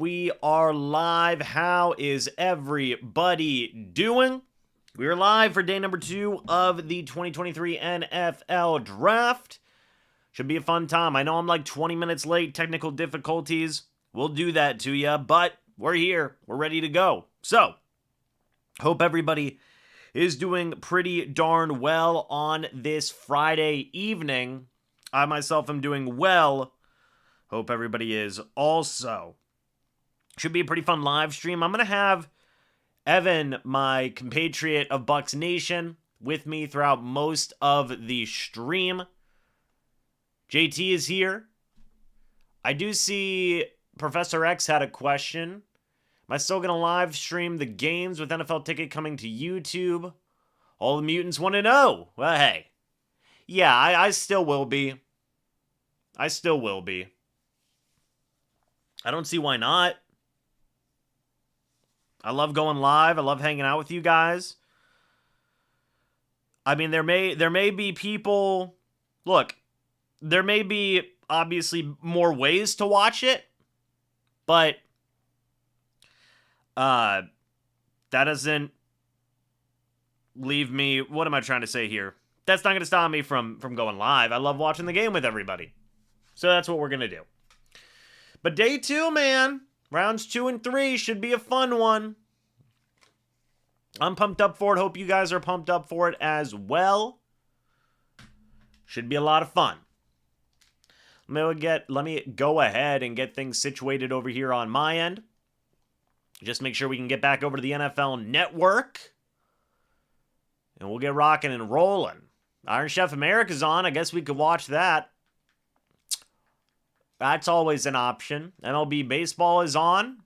we are live. How is everybody doing? We are live for day number 2 of the 2023 NFL Draft. Should be a fun time. I know I'm like 20 minutes late, technical difficulties. We'll do that to you, but we're here. We're ready to go. So, hope everybody is doing pretty darn well on this Friday evening. I myself am doing well. Hope everybody is also. Should be a pretty fun live stream. I'm going to have Evan, my compatriot of Bucs Nation, with me throughout most of the stream. JT is here. I do see Professor X had a question. Am I still going to live stream the games with NFL Ticket coming to YouTube? All the mutants want to know. Well, hey. Yeah, I still will be. I still will be. I don't see why not. I love going live. I love hanging out with you guys. I mean, there may be people... Look, there may be obviously more ways to watch it, but that doesn't leave me... What am I trying to say here? That's not going to stop me from going live. I love watching the game with everybody. So that's what we're going to do. But day 2, man, rounds 2 and 3 should be a fun one. I'm pumped up for it. Hope you guys are pumped up for it as well. Should be a lot of fun. Let me go ahead and get things situated over here on my end. Just make sure we can get back over to the NFL Network. And we'll get rocking and rolling. Iron Chef America's on. I guess we could watch that. That's always an option. MLB Baseball is on.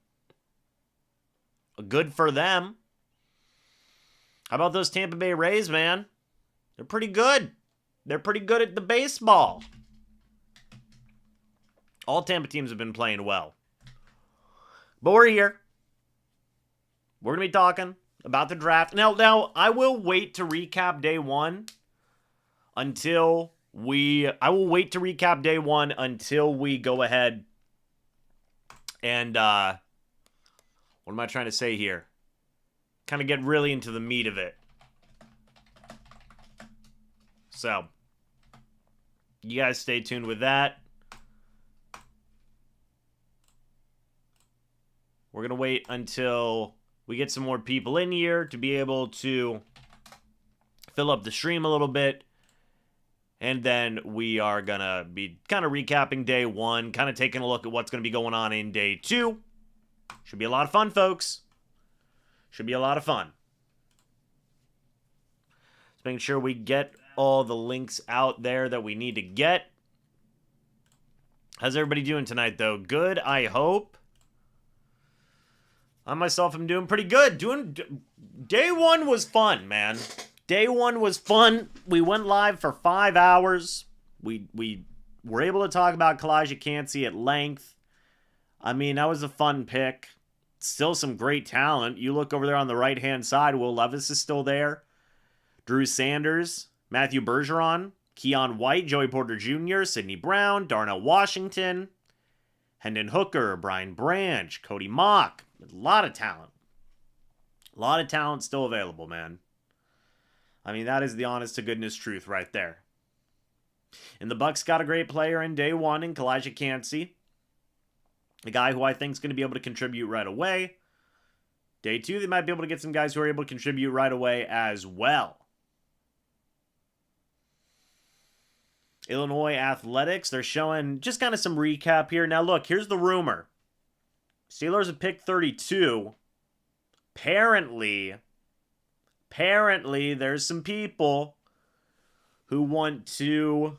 Good for them. How about those Tampa Bay Rays, man? They're pretty good. They're pretty good at the baseball. All Tampa teams have been playing well. But we're here. We're going to be talking about the draft. Now, I will wait to recap day 1 until... I will wait to recap day 1 until we go ahead and, what am I trying to say here? Kind of get really into the meat of it. So, you guys stay tuned with that. We're going to wait until we get some more people in here to be able to fill up the stream a little bit. And then we are going to be kind of recapping day 1, kind of taking a look at what's going to be going on in day 2. Should be a lot of fun, folks. Should be a lot of fun. Just making sure we get all the links out there that we need to get. How's everybody doing tonight, though? Good, I hope. I myself am doing pretty good. Day 1 was fun, man. Day 1 was fun. We went live for 5 hours. We were able to talk about Kalijah Cansey at length. I mean, that was a fun pick. Still some great talent. You look over there on the right-hand side. Will Levis is still there. Drew Sanders, Matthew Bergeron, Keon White, Joey Porter Jr., Sidney Brown, Darnell Washington, Hendon Hooker, Brian Branch, Cody Mock. A lot of talent. A lot of talent still available, man. I mean, that is the honest-to-goodness truth right there. And the Bucs got a great player in day 1 in Kalijah Cansey. A guy who I think is going to be able to contribute right away. Day 2, they might be able to get some guys who are able to contribute right away as well. Illinois Athletics, they're showing just kind of some recap here. Now, look, here's the rumor. Steelers have picked 32. Apparently, there's some people who want to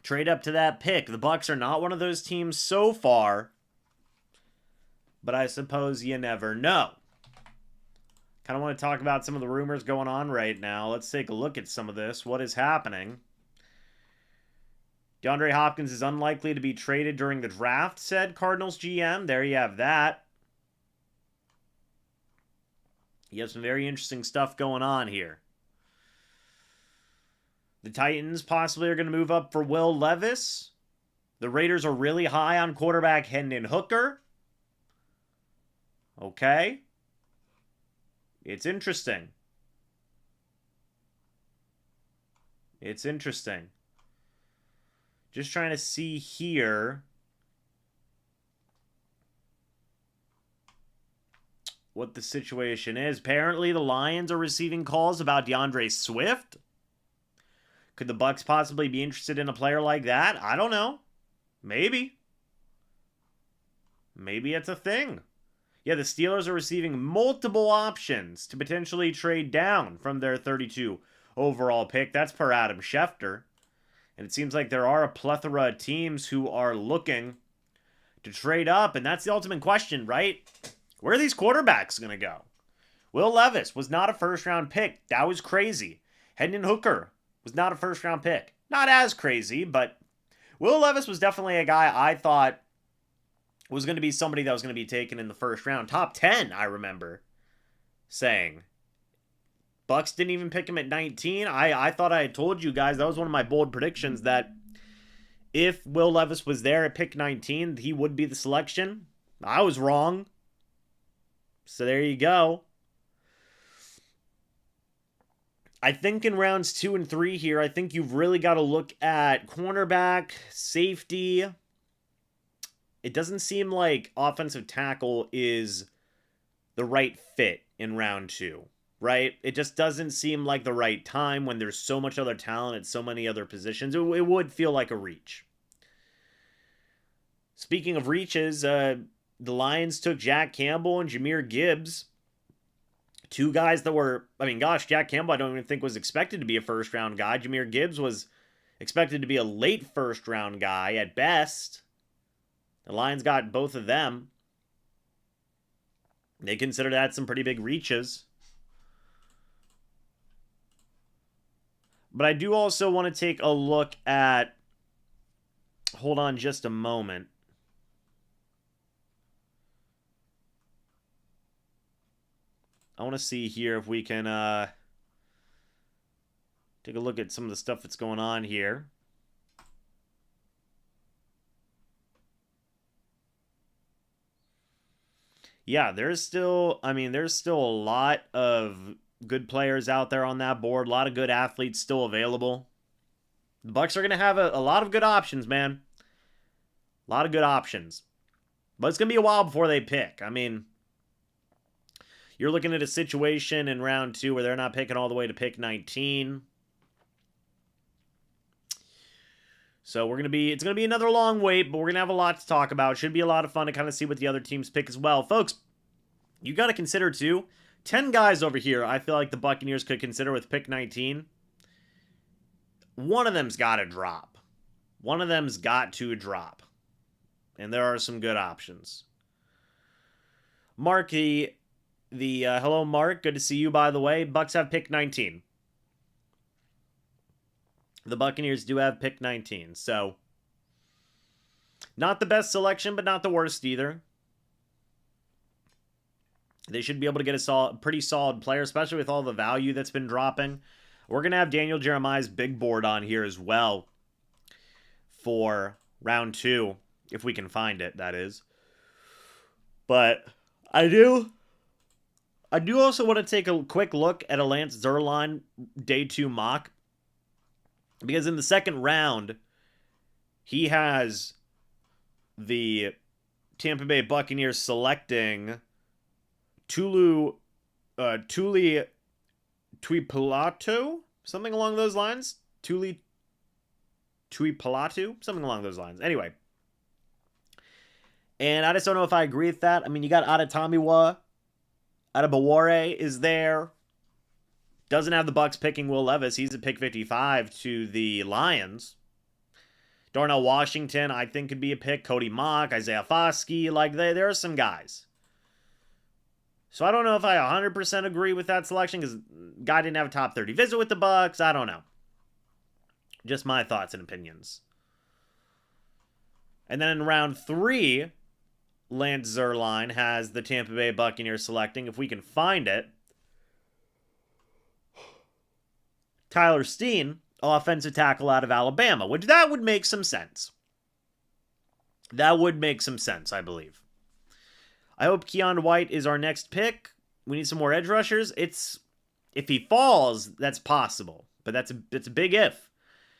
trade up to that pick. The Bucs are not one of those teams so far, but I suppose you never know. Kind of want to talk about some of the rumors going on right now. Let's take a look at some of this. What is happening? DeAndre Hopkins is unlikely to be traded during the draft, said Cardinals GM. There you have that. You have some very interesting stuff going on here. The Titans possibly are going to move up for Will Levis. The Raiders are really high on quarterback Hendon Hooker. Okay? It's interesting. It's interesting. Just trying to see here what the situation is. Apparently, the Lions are receiving calls about DeAndre Swift. Could the Bucs possibly be interested in a player like that? I don't know. Maybe. Maybe it's a thing. Yeah, the Steelers are receiving multiple options to potentially trade down from their 32 overall pick. That's per Adam Schefter. And it seems like there are a plethora of teams who are looking to trade up. And that's the ultimate question, right? Where are these quarterbacks going to go? Will Levis was not a first-round pick. That was crazy. Hendon Hooker was not a first-round pick. Not as crazy, but Will Levis was definitely a guy I thought was going to be somebody that was going to be taken in the first round. Top 10, I remember saying. Bucs didn't even pick him at 19. I thought I had told you guys, that was one of my bold predictions, that if Will Levis was there at pick 19, he would be the selection. I was wrong. So there you go. I think in rounds 2 and 3 here, I think you've really got to look at cornerback, safety. It doesn't seem like offensive tackle is the right fit in round 2, right? It just doesn't seem like the right time when there's so much other talent at so many other positions. It would feel like a reach. Speaking of reaches, the Lions took Jack Campbell and Jahmyr Gibbs. Two guys that were, Jack Campbell I don't even think was expected to be a first-round guy. Jahmyr Gibbs was expected to be a late first-round guy at best. The Lions got both of them. They consider that some pretty big reaches. But I do also want to take a look at... Hold on just a moment. I want to see here if we can take a look at some of the stuff that's going on here. Yeah, there's still a lot of good players out there on that board. A lot of good athletes still available. The Bucs are going to have a lot of good options, man. A lot of good options. But it's going to be a while before they pick. You're looking at a situation in round 2 where they're not picking all the way to pick 19. So it's going to be another long wait, but we're going to have a lot to talk about. Should be a lot of fun to kind of see what the other teams pick as well. Folks, you got to consider too, 10 guys over here I feel like the Buccaneers could consider with pick 19. One of them's got to drop. One of them's got to drop. And there are some good options. Marky, hello Mark, good to see you by the way. Bucs have pick 19. The Buccaneers do have pick 19, so not the best selection, but not the worst either. They should be able to get a pretty solid player, especially with all the value that's been dropping. We're going to have Daniel Jeremiah's big board on here as well for round 2, if we can find it, that is. But I do also want to take a quick look at a Lance Zierlein day 2 mock. Because in the second round, he has the Tampa Bay Buccaneers selecting Tuli Tuipulotu, something along those lines. Tuli Tuipulotu, something along those lines. Anyway. And I just don't know if I agree with that. You got Adetomiwa. Adebawore is there. Doesn't have the Bucs picking Will Levis. He's at pick 55 to the Lions. Darnell Washington, I think, could be a pick. Cody Mock, Isaiah Foskey. There are some guys. So I don't know if I 100% agree with that selection because guy didn't have a top 30 visit with the Bucs. I don't know. Just my thoughts and opinions. And then in round 3, Lance Zierlein has the Tampa Bay Buccaneers selecting, if we can find it, Tyler Steen, offensive tackle out of Alabama, which that would make some sense. That would make some sense, I believe. I hope Keon White is our next pick. We need some more edge rushers. If he falls, that's possible, but that's a big if.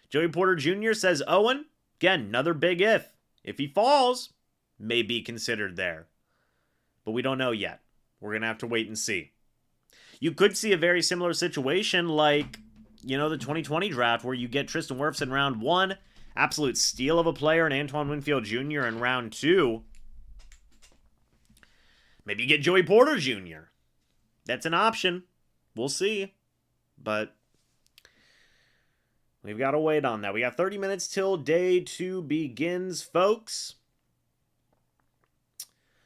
Joey Porter Jr. says Owen. Again, another big if. If he falls, may be considered there. But we don't know yet. We're going to have to wait and see. You could see a very similar situation like, the 2020 draft where you get Tristan Wirfs in round 1, absolute steal of a player, and Antoine Winfield Jr. in round 2. Maybe you get Joey Porter Jr. That's an option. We'll see. But we've got to wait on that. We got 30 minutes till day 2 begins, folks.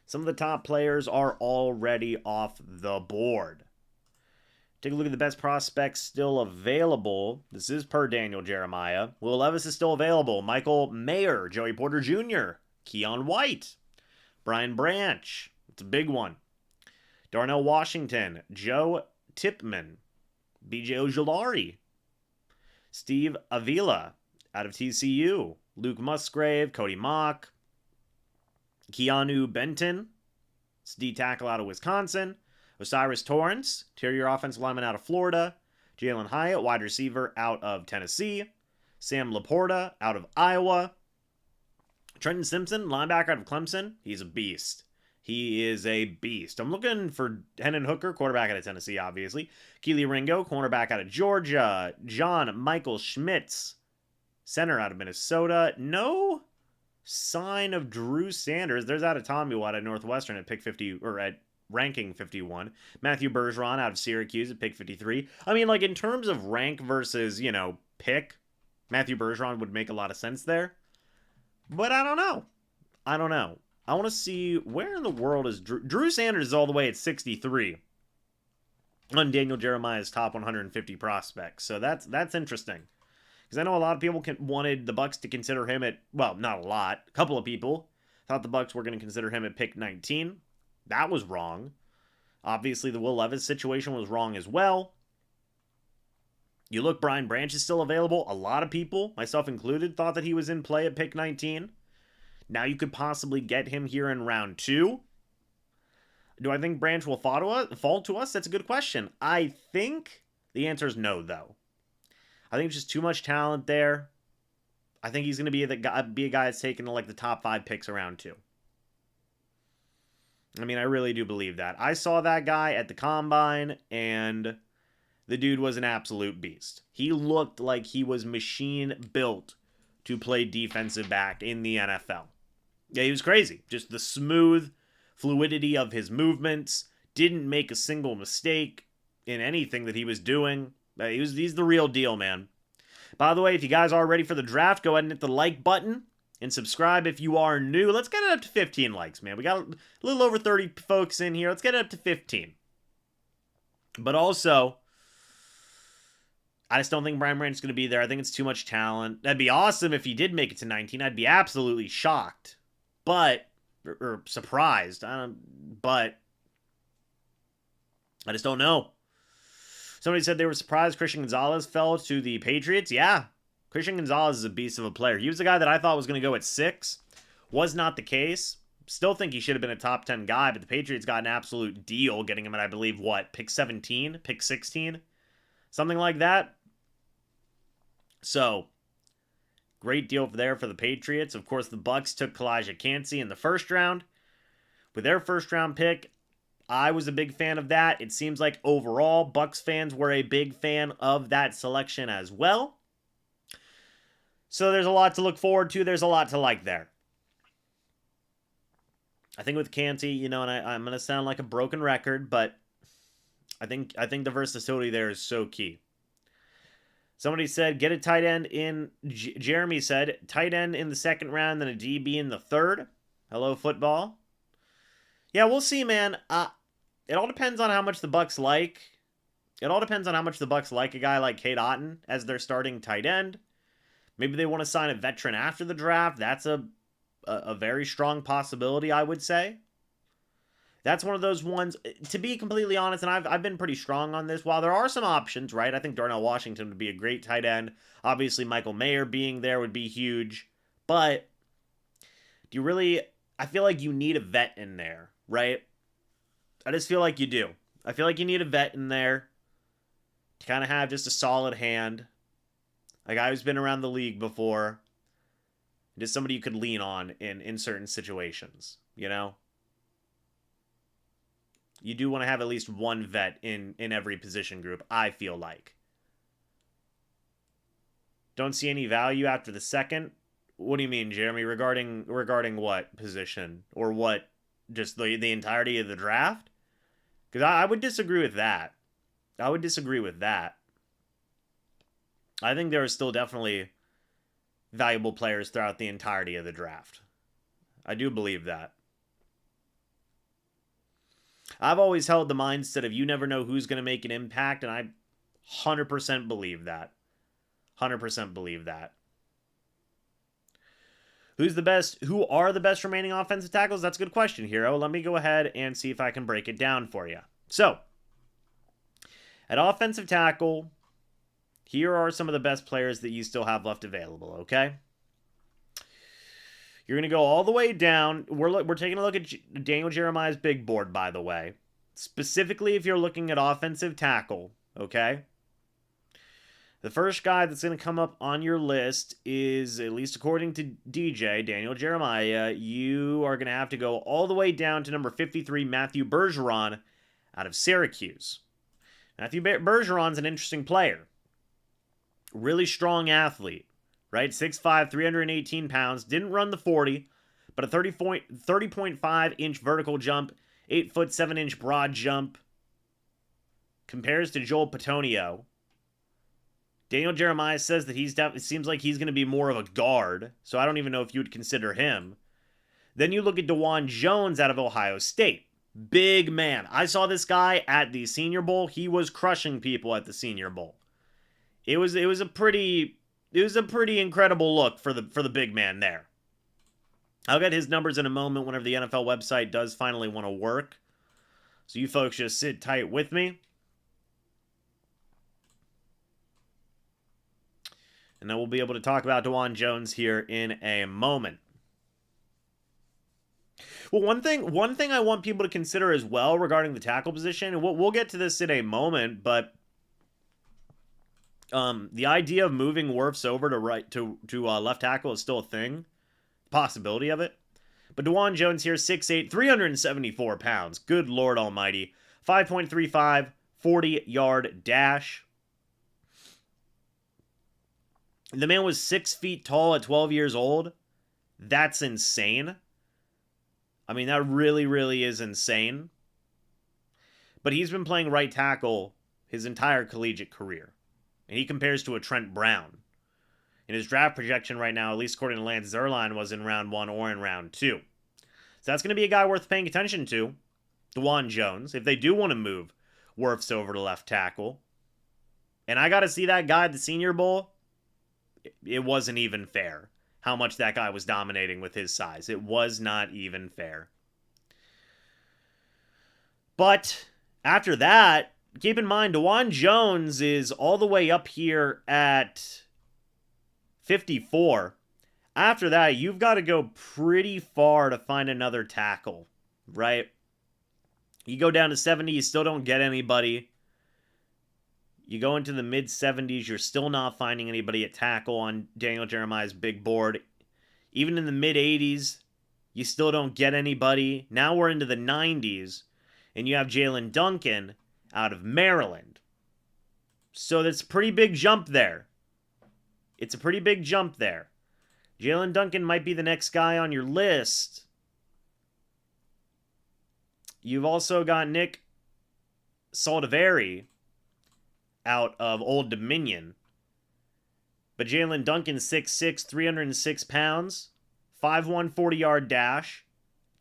Some of the top players are already off the board. Take a look at the best prospects still available. This is per Daniel Jeremiah. Will Levis is still available. Michael Mayer, Joey Porter Jr., Keon White, Brian Branch. It's a big one. Darnell Washington, Joe Tipman, BJ Ojulari, Steve Avila out of TCU, Luke Musgrave, Cody Mock, Keanu Benton, it's D-tackle out of Wisconsin, Osiris Torrance, interior offensive lineman out of Florida, Jalen Hyatt, wide receiver out of Tennessee, Sam Laporta out of Iowa, Trenton Simpson, linebacker out of Clemson. He's a beast. He is a beast. I'm looking for Hendon Hooker, quarterback out of Tennessee, obviously. Keely Ringo, cornerback out of Georgia. John Michael Schmitz, center out of Minnesota. No sign of Drew Sanders. There's out of Tommy Watt at Northwestern at pick 50, or at ranking 51. Matthew Bergeron out of Syracuse at pick 53. I mean, in terms of rank versus, pick, Matthew Bergeron would make a lot of sense there. But I don't know. I want to see where in the world is Drew Sanders is all the way at 63 on Daniel Jeremiah's top 150 prospects. So that's interesting. Because I know a lot of people wanted the Bucs to consider him at, well, not a lot. A couple of people thought the Bucs were going to consider him at pick 19. That was wrong. Obviously, the Will Levis situation was wrong as well. You look, Brian Branch is still available. A lot of people, myself included, thought that he was in play at pick 19. Now you could possibly get him here in round 2. Do I think Branch will fall to us? That's a good question. I think the answer is no, though. I think it's just too much talent there. I think he's going to be a guy that's taken to the top 5 picks around 2. I mean, I really do believe that. I saw that guy at the Combine, and the dude was an absolute beast. He looked like he was machine-built to play defensive back in the NFL. Yeah, he was crazy. Just the smooth fluidity of his movements. Didn't make a single mistake in anything that he was doing. He's the real deal, man. By the way, if you guys are ready for the draft, go ahead and hit the like button and subscribe if you are new. Let's get it up to 15 likes, man. We got a little over 30 folks in here. Let's get it up to 15. But also, I just don't think Brian Branch is going to be there. I think it's too much talent. That'd be awesome if he did make it to 19. I'd be absolutely shocked. Or surprised. But I just don't know. Somebody said they were surprised Christian Gonzalez fell to the Patriots. Yeah, Christian Gonzalez is a beast of a player. He was the guy that I thought was going to go at 6. Was not the case. Still think he should have been a top 10 guy, but the Patriots got an absolute deal getting him at, I believe, pick 17? Pick 16? Something like that. So, great deal there for the Patriots. Of course, the Bucs took Kalijah Kancey in the first round. With their first round pick, I was a big fan of that. It seems like overall, Bucs fans were a big fan of that selection as well. So there's a lot to look forward to. There's a lot to like there. I think with Kancey, and I'm going to sound like a broken record, but I think the versatility there is so key. Somebody said, get a tight end in, Jeremy said, tight end in the second round, then a DB in the third. Hello, football. Yeah, we'll see, man. It all depends on how much the Bucs like. It all depends on how much the Bucs like a guy like Cade Otton as their starting tight end. Maybe they want to sign a veteran after the draft. That's a very strong possibility, I would say. That's one of those ones, to be completely honest, and I've been pretty strong on this. While there are some options, right? I think Darnell Washington would be a great tight end. Obviously, Michael Mayer being there would be huge. But do you really... I feel like you need a vet in there, right? I just feel like you do. I feel like you need a vet in there to kind of have just a solid hand. A guy who's been around the league before. Just somebody you could lean on in certain situations, you know? You do want to have at least one vet in every position group, I feel like. Don't see any value after the second? What do you mean, Jeremy? Regarding what position? Or what? Just the entirety of the draft? Because I would disagree with that. I would disagree with that. I think there are still definitely valuable players throughout the entirety of the draft. I do believe that. I've always held the mindset of you never know who's going to make an impact, and I 100% believe that. 100% believe that. Who are the best remaining offensive tackles? That's a good question, Hero. Let me go ahead and see if I can break it down for you. So, at offensive tackle, here are some of the best players that you still have left available, okay? You're going to go all the way down. We're taking a look at Daniel Jeremiah's big board, by the way. Specifically, if you're looking at offensive tackle, okay? The first guy that's going to come up on your list is, at least according to DJ, Daniel Jeremiah, you are going to have to go all the way down to number 53, Matthew Bergeron, out of Syracuse. Matthew Bergeron's an interesting player. Really strong athlete, right? 6'5", 318 pounds. Didn't run the 40, but a 30.5-inch vertical jump, 8-foot 7-inch broad jump. Compares to Joel Petonio. Daniel Jeremiah says that it seems like he's going to be more of a guard, so I don't even know if you would consider him. Then you look at DeJuan Jones out of Ohio State. Big man. I saw this guy at the Senior Bowl. He was crushing people at the Senior Bowl. It was a pretty incredible look for the big man there. I'll get his numbers in a moment whenever the NFL website does finally want to work. So you folks just sit tight with me. And then we'll be able to talk about DeJuan Jones here in a moment. Well, one thing I want people to consider as well regarding the tackle position, and we'll get to this in a moment, but the idea of moving Wirfs over to left tackle is still a thing. Possibility of it. But DeJuan Jones here, 6'8", 374 pounds. Good Lord almighty. 5.35, 40-yard dash. The man was 6 feet tall at 12 years old. That's insane. I mean, that really, really is insane. But he's been playing right tackle his entire collegiate career. And he compares to a Trent Brown. And his draft projection right now, at least according to Lance Zierlein, was in round 1 or in round 2. So that's going to be a guy worth paying attention to. DeJuan Jones, if they do want to move Wirfs over to left tackle. And I got to see that guy at the Senior Bowl. It wasn't even fair how much that guy was dominating with his size. It was not even fair. But after that, keep in mind, DeJuan Jones is all the way up here at 54. After that, you've got to go pretty far to find another tackle, right? You go down to 70, you still don't get anybody. You go into the mid-70s, you're still not finding anybody at tackle on Daniel Jeremiah's big board. Even in the mid-80s, you still don't get anybody. Now we're into the 90s, and you have Jalen Duncan out of Maryland. So that's a pretty big jump there. It's a pretty big jump there. Jalen Duncan might be the next guy on your list. You've also got Nick Saldiveri out of Old Dominion. But Jalen Duncan, 6'6", 306 pounds, 5'1", 40-yard dash.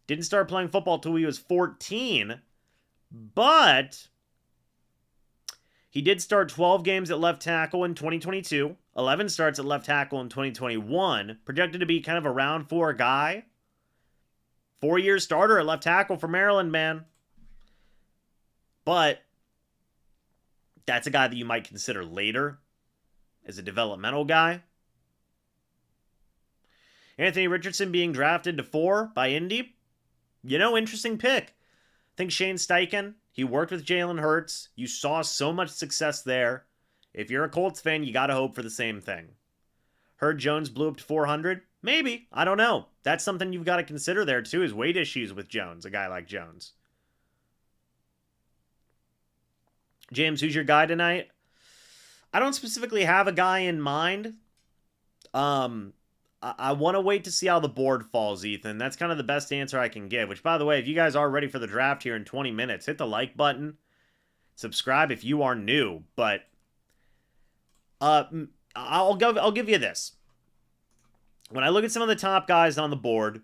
Didn't start playing football till he was 14, but he did start 12 games at left tackle in 2022, 11 starts at left tackle in 2021, projected to be kind of a round 4 guy. 4-year starter at left tackle for Maryland, man. But that's a guy that you might consider later as a developmental guy. Anthony Richardson being drafted to 4 by Indy. Interesting pick. I think Shane Steichen, he worked with Jalen Hurts. You saw so much success there. If you're a Colts fan, you got to hope for the same thing. Heard Jones blew up to 400? Maybe. I don't know. That's something you've got to consider there, too, is weight issues with Jones, a guy like Jones. James, who's your guy tonight? I don't specifically have a guy in mind. I want to wait to see how the board falls, Ethan. That's kind of the best answer I can give. Which, by the way, if you guys are ready for the draft here in 20 minutes, hit the like button. Subscribe if you are new. But I'll give you this. When I look at some of the top guys on the board,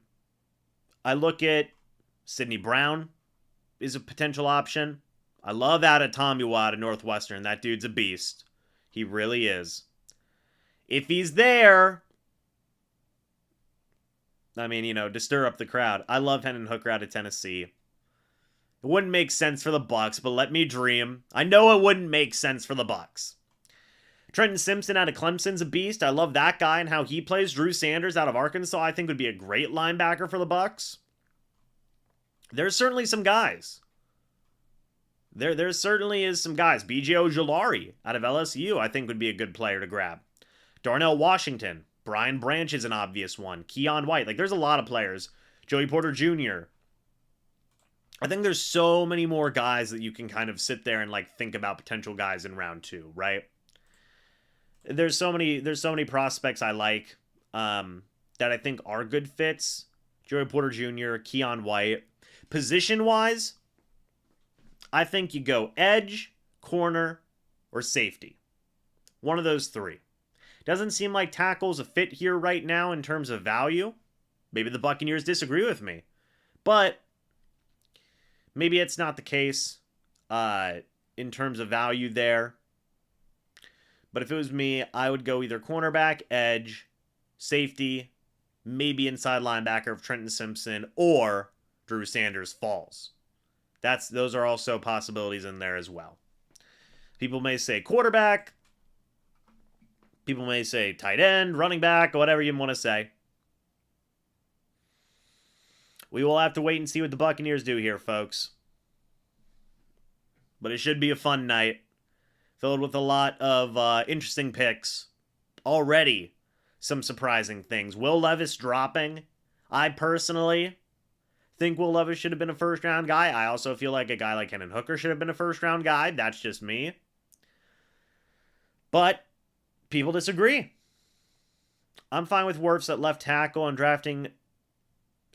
I look at Sidney Brown is a potential option. I love Tommy out of Northwestern. That dude's a beast. He really is. If he's there, I mean, to stir up the crowd. I love Hendon Hooker out of Tennessee. It wouldn't make sense for the Bucs, but let me dream. I know it wouldn't make sense for the Bucs. Trenton Simpson out of Clemson's a beast. I love that guy and how he plays. Drew Sanders out of Arkansas, I think, would be a great linebacker for the Bucs. There's certainly some guys. There certainly is some guys. B.J. Ojulari out of LSU, I think, would be a good player to grab. Darnell Washington. Brian Branch is an obvious one. Keon White. There's a lot of players. Joey Porter Jr. I think there's so many more guys that you can kind of sit there and, think about potential guys in round 2, right? There's so many prospects I like that I think are good fits. Joey Porter Jr., Keon White. Position-wise, I think you go edge, corner, or safety. One of those 3. Doesn't seem like tackle's a fit here right now in terms of value. Maybe the Buccaneers disagree with me. But maybe it's not the case in terms of value there. But if it was me, I would go either cornerback, edge, safety, maybe inside linebacker of Trenton Simpson, or Drew Sanders falls. Those are also possibilities in there as well. People may say quarterback. People may say tight end, running back, whatever you want to say. We will have to wait and see what the Buccaneers do here, folks. But it should be a fun night, filled with a lot of interesting picks. Already some surprising things. Will Levis dropping. I personally think Will Levis should have been a first-round guy. I also feel like a guy like Hendon Hooker should have been a first-round guy. That's just me. But people disagree. I'm fine with Wirfs at left tackle and drafting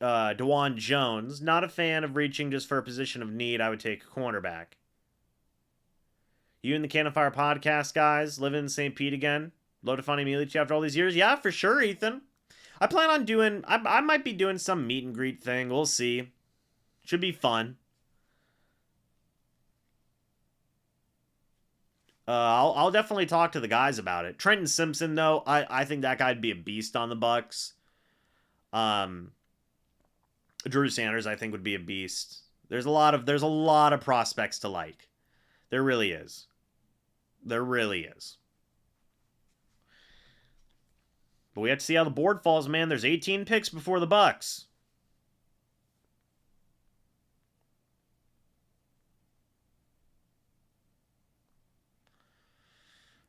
DeJuan Jones. Not a fan of reaching just for a position of need. I would take a cornerback. You and the Cannon Fire podcast, guys, living in St. Pete again. Love to finally meet you after all these years. Yeah, for sure, Ethan. I plan on doing... I might be doing some meet and greet thing. We'll see. Should be fun. I'll definitely talk to the guys about it. Trenton Simpson, though, I think that guy'd be a beast on the Bucs. Drew Sanders, I think, would be a beast. There's a lot of prospects to like. There really is. There really is. But we have to see how the board falls, man. There's 18 picks before the Bucs.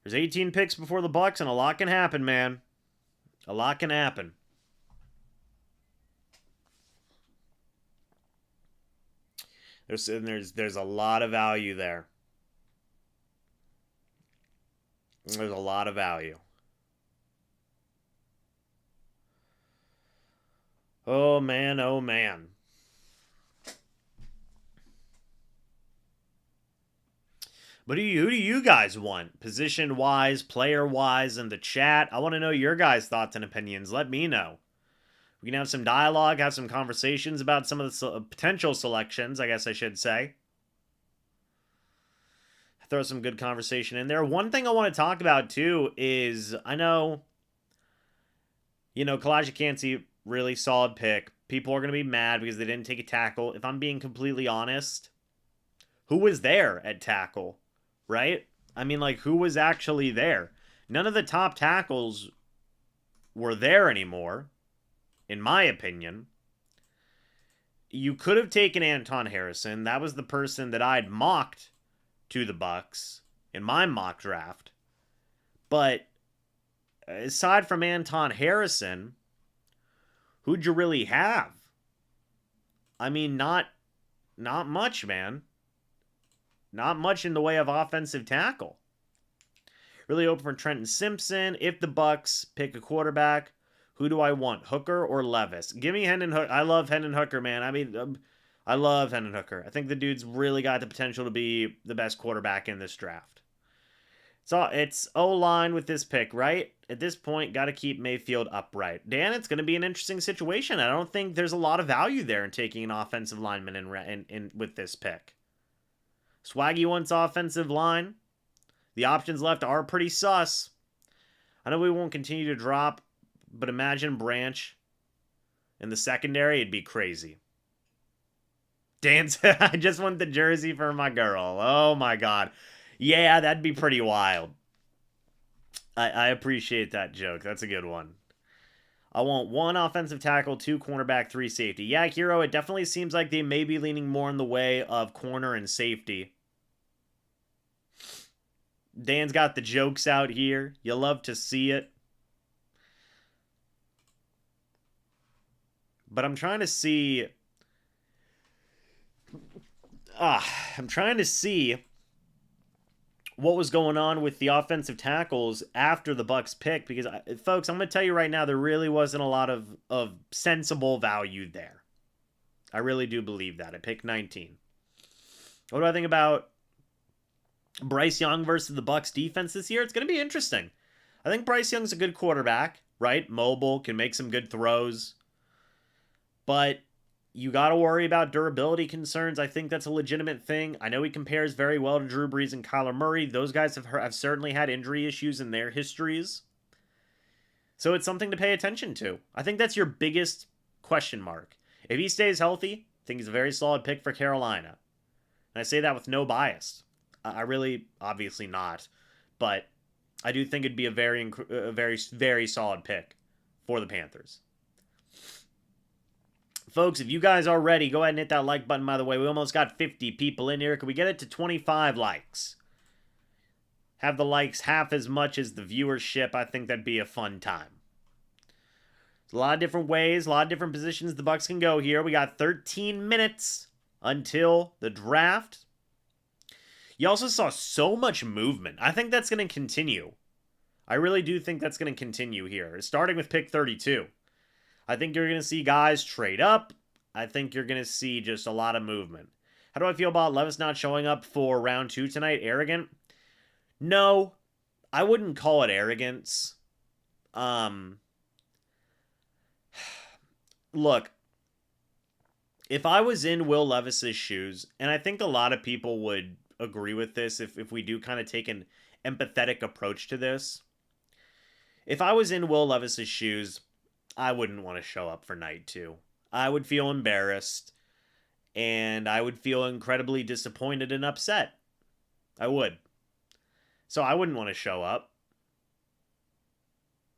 There's 18 picks before the Bucs, and a lot can happen, man. A lot can happen. There's a lot of value there. There's a lot of value. Oh, man, oh, man. But who do you guys want? Position-wise, player-wise, in the chat? I want to know your guys' thoughts and opinions. Let me know. We can have some dialogue, have some conversations about some of the potential selections, I guess I should say. Throw some good conversation in there. One thing I want to talk about, too, is I know, Kalijah Kancey, really solid pick. People are going to be mad because they didn't take a tackle. If I'm being completely honest, who was there at tackle, right? I mean, who was actually there? None of the top tackles were there anymore. in my opinion. You could have taken Anton Harrison. That was the person that I'd mocked to the Bucs in my mock draft. But aside from Anton Harrison, who'd you really have? I mean, not much, man. Not much in the way of offensive tackle. Really open for Trenton Simpson. If the Bucs pick a quarterback, who do I want? Hooker or Levis? Give me Hendon Hooker. I love Hendon Hooker, man. I mean, I love Hendon Hooker. I think the dude's really got the potential to be the best quarterback in this draft. So it's O-line with this pick, right? At this point, got to keep Mayfield upright. Dan, it's going to be an interesting situation. I don't think there's a lot of value there in taking an offensive lineman in with this pick. Swaggy wants offensive line. The options left are pretty sus. I know we won't continue to drop, but imagine Branch in the secondary. It'd be crazy. Dan's, I just want the jersey for my girl. Oh my God. Yeah, that'd be pretty wild. I appreciate that joke. That's a good one. I want 1 offensive tackle, 2 cornerback, 3 safety. Yeah, Hero, it definitely seems like they may be leaning more in the way of corner and safety. Dan's got the jokes out here. You love to see it. But I'm trying to see... I'm trying to see what was going on with the offensive tackles after the Bucs pick, because, folks, I'm going to tell you right now, there really wasn't a lot of sensible value there. I really do believe that at pick 19. What do I think about Bryce Young versus the Bucs defense this year? It's going to be interesting. I think Bryce Young's a good quarterback, right? Mobile, can make some good throws. But you got to worry about durability concerns. I think that's a legitimate thing. I know he compares very well to Drew Brees and Kyler Murray. Those guys have certainly had injury issues in their histories. So it's something to pay attention to. I think that's your biggest question mark. If he stays healthy, I think he's a very solid pick for Carolina. And I say that with no bias. I really, obviously not. But I do think it'd be a very, very solid pick for the Panthers. Folks, if you guys are ready, go ahead and hit that like button. By the way, we almost got 50 people in here. Can we get it to 25 likes? Have the likes half as much as the viewership. I think that'd be a fun time. There's a lot of different ways, a lot of different positions the Bucs can go here. We got 13 minutes until the draft. You also saw so much movement. I think that's going to continue. I really do think that's going to continue here, starting with pick 32. I think you're going to see guys trade up. I think you're going to see just a lot of movement. How do I feel about Levis not showing up for round 2 tonight? Arrogant? No, I wouldn't call it arrogance. Look, if I was in Will Levis's shoes, and I think a lot of people would agree with this if we do kind of take an empathetic approach to this. If I was in Will Levis's shoes, I wouldn't want to show up for night 2. I would feel embarrassed, and I would feel incredibly disappointed and upset. I would. So I wouldn't want to show up.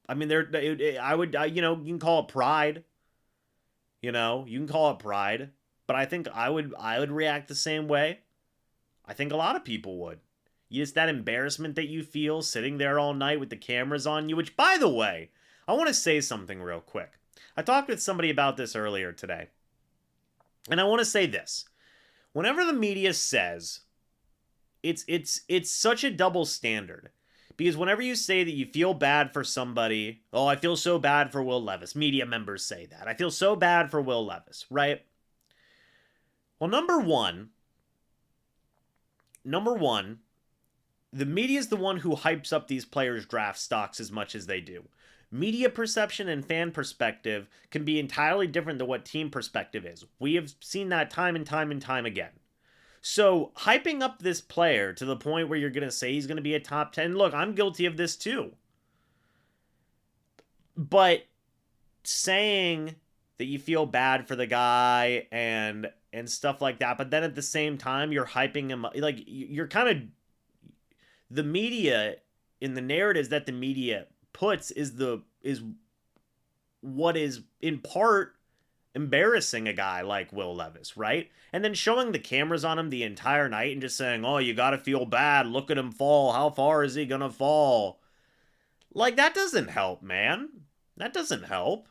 I mean, you can call it pride. You can call it pride, but I think I would react the same way. I think a lot of people would. Just that embarrassment that you feel sitting there all night with the cameras on you, which, by the way, I want to say something real quick. I talked with somebody about this earlier today. And I want to say this. Whenever the media says it's such a double standard. Because whenever you say that you feel bad for somebody, oh, I feel so bad for Will Levis. Media members say that. I feel so bad for Will Levis, right? Well, number one, the media is the one who hypes up these players' draft stocks as much as they do. Media perception and fan perspective can be entirely different than what team perspective is. We have seen that time and time and time again. So, hyping up this player to the point where you're going to say he's going to be a top 10, look, I'm guilty of this too. But saying that you feel bad for the guy and stuff like that, but then at the same time, you're hyping him up, like, you're kind of, the media, in the narratives that the media puts is what is in part embarrassing a guy like Will Levis, right? And then showing the cameras on him the entire night and just saying, oh, you gotta feel bad. Look at him fall. How far is he gonna fall? Like, that doesn't help, man. That doesn't help.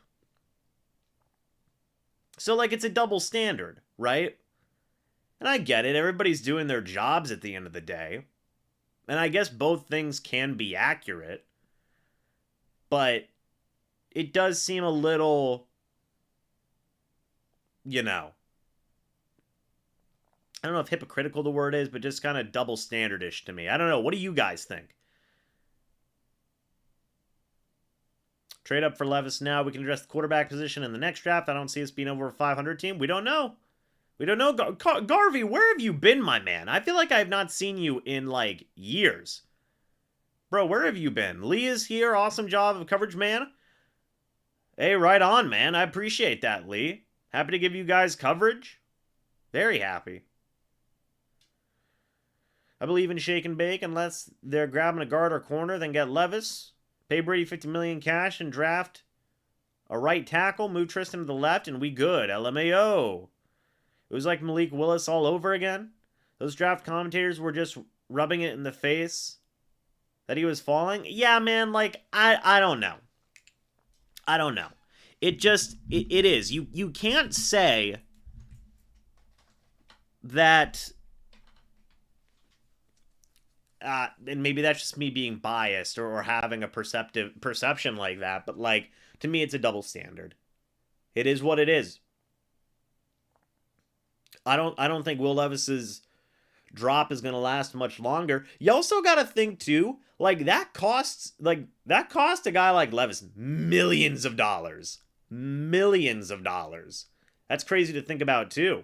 So, like, it's a double standard, right? And I get it. Everybody's doing their jobs at the end of the day. And I guess both things can be accurate. But it does seem a little, you know, I don't know if hypocritical the word is, but just kind of double standardish to me. I don't know. What do you guys think? Trade up for Levis now. We can address the quarterback position in the next draft. I don't see us being over a 500 team. We don't know. We don't know. Garvey, where have you been, my man? I feel like I have not seen you in, like, years. Bro, where have you been? Lee is here. Awesome job of coverage, man. Hey, right on, man. I appreciate that, Lee. Happy to give you guys coverage. Very happy. I believe in shake and bake unless they're grabbing a guard or corner, then get Levis. Pay Brady $50 million cash and draft a right tackle. Move Tristan to the left and we good. LMAO. It was like Malik Willis all over again. Those draft commentators were just rubbing it in the face that he was falling. Yeah, man, like, I don't know. I don't know. It is. You can't say that, and maybe that's just me being biased or having a perception like that, but, like, to me, it's a double standard. It is what it is. I don't think Will Levis's drop is going to last much longer. You also got to think too, that cost a guy like Levis millions of dollars. Millions of dollars. That's crazy to think about too.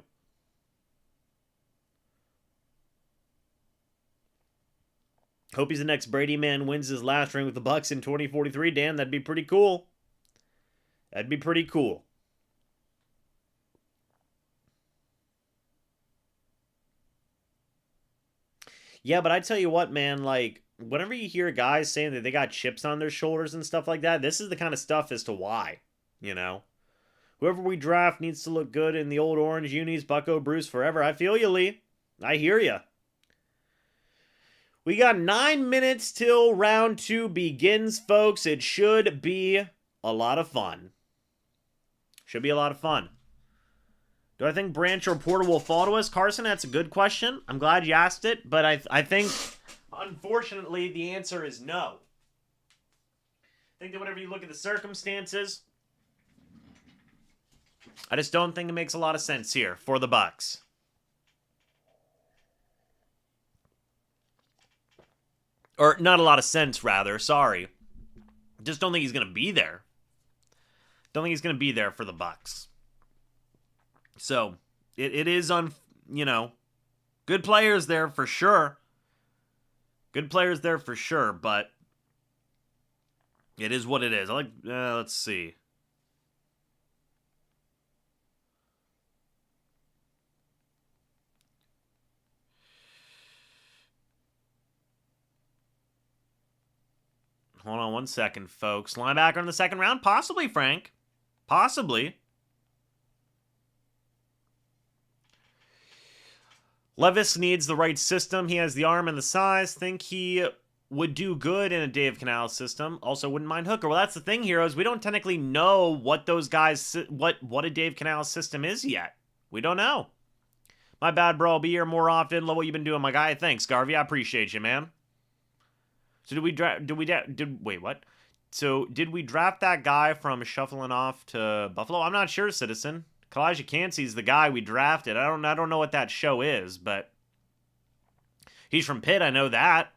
Hope he's the next Brady man, wins his last ring with the Bucs in 2043. Dan, that'd be pretty cool. That'd be pretty cool. Yeah, but I tell you what, man, like, whenever you hear guys saying that they got chips on their shoulders and stuff like that, this is the kind of stuff as to why, you know? Whoever we draft needs to look good in the old orange unis, Bucko, Bruce, forever. I feel you, Lee. I hear you. We got 9 minutes till round 2 begins, folks. It should be a lot of fun. Should be a lot of fun. Do I think Branch or Porter will fall to us? Carson, that's a good question. I'm glad you asked it, but I think, unfortunately, the answer is no. I think that whenever you look at the circumstances, I just don't think it makes a lot of sense here for the Bucs. Or not a lot of sense, rather. Sorry. Just don't think he's going to be there. Don't think he's going to be there for the Bucs. So, it is good players there for sure. Good players there for sure, but it is what it is. Let's see. Hold on 1 second, folks. Linebacker in the second round? Possibly, Frank. Possibly. Levis needs the right system. He has the arm and the size. Think he would do good in a Dave Canales system. Also, wouldn't mind Hooker. Well, that's the thing, heroes. We don't technically know what those guys, what a Dave Canales system is yet. We don't know. My bad, bro. I'll be here more often. Love what you've been doing, my guy. Thanks, Garvey. I appreciate you, man. So wait, what? So did we draft that guy from shuffling off to Buffalo? I'm not sure, citizen. Kalijah Cansey's the guy we drafted. I don't know what that show is, but he's from Pitt. I know that.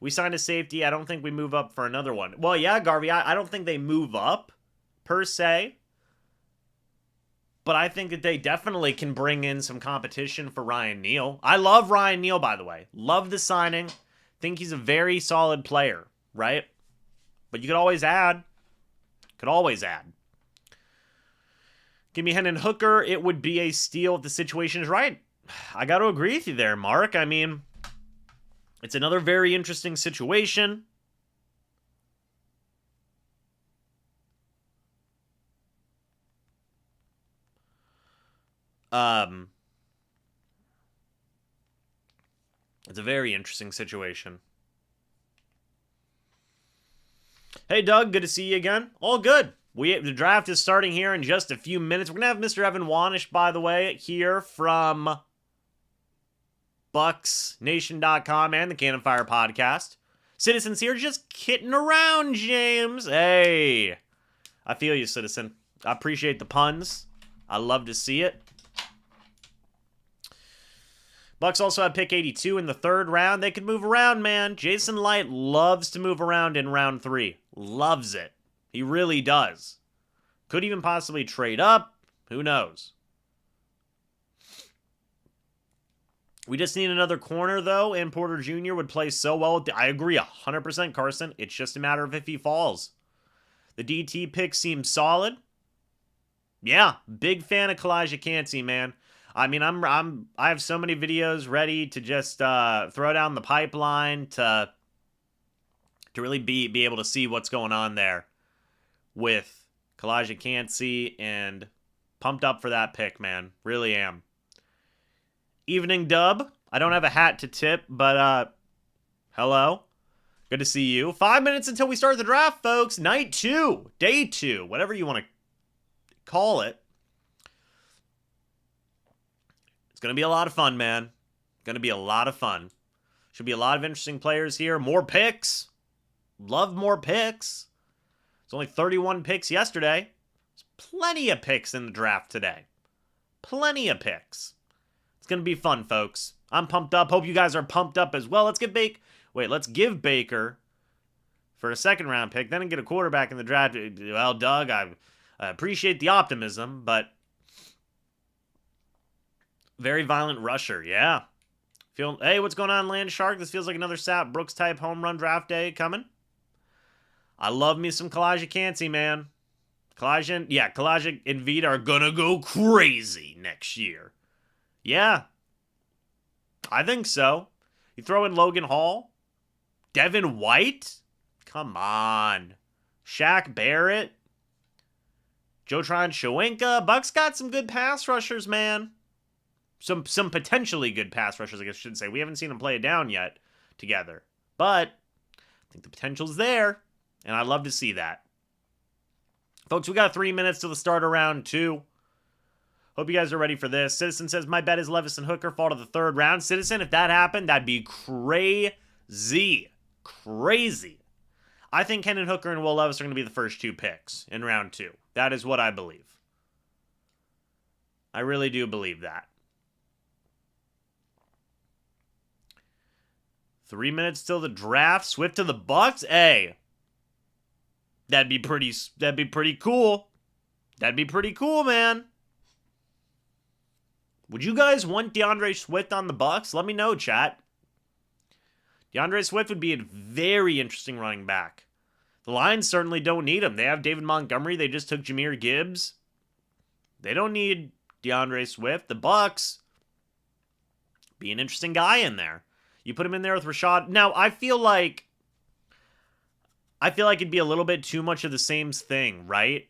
We signed a safety. I don't think we move up for another one. Well, yeah, Garvey, I don't think they move up, per se. But I think that they definitely can bring in some competition for Ryan Neal. I love Ryan Neal, by the way. Love the signing. Think he's a very solid player, right? But you could always add. Could always add. Give me Hendon Hooker. It would be a steal if the situation is right. I got to agree with you there, Mark. I mean, it's another very interesting situation. It's a very interesting situation. Hey, Doug, good to see you again. All good. The draft is starting here in just a few minutes. We're going to have Mr. Evan Wanish, by the way, here from MrBucsNation.com and the Cannon Fire podcast. Citizens here just kidding around, James. Hey, I feel you, Citizen. I appreciate the puns. I love to see it. Bucs also had pick 82 in the third round. They could move around, man. Jason Light loves to move around in round 3. Loves it. He really does. Could even possibly trade up. Who knows? We just need another corner, though, and Porter Jr. would play so well with I agree 100%, Carson. It's just a matter of if he falls. The DT pick seems solid. Yeah, big fan of Kalijah Cansey, man. I mean, I have so many videos ready to just throw down the pipeline to really be able to see what's going on there with Kalijah Cansey, and pumped up for that pick, man. Really am. Evening, Dub. I don't have a hat to tip, but hello. Good to see you. 5 minutes until we start the draft, folks. Night 2, day 2, whatever you want to call it. It's going to be a lot of fun, man. Going to be a lot of fun. Should be a lot of interesting players here. More picks. Love more picks. It's only 31 picks yesterday. There's plenty of picks in the draft today. Plenty of picks. It's going to be fun, folks. I'm pumped up. Hope you guys are pumped up as well. Let's give Baker for a second round pick, then get a quarterback in the draft. Well, Doug, I appreciate the optimism, but very violent rusher. Yeah. Hey, what's going on, Land Shark? This feels like another Sap Brooks type home run draft day coming. I love me some Kalijah Cansey, man. Kalijah and Vita are gonna go crazy next year. Yeah. I think so. You throw in Logan Hall? Devin White? Come on. Shaq Barrett? Jotron Shoenka? Bucs got some good pass rushers, man. Some potentially good pass rushers, I guess I should say. We haven't seen them play it down yet together. But I think the potential's there, and I'd love to see that. Folks, we got 3 minutes till the start of round 2. Hope you guys are ready for this. Citizen says, my bet is Levis and Hooker fall to the 3rd round. Citizen, if that happened, that'd be crazy. Crazy. I think Hendon Hooker and Will Levis are going to be the first 2 picks in round 2. That is what I believe. I really do believe that. 3 minutes till the draft. Swift to the Bucs. Hey, that'd be pretty cool. That'd be pretty cool, man. Would you guys want DeAndre Swift on the Bucs? Let me know, chat. DeAndre Swift would be a very interesting running back. The Lions certainly don't need him. They have David Montgomery. They just took Jahmyr Gibbs. They don't need DeAndre Swift. The Bucs be an interesting guy in there. You put him in there with Rashad. Now, I feel like it'd be a little bit too much of the same thing, right?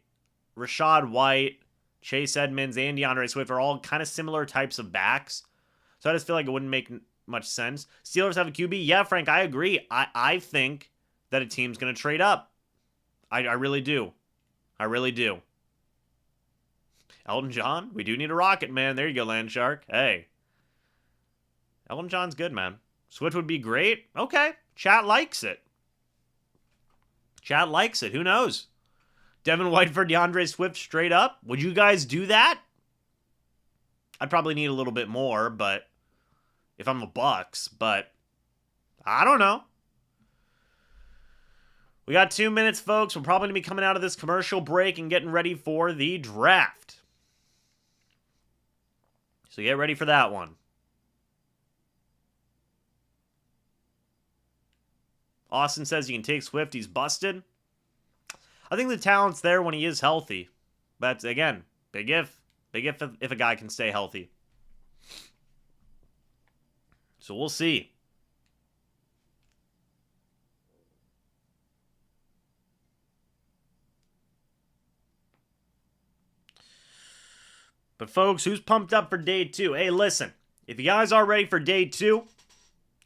Rashad White, Chase Edmonds, and DeAndre Swift are all kind of similar types of backs. So I just feel like it wouldn't make much sense. Steelers have a QB. Yeah, Frank, I agree. I think that a team's going to trade up. I really do. I really do. Elton John? We do need a rocket, man. There you go, Land Shark. Hey. Elton John's good, man. Swift would be great. Okay. Chat likes it. Chat likes it. Who knows? Devin White for DeAndre Swift straight up. Would you guys do that? I'd probably need a little bit more, but if I'm the Bucs, but I don't know. We got 2 minutes, folks. We're probably going to be coming out of this commercial break and getting ready for the draft. So get ready for that one. Austin says you can take Swift. He's busted. I think the talent's there when he is healthy. But again, big if. Big if a guy can stay healthy. So we'll see. But folks, who's pumped up for day 2? Hey, listen, if you guys are ready for day 2,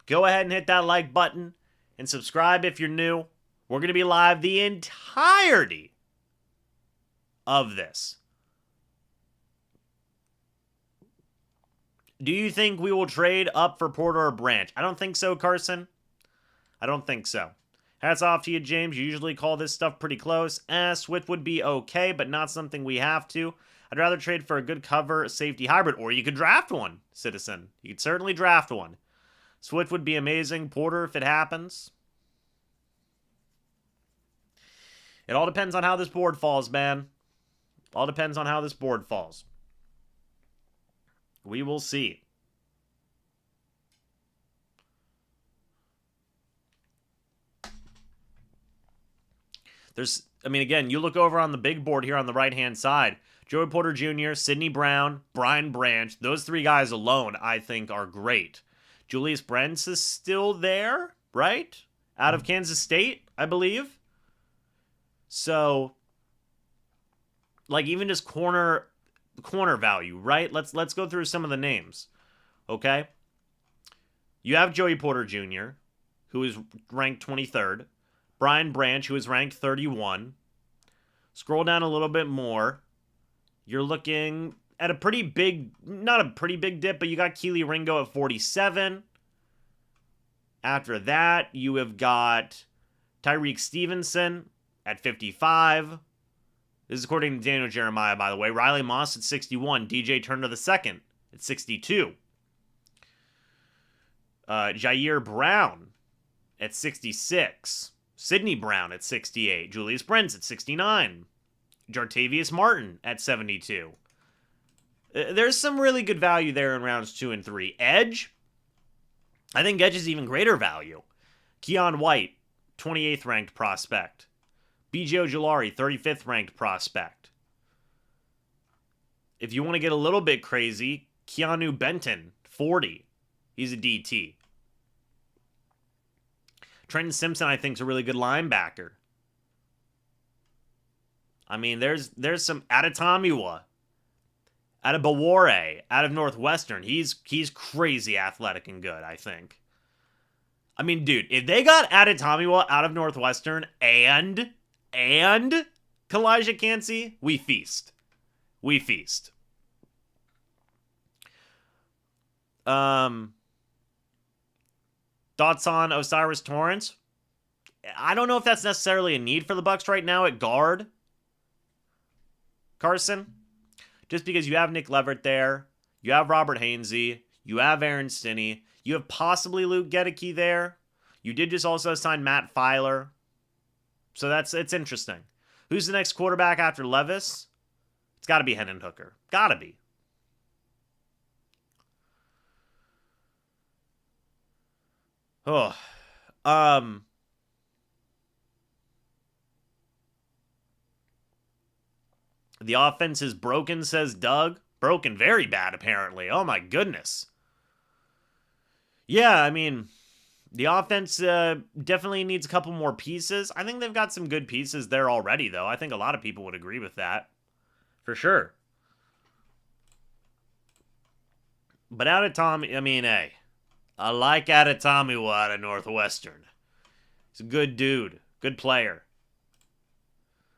go ahead and hit that like button and subscribe if you're new. We're going to be live the entirety of this. Do you think we will trade up for Porter or Branch? I don't think so, Carson. I don't think so. Hats off to you, James. You usually call this stuff pretty close. Swift would be okay, but not something we have to. I'd rather trade for a good cover safety hybrid, or you could draft one, Citizen. You could certainly draft one. Swift would be amazing. Porter, if it happens. It all depends on how this board falls, man. All depends on how this board falls. We will see. Again, you look over on the big board here on the right-hand side. Joey Porter Jr., Sidney Brown, Brian Branch. Those three guys alone, I think, are great. Julius Brents is still there, right? Out of Kansas State, I believe. So, like, even just corner value, right? Let's go through some of the names. Okay? You have Joey Porter Jr., who is ranked 23rd. Brian Branch, who is ranked 31. Scroll down a little bit more. You're looking at a pretty big, not a pretty big dip, but you got Keely Ringo at 47. After that, you have got Tyreek Stevenson at 55. This is according to Daniel Jeremiah, by the way. Riley Moss at 61. DJ Turner II at 62. Jair Brown at 66. Sidney Brown at 68. Julius Brents at 69. Jartavius Martin at 72. There's some really good value there in rounds 2 and 3. Edge? I think Edge is even greater value. Keon White, 28th ranked prospect. B.J. Ojulari, 35th ranked prospect. If you want to get a little bit crazy, Keanu Benton, 40. He's a DT. Trenton Simpson, I think, is a really good linebacker. I mean, there's some Adetomiwa, out of Bawore, out of Northwestern. He's crazy athletic and good, I think. I mean, dude, if they got Adetomiwa out of Northwestern and Kalijah Cansey, we feast. We feast. Thoughts on Osiris Torrance? I don't know if that's necessarily a need for the Bucs right now at guard. Carson? Just because you have Nick Leverett there, you have Robert Hainsey, you have Aaron Stinney, you have possibly Luke Gedeke there. You did just also sign Matt Filer. So it's interesting. Who's the next quarterback after Levis? It's got to be Hendon Hooker. Got to be. Oh. The offense is broken, says Doug. Broken very bad, apparently. Oh, my goodness. Yeah, I mean, the offense definitely needs a couple more pieces. I think they've got some good pieces there already, though. I think a lot of people would agree with that. For sure. But out of Tommy, I mean, hey, I like Adetomiwa out of Northwestern. He's a good dude. Good player.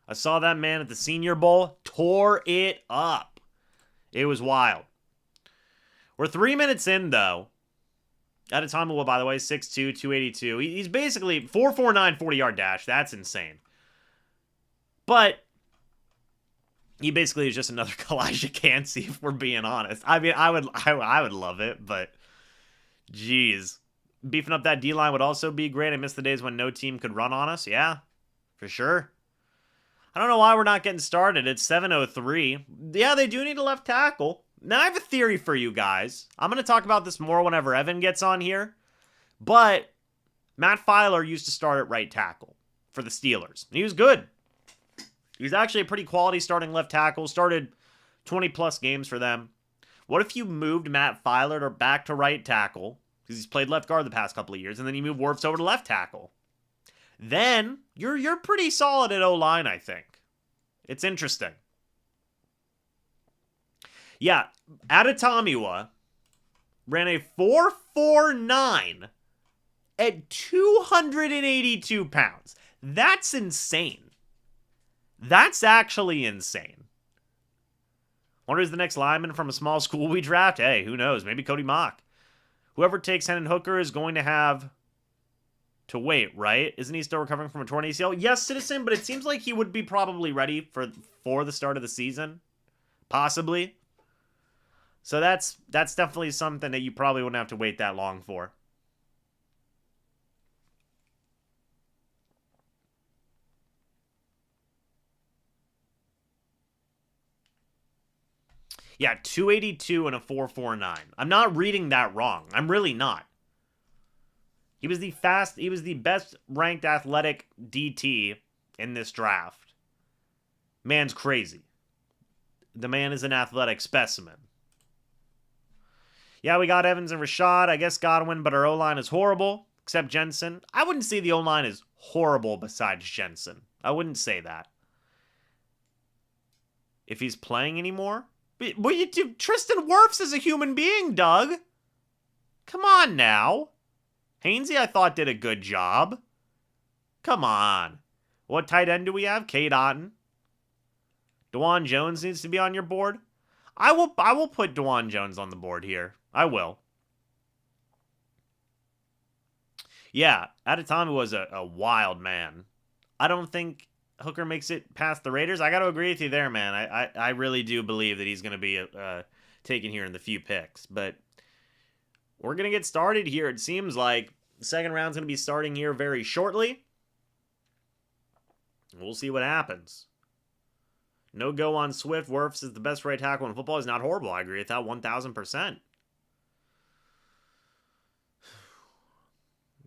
I saw that man at the Senior Bowl. Tore it up. It was wild. We're 3 minutes in, though. Adetomiwa, by the way, 6'2", 282. He's basically 4.49 40-yard dash. That's insane. But he basically is just another Kalijah Cansey, if we're being honest. I mean, I would love it, but geez. Beefing up that D-line would also be great. I miss the days when no team could run on us. Yeah, for sure. I don't know why we're not getting started. It's 7:03. Yeah, they do need a left tackle. Now, I have a theory for you guys. I'm going to talk about this more whenever Evan gets on here. But Matt Filer used to start at right tackle for the Steelers. He was good. He was actually a pretty quality starting left tackle. Started 20-plus games for them. What if you moved Matt Filer back to right tackle? Because he's played left guard the past couple of years. And then you move Wirfs over to left tackle. Then you're pretty solid at O-line, I think. It's interesting. Yeah, Adetomiwa ran a 4.49 at 282 pounds. That's insane. That's actually insane. Wonder who's the next lineman from a small school we draft? Hey, who knows? Maybe Cody Mock. Whoever takes Hendon Hooker is going to have to wait, right? Isn't he still recovering from a torn ACL? Yes, Citizen, but it seems like he would be probably ready for the start of the season. Possibly. So that's definitely something that you probably wouldn't have to wait that long for. Yeah, 282 and a 4.49. I'm not reading that wrong. I'm really not. He was the best ranked athletic DT in this draft. Man's crazy. The man is an athletic specimen. Yeah, we got Evans and Rashad. I guess Godwin, but our O-line is horrible, except Jensen. I wouldn't say the O-line is horrible besides Jensen. I wouldn't say that. If he's playing anymore? What you do? Tristan Wirfs is a human being, Doug. Come on now. Hainsey, I thought, did a good job. Come on. What tight end do we have? Cade Otton. DeJuan Jones needs to be on your board. I will put DeJuan Jones on the board here. I will. Yeah, Adetomiwa was a wild man. I don't think Hooker makes it past the Raiders. I got to agree with you there, man. I really do believe that he's going to be taken here in the few picks. But we're going to get started here. It seems like the second round's going to be starting here very shortly. We'll see what happens. No go on Swift. Wirfs is the best right tackle in football. He's not horrible. I agree with that 1,000%.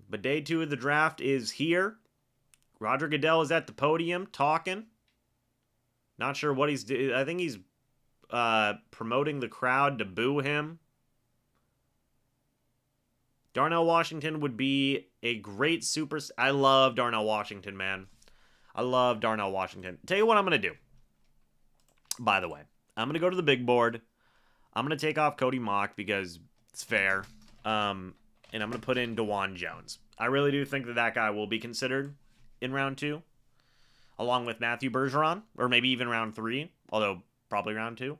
But day 2 of the draft is here. Roger Goodell is at the podium talking. Not sure what he's doing. I think he's promoting the crowd to boo him. Darnell Washington would be a great super... I love Darnell Washington, man. I love Darnell Washington. Tell you what I'm going to do. By the way, I'm going to go to the big board. I'm going to take off Cody Mock because it's fair. And I'm going to put in DeJuan Jones. I really do think that guy will be considered in round 2. Along with Matthew Bergeron. Or maybe even round 3. Although, probably round 2.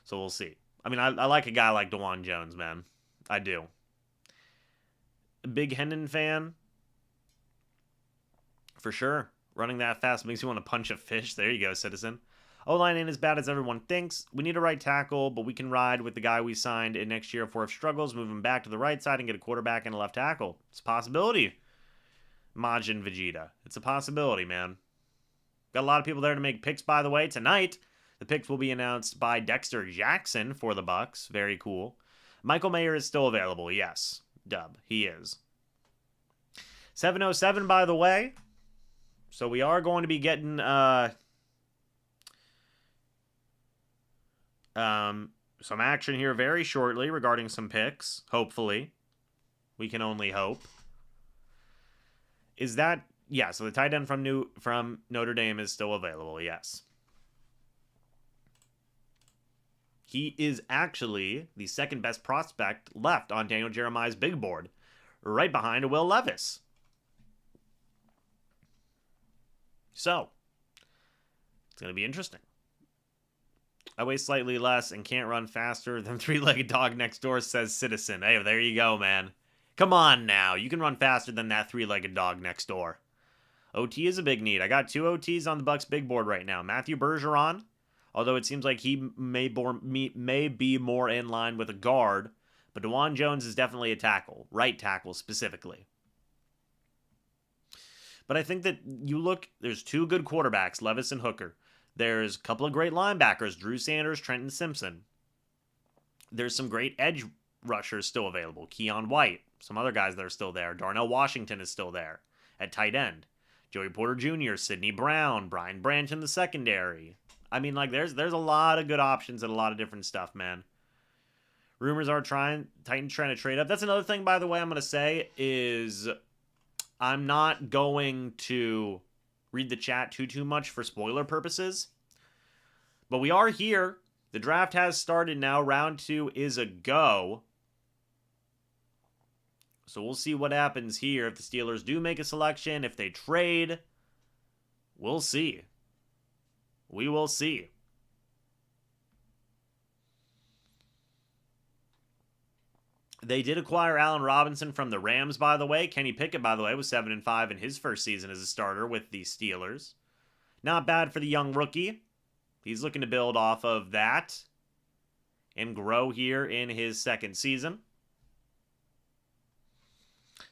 So we'll see. I mean, I like a guy like DeJuan Jones, man. I do. A big Hendon fan. For sure. Running that fast makes you want to punch a fish. There you go, Citizen. O-line ain't as bad as everyone thinks. We need a right tackle, but we can ride with the guy we signed in next year if Wirfs struggles, move him back to the right side and get a quarterback and a left tackle. It's a possibility. Majin Vegeta. It's a possibility, man. Got a lot of people there to make picks, by the way. Tonight, the picks will be announced by Dexter Jackson for the Bucs. Very cool. Michael Mayer is still available. Yes. Dub. He is. 707, by the way. So we are going to be getting... some action here very shortly regarding some picks, hopefully. We can only hope. Is that... Yeah, so the tight end from Notre Dame is still available, yes. He is actually the second best prospect left on Daniel Jeremiah's big board, right behind Will Levis. So, it's going to be interesting. I weigh slightly less and can't run faster than three-legged dog next door, says Citizen. Hey, there you go, man. Come on now. You can run faster than that three-legged dog next door. OT is a big need. I got 2 OTs on the Bucs big board right now. Matthew Bergeron, although it seems like he may be more in line with a guard, but DeJuan Jones is definitely a tackle. Right tackle, specifically. But I think that you look, there's 2 good quarterbacks, Levis and Hooker. There's a couple of great linebackers, Drew Sanders, Trenton Simpson. There's some great edge rushers still available. Keon White, some other guys that are still there. Darnell Washington is still there at tight end. Joey Porter Jr., Sidney Brown, Brian Branch in the secondary. I mean, like, there's a lot of good options and a lot of different stuff, man. Rumors are Titans trying to trade up. That's another thing, by the way, I'm going to say is I'm not going to read the chat too much for spoiler purposes. But we are here The draft has started now. Round 2 is a go. So we'll see what happens here. If the Steelers do make a selection, if they trade, we'll see. We will see. They did acquire Allen Robinson from the Rams, by the way. Kenny Pickett, by the way, was 7-5 in his first season as a starter with the Steelers. Not bad for the young rookie. He's looking to build off of that and grow here in his second season.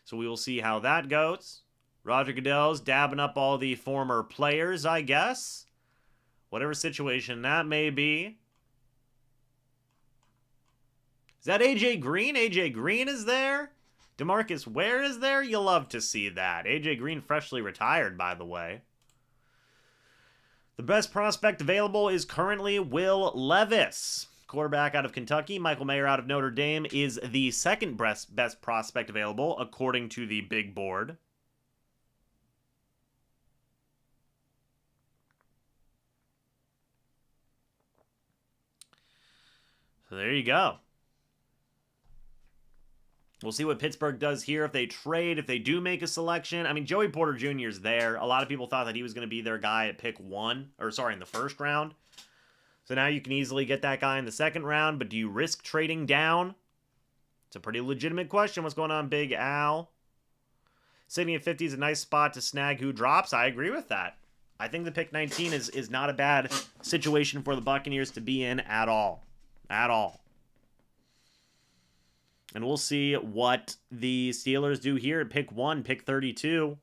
So we will see how that goes. Roger Goodell's dabbing up all the former players, I guess. Whatever situation that may be. Is that A.J. Green? A.J. Green is there? DeMarcus Ware is there? You love to see that. A.J. Green freshly retired, by the way. The best prospect available is currently Will Levis, quarterback out of Kentucky. Michael Mayer out of Notre Dame is the second best prospect available, according to the big board. So there you go. We'll see what Pittsburgh does here if they trade, if they do make a selection. I mean, Joey Porter Jr. is there. A lot of people thought that he was going to be their guy at pick 1, or sorry, in the first round. So now you can easily get that guy in the second round, but do you risk trading down? It's a pretty legitimate question. What's going on, Big Al? Sitting at 50 is a nice spot to snag who drops. I agree with that. I think the pick 19 is not a bad situation for the Buccaneers to be in at all. At all. And we'll see what the Steelers do here at pick 1, pick 32.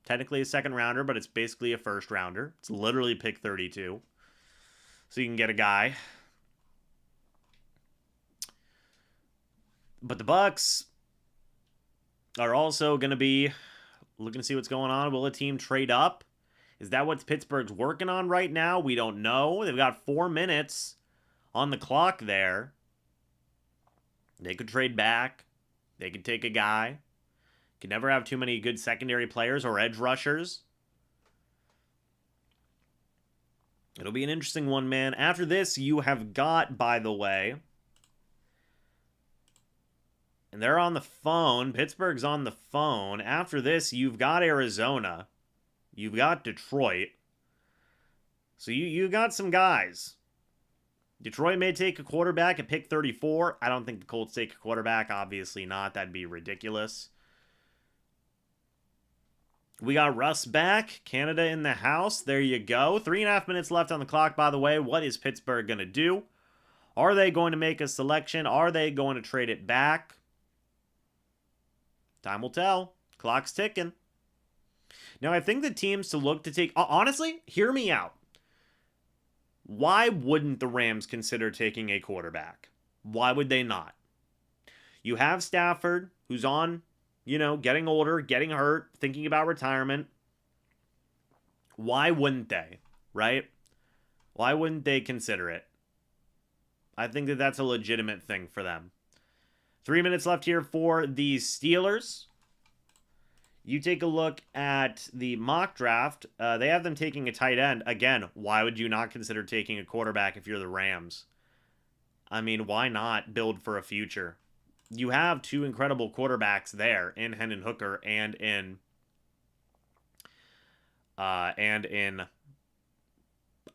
Technically a second rounder, but it's basically a first rounder. It's literally pick 32. So you can get a guy. But the Bucs are also going to be looking to see what's going on. Will a team trade up? Is that what Pittsburgh's working on right now? We don't know. They've got 4 minutes on the clock there. They could trade back. They could take a guy. Can never have too many good secondary players or edge rushers. It'll be an interesting one, man. After this, you have got, by the way, and they're on the phone. Pittsburgh's on the phone. After this, you've got Arizona. You've got Detroit. So you got some guys. Detroit may take a quarterback at pick 34. I don't think the Colts take a quarterback. Obviously not. That'd be ridiculous. We got Russ back. Canada in the house. There you go. 3.5 minutes left on the clock, by the way. What is Pittsburgh going to do? Are they going to make a selection? Are they going to trade it back? Time will tell. Clock's ticking. Now, I think the teams to look to take... Honestly, hear me out. Why wouldn't the Rams consider taking a quarterback? Why would they not? You have Stafford, who's on, getting older, getting hurt, thinking about retirement. Why wouldn't they, right? Why wouldn't they consider it? I think that that's a legitimate thing for them. 3 minutes left here for the Steelers. You take a look at the mock draft. They have them taking a tight end. Again, why would you not consider taking a quarterback if you're the Rams? I mean, why not build for a future? You have 2 incredible quarterbacks there in Hendon Hooker and in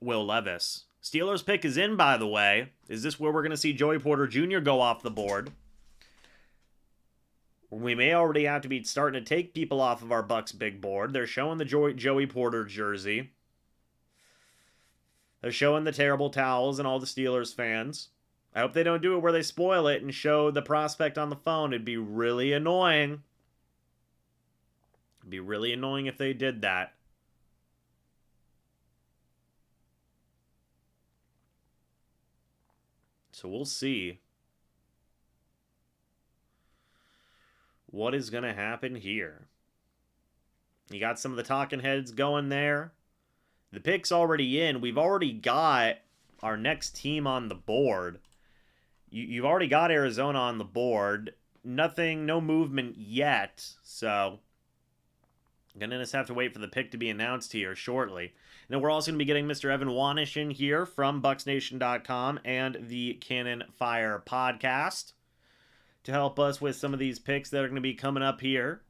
Will Levis. Steelers pick is in, by the way. Is this where we're going to see Joey Porter Jr. go off the board? We may already have to be starting to take people off of our Bucs big board. They're showing the Joey Porter jersey. They're showing the terrible towels and all the Steelers fans. I hope they don't do it where they spoil it and show the prospect on the phone. It'd be really annoying. It'd be really annoying if they did that. So we'll see what is going to happen here. You got some of the talking heads going there. The pick's already in. We've already got our next team on the board. You've already got Arizona on the board. No movement yet. So Gonna just have to wait for the pick to be announced here shortly. And then we're also going to be getting Mr. Evan Wanish in here from BucsNation.com and the Cannon Fire podcast to help us with some of these picks that are going to be coming up here.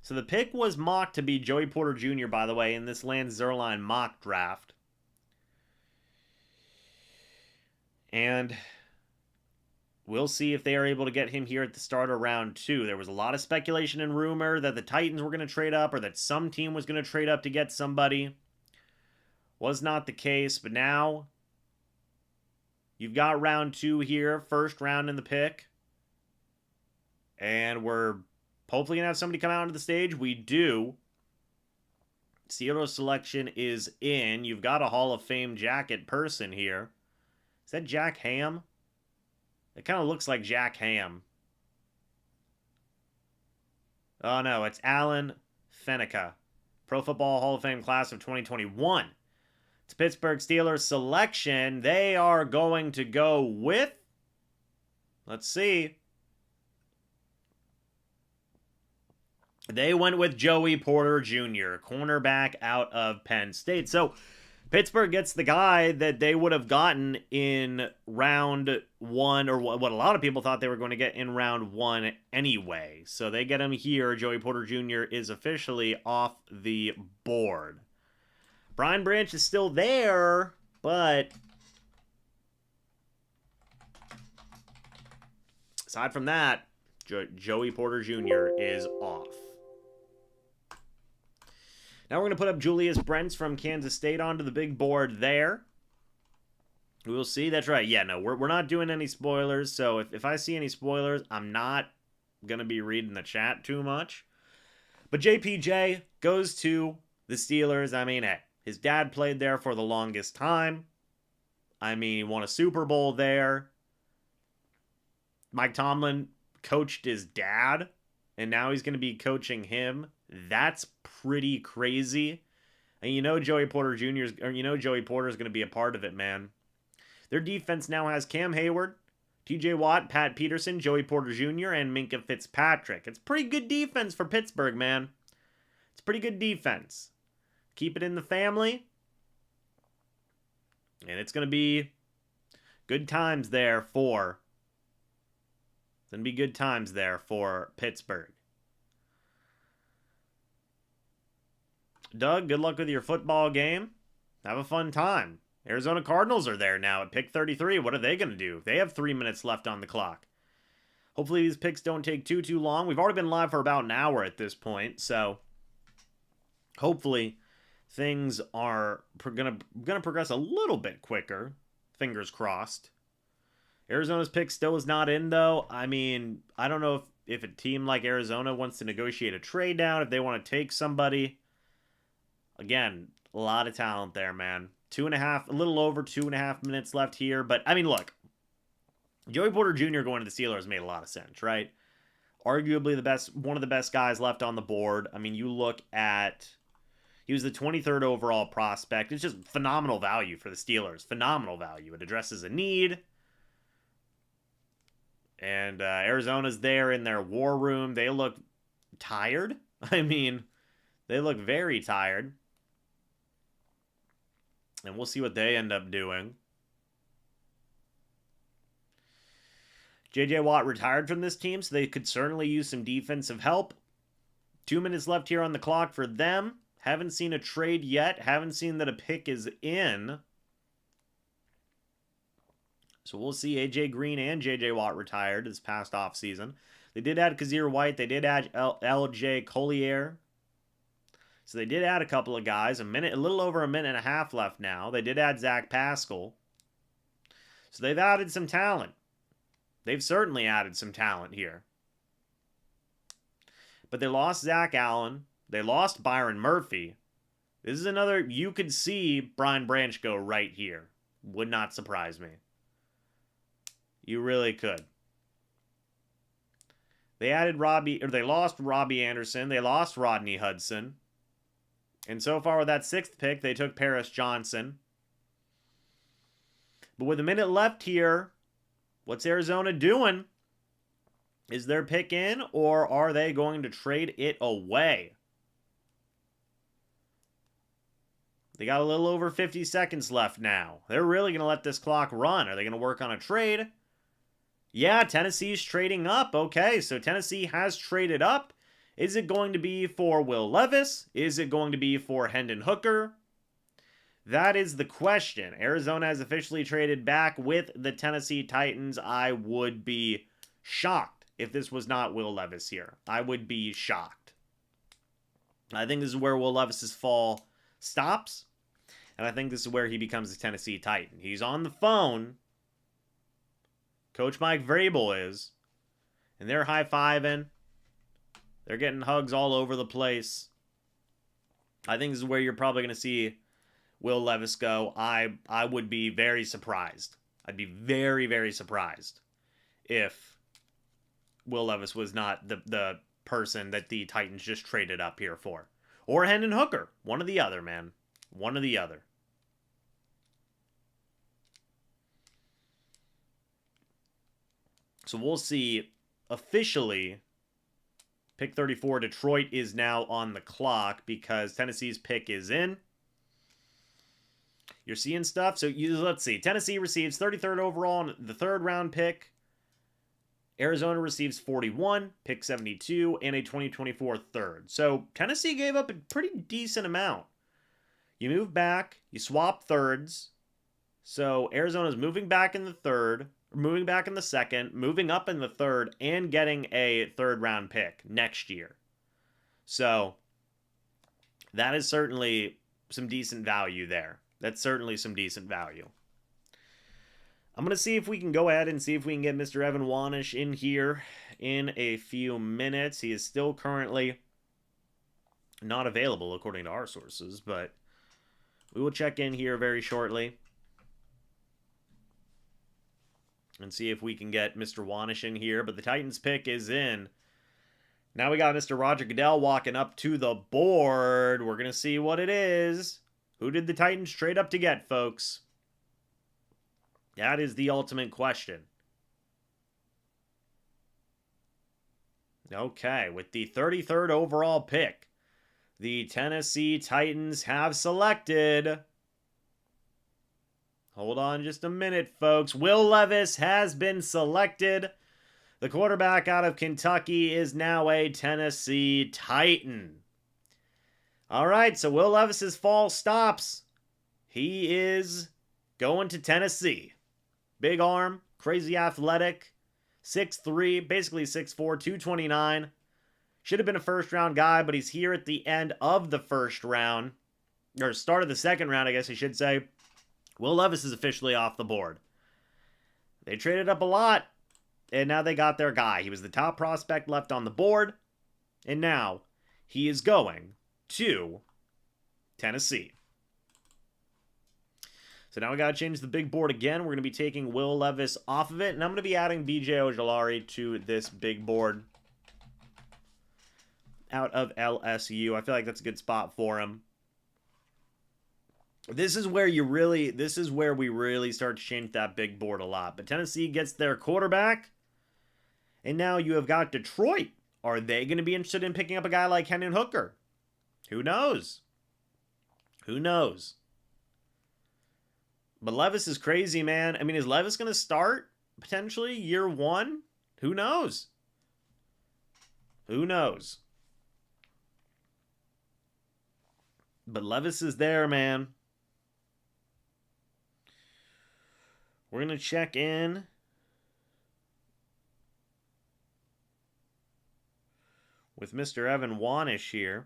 So the pick was mocked to be Joey Porter Jr., by the way, in this Lance Zierlein mock draft. And we'll see if they are able to get him here at the start of round 2. There was a lot of speculation and rumor that the Titans were going to trade up or that some team was going to trade up to get somebody. Was not the case, but now you've got round 2 here, first round in the pick. And we're hopefully going to have somebody come out onto the stage. We do. Steelers selection is in. You've got a Hall of Fame jacket person here. Is that Jack Ham? It kind of looks like Jack Ham. Oh, no, it's Alan Fenica. Pro Football Hall of Fame class of 2021. It's Pittsburgh Steelers selection. They are going to go with... Let's see. They went with Joey Porter Jr., cornerback out of Penn State. So Pittsburgh gets the guy that they would have gotten in round 1, or what a lot of people thought they were going to get in round 1 anyway. So they get him here. Joey Porter Jr. is officially off the board. Brian Branch is still there, but aside from that, Joey Porter Jr. is off. Now we're going to put up Julius Brents from Kansas State onto the big board there. We'll see. That's right. Yeah, no, we're not doing any spoilers. So if I see any spoilers, I'm not going to be reading the chat too much. But JPJ goes to the Steelers. I mean, hey, his dad played there for the longest time. I mean, he won a Super Bowl there. Mike Tomlin coached his dad, and now he's going to be coaching him. That's pretty crazy. And Joey Porter Jr.'s, or Joey Porter's going to be a part of it, man. Their defense now has Cam Hayward, TJ Watt, Pat Peterson, Joey Porter Jr., and Minkah Fitzpatrick. It's pretty good defense for Pittsburgh, man. It's pretty good defense. Keep it in the family. And it's going to be good times there for... It's going to be good times there for Pittsburgh. Doug, good luck with your football game. Have a fun time. Arizona Cardinals are there now at pick 33. What are they going to do? They have 3 minutes left on the clock. Hopefully these picks don't take too long. We've already been live for about an hour at this point, so hopefully things are going to progress a little bit quicker. Fingers crossed. Arizona's pick still is not in, though. I mean, I don't know if a team like Arizona wants to negotiate a trade down, if they want to take somebody. Again, a lot of talent there, man. A little over 2.5 minutes left here. But, I mean, look. Joey Porter Jr. going to the Steelers made a lot of sense, right? Arguably one of the best guys left on the board. I mean, you look at... He was the 23rd overall prospect. It's just phenomenal value for the Steelers. Phenomenal value. It addresses a need. And Arizona's there in their war room. They look tired. I mean, they look very tired. And we'll see what they end up doing. J.J. Watt retired from this team, so they could certainly use some defensive help. 2 minutes left here on the clock for them. Haven't seen a trade yet. Haven't seen that a pick is in. So we'll see. A.J. Green and J.J. Watt retired this past offseason. They did add Kazir White. They did add L.J. Collier. So they did add a couple of guys. A little over a minute and a half left now. They did add Zach Pascal. So they've added some talent. They've certainly added some talent here. But they lost Zach Allen. They lost Byron Murphy. This is another... You could see Brian Branch go right here. Would not surprise me. You really could. They lost Robbie Anderson. They lost Rodney Hudson. And so far with that 6th pick, they took Paris Johnson. But with a minute left here, what's Arizona doing? Is their pick in, or are they going to trade it away? They got a little over 50 seconds left now. They're really going to let this clock run. Are they going to work on a trade? Yeah, Tennessee's trading up. Okay, so Tennessee has traded up. Is it going to be for Will Levis? Is it going to be for Hendon Hooker? That is the question. Arizona has officially traded back with the Tennessee Titans. I would be shocked if this was not Will Levis here. I would be shocked. I think this is where Will Levis's fall stops. And I think this is where he becomes a Tennessee Titan. He's on the phone. Coach Mike Vrabel is. And they're high-fiving. They're getting hugs all over the place. I think this is where you're probably going to see Will Levis go. I would be very surprised. I'd be very, very surprised if Will Levis was not the person that the Titans just traded up here for. Or Hendon Hooker. One or the other, man. One or the other. So we'll see. Officially, pick 34, Detroit is now on the clock because Tennessee's pick is in. You're seeing stuff. So let's see. Tennessee receives 33rd overall in the 3rd round pick. Arizona receives 41, pick 72, and a 2024 3rd. So Tennessee gave up a pretty decent amount. You move back, you swap thirds. So Arizona's moving back in the 3rd, moving back in the 2nd, moving up in the 3rd, and getting a 3rd round pick next year. So that is certainly some decent value there. That's certainly some decent value. I'm going to see if we can go ahead and see if we can get Mr. Evan Wanish in here in a few minutes. He is still currently not available according to our sources, but we will check in here very shortly and see if we can get Mr. Wanish in here. But the Titans pick is in. Now we got Mr. Roger Goodell walking up to the board. We're going to see what it is. Who did the Titans trade up to get, folks? That is the ultimate question. Okay, with the 33rd overall pick, the Tennessee Titans have selected... Hold on just a minute, folks. Will Levis has been selected. The quarterback out of Kentucky is now a Tennessee Titan. All right, so Will Levis's fall stops. He is going to Tennessee. Big arm, crazy athletic, 6'3", basically 6'4", 229. Should have been a first-round guy, but he's here at the end of the first round. Or start of the second round, I guess I should say. Will Levis is officially off the board. They traded up a lot, and now they got their guy. He was the top prospect left on the board, and now he is going to Tennessee. So now we got to change the big board again. We're going to be taking Will Levis off of it, and I'm going to be adding B.J. Ojulari to this big board out of LSU. I feel like that's a good spot for him. This is where we really start to change that big board a lot. But Tennessee gets their quarterback, and now you have got Detroit. Are they going to be interested in picking up a guy like Hendon Hooker? Who knows? Who knows? But Levis is crazy, man. I mean, is Levis going to start potentially year one? Who knows? Who knows? But Levis is there, man. We're going to check in with Mr. Evan Wanish here.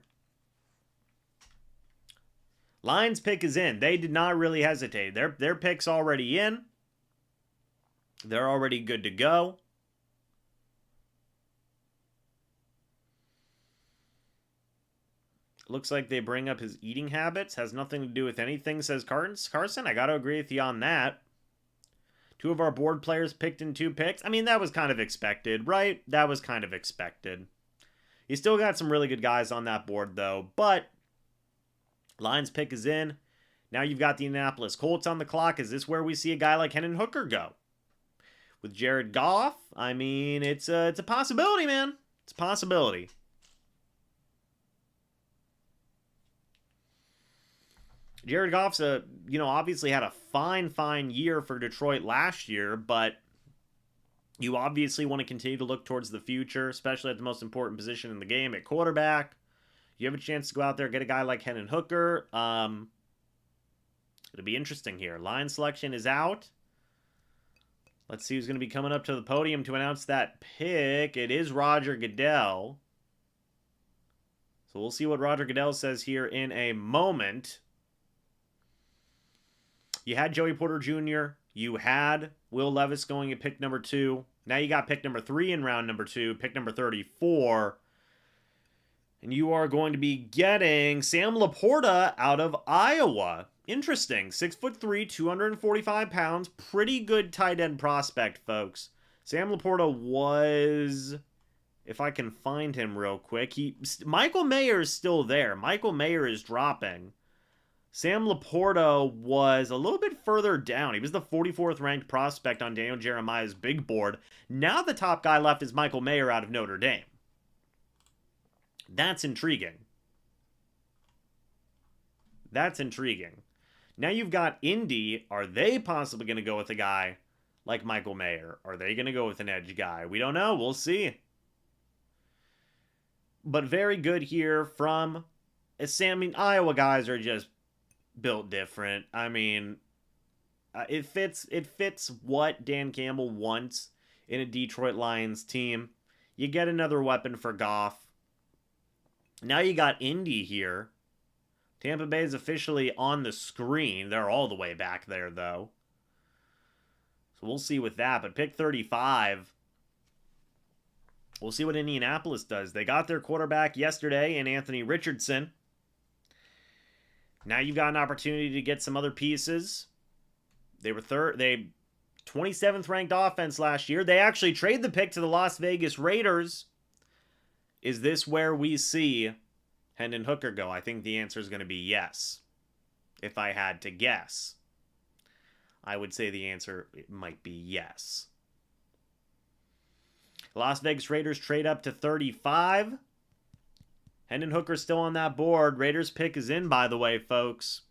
Lions pick is in. They did not really hesitate. Their pick's already in. They're already good to go. Looks like they bring up his eating habits. Has nothing to do with anything, says Carson. I got to agree with you on that. 2 of our board players picked in 2 picks. I mean, that was kind of expected, right? That was kind of expected. You still got some really good guys on that board, though. But Lions pick is in. Now you've got the Indianapolis Colts on the clock. Is this where we see a guy like Hendon Hooker go? With Jared Goff? I mean, it's a possibility, man. It's a possibility. Jared Goff's obviously had a fine year for Detroit last year, but you obviously want to continue to look towards the future, especially at the most important position in the game at quarterback. You have a chance to go out there, get a guy like Hendon Hooker. It'll be interesting here. Line selection is out. Let's see who's going to be coming up to the podium to announce that pick. It is Roger Goodell. So we'll see what Roger Goodell says here in a moment. You had Joey Porter Jr. You had Will Levis going at pick number 2. Now you got pick number 3 in round number 2, pick number 34. And you are going to be getting Sam Laporta out of Iowa. Interesting. 6'3", 245 pounds. Pretty good tight end prospect, folks. Sam Laporta was... If I can find him real quick. Michael Mayer is still there. Michael Mayer is dropping. Sam Laporta was a little bit further down. He was the 44th ranked prospect on Daniel Jeremiah's big board. Now the top guy left is Michael Mayer out of Notre Dame. That's intriguing. That's intriguing. Now you've got Indy. Are they possibly going to go with a guy like Michael Mayer? Are they going to go with an edge guy? We don't know. We'll see. But very good here from Sam. I mean, Iowa guys are just built different. I mean, it fits what Dan Campbell wants in a Detroit Lions team. You get another weapon for Goff. Now you got Indy here. Tampa Bay is officially on the screen. They're all the way back there, though. So we'll see with that. But pick 35. We'll see what Indianapolis does. They got their quarterback yesterday in Anthony Richardson. Now you've got an opportunity to get some other pieces. They were 27th ranked offense last year. They actually traded the pick to the Las Vegas Raiders. Is this where we see Hendon Hooker go? I think the answer is going to be yes. If I had to guess, I would say the answer might be yes. Las Vegas Raiders trade up to 35. Hendon Hooker's still on that board. Raiders pick is in, by the way, folks.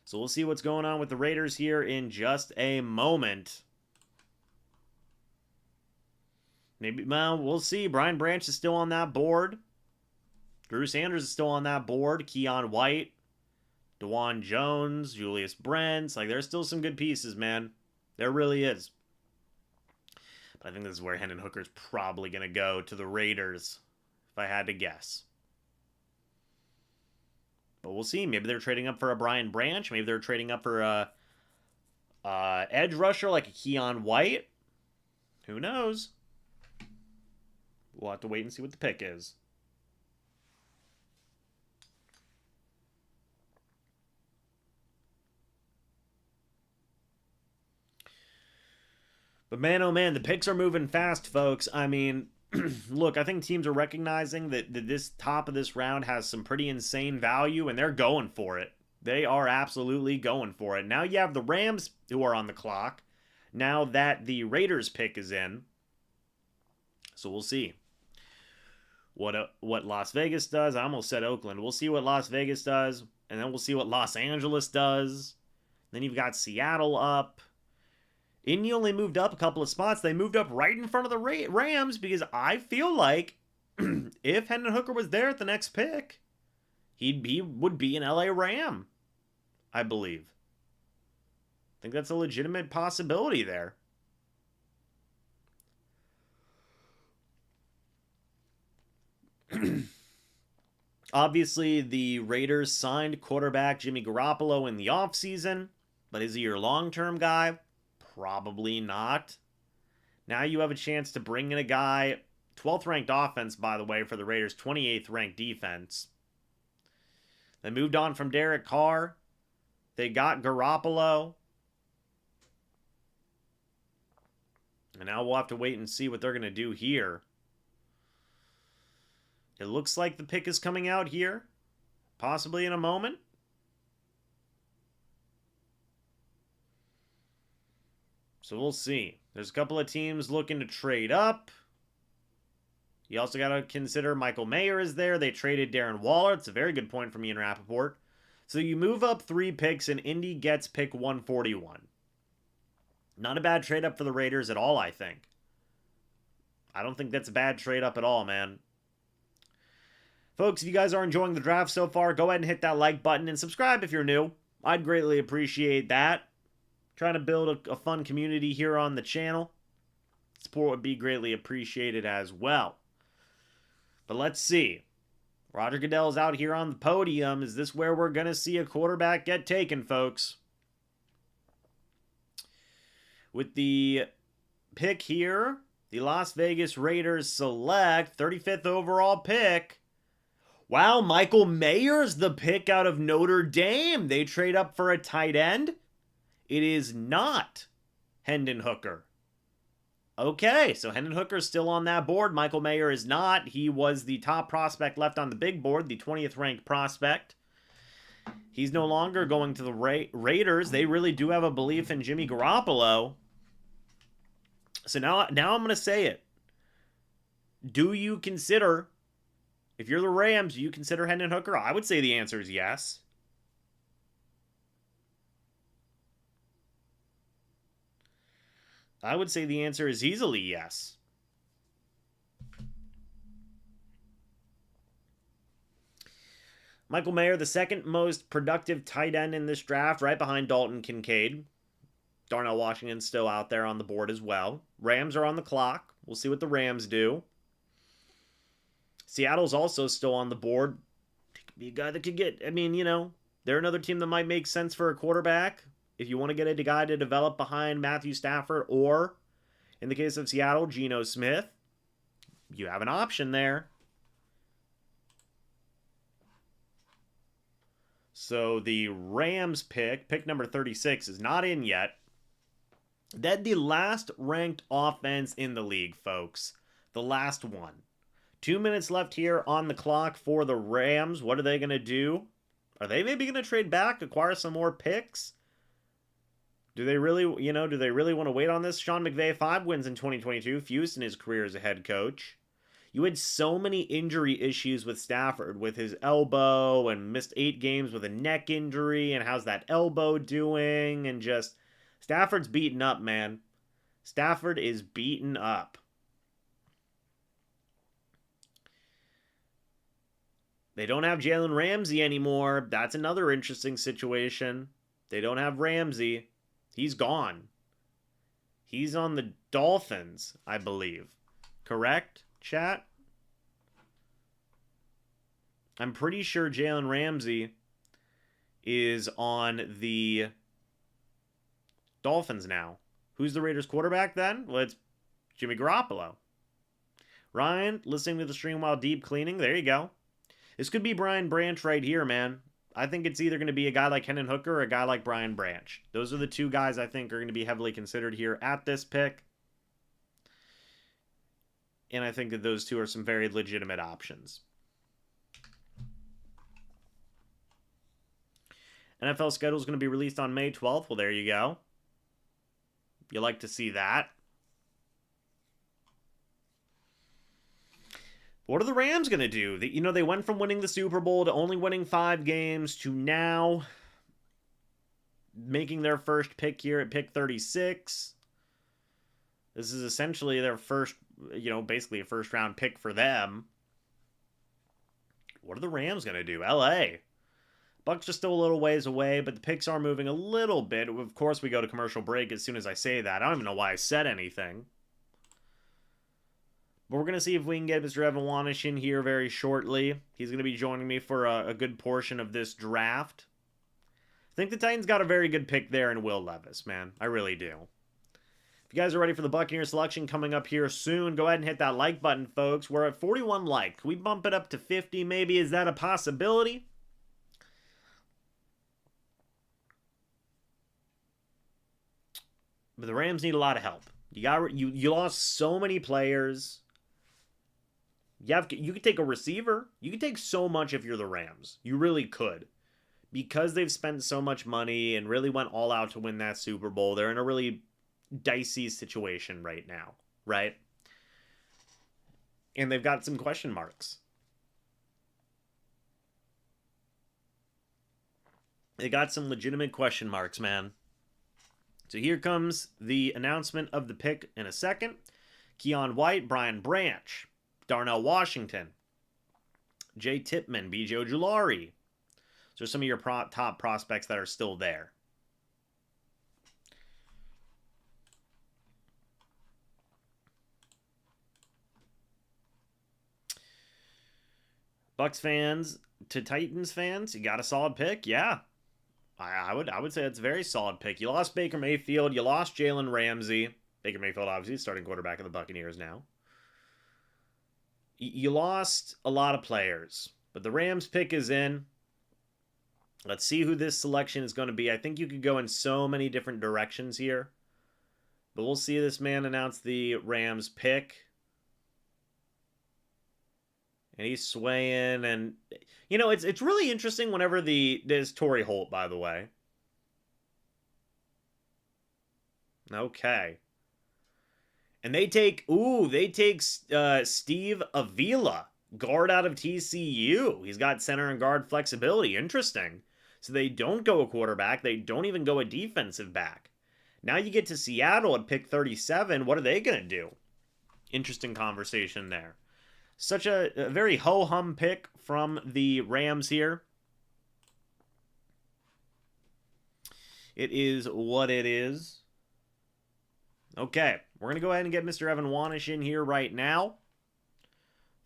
So we'll see what's going on with the Raiders here in just a moment. Maybe, well, we'll see. Brian Branch is still on that board. Drew Sanders is still on that board. Keon White, DeJuan Jones, Julius Brents. Like, there's still some good pieces, man. There really is. But I think this is where Hendon Hooker's probably going to go, to the Raiders, if I had to guess. But we'll see. Maybe they're trading up for a Brian Branch. Maybe they're trading up for a edge rusher like a Keon White. Who knows? We'll have to wait and see what the pick is. But man, oh man, the picks are moving fast, folks. I mean, look, I think teams are recognizing that this top of this round has some pretty insane value, and they're going for it. They are absolutely going for it. Now you have the Rams who are on the clock, now that the Raiders pick is in. So we'll see what Las Vegas does. I almost said Oakland. We'll see what Las Vegas does, and then we'll see what Los Angeles does. Then you've got Seattle up. Indy only moved up a couple of spots. They moved up right in front of the Rams because I feel like if Hendon Hooker was there at the next pick, he would be an LA Ram, I believe. I think that's a legitimate possibility there. Obviously, the Raiders signed quarterback Jimmy Garoppolo in the offseason, but is he your long-term guy? Probably not. Now you have a chance to bring in a guy, 12th ranked offense, by the way, for the Raiders, 28th ranked defense. They moved on from Derek Carr. They got Garoppolo. And now we'll have to wait and see what they're going to do here. It looks like the pick is coming out here, possibly in a moment. So we'll see. There's a couple of teams looking to trade up. You also got to consider Michael Mayer is there. They traded Darren Waller. It's a very good point from Ian Rappaport. So you move up 3 picks, and Indy gets pick 141. Not a bad trade up for the Raiders at all, I think. I don't think that's a bad trade up at all, man. Folks, if you guys are enjoying the draft so far, go ahead and hit that like button and subscribe if you're new. I'd greatly appreciate that. Trying to build a fun community here on the channel. Support would be greatly appreciated as well. But let's see. Roger Goodell's out here on the podium. Is this where we're going to see a quarterback get taken, folks? With the pick here, the Las Vegas Raiders select 35th overall pick. Wow, Michael Mayer's the pick out of Notre Dame. They trade up for a tight end. It is not Hendon Hooker. Okay, so Hendon Hooker's still on that board. Michael Mayer is not. He was the top prospect left on the big board, the 20th ranked prospect. He's no longer going to the Raiders. They really do have a belief in Jimmy Garoppolo. So now I'm going to say it. Do you consider, if you're the Rams, do you consider Hendon Hooker? I would say the answer is yes. I would say the answer is easily yes. Michael Mayer, the second most productive tight end in this draft, right behind Dalton Kincaid. Darnell Washington's still out there on the board as well. Rams are on the clock. We'll see what the Rams do. Seattle's also still on the board. He could be a guy that could get, I mean, you know, they're another team that might make sense for a quarterback. If you want to get a guy to develop behind Matthew Stafford, or, in the case of Seattle, Geno Smith, you have an option there. So the Rams pick number 36, is not in yet. Then the last ranked offense in the league, folks. The last one. 2 minutes left here on the clock for the Rams. What are they going to do? Are they maybe going to trade back, acquire some more picks? Do they really want to wait on this? Sean McVay, 5 wins in 2022, fewest in his career as a head coach. You had so many injury issues with Stafford, with his elbow, and missed 8 games with a neck injury, and how's that elbow doing? And just, Stafford's beaten up, man. Stafford is beaten up. They don't have Jalen Ramsey anymore. That's another interesting situation. They don't have Ramsey. He's gone. He's on the Dolphins, I believe. Correct, chat? I'm pretty sure Jalen Ramsey is on the Dolphins now. Who's the Raiders quarterback then? Well, it's Jimmy Garoppolo. Ryan, listening to the stream while deep cleaning. There you go. This could be Brian Branch right here, man. I think it's either going to be a guy like Hendon Hooker or a guy like Brian Branch. Those are the 2 guys I think are going to be heavily considered here at this pick. And I think that those 2 are some very legitimate options. NFL schedule is going to be released on May 12th. Well, there you go. You like to see that. What are the Rams going to do? They went from winning the Super Bowl to only winning 5 games to now making their first pick here at pick 36. This is essentially their first, basically a first round pick for them. What are the Rams going to do? LA. Bucs are still a little ways away, but the picks are moving a little bit. Of course, we go to commercial break as soon as I say that. I don't even know why I said anything. But we're going to see if we can get Mr. Evan Wanish in here very shortly. He's going to be joining me for a good portion of this draft. I think the Titans got a very good pick there in Will Levis, man. I really do. If you guys are ready for the Buccaneers selection coming up here soon, go ahead and hit that like button, folks. We're at 41 likes. Can we bump it up to 50 maybe? Is that a possibility? But the Rams need a lot of help. You lost so many players. You could take a receiver. You could take so much if you're the Rams. You really could. Because they've spent so much money and really went all out to win that Super Bowl, they're in a really dicey situation right now, right? And they've got some question marks. They got some legitimate question marks, man. So here comes the announcement of the pick in a second. Keon White, Brian Branch, Darnell Washington, Jay Tipman, B.J. Ojulari. So some of your top prospects that are still there. Bucs fans to Titans fans, you got a solid pick? Yeah. I would say it's a very solid pick. You lost Baker Mayfield. You lost Jalen Ramsey. Baker Mayfield, obviously, starting quarterback of the Buccaneers now. You lost a lot of players, but the Rams pick is in. Let's see who this selection is going to be. I think you could go in so many different directions here, but we'll see this man announce the Rams pick. And he's swaying, and you know it's really interesting whenever there's Torrey Holt, by the way. Okay. And they take Steve Avila, guard out of TCU. He's got center and guard flexibility. Interesting. So they don't go a quarterback. They don't even go a defensive back. Now you get to Seattle at pick 37. What are they going to do? Interesting conversation there. Such a very ho-hum pick from the Rams here. It is what it is. Okay, we're going to go ahead and get Mr. Evan Wanish in here right now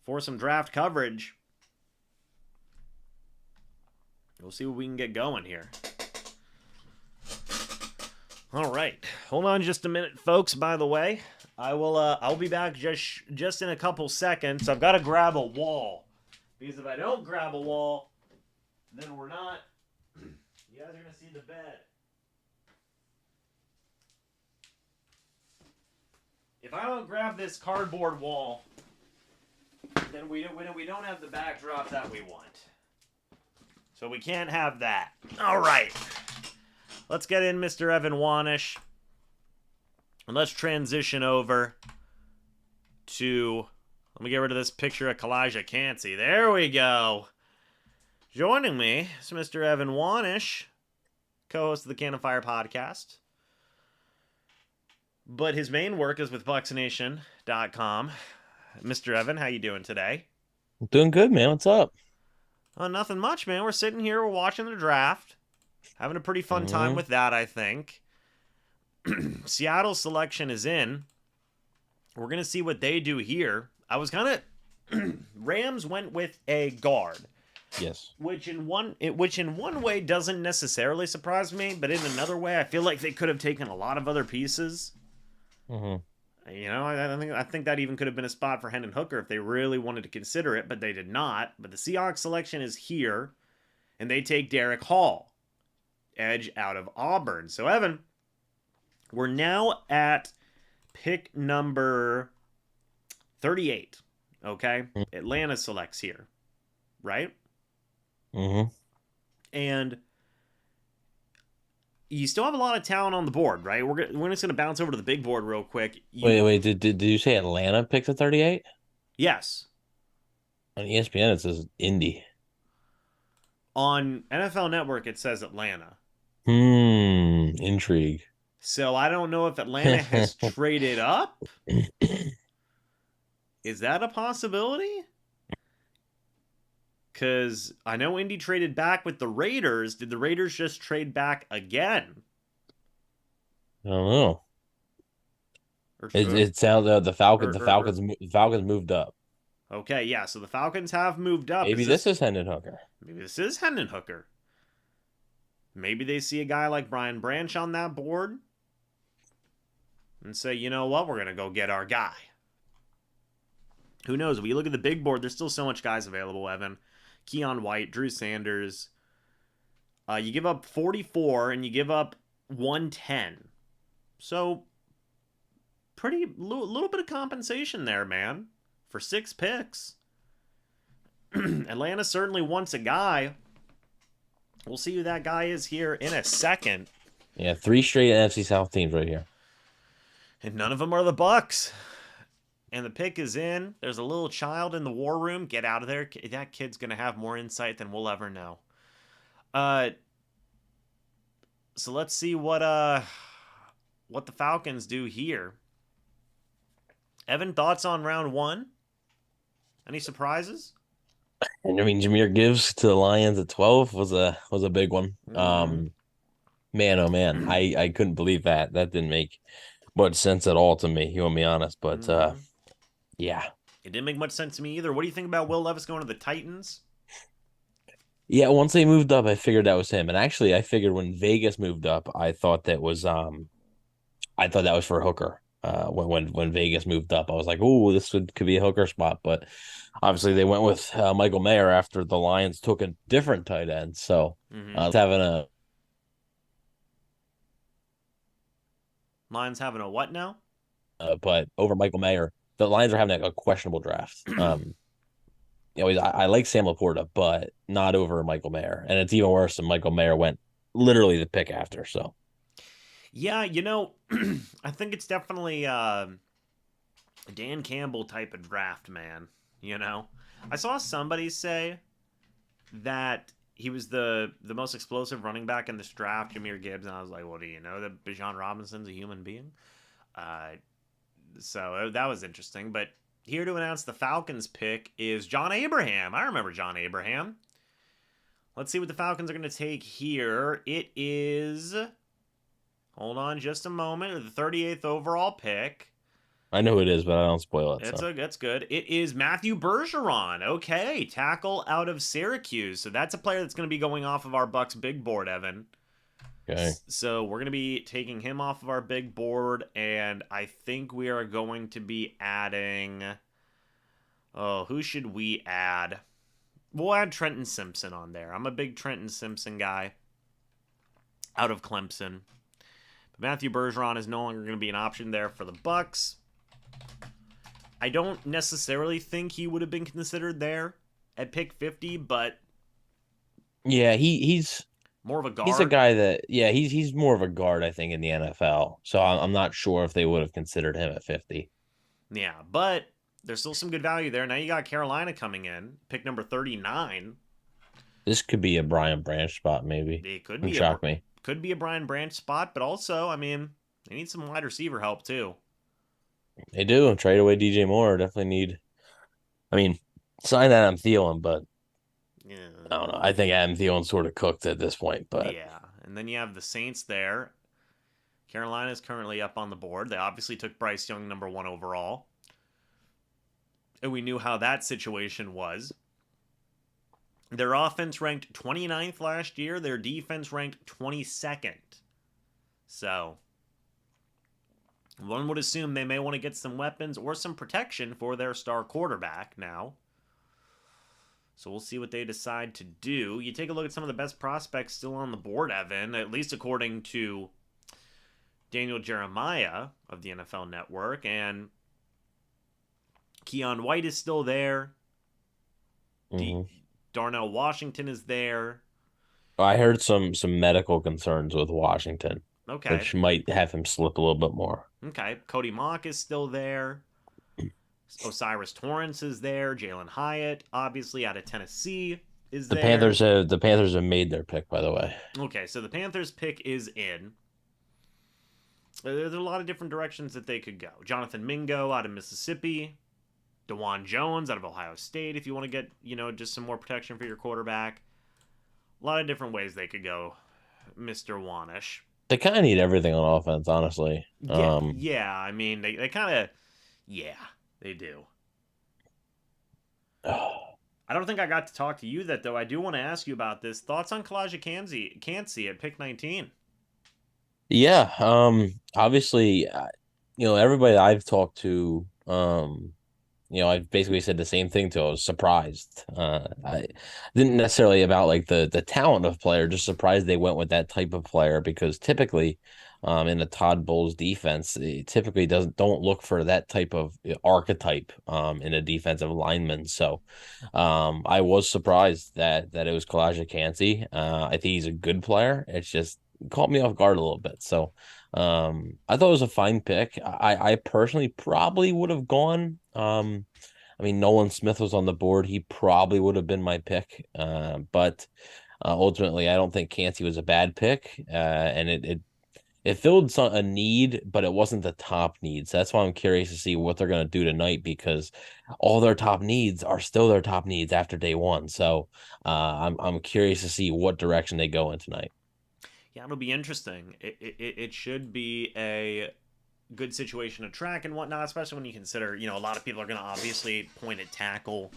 for some draft coverage. We'll see what we can get going here. All right, hold on just a minute, folks, by the way. I'll be back just in a couple seconds. I've got to grab a wall, because if I don't grab a wall, then we're not. You guys are gonna see the bed. If I don't grab this cardboard wall, then we don't have the backdrop that we want. So we can't have that. All right, let's get in Mr. Evan Wanish. And let's transition over to, let me get rid of this picture of Kalijah Cansey. There we go. Joining me is Mr. Evan Wanish, co-host of the Cannon Fire podcast. But his main work is with BucsNation.com. Mr. Evan, how you doing today? I'm doing good, man. What's up? Oh, nothing much, man. We're sitting here, we're watching the draft. Having a pretty fun time with that, I think. Seattle's selection is in. We're going to see what they do here. I was kind of... Rams went with a guard. Yes. Which in one way doesn't necessarily surprise me, but in another way, I feel like they could have taken a lot of other pieces. Mm-hmm. You know, I think that even could have been a spot for Hendon Hooker if they really wanted to consider it, but they did not. But the Seahawks selection is here, and they take Derek Hall, edge out of Auburn. So, Evan... We're now at pick number 38, okay? Mm-hmm. Atlanta selects here, right? Mm-hmm. And you still have a lot of talent on the board, right? We're just going to bounce over to the big board real quick. Wait, did you say Atlanta picked at 38? Yes. On ESPN, it says Indy. On NFL Network, it says Atlanta. Intrigue. So I don't know if Atlanta has traded up. Is that a possibility? Because I know Indy traded back with the Raiders. Did the Raiders just trade back again? I don't know. It sounds the Falcons moved up. Okay, yeah. So the Falcons have moved up. Maybe this is Hendon Hooker. Maybe this is Hendon Hooker. Maybe they see a guy like Brian Branch on that board and say, you know what, we're going to go get our guy. Who knows? When you look at the big board, there's still so much guys available, Evan. Keon White, Drew Sanders. You give up 44 and you give up 110. So, little bit of compensation there, man, for 6 picks. Atlanta certainly wants a guy. We'll see who that guy is here in a second. Yeah, 3 straight NFC South teams right here. And none of them are the Bucs. And the pick is in. There's a little child in the war room. Get out of there. That kid's going to have more insight than we'll ever know. Uh, so let's see what the Falcons do here. Evan, thoughts on round one? Any surprises? And I mean, Jameer Gibbs to the Lions at 12 was a big one. Mm-hmm. Man, oh man, I couldn't believe that. That didn't make much sense at all to me. You want me honest, but Mm-hmm. yeah, It didn't make much sense to me either. What do you think about Will Levis going to the Titans? yeah. Once they moved up, I figured that was him. And actually, I figured when Vegas moved up, I thought that was for Hooker. When Vegas moved up, I was like, "Oh, could be a Hooker spot." But obviously, they went with Michael Mayer after the Lions took a different tight end. So Mm-hmm. having a Lions having a what now? but over Michael Mayer, the Lions are having a questionable draft. I like Sam Laporta, but not over Michael Mayer, and it's even worse than Michael Mayer went literally the pick after. So Yeah, I think it's definitely a Dan Campbell type of draft, man. I saw somebody say that he was the most explosive running back in this draft, Jameer Gibbs, and I was like, well, do you know that Bijan Robinson's a human being? Uh, so that was interesting. But here to announce the Falcons pick is John Abraham. I remember John Abraham. Let's see what the Falcons are going to take here. It is, hold on just a moment, the 38th overall pick. I know who it is, but I don't spoil it. That's good. It is Matthew Bergeron. Okay, tackle out of Syracuse. So that's a player that's going to be going off of our Bucs big board, Evan. Okay. So we're going to be taking him off of our big board, and I think we are going to be adding. Oh, who should we add? We'll add Trenton Simpson on there. I'm a big Trenton Simpson guy out of Clemson. But Matthew Bergeron is no longer going to be an option there for the Bucs. I don't necessarily think he would have been considered there at pick 50, but Yeah, he's more of a guard. he's a guy that he's more of a guard, I think, in the NFL. So I'm not sure if they would have considered him at 50. Yeah, but there's still some good value there. Now you got Carolina coming in, pick number 39. This could be a Brian Branch spot, maybe. It could Wouldn't be shock me. Could be a Brian Branch spot, but also, I mean, they need some wide receiver help too. They do trade away DJ Moore. Definitely need. I mean, sign Adam Thielen, but Yeah. I don't know. I think Adam Thielen's sort of cooked at this point. But Yeah, and then you have the Saints there. Carolina is currently up on the board. They obviously took Bryce Young number 1 overall. And we knew how that situation was. Their offense ranked 29th last year. Their defense ranked 22nd. So, one would assume they may want to get some weapons or some protection for their star quarterback now. So we'll see what they decide to do. You take a look at some of the best prospects still on the board, Evan, at least according to Daniel Jeremiah of the NFL Network, and Keon White is still there. Darnell Washington is there. I heard some medical concerns with Washington, Okay. which might have him slip a little bit more. Okay. Cody Mock is still there. Osiris Torrance is there. Jalen Hyatt, obviously out of Tennessee, is The there. Panthers have made their pick, by the way. Okay, so the Panthers pick is in. There's a lot of different directions that they could go. Jonathan Mingo out of Mississippi. DeJuan Jones out of Ohio State, if you want to get, just some more protection for your quarterback. A lot of different ways they could go, Mr. Wanish. They kind of need everything on offense, honestly. Yeah, I mean, they kind of, they do. I don't think I got to talk to you though. I do want to ask you about this. Thoughts on Kalijah Kancey at pick 19? Yeah, obviously, everybody I've talked to, I basically said the same thing to. I was surprised. I didn't necessarily about like the talent of player, just surprised they went with that type of player because typically, in the Todd Bowles defense, it typically don't look for that type of archetype in a defensive lineman. So, I was surprised that it was Kalijah Kancey. I think he's a good player. It's just caught me off guard a little bit. So, I thought it was a fine pick. I personally probably would have gone. I mean, Nolan Smith was on the board. He probably would have been my pick. But ultimately, I don't think Cansey was a bad pick. And it filled a need, but it wasn't the top need. So that's why I'm curious to see what they're going to do tonight because all their top needs are still their top needs after day one. So I'm curious to see what direction they go in tonight. Yeah, it'll be interesting. It should be a good situation to track and whatnot, especially when you consider, a lot of people are going to obviously point at tackle.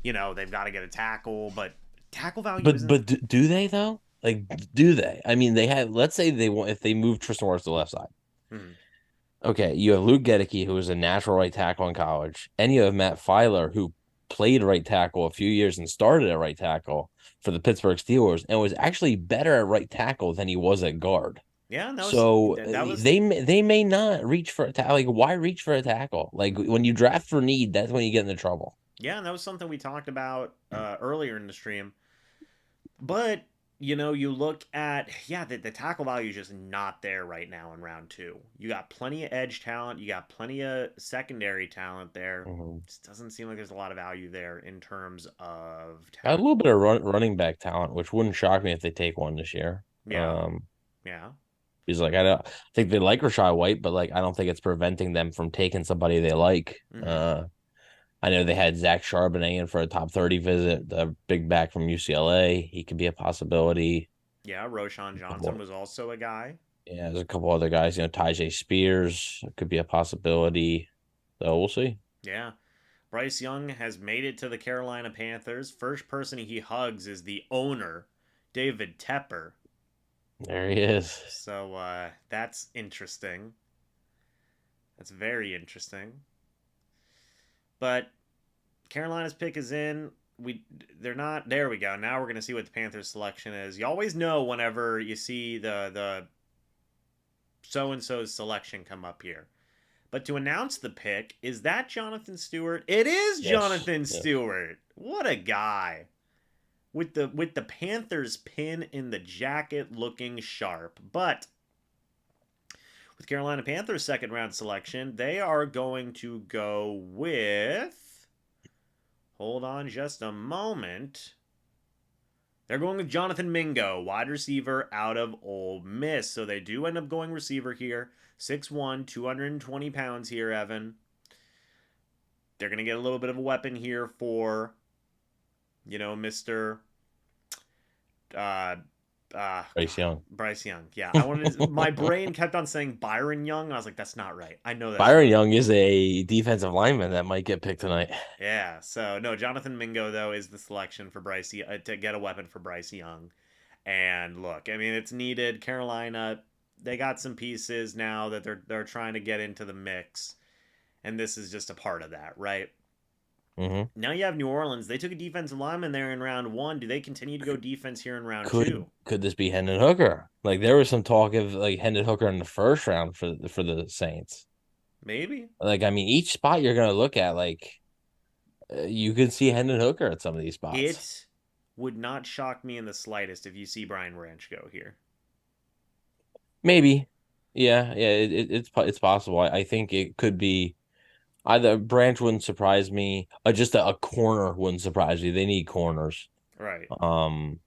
They've got to get a tackle, but tackle value But isn't. do they though? Like, do they? I mean, they have. Let's say they want if they move Tristan Wirfs to the left side. Hmm. Okay, you have Luke Gedeke, who was a natural right tackle in college, and you have Matt Filer, who played right tackle a few years and started at right tackle for the Pittsburgh Steelers, and was actually better at right tackle than he was at guard. Yeah, that was So that was they may not reach for a tackle. Like, why reach for a tackle? Like when you draft for need, that's when you get into trouble. yeah, and that was something we talked about earlier in the stream. But you look at the tackle value is just not there right now in round two. You got plenty of edge talent, you got plenty of secondary talent there. Mhm. Just doesn't seem like there's a lot of value there in terms of Got a little bit tackle. of running back talent, which wouldn't shock me if they take one this year. Yeah, yeah. He's like, I don't think they like Rashad White, but like, I don't think it's preventing them from taking somebody they like. Mm-hmm. I know they had Zach Charbonnet in for a top 30 visit, the big back from UCLA. He could be a possibility. Yeah, Roshan Johnson Couple, was also a guy. yeah, there's a couple other guys, Tajay Spears could be a possibility. So we'll see. Yeah. Bryce Young has made it to the Carolina Panthers. First person he hugs is the owner, David Tepper. There he is. So that's interesting. That's very interesting. But Carolina's pick is in. They're not. There we go. Now we're gonna see what the Panthers selection is. You always know whenever you see the so and so's selection come up here. But to announce the pick, is that Jonathan Stewart? It is Yes. Jonathan Yeah. Stewart. What a guy. With the Panthers pin in the jacket looking sharp. But with Carolina Panthers second round selection, they are going to go with, hold on just a moment. They're going with Jonathan Mingo, wide receiver out of Ole Miss. So they do end up going receiver here. 6'1", 220 pounds here, Evan. They're going to get a little bit of a weapon here for, Mr. Uh, Bryce Young. Bryce Young. Yeah, I wanted my brain kept on saying Byron Young. I was like, that's not right. I know that's Byron not. Young is a defensive lineman that might get picked tonight. Yeah, so no, Jonathan Mingo though is the selection for Bryce to get a weapon for Bryce Young. And look, I mean, it's needed. Carolina, they got some pieces now that they're trying to get into the mix, and this is just a part of that, right? Hmm. Now you have New Orleans. They took a defensive lineman there in round one. Do they continue to go defense here in round Could two? could this be Hendon Hooker? Like there was some talk of like Hendon Hooker in the first round for the Saints. Maybe. Like I mean, each spot you're gonna look at, like you could see Hendon Hooker at some of these spots. It would not shock me in the slightest if you see Brian Branch go here. Maybe, yeah. It's possible. I think it could be either Branch wouldn't surprise me. Just a corner wouldn't surprise me. They need corners. Right. Um,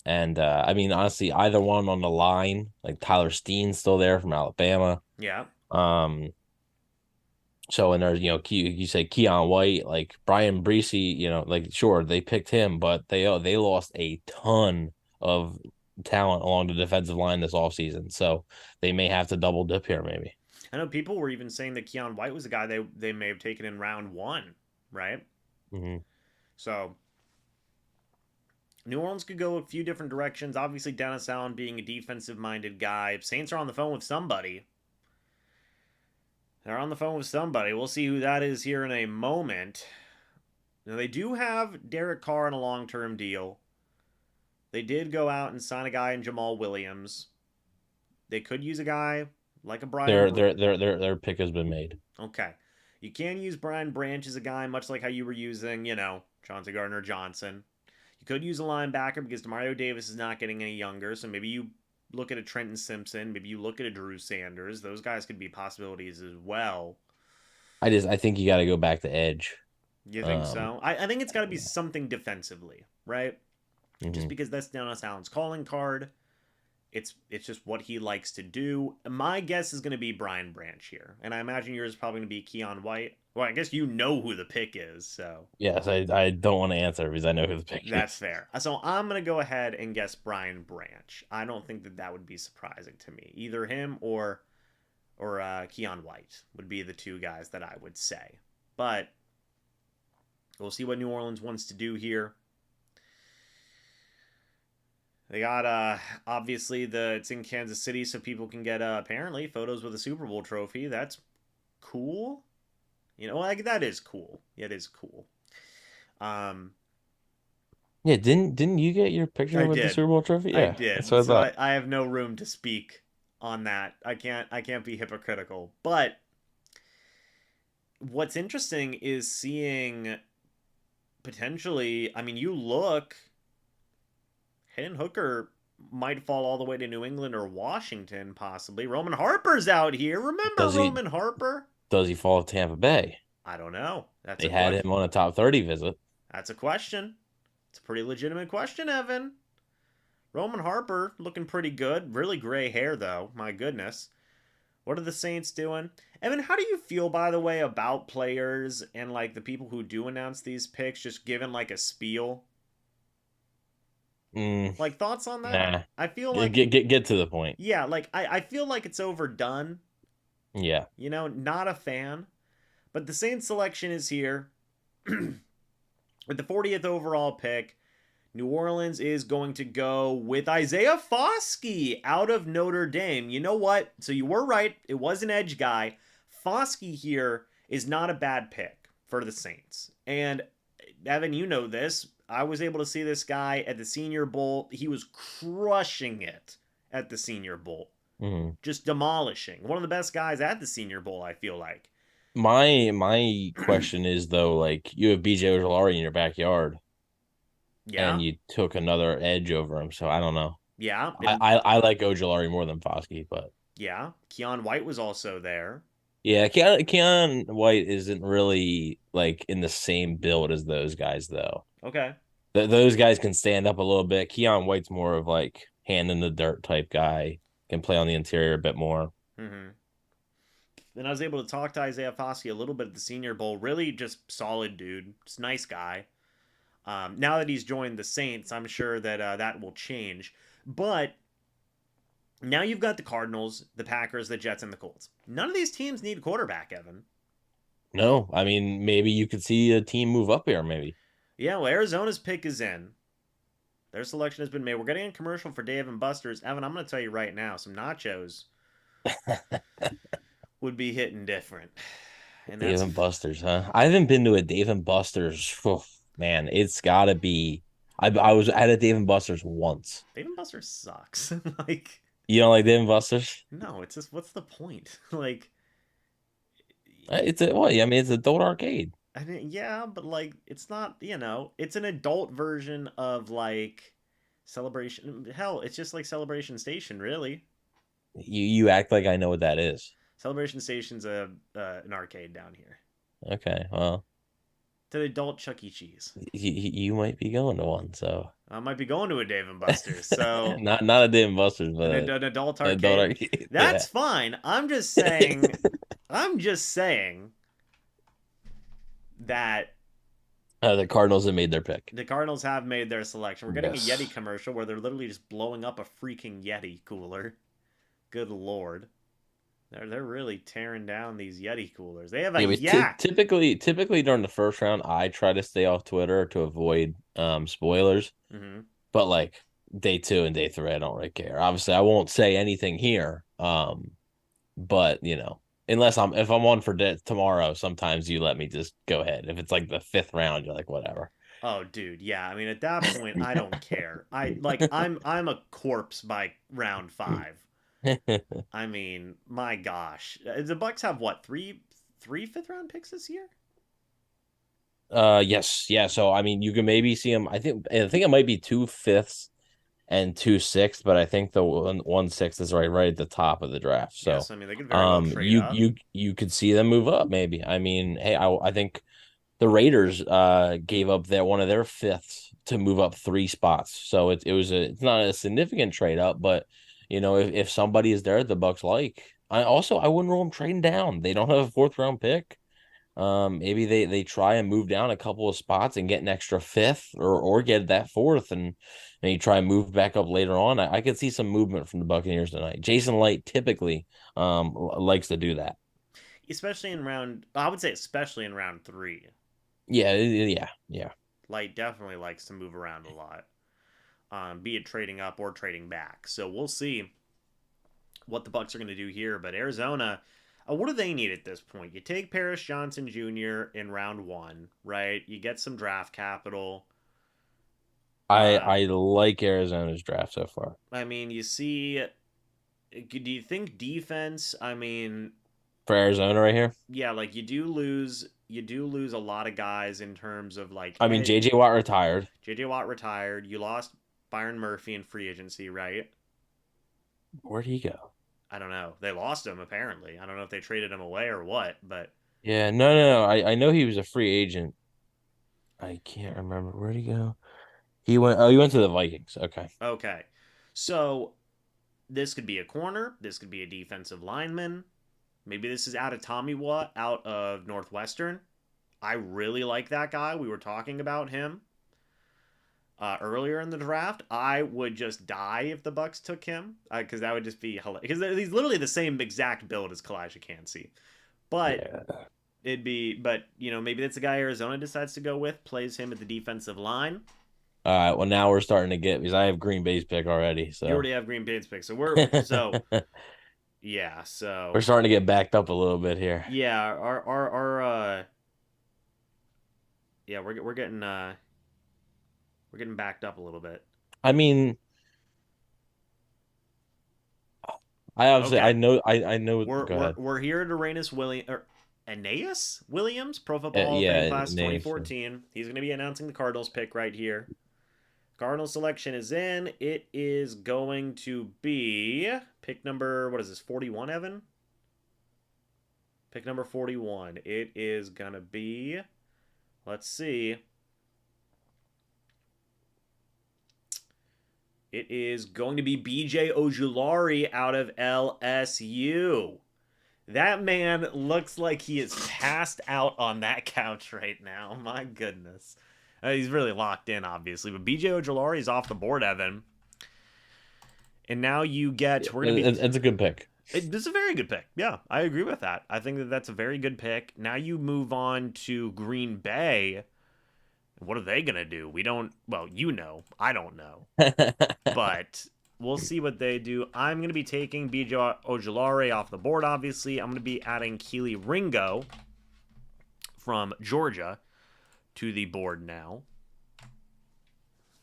and I mean, honestly, either one on the line, like Tyler Steen's still there from Alabama. Yeah. Um, So, and there's, you say Keon White, like Brian Breesy, like sure they picked him, but they lost a ton of talent along the defensive line this offseason. So they may have to double dip here, maybe. I know people were even saying that Keon White was a guy they may have taken in round one, right? Hmm. So New Orleans could go a few different directions. Obviously, Dennis Allen being a defensive minded guy. Saints are on the phone with somebody. They're on the phone with somebody. We'll see who that is here in a moment. Now, they do have Derek Carr on a long term deal. They did go out and sign a guy in Jamal Williams. They could use a guy like a Brian. Their pick has been made. Okay. You can use Brian Branch as a guy, much like how you were using, Chauncey Gardner Johnson. You could use a linebacker because Demario Davis is not getting any younger, so maybe you look at a Trenton Simpson, maybe you look at a Drew Sanders. Those guys could be possibilities as well. I think you got to go back to edge. You think Um, so? I think it's got to be something defensively, right? Just mhm. because that's Dennis Allen's calling card. It's just what he likes to do. My guess is going to be Brian Branch here, and I imagine yours is probably going to be Keon White. Well, I guess you know who the pick is, so Yes, I don't want to answer because I know who the pick that's is. fair. So I'm going to go ahead and guess Brian Branch. I don't think that would be surprising to me. Either him or Keon White would be the two guys that I would say. But we'll see what New Orleans wants to do here. They got obviously it's in Kansas City, so people can get apparently photos with a Super Bowl trophy. That's cool. Like that is cool. It is cool. Um, Yeah, didn't you get your I picture with the did. Super Bowl trophy? I Yeah, that's what did. I So thought. I have no room to speak on that. I can't be hypocritical. But what's interesting is seeing potentially, I mean, you look, Hendon Hooker might fall all the way to New England or Washington, possibly. Roman Harper's out here. Remember Does he Roman Harper? does he fall to Tampa Bay? I don't know. That's They a had question. him on a top 30 visit. That's a question. It's a pretty legitimate question, Evan. Roman Harper looking pretty good. Really gray hair, though. My goodness. What are the Saints doing? Evan, how do you feel, by the way, about players and like the people who do announce these picks just giving like a spiel? Mm, Like thoughts on that? nah. I feel Get, like, get to the point. yeah, like I feel like it's overdone. Yeah. Not a fan. But the Saints selection is here. With the 40th overall pick, New Orleans is going to go with Isaiah Foskey out of Notre Dame. You know what? So you were right. It was an edge guy. Foskey here is not a bad pick for the Saints. And Evan, you know this. I was able to see this guy at the Senior Bowl. He was crushing it at the Senior Bowl. Mhm. Just demolishing. One of the best guys at the Senior Bowl, I feel like. My question is though, like you have BJ Ojolari in your backyard and Yeah. you took another edge over him, so I don't know. Yeah. I And I, I like Ojolari more than Foskey, but yeah. Keon White was also there. yeah, Keon White isn't really like in the same build as those guys though. Okay. Those guys can stand up a little bit. Keon White's more of like hand in the dirt type guy, can play on the interior a bit more. Mm-hmm. Then I was able to talk to Isaiah Foskey a little bit at the Senior Bowl. Really just solid dude. Just nice guy. Now that he's joined the Saints, I'm sure that that will change. But now you've got the Cardinals, the Packers, the Jets, and the Colts. None of these teams need a quarterback, Evan. No, I mean maybe you could see a team move up here, maybe. Yeah, well, Arizona's pick is in. Their selection has been made. We're getting a commercial for Dave and Buster's. Evan, I'm going to tell you right now, some nachos would be hitting different. And Dave that's and Buster's, huh? I haven't been to a Dave and Buster's. Man, it's gotta be. I was at a Dave and Buster's once. Dave and Buster's sucks. Like, You don't like Dave and Buster's? no, it's just what's the point? Like, It's a what? I mean, it's adult arcade. I mean, yeah, but like, it's not. It's an adult version of like Celebration. Hell, it's just like Celebration Station, really. You act like I know what that is. Celebration Station's a an arcade down here. Okay, well, It's an adult Chuck E. Cheese. you might be going to one, so I might be going to a Dave and Buster's, so not a Dave and Buster's, but an adult an adult arcade. arcade. That's fine. I'm just saying. I'm just saying that The Cardinals have made their pick. the Cardinals have made their selection. We're getting a Yes. Yeti commercial where they're literally just blowing up a freaking Yeti cooler. Good lord. They're really tearing down these Yeti coolers. They have a Yeah, but yak. typically during the first round, I try to stay off Twitter to avoid spoilers. Mm-hmm. But like day two and day three, I don't really care. Obviously, I won't say anything here. But unless if I'm on for tomorrow, sometimes you let me just go ahead. If it's like the fifth round, you're like whatever. Oh, dude, yeah. I mean, at that point, I don't care. I'm a corpse by round 5. I mean, my gosh, the Bucks have what three fifth round picks this year? Yes, yeah. So I mean, you can maybe see him. I think it might be two fifths and two sixth, but I think the one sixth is right at the top of the draft. So, Yes, I mean they could very well trade up. you could see them move up maybe. I mean, hey, I think the Raiders gave up their one of their fifths to move up three spots. So it's not a significant trade up, but if somebody is there the Bucks like, I wouldn't rule them trading down. They don't have a fourth round pick. Maybe they try and move down a couple of spots and get an extra fifth or get that fourth and you try and move back up later on. I could see some movement from the Buccaneers tonight. Jason Light typically likes to do that. Especially in round I would say especially in round 3. Yeah. Light definitely likes to move around a lot. Be it trading up or trading back. So we'll see what the Bucks are going to do here. But Arizona, what do they need at this point? You take Paris Johnson Jr. in round 1, right? You get some draft capital. I like Arizona's draft so far. I mean, you see. Do you think defense? I mean, For Arizona right here. yeah, like you do lose a lot of guys in terms of like I mean, JJ Watt retired. JJ Watt retired. You lost Byron Murphy in free agency, right? Where'd he go? I don't know. They lost him apparently. I don't know if they traded him away or what, but Yeah, no. I know he was a free agent. I can't remember. Where'd he go? He went to the Vikings. Okay. okay. So this could be a corner. This could be a defensive lineman. Maybe this is out of Tommy Watt out of Northwestern. I really like that guy. We were talking about him earlier in the draft. I would just die if the Bucks took him because that would just be hilarious. Because he's literally the same exact build as Kalijah Cansey. But Yeah. maybe that's the guy Arizona decides to go with, plays him at the defensive line. All right. Well, now we're starting to get because I have Green Bay's pick already. You So already have Green Bay's pick, so yeah, we're so starting to get backed up a little bit here. yeah, our yeah, we're getting backed up a little bit. I mean, I obviously Okay, I know. we're Go we're ahead. we're here at Aeneas Williams, Pro Football Hall of Fame Yeah, class names. 2014. He's going to be announcing the Cardinals pick right here. Cardinal selection is in. It is going to be pick number, what is this, 41, Evan? Pick number 41. It is going to be, let's see. It is going to be BJ Ojulari out of LSU. That man looks like he is passed out on that couch right now. My goodness. He's really locked in, obviously. But BJ Ojulari is off the board, Evan. And now you get. We're going to be. It's a good pick. This is a very good pick. Yeah, I agree with that. I think that that's a very good pick. Now you move on to Green Bay. What are they going to do? We don't. Well, I don't know. But we'll see what they do. I'm going to be taking BJ Ojulari off the board, obviously. I'm going to be adding Keely Ringo from Georgia to the board now.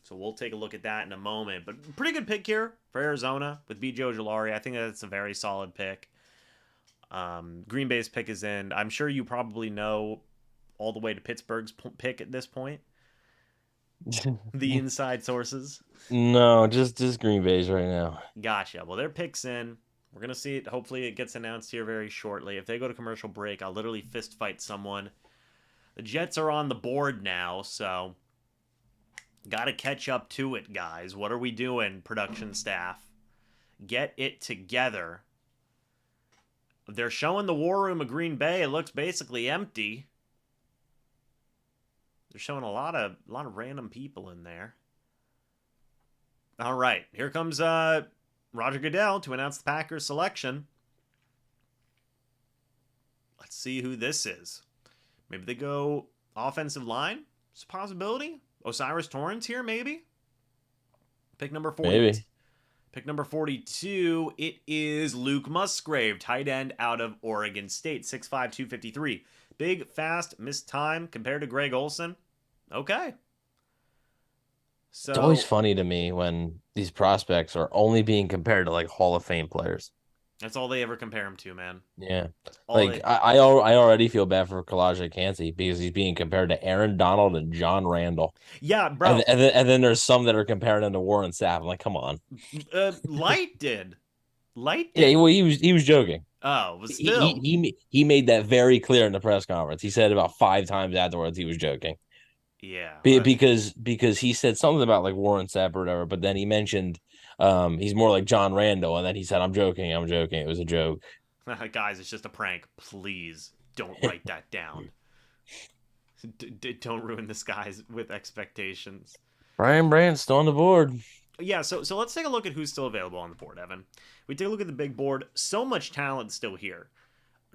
So we'll take a look at that in a moment. But pretty good pick here for Arizona with BJ Ojulari. I think that's a very solid pick. Green Bay's pick is in. I'm sure you probably know all the way to Pittsburgh's pick at this point. The inside sources. No, just Green Bay's right now. Gotcha. Well, their pick's in. We're going to see it. Hopefully it gets announced here very shortly. If they go to commercial break, I'll literally fist fight someone. The Jets are on the board now, so got to catch up to it, guys. What are we doing, production staff? Get it together. They're showing the war room of Green Bay. It looks basically empty. They're showing a lot of random people in there. All right, here comes Roger Goodell to announce the Packers selection. Let's see who this is. Maybe they go offensive line. It's a possibility. Osiris Torrance here, maybe. Pick number 40. Maybe. Pick number 42. It is Luke Musgrave, tight end out of Oregon State, 6'5", 253. Big, fast, missed time compared to Greg Olsen. Okay. So It's always funny to me when these prospects are only being compared to like Hall of Fame players. That's all they ever compare him to, man. Yeah. All Like they. I already feel bad for Kalaja Kancey because he's being compared to Aaron Donald and John Randall. Yeah, And bro. then there's some that are comparing him to Warren Sapp. I'm like, come on. Light did. Light Yeah, did. well, he was joking. Oh, but He still. he made that very clear in the press conference. He said about 5 times afterwards he was joking. Yeah. Because he said something about like Warren Sapp or whatever, but then he mentioned he's more like John Randall, and then he said, I'm joking. It was a joke. Guys, it's just a prank. Please don't write that down. Don't ruin this guy's with expectations. Brian Brandt's still on the board. Yeah, so let's take a look at who's still available on the board, Evan. We take a look at the big board. So much talent still here.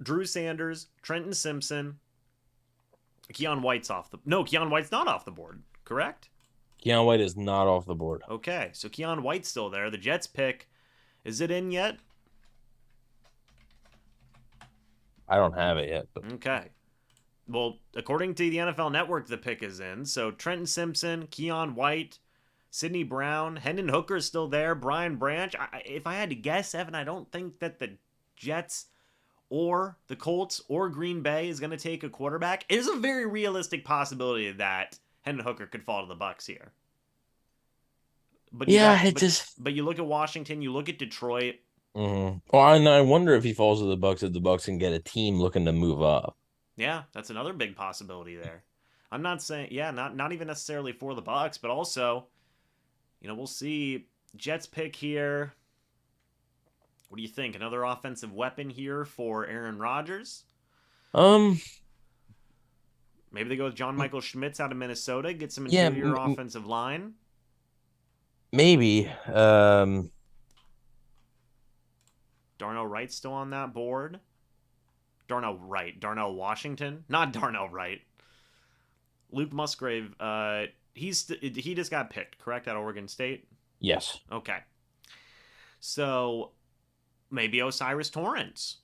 Drew Sanders, Trenton Simpson, Keon White's off the. No, Keon White's not off the board. Correct. Keon White is not off the board. Okay, so Keon White's still there. The Jets pick. Is it in yet? I don't have it yet, but Okay. Well, according to the NFL Network, the pick is in. So Trenton Simpson, Keon White, Sidney Brown, Hendon Hooker is still there. Brian Branch. If I had to guess, Evan, I don't think that the Jets or the Colts or Green Bay is going to take a quarterback. It is a very realistic possibility that Hendon Hooker could fall to the Bucs here. But you yeah, got, it but, just. but you look at Washington, you look at Detroit. Well, and I wonder if he falls to the Bucks, if the Bucks can get a team looking to move up. Yeah, that's another big possibility there. I'm not saying, yeah, not even necessarily for the Bucs, but also, we'll see. Jets pick here. What do you think? Another offensive weapon here for Aaron Rodgers? Um, Maybe they go with John Michael Schmitz out of Minnesota, get some yeah, interior offensive line. maybe. Darnell Wright's still on that board. Darnell Washington, not Darnell Wright. Luke Musgrave, he just got picked, correct, at Oregon State? Yes. Okay. So maybe Osiris Torrance.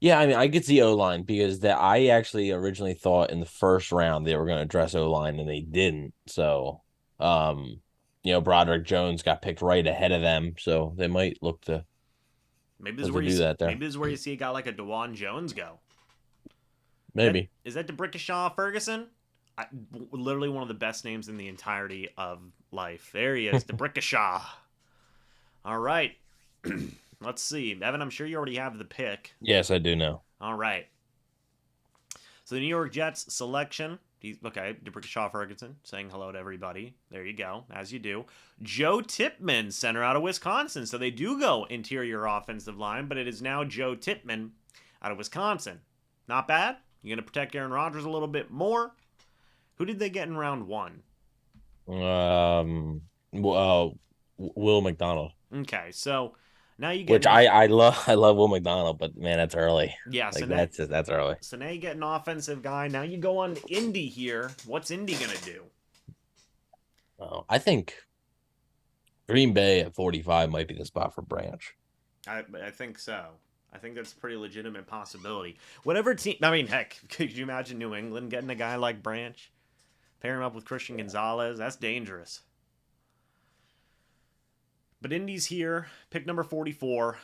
Yeah, I mean, I could see O line because that I actually originally thought in the first round they were going to address O line and they didn't. So, Broderick Jones got picked right ahead of them, so they might look to Maybe this is look where to do that there. maybe this is where you see a guy like a DeJuan Jones go. Maybe. Is that DeBrickashaw Ferguson? Literally one of the best names in the entirety of life. There he is, DeBrickashaw. All right. Let's see. Evan, I'm sure you already have the pick. Yes, I do know. All right. So the New York Jets selection. Okay, DeBrickashaw Ferguson saying hello to everybody. There you go, as you do. Joe Tippmann, center out of Wisconsin. So they do go interior offensive line, but it is now Joe Tippmann out of Wisconsin. Not bad. You're going to protect Aaron Rodgers a little bit more. Who did they get in round one? Will McDonald. Okay, so now you get Which I love Will McDonald, but man, that's early. Yeah, so that's early. So now you get an offensive guy. Now you go on Indy here. What's Indy gonna do? Oh, I think Green Bay at 45 might be the spot for Branch. I think so. I think that's a pretty legitimate possibility. Whatever team. I mean, heck, could you imagine New England getting a guy like Branch? Pair him up with Christian Gonzalez. That's dangerous. But Indy's here. Pick number 44.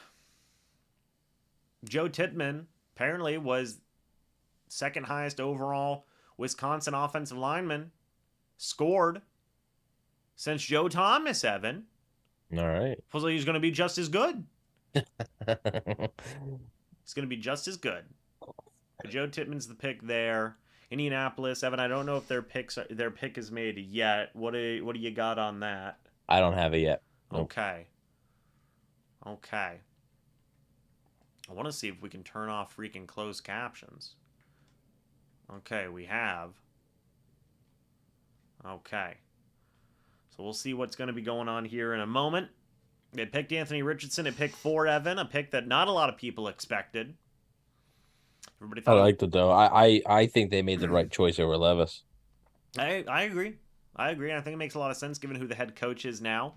Joe Tippmann apparently was second highest overall Wisconsin offensive lineman. Scored since Joe Thomas, Evan. All right. Feels like he's going to be just as good. He's going to be just as good. But Joe Tippmann's the pick there. Indianapolis, Evan. I don't know if their pick is made yet. What do you got on that? I don't have it yet. Nope. Okay. I want to see if we can turn off freaking closed captions. Okay, we have. Okay. So we'll see what's going to be going on here in a moment. They picked Anthony Richardson at pick 4, Evan, a pick that not a lot of people expected. Everybody thought I liked it though. I think they made the right choice over Levis. I agree. I think it makes a lot of sense given who the head coach is now.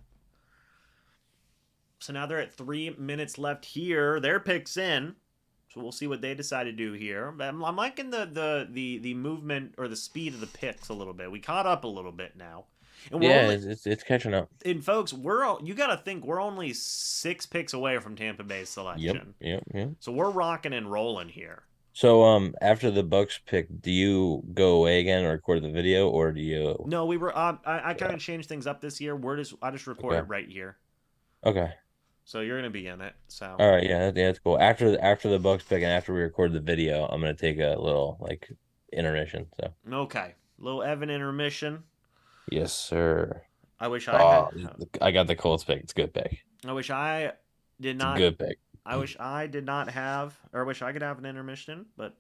So now they're at 3 minutes left here. Their pick's in. So we'll see what they decide to do here. I'm liking the movement or the speed of the picks a little bit. We caught up a little bit now. And we're Yeah, only it's catching up. and folks, you got to think we're only 6 picks away from Tampa Bay Yep, selection. yep, yep. So we're rocking and rolling here. So after the Bucks pick, do you go away again and record the video, or do you? No, we were I kind Yeah. of changed things up this year. I just Okay. recorded right here. Okay. So you're going to be in it. So All right. Yeah. Yeah. That's cool. After the Bucks pick and after we record the video, I'm gonna take a little like intermission. So. okay. Little Evan intermission. Yes, sir. I wish I had Oh, I got the Colts pick. It's a good pick. I wish I did It's a not good pick. I wish I did not have, or I wish I could have an intermission, but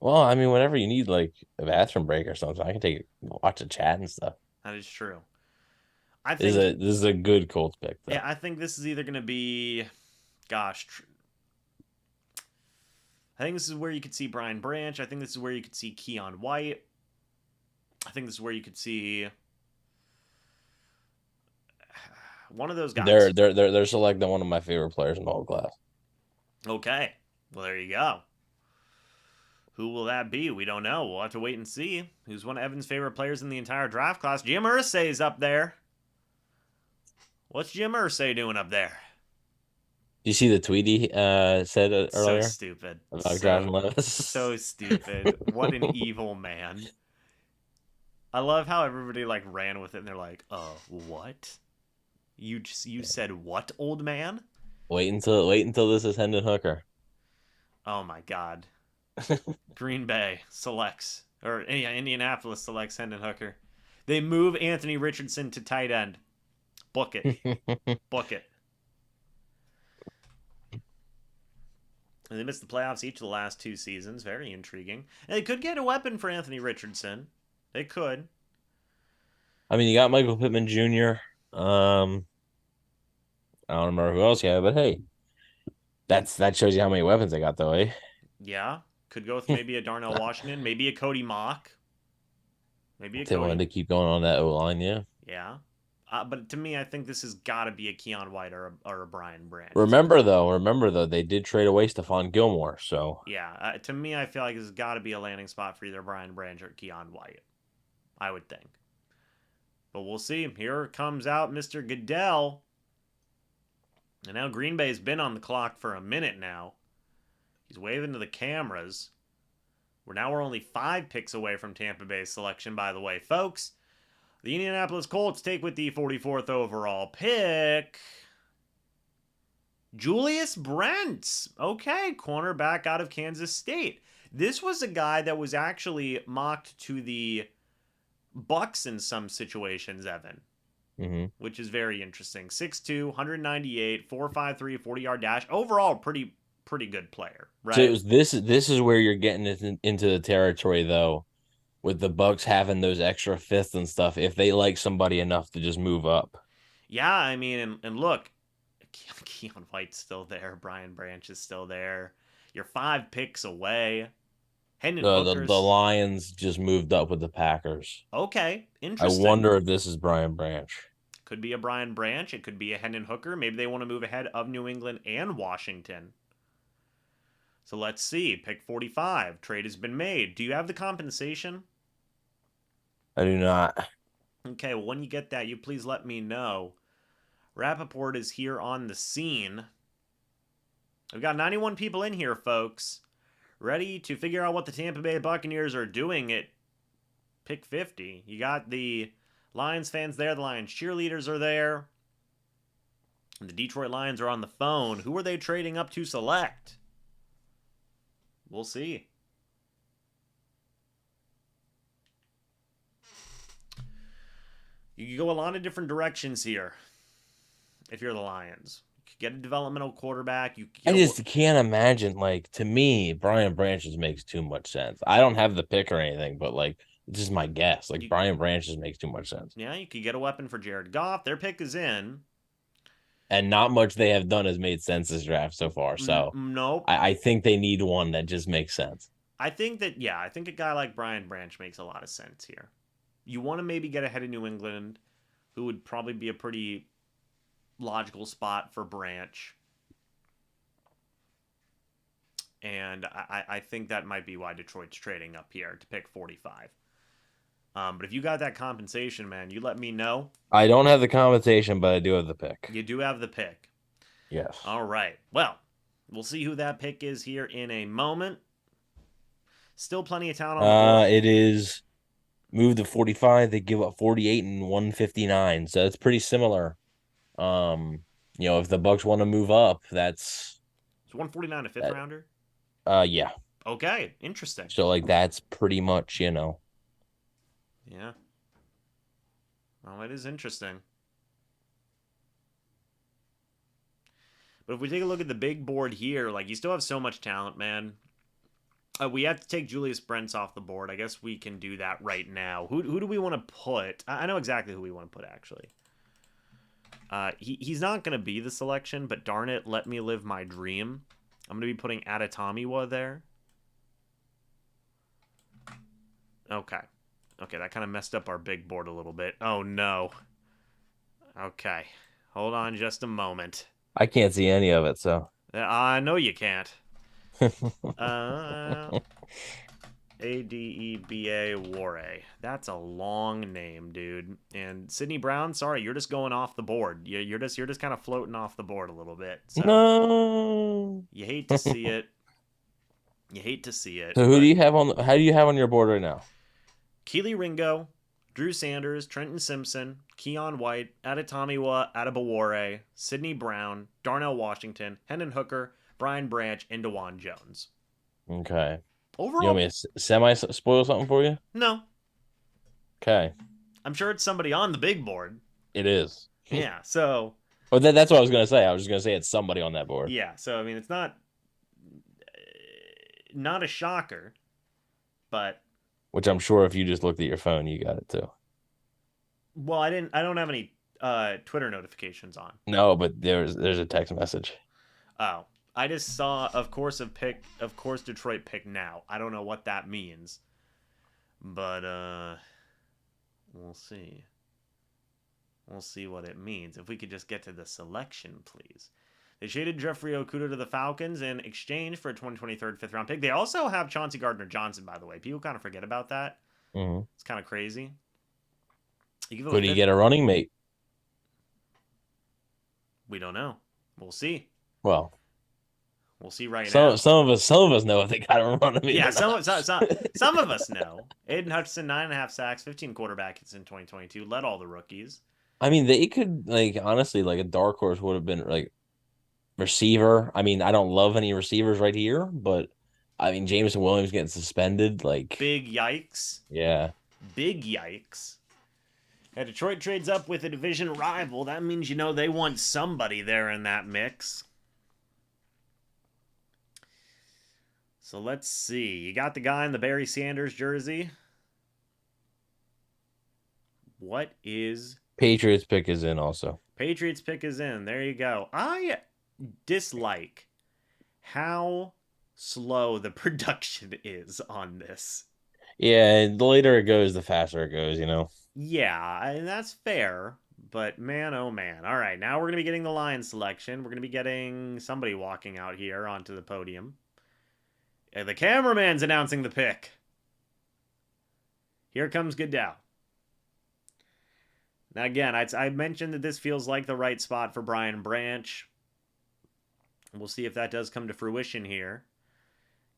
Well, I mean, whenever you need like a bathroom break or something, I can take watch a chat and stuff. that is true. I This is think, a good Colts pick yeah, though. I think this is either going to be, gosh, I think this is where you could see Brian Branch. I think this is where you could see Keon White. I think this is where you could see one of those guys. They're selecting one of my favorite players in the whole class. Okay, well there you go. Who will that be? We don't know. We'll have to wait and see. Who's one of Evan's favorite players in the entire draft class? Jim Irsay is up there. What's Jim Irsay doing up there? Do you see the tweet he said So earlier stupid. about Jordan Levis? So stupid. What an evil man. I love how everybody like ran with it and they're like, what? You said what, old man? Wait until this is Hendon Hooker. Oh my god. Green Bay selects, or yeah, Indianapolis selects Hendon Hooker. They move Anthony Richardson to tight end. Book it. Book it. And they missed the playoffs each of the last 2 seasons. Very intriguing. And they could get a weapon for Anthony Richardson. They could. I mean, you got Michael Pittman Jr. I don't remember who else you had, but hey, that shows you how many weapons they got, though, eh? Yeah. Could go with maybe a Darnell Washington, maybe a Cody Mock. Maybe a They wanted Cody. to keep going on that O line, yeah. Yeah. But to me, I think this has got to be a Keon White or a Brian Branch. Remember though, they did trade away Stephon Gilmore, so Yeah. To me, I feel like this has got to be a landing spot for either Brian Branch or Keon White. I would think. But we'll see. Here comes out Mr. Goodell. And now Green Bay's been on the clock for a minute now. He's waving to the cameras. We're only 5 picks away from Tampa Bay's selection, by the way, folks. The Indianapolis Colts take with the 44th overall pick Julius Brents. Okay, cornerback out of Kansas State. This was a guy that was actually mocked to the Bucs in some situations, Evan, which is very interesting. 6'2", 198, 4.53, 40-yard dash. Overall, pretty good player, right? So this is where you're getting into the territory though, with the Bucs having those extra fifths and stuff. If they like somebody enough to just move up, Yeah, I mean, and look, Keon White's still there. Brian Branch is still there. You're 5 picks away. Hendon Hooker's the Lions just moved up with the Packers. okay. I Interesting. wonder if this is Brian Branch. Could be a Brian Branch. It could be a Hendon Hooker. Maybe they want to move ahead of New England and Washington. So let's see. Pick 45. Trade has been made. Do you have the compensation? I do not. Okay, well, when you get that, you please let me know. Rappaport is here on the scene. We've got 91 people in here, folks. Ready to figure out what the Tampa Bay Buccaneers are doing at pick 50. You got the Lions fans there. The Lions cheerleaders are there. The Detroit Lions are on the phone. Who are they trading up to select? We'll see. You can go a lot of different directions here if you're the Lions. You could get a developmental quarterback. I just can't imagine, like, to me, Brian Branch just makes too much sense. I don't have the pick or anything, but like, it's just my guess. Like, Brian Branch just makes too much sense. Yeah, you could get a weapon for Jared Goff. Their pick is in. And not much they have done has made sense this draft so far. So nope. I think they need one that just makes sense. I think a guy like Brian Branch makes a lot of sense here. You want to maybe get ahead of New England, who would probably be a pretty logical spot for Branch. And I think that might be why Detroit's trading up here to pick 45. But if you got that compensation, man, you let me know. I don't have the compensation, but I do have the pick. You do have the pick. Yes. All right. Well, we'll see who that pick is here in a moment. Still plenty of talent on the board. It is move to 45. They give up 48 and 159, so it's pretty similar. If the Bucs want to move up, that's It's 149 a fifth that. rounder. Yeah. Okay, interesting. So like that's pretty much. Yeah. Well, it is interesting. But if we take a look at the big board here, like you still have so much talent, man. We have to take Julius Brents off the board. I guess we can do that right now. Who do we want to put? I know exactly who we want to put, actually. He's not going to be the selection, but darn it, let me live my dream. I'm going to be putting Adetomiwa there. Okay. Okay, that kind of messed up our big board a little bit. Oh, no. Okay. Hold on just a moment. I can't see any of it, so. I know you can't. Adeba Ware. That's a long name, dude. And Sidney Brown, sorry, you're just going off the board. You're just kind of floating off the board a little bit. So No. you hate to see it. You hate to see it. So who do you have on? How do you have on your board right now? Keely Ringo, Drew Sanders, Trenton Simpson, Keon White, Adetomiwa Adebawore, Sidney Brown, Darnell Washington, Hendon Hooker, Brian Branch, and DeJuan Jones. Okay. Overall, You want me to semi spoil something for you? no. Okay. I'm sure it's somebody on the big board. It is. Yeah, so. Oh, that's what I was gonna say. I was just gonna say it's somebody on that board. Yeah, so I mean, it's not a shocker, but Which I'm sure if you just looked at your phone, you got it too. well, I don't have any Twitter notifications on. No, but there's a text message. Oh, I just saw, of course Detroit pick now. I don't know what that means, but we'll see. We'll see what it means. If we could just get to the selection, please. They shaded Jeffrey Okuda to the Falcons in exchange for a 2023 fifth-round pick. They also have Chauncey Gardner-Johnson, by the way. People kind of forget about that. Mm-hmm. It's kind of crazy. Could he get a running mate? We don't know. We'll see. Well, we'll see right now. Some of us know if they got a running mate. Yeah, some of us know. Aiden Hutchinson, 9.5 sacks, 15 quarterback hits in 2022. Led all the rookies. I mean, they could, honestly, a dark horse would have been, receiver. I mean, I don't love any receivers right here, but, I mean, Jameson Williams getting suspended, Big yikes. Yeah. Big yikes. Now, Detroit trades up with a division rival. That means, they want somebody there in that mix. So let's see. You got the guy in the Barry Sanders jersey. What is... Patriots pick is in also. Patriots pick is in. There you go. I dislike how slow the production is on this. Yeah, the later it goes, the faster it goes, Yeah, and that's fair. But man, oh man. All right, now we're going to be getting the Lions selection. We're going to be getting somebody walking out here onto the podium. The cameraman's announcing the pick. Here comes Goodell. Now, again, I mentioned that this feels like the right spot for Brian Branch. We'll see if that does come to fruition here.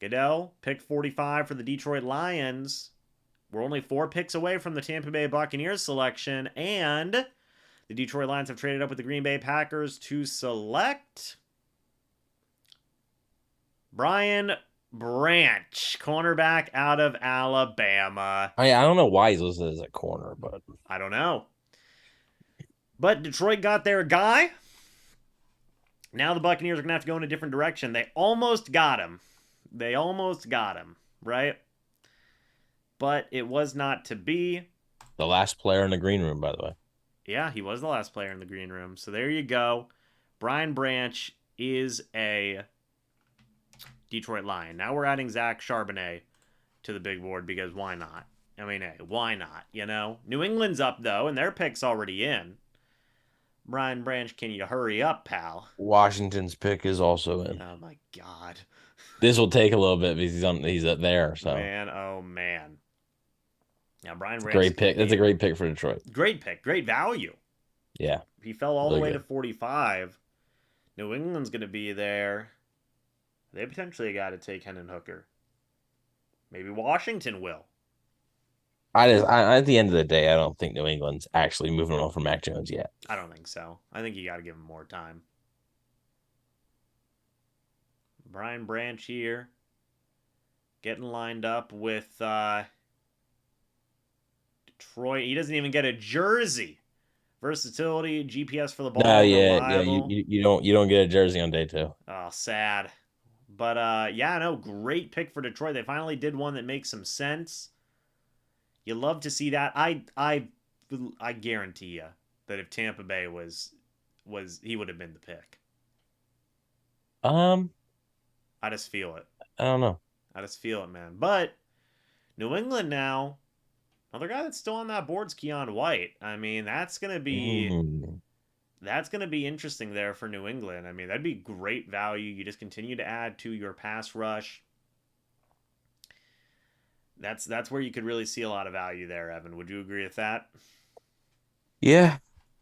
Goodell, pick 45 for the Detroit Lions. We're only 4 picks away from the Tampa Bay Buccaneers selection, and the Detroit Lions have traded up with the Green Bay Packers to select Brian Branch, cornerback out of Alabama. I don't know why he's listed as a corner, but I don't know. But Detroit got their guy. Now the Buccaneers are going to have to go in a different direction. They almost got him. Right? But it was not to be. The last player in the green room, by the way. Yeah, he was the last player in the green room. So there you go. Brian Branch is a Detroit Lion. Now we're adding Zach Charbonnet to the big board because why not? I mean, hey, why not, New England's up, though, and their pick's already in. Brian Branch, can you hurry up, pal? Washington's pick is also in. Oh, my God. This will take a little bit because he's up there. So Man, oh, man. Now, Brian Branch is Great going pick. to That's be a great pick for Detroit. great pick, great value. Yeah, He fell all the really way to good. 45. New England's going to be there. They potentially got to take Hendon Hooker. Maybe Washington will. At the end of the day, I don't think New England's actually moving on from Mac Jones yet. I don't think so. I think you got to give him more time. Brian Branch here, getting lined up with Detroit. He doesn't even get a jersey. Versatility, GPS for the No, ball, yeah. reliable. You don't get a jersey on day two. Oh, sad. But yeah, no, great pick for Detroit. They finally did one that makes some sense. You love to see that. I guarantee you that if Tampa Bay was he would have been the pick. Um, I just feel it. I don't know. I just feel it, man. But New England now, another guy that's still on that board's Keon White. I mean, Mm. that's gonna be interesting there for New England. I mean, that'd be great value. You just continue to add to your pass rush. That's where you could really see a lot of value there, Evan. Would you agree with that? Yeah,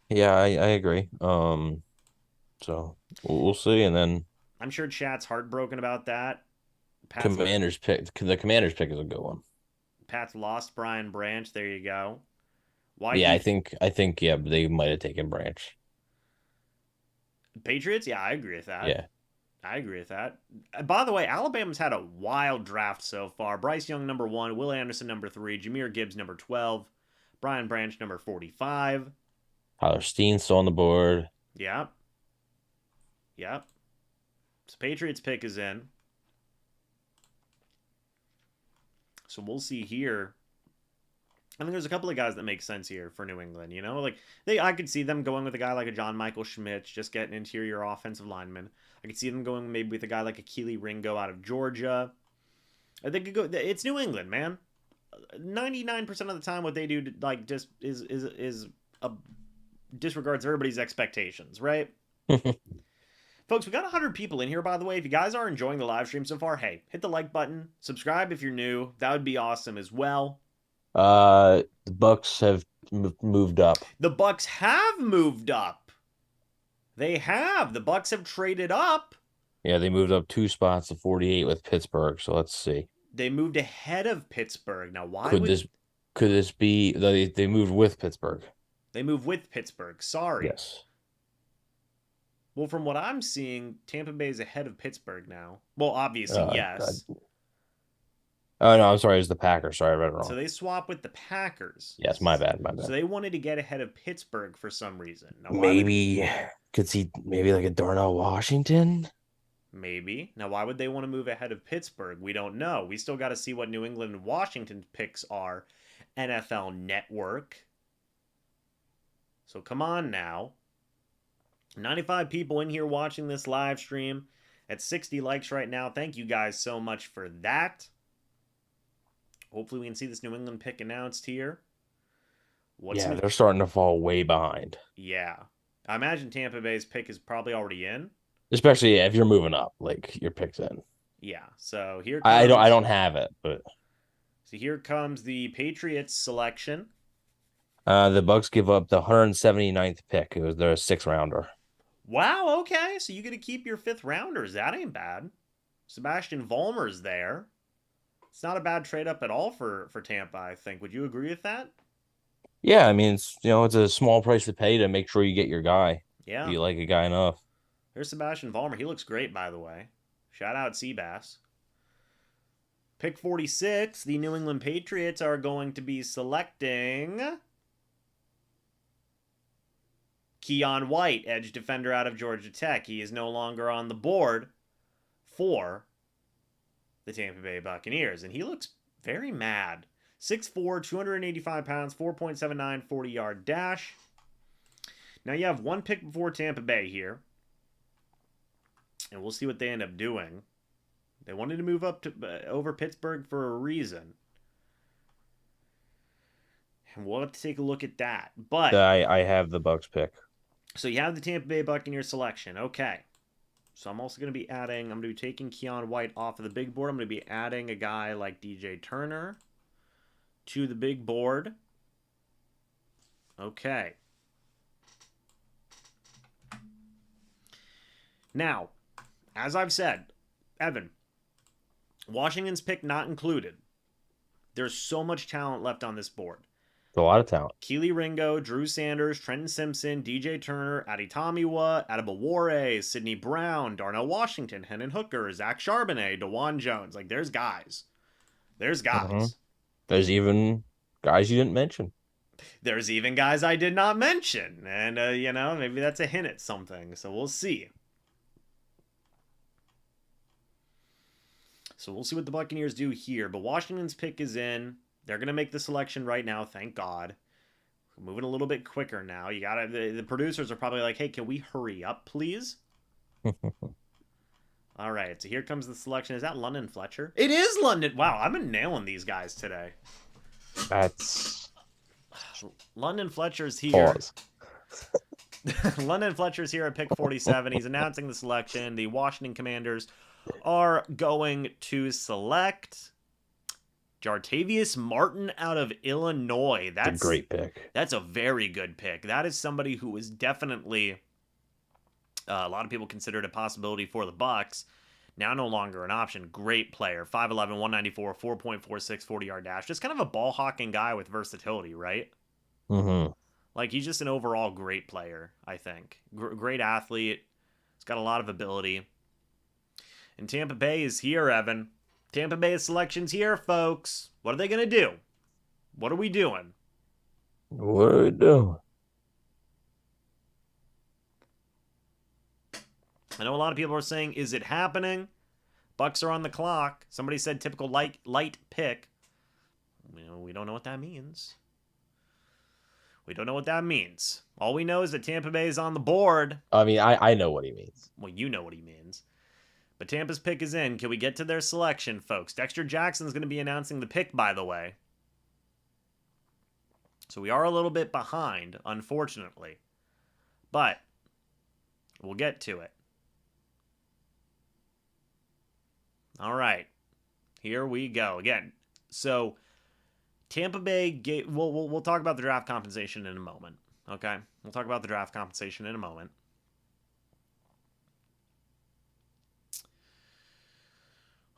yeah, I agree. So we'll see, and then I'm sure Chat's heartbroken about that. Pat's Commanders pick. The Commanders pick is a good one. Pat's lost Brian Branch. There you go. Why Yeah, he I think yeah, they might have taken Branch. Patriots? Yeah, I agree with that. Yeah, I agree with that. By the way, Alabama's had a wild draft so far. Bryce Young, number 1. Will Anderson, number 3. Jameer Gibbs, number 12. Brian Branch, number 45. Tyler Steen's still on the board. Yep. Yep. So Patriots pick is in. So we'll see here. I think there's a couple of guys that make sense here for New England. You know, like I could see them going with a guy like a John Michael Schmitz, just getting interior offensive lineman. I could see them going maybe with a guy like a Keely Ringo out of Georgia. I think it's New England, man. 99% of the time, what they do like just is a disregards everybody's expectations, right? Folks, we got 100 people in here, by the way. If you guys are enjoying the live stream so far, hey, hit the like button, subscribe if you're new. That would be awesome as well. The Bucs have moved up. The Bucs have moved up. They have. The Bucs have traded up. Yeah, they moved up 2 spots to 48 with Pittsburgh. So let's see. They moved ahead of Pittsburgh. Now, why Could would this be they moved with Pittsburgh? they move with Pittsburgh? Sorry. Yes. Well, from what I'm seeing, Tampa Bay is ahead of Pittsburgh now. Well, obviously, yes. Oh no, I'm sorry. It was the Packers. Sorry, I read it wrong. So they swap with the Packers. Yes, my bad. So they wanted to get ahead of Pittsburgh for some reason. Now, maybe could see maybe like a Darnell Washington. Maybe. Now, why would they want to move ahead of Pittsburgh? We don't know. We still got to see what New England and Washington picks are. NFL Network. So come on now. 95 people in here watching this live stream at 60 likes right now. Thank you guys so much for that. Hopefully we can see this New England pick announced here. They're starting to fall way behind. Yeah. I imagine Tampa Bay's pick is probably already in. Especially if you're moving up, like your pick's in. Yeah. So here comes, I don't have it, but so here comes the Patriots selection. The Bucs give up the 179th pick. It was their 6th-rounder. Wow, okay. So you get to keep your 5th rounders. That ain't bad. Sebastian Vollmer's there. It's not a bad trade up at all for Tampa, I think. Would you agree with that? Yeah, I mean, it's a small price to pay to make sure you get your guy. Yeah. If you like a guy enough. There's Sebastian Vollmer. He looks great, by the way. Shout out Seabass. Pick 46, the New England Patriots are going to be selecting Keon White, edge defender out of Georgia Tech. He is no longer on the board for the Tampa Bay Buccaneers, and he looks very mad. 6'4", 285 pounds, 4.79 40-yard dash. Now you have one pick before Tampa Bay here, and we'll see what they end up doing. They wanted to move up to over Pittsburgh for a reason. And we'll have to take a look at that. But I have the Bucs pick. So you have the Tampa Bay Buccaneers selection. Okay. So I'm also going to be taking Keon White off of the big board. I'm going to be adding a guy like DJ Turner to the big board. Okay. Now, as I've said, Evan, Washington's pick not included. There's so much talent left on this board. A lot of talent. Keely Ringo, Drew Sanders, Trenton Simpson, DJ Turner, Aditamiwa, Adibawore, Sidney Brown, Darnell Washington, Hendon Hooker, Zach Charbonnet, DeJuan Jones. Like, there's guys. There's guys. There's even guys you didn't mention. There's even guys I did not mention. And, maybe that's a hint at something. So we'll see. So we'll see what the Buccaneers do here. But Washington's pick is in. They're going to make the selection right now, thank God. We're moving a little bit quicker now. The producers are probably like, hey, can we hurry up, please? All right, so here comes the selection. Is that London Fletcher? It is London. Wow, I've been nailing these guys today. That's... London Fletcher's here. Pause. London Fletcher's here at pick 47. He's announcing the selection. The Washington Commanders are going to select Jartavius Martin out of Illinois. That's a great pick. That's a very good pick. That is somebody who is definitely a lot of people considered a possibility for the Bucs. Now no longer an option. Great player. 5'11", 194, 4.46 40-yard dash. Just kind of a ball-hawking guy with versatility, right? Mm-hmm. Like, he's just an overall great player, I think. Great athlete. He's got a lot of ability. And Tampa Bay is here, Evan. Tampa Bay's selection's here, folks. What are they going to do? What are we doing? What are we doing? I know a lot of people are saying, is it happening? Bucs are on the clock. Somebody said typical light pick. We don't know what that means. We don't know what that means. All we know is that Tampa Bay is on the board. I mean, I know what he means. Well, you know what he means. But Tampa's pick is in. Can we get to their selection, folks? Dexter Jackson's going to be announcing the pick, by the way. So we are a little bit behind, unfortunately. But we'll get to it. All right. Here we go. Again, so Tampa Bay gave... We'll talk about the draft compensation in a moment. Okay? We'll talk about the draft compensation in a moment.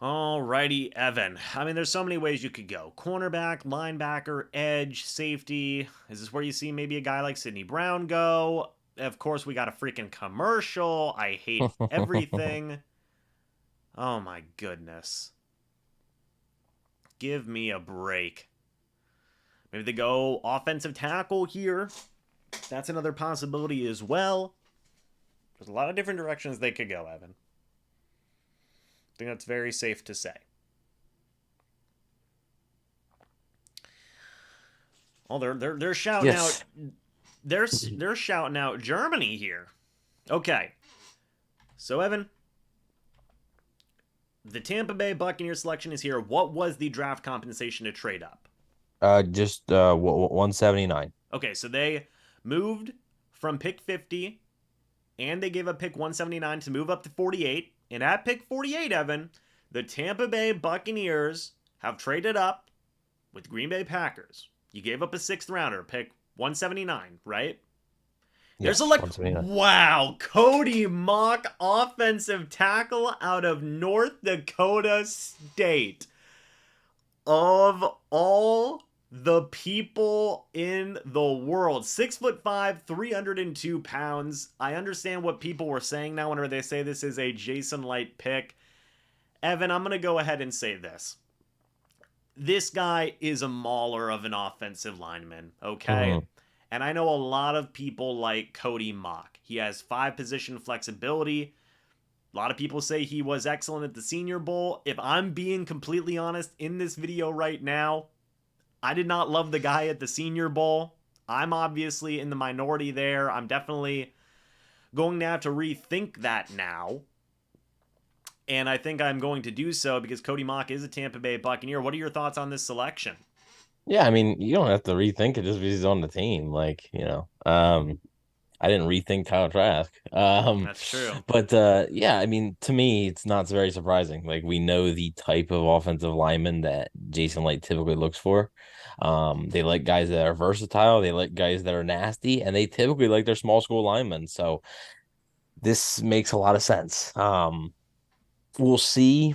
Alrighty, Evan. I mean, there's so many ways you could go. Cornerback, linebacker, edge, safety. Is this where you see maybe a guy like Sidney Brown go? Of course, we got a freaking commercial. I hate everything. Oh, my goodness. Give me a break. Maybe they go offensive tackle here. That's another possibility as well. There's a lot of different directions they could go, Evan. I think that's very safe to say. Oh, they're shouting out. They're shouting out Germany here. Okay. So Evan, the Tampa Bay Buccaneers selection is here. What was the draft compensation to trade up? Just 179. Okay, so they moved from pick 50 and they gave up pick 179 to move up to 48. And at pick 48, Evan, the Tampa Bay Buccaneers have traded up with Green Bay Packers. You gave up a 6th rounder, pick 179, right? Yes, There's wow, Cody Mock, offensive tackle out of North Dakota State. Of all the people in the world, 6'5", 302 pounds. I understand what people were saying now whenever they say this is a Jason Light pick. Evan, I'm going to go ahead and say this. This guy is a mauler of an offensive lineman, okay? Mm-hmm. And I know a lot of people like Cody Mock. He has 5-position flexibility. A lot of people say he was excellent at the Senior Bowl. If I'm being completely honest in this video right now, I did not love the guy at the Senior Bowl. I'm obviously in the minority there. I'm definitely going to have to rethink that now. And I think I'm going to do so because Cody Mock is a Tampa Bay Buccaneer. What are your thoughts on this selection? Yeah, I mean, you don't have to rethink it just because he's on the team. I didn't rethink Kyle Trask. That's true. But yeah, I mean, to me, it's not very surprising. Like we know the type of offensive lineman that Jason Light typically looks for. They like guys that are versatile, they like guys that are nasty, and they typically like their small school linemen. So this makes a lot of sense. We'll see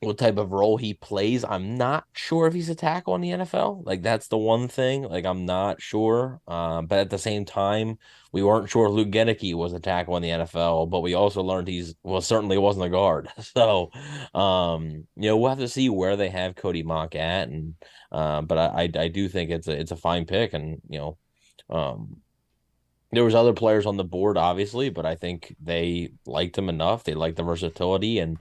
what type of role he plays. I'm not sure if he's a tackle in the NFL. Like that's the one thing. Like I'm not sure. But at the same time, we weren't sure Luke Gedeke was a tackle in the NFL, but we also learned he's well certainly wasn't a guard. So we'll have to see where they have Cody Mock at, and but I do think it's a fine pick, and um there was other players on the board, obviously, but I think they liked him enough. They liked the versatility, and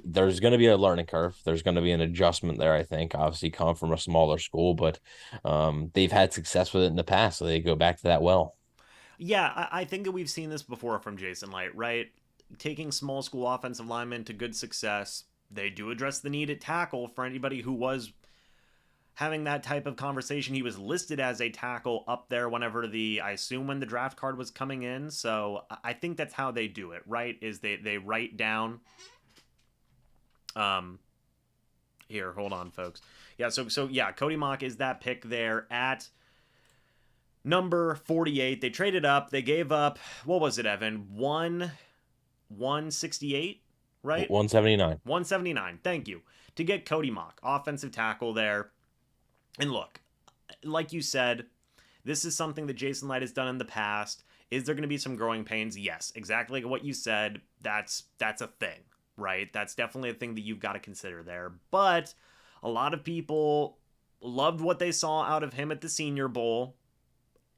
there's going to be a learning curve. There's going to be an adjustment there. I think, obviously, come from a smaller school, but they've had success with it in the past, so they go back to that well. Yeah, I think that we've seen this before from Jason Light, right? Taking small school offensive linemen to good success. They do address the need at tackle for anybody who was having that type of conversation. He was listed as a tackle up there whenever I assume when the draft card was coming in. So I think that's how they do it, right? Is they write down, um, here, hold on, folks. Yeah, so yeah, Cody Mock is that pick there at number 48. They traded up. They gave up, what was it, Evan? 168, right? 179. 179. Thank you. To get Cody Mock, offensive tackle there. And look, like you said, this is something that Jason Light has done in the past. Is there going to be some growing pains? Yes, exactly what you said. That's a thing, right? That's definitely a thing that you've got to consider there. But a lot of people loved what they saw out of him at the Senior Bowl,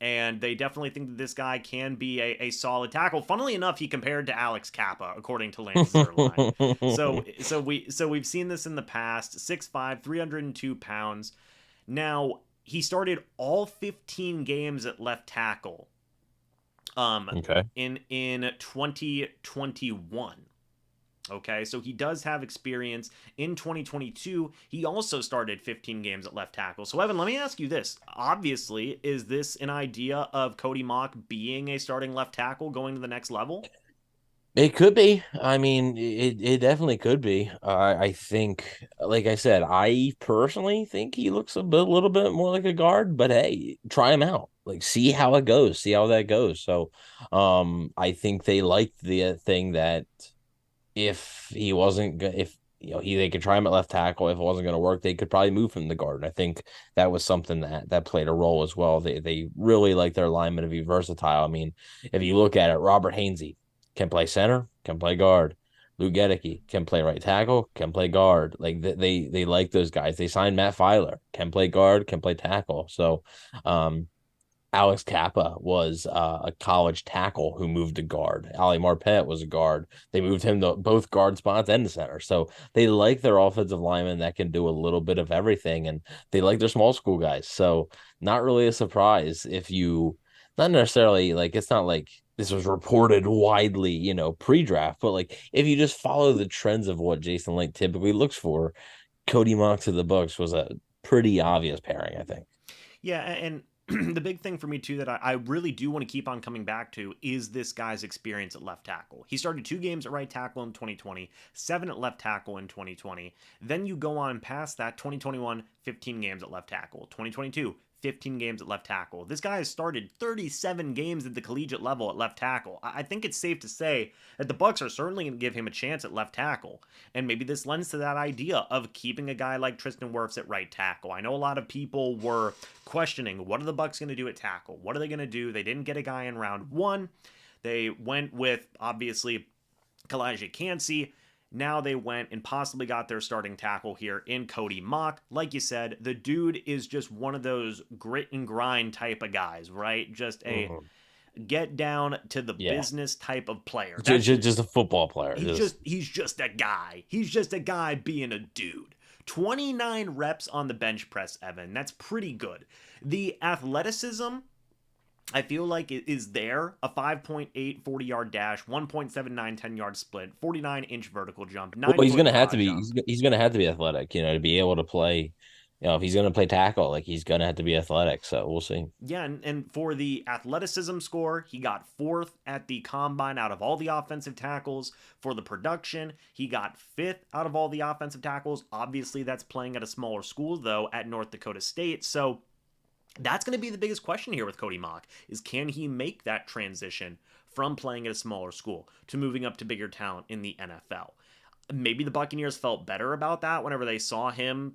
and they definitely think that this guy can be a solid tackle. Funnily enough, he compared to Alex Kappa, according to Lance Zierlein. So we've seen this in the past. 6'5", 302 pounds. Now, he started all 15 games at left tackle Okay. in 2021. Okay, so he does have experience. In 2022, he also started 15 games at left tackle. So, Evan, let me ask you this. Obviously, is this an idea of Cody Mock being a starting left tackle going to the next level? It could be. I mean, it definitely could be. I think, like I said, I personally think he looks a little bit more like a guard. But hey, try him out. Like, see how it goes. See how that goes. So, I think they liked the thing that if he wasn't, if they could try him at left tackle. If it wasn't going to work, they could probably move him to guard. And I think that was something that played a role as well. They really like their linemen to be versatile. I mean, if you look at it, Robert Hainsey can play center, can play guard. Luke Gedeke can play right tackle, can play guard. Like they like those guys. They signed Matt Filer, can play guard, can play tackle. So, Alex Kappa was a college tackle who moved to guard. Ali Marpet was a guard. They moved him to both guard spots and the center. So they like their offensive linemen that can do a little bit of everything, and they like their small school guys. So not really a surprise if you, not necessarily like it's not like this was reported widely, pre-draft, but like if you just follow the trends of what Jason Lake typically looks for, Cody Mock to the Bucs was a pretty obvious pairing, I think. Yeah, and the big thing for me too that I really do want to keep on coming back to is this guy's experience at left tackle. He started 2 games at right tackle in 2020, 7 at left tackle in 2020. Then you go on past that, 2021, 15 games at left tackle. 2022, 15 games at left tackle. This guy has started 37 games at the collegiate level at left tackle. I think it's safe to say that the Bucs are certainly going to give him a chance at left tackle. And maybe this lends to that idea of keeping a guy like Tristan Wirfs at right tackle. I know a lot of people were questioning, what are the Bucs going to do at tackle? What are they going to do? They didn't get a guy in round 1. They went with, obviously, Kalijah Cansey. Now they went and possibly got their starting tackle here in Cody Mock. Like you said, the dude is just one of those grit and grind type of guys, right? Just a get down to the Yeah. business type of player. Just a football player. He's just a guy. He's just a guy being a dude. 29 reps on the bench press, Evan. That's pretty good. The athleticism, I feel like it is there. A 5.8 40-yard dash, 1.79 10-yard split, 49-inch vertical jump, 9 Well, he's foot gonna have to broad be jump. he's gonna have to be athletic, to be able to play if he's gonna play tackle, like he's gonna have to be athletic. So we'll see. Yeah, and for the athleticism score, he got fourth at the combine out of all the offensive tackles. For the production, he got fifth out of all the offensive tackles. Obviously, that's playing at a smaller school, though, at North Dakota State. So that's going to be the biggest question here with Cody Mock is can he make that transition from playing at a smaller school to moving up to bigger talent in the NFL? Maybe the Buccaneers felt better about that whenever they saw him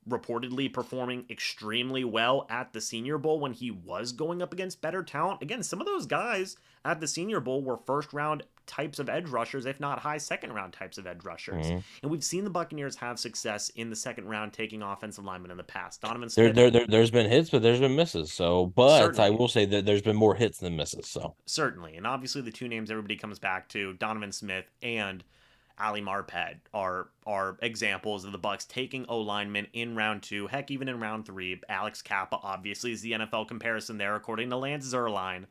reportedly performing extremely well at the Senior Bowl when he was going up against better talent. Again, some of those guys at the Senior Bowl were first round types of edge rushers, if not high second round types of edge rushers. Mm-hmm. And we've seen the Buccaneers have success in the second round taking offensive linemen in the past. Donovan There, Smith, there, there, there's been hits, but there's been misses. So, but I certainly. will say that there's been more hits than misses. So, Certainly. And obviously the two names everybody comes back to, Donovan Smith and Ali Marpet are examples of the Bucs taking O linemen in round two, heck, even in round three. Alex Kappa obviously is the NFL comparison there, according to Lance Zierlein.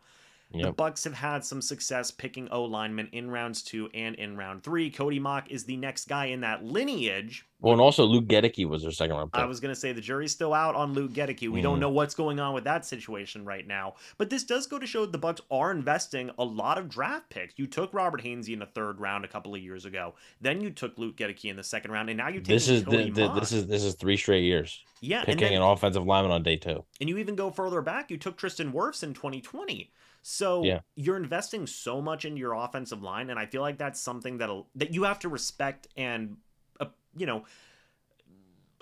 The yep. Bucs have had some success picking O linemen in rounds 2 and in round 3. Cody Mock is the next guy in that lineage. Well, and also Luke Gedicke was their second round I pick. was going to say the jury's still out on Luke Gedicke. We don't know what's going on with that situation right now. But this does go to show the Bucs are investing a lot of draft picks. You took Robert Hainsey in the third round a couple of years ago. Then you took Luke Gedicke in the second round, and now you're This taking is Cody the Mock. this is 3 straight years Yeah, and picking then an offensive lineman on day 2. and you even go further back. You took Tristan Wirfs in 2020. So Yeah. you're investing so much into your offensive line, and I feel like that's something that you have to respect and you know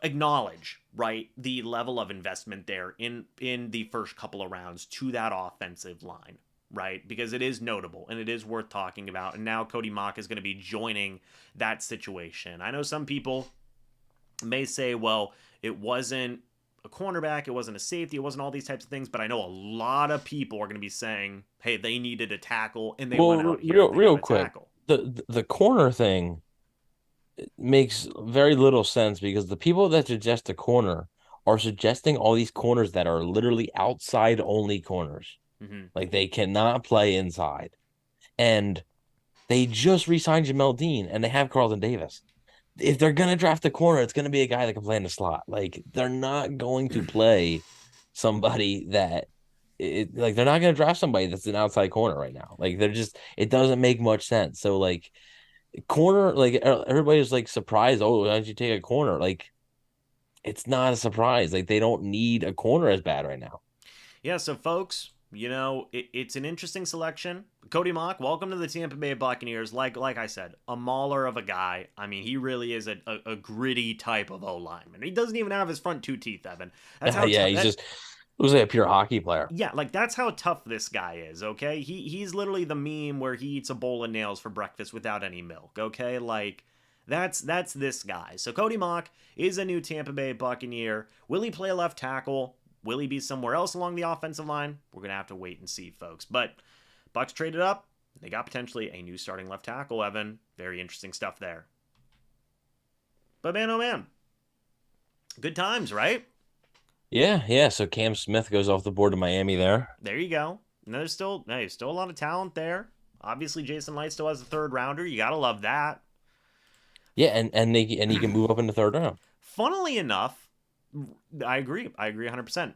acknowledge, right? The level of investment there in the first couple of rounds to that offensive line, right? Because it is notable and it is worth talking about. And now Cody Mock is going to be joining that situation. I know some people may say, well, it wasn't a cornerback, it wasn't a safety, it wasn't all these types of things, but I know a lot of people are going to be saying, hey, they needed a tackle and they Well, went out here real and they got real a quick, tackle. the corner thing makes very little sense because the people that suggest a corner are suggesting all these corners that are literally outside only corners. Mm-hmm. Like they cannot play inside. And they just re-signed Jamel Dean and they have Carlton Davis. If they're gonna draft a corner, it's gonna be a guy that can play in the slot. Like they're not going to play somebody that like they're not gonna draft somebody that's an outside corner right now. Like they're just it doesn't make much sense. So like corner, like everybody's like surprised. Oh, why did you take a corner? Like it's not a surprise. Like they don't need a corner as bad right now. Yeah, so folks, it's an interesting selection. Cody Mock, welcome to the Tampa Bay Buccaneers. Like I said, a mauler of a guy. I mean, he really is a gritty type of O lineman. He doesn't even have his front two teeth, Evan. That's how Yeah, he's just looks like a pure hockey player. yeah, like that's how tough this guy is, okay? He's literally the meme where he eats a bowl of nails for breakfast without any milk, okay? Like that's this guy. So Cody Mock is a new Tampa Bay Buccaneer. Will he play left tackle? Will he be somewhere else along the offensive line? We're going to have to wait and see, folks. But Bucs traded up. They got potentially a new starting left tackle, Evan. Very interesting stuff there. But man, oh man. Good times, right? Yeah. So Cam Smith goes off the board to Miami there. There you go. And there's still a lot of talent there. Obviously, Jason Light still has a third rounder. You got to love that. Yeah, and he can move up in the third round. Funnily enough, I agree. I agree 100%.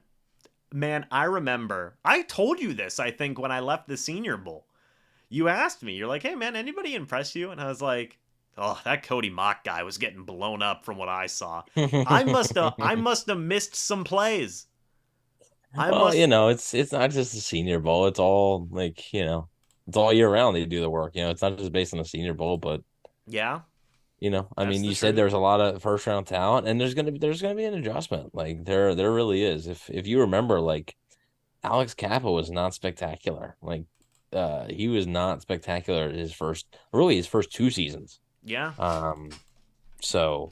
Man, I remember. I told you this, I think, when I left the Senior Bowl. You asked me, you're like, hey, man, anybody impress you? And I was like, oh, that Cody Mock guy was getting blown up from what I saw. I must have missed some plays. I Well, must. it's not just the Senior Bowl. It's all like, it's all year round they do the work. It's not just based on the Senior Bowl, but Yeah, I that's mean, the you said truth. there's a lot of first round talent, and there's gonna be an adjustment. Like there really is. If you remember, like Alex Kappa was not spectacular. Like he was not spectacular his first 2 seasons. Yeah. Um, so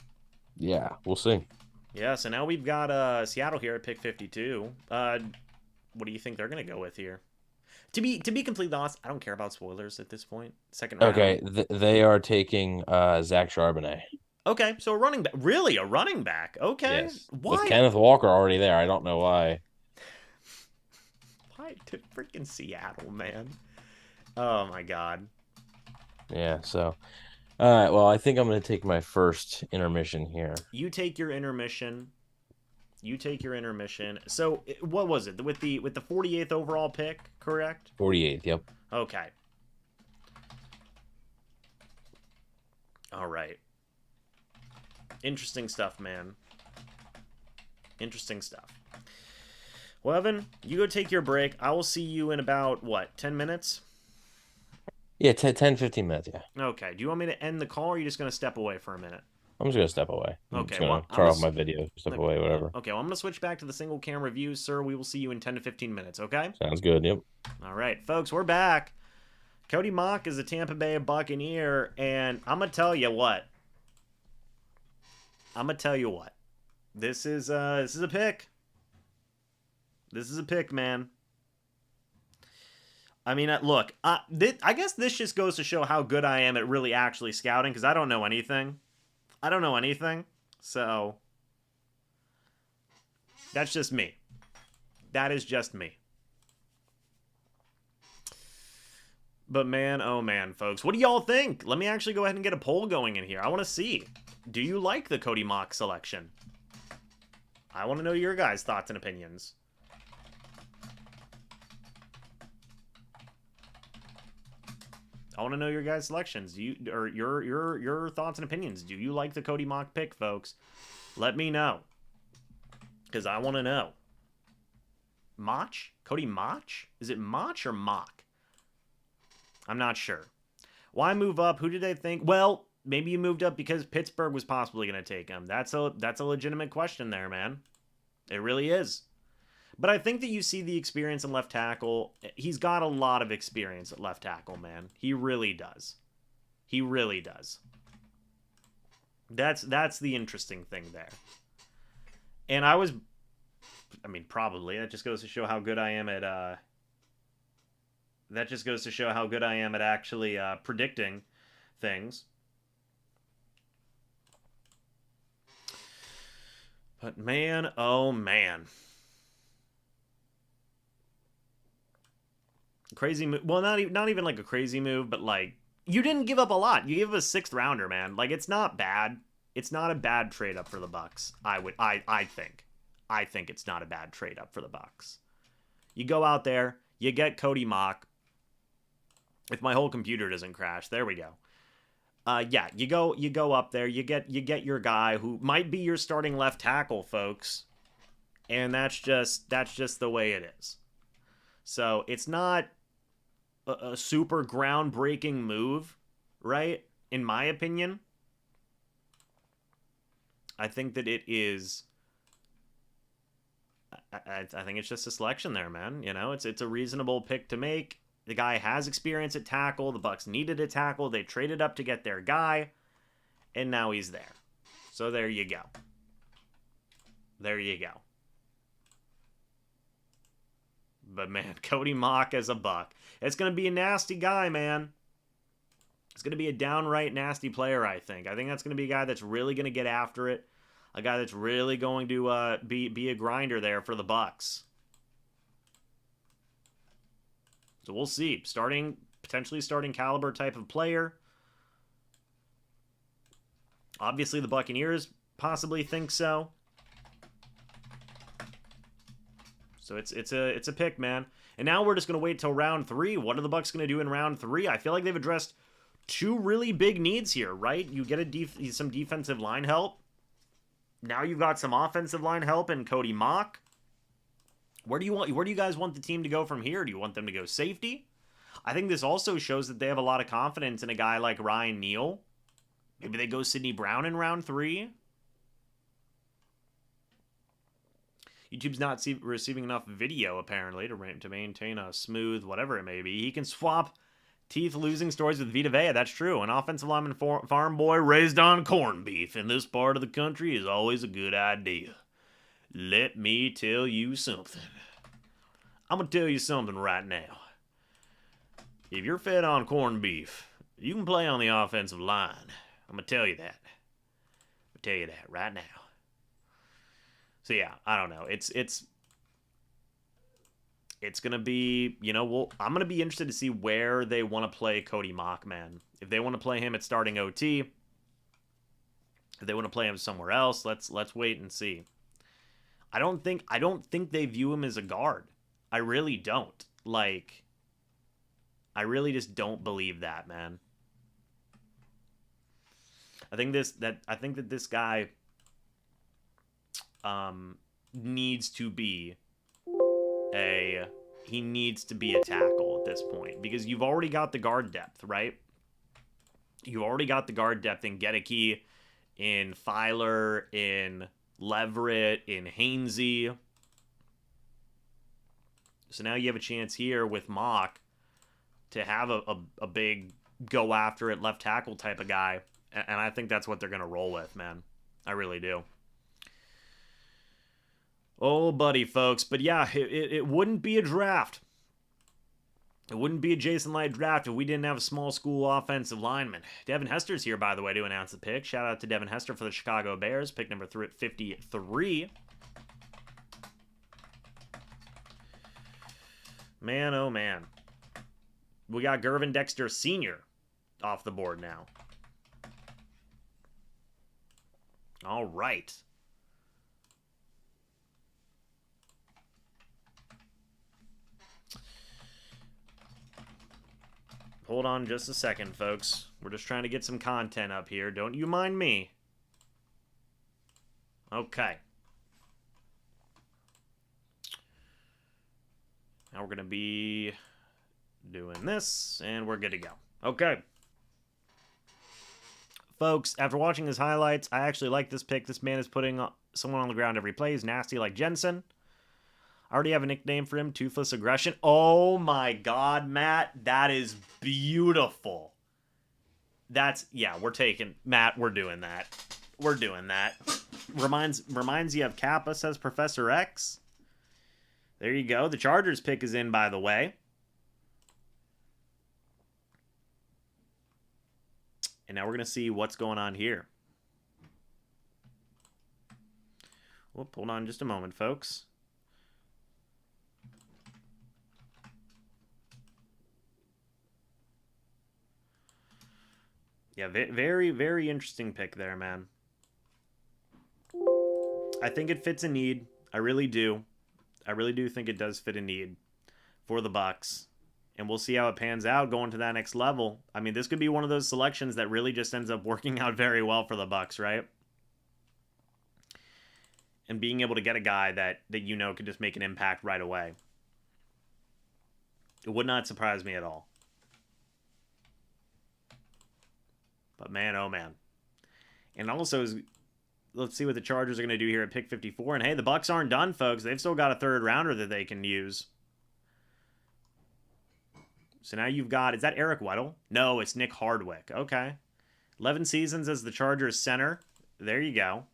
yeah, we'll see. Yeah, so now we've got Seattle here at pick 52. What do you think they're going to go with here? To be completely honest, I don't care about spoilers at this point. Second round. Okay, they are taking Zach Charbonnet. Okay, so a running back. Really, a running back. Okay. Yes, with Why? Kenneth Walker already there. I don't know why. Why to freaking Seattle, man? Oh my god. Yeah, so all right. Well, I think I'm going to take my first intermission here. You take your intermission. You take your intermission. So what was it with the 48th overall pick? Correct. 48th. Yep. Okay. All right. Interesting stuff, man. Interesting stuff. Well, Evan, you go take your break. I will see you in about, what, 10 minutes? Yeah, 10, 15 minutes. Yeah. Okay. Do you want me to end the call, or are you just going to step away for a minute? I'm just gonna step away. I'm Okay, just well, gonna turn off my video, step away, whatever. Okay, well, I'm going to switch back to the single camera view, sir. We will see you in 10 to 15 minutes, okay? Sounds good. Yep. All right, folks, we're back. Cody Mauch is a Tampa Bay Buccaneer, and I'm going to tell you what. This is a pick. This is a pick, man. I mean, look, I guess this just goes to show how good I am at really actually scouting, because I don't know anything. So that's just me. That is just me. But man, oh man, folks, what do y'all think? Let me actually go ahead and get a poll going in here. I want to see. Do you like the Cody Mauch selection? I want to know your guys' thoughts and opinions. I want to know your guys' selections. Do you, or your thoughts and opinions? Do you like the Cody Mauch pick, folks? Let me know, because I want to know. Mauch? Cody Mauch? Is it Mauch or Mauch? I'm not sure. Why move up? Who did they think? Well, maybe you moved up because Pittsburgh was possibly going to take him. That's a legitimate question there, man. It really is. But I think that you see the experience in left tackle. He's got a lot of experience at left tackle, man. He really does. He really does. That's the interesting thing there. And probably that just goes to show how good I am at actually predicting things. But man, oh man. Crazy move. Well, not even like a crazy move, but like, you didn't give up a lot. You gave up a 6th rounder, man. Like, it's not bad. It's not a bad trade up for the Bucs. I think it's not a bad trade up for the Bucs. You go out there, you get Cody Mauch. If my whole computer doesn't crash, there we go. Yeah, you go up there, you get your guy who might be your starting left tackle, folks. And that's just the way it is. So, it's not a super groundbreaking move, right? In my opinion. I think that it is. I think it's just a selection there, man. You know, it's a reasonable pick to make. The guy has experience at tackle. The Bucs needed a tackle. They traded up to get their guy, and now he's there. So there you go. There you go. But man, Cody Mauch as a Buck. It's going to be a nasty guy, man. It's going to be a downright nasty player, I think. I think that's going to be a guy that's really going to get after it. A guy that's really going to be a grinder there for the Bucs. So we'll see. Potentially starting caliber type of player. Obviously, the Buccaneers possibly think so. So it's a pick, man. And now we're just going to wait till round 3. What are the Bucs going to do in round 3? I feel like they've addressed 2 really big needs here, right? You get some defensive line help. Now you've got some offensive line help in Cody Mauch. Where do you guys want the team to go from here? Do you want them to go safety? I think this also shows that they have a lot of confidence in a guy like Ryan Neal. Maybe they go Sidney Brown in round 3. YouTube's not receiving enough video, apparently, to maintain a smooth whatever it may be. He can swap teeth-losing stories with Vita Vea. That's true. An offensive lineman farm boy raised on corned beef in this part of the country is always a good idea. Let me tell you something. I'm going to tell you something right now. If you're fed on corned beef, you can play on the offensive line. I'm going to tell you that. I'm going to tell you that right now. So yeah, I don't know. It's going to be, I'm going to be interested to see where they want to play Cody Mauch, man. If they want to play him at starting OT, if they want to play him somewhere else, let's wait and see. I don't think they view him as a guard. I really don't. Like, I really just don't believe that, man. I think that this guy needs to be a he needs to be a tackle at this point because you've already got the guard depth, right? You already got the guard depth in Gedeke, in Filer, in Leverett, in Hainsey. So now you have a chance here with Mock to have a big go after it left tackle type of guy. And I think that's what they're going to roll with, man. I really do. Oh, buddy, folks. But yeah, it wouldn't be a draft. It wouldn't be a Jason Light draft if we didn't have a small school offensive lineman. Devin Hester's here, by the way, to announce the pick. Shout out to Devin Hester for the Chicago Bears. Pick number 53. Man, oh man. We got Gervin Dexter Sr. off the board now. All right. Hold on just a second, folks. We're just trying to get some content up here. Don't you mind me. Okay. Now we're going to be doing this, and we're good to go. Okay. Folks, after watching his highlights, I actually like this pick. This man is putting someone on the ground every play. He's nasty like Jensen. I already have a nickname for him, Toothless Aggression. Oh my God, Matt. That is beautiful. Yeah, we're taking, Matt, we're doing that. We're doing that. Reminds you of Kappa, says Professor X. There you go. The Chargers pick is in, by the way. And now we're going to see what's going on here. Whoop, hold on just a moment, folks. Yeah, very, very interesting pick there, man. I think it fits a need. I really do. I really do think it does fit a need for the Bucs. And we'll see how it pans out going to that next level. I mean, this could be one of those selections that really just ends up working out very well for the Bucs, right? And being able to get a guy that you know could just make an impact right away. It would not surprise me at all. But man, oh man. And also, let's see what the Chargers are going to do here at pick 54. And hey, the Bucs aren't done, folks. They've still got a third rounder that they can use. So now you've got, is that Eric Weddle? No, it's Nick Hardwick. Okay. 11 seasons as the Chargers center. There you go.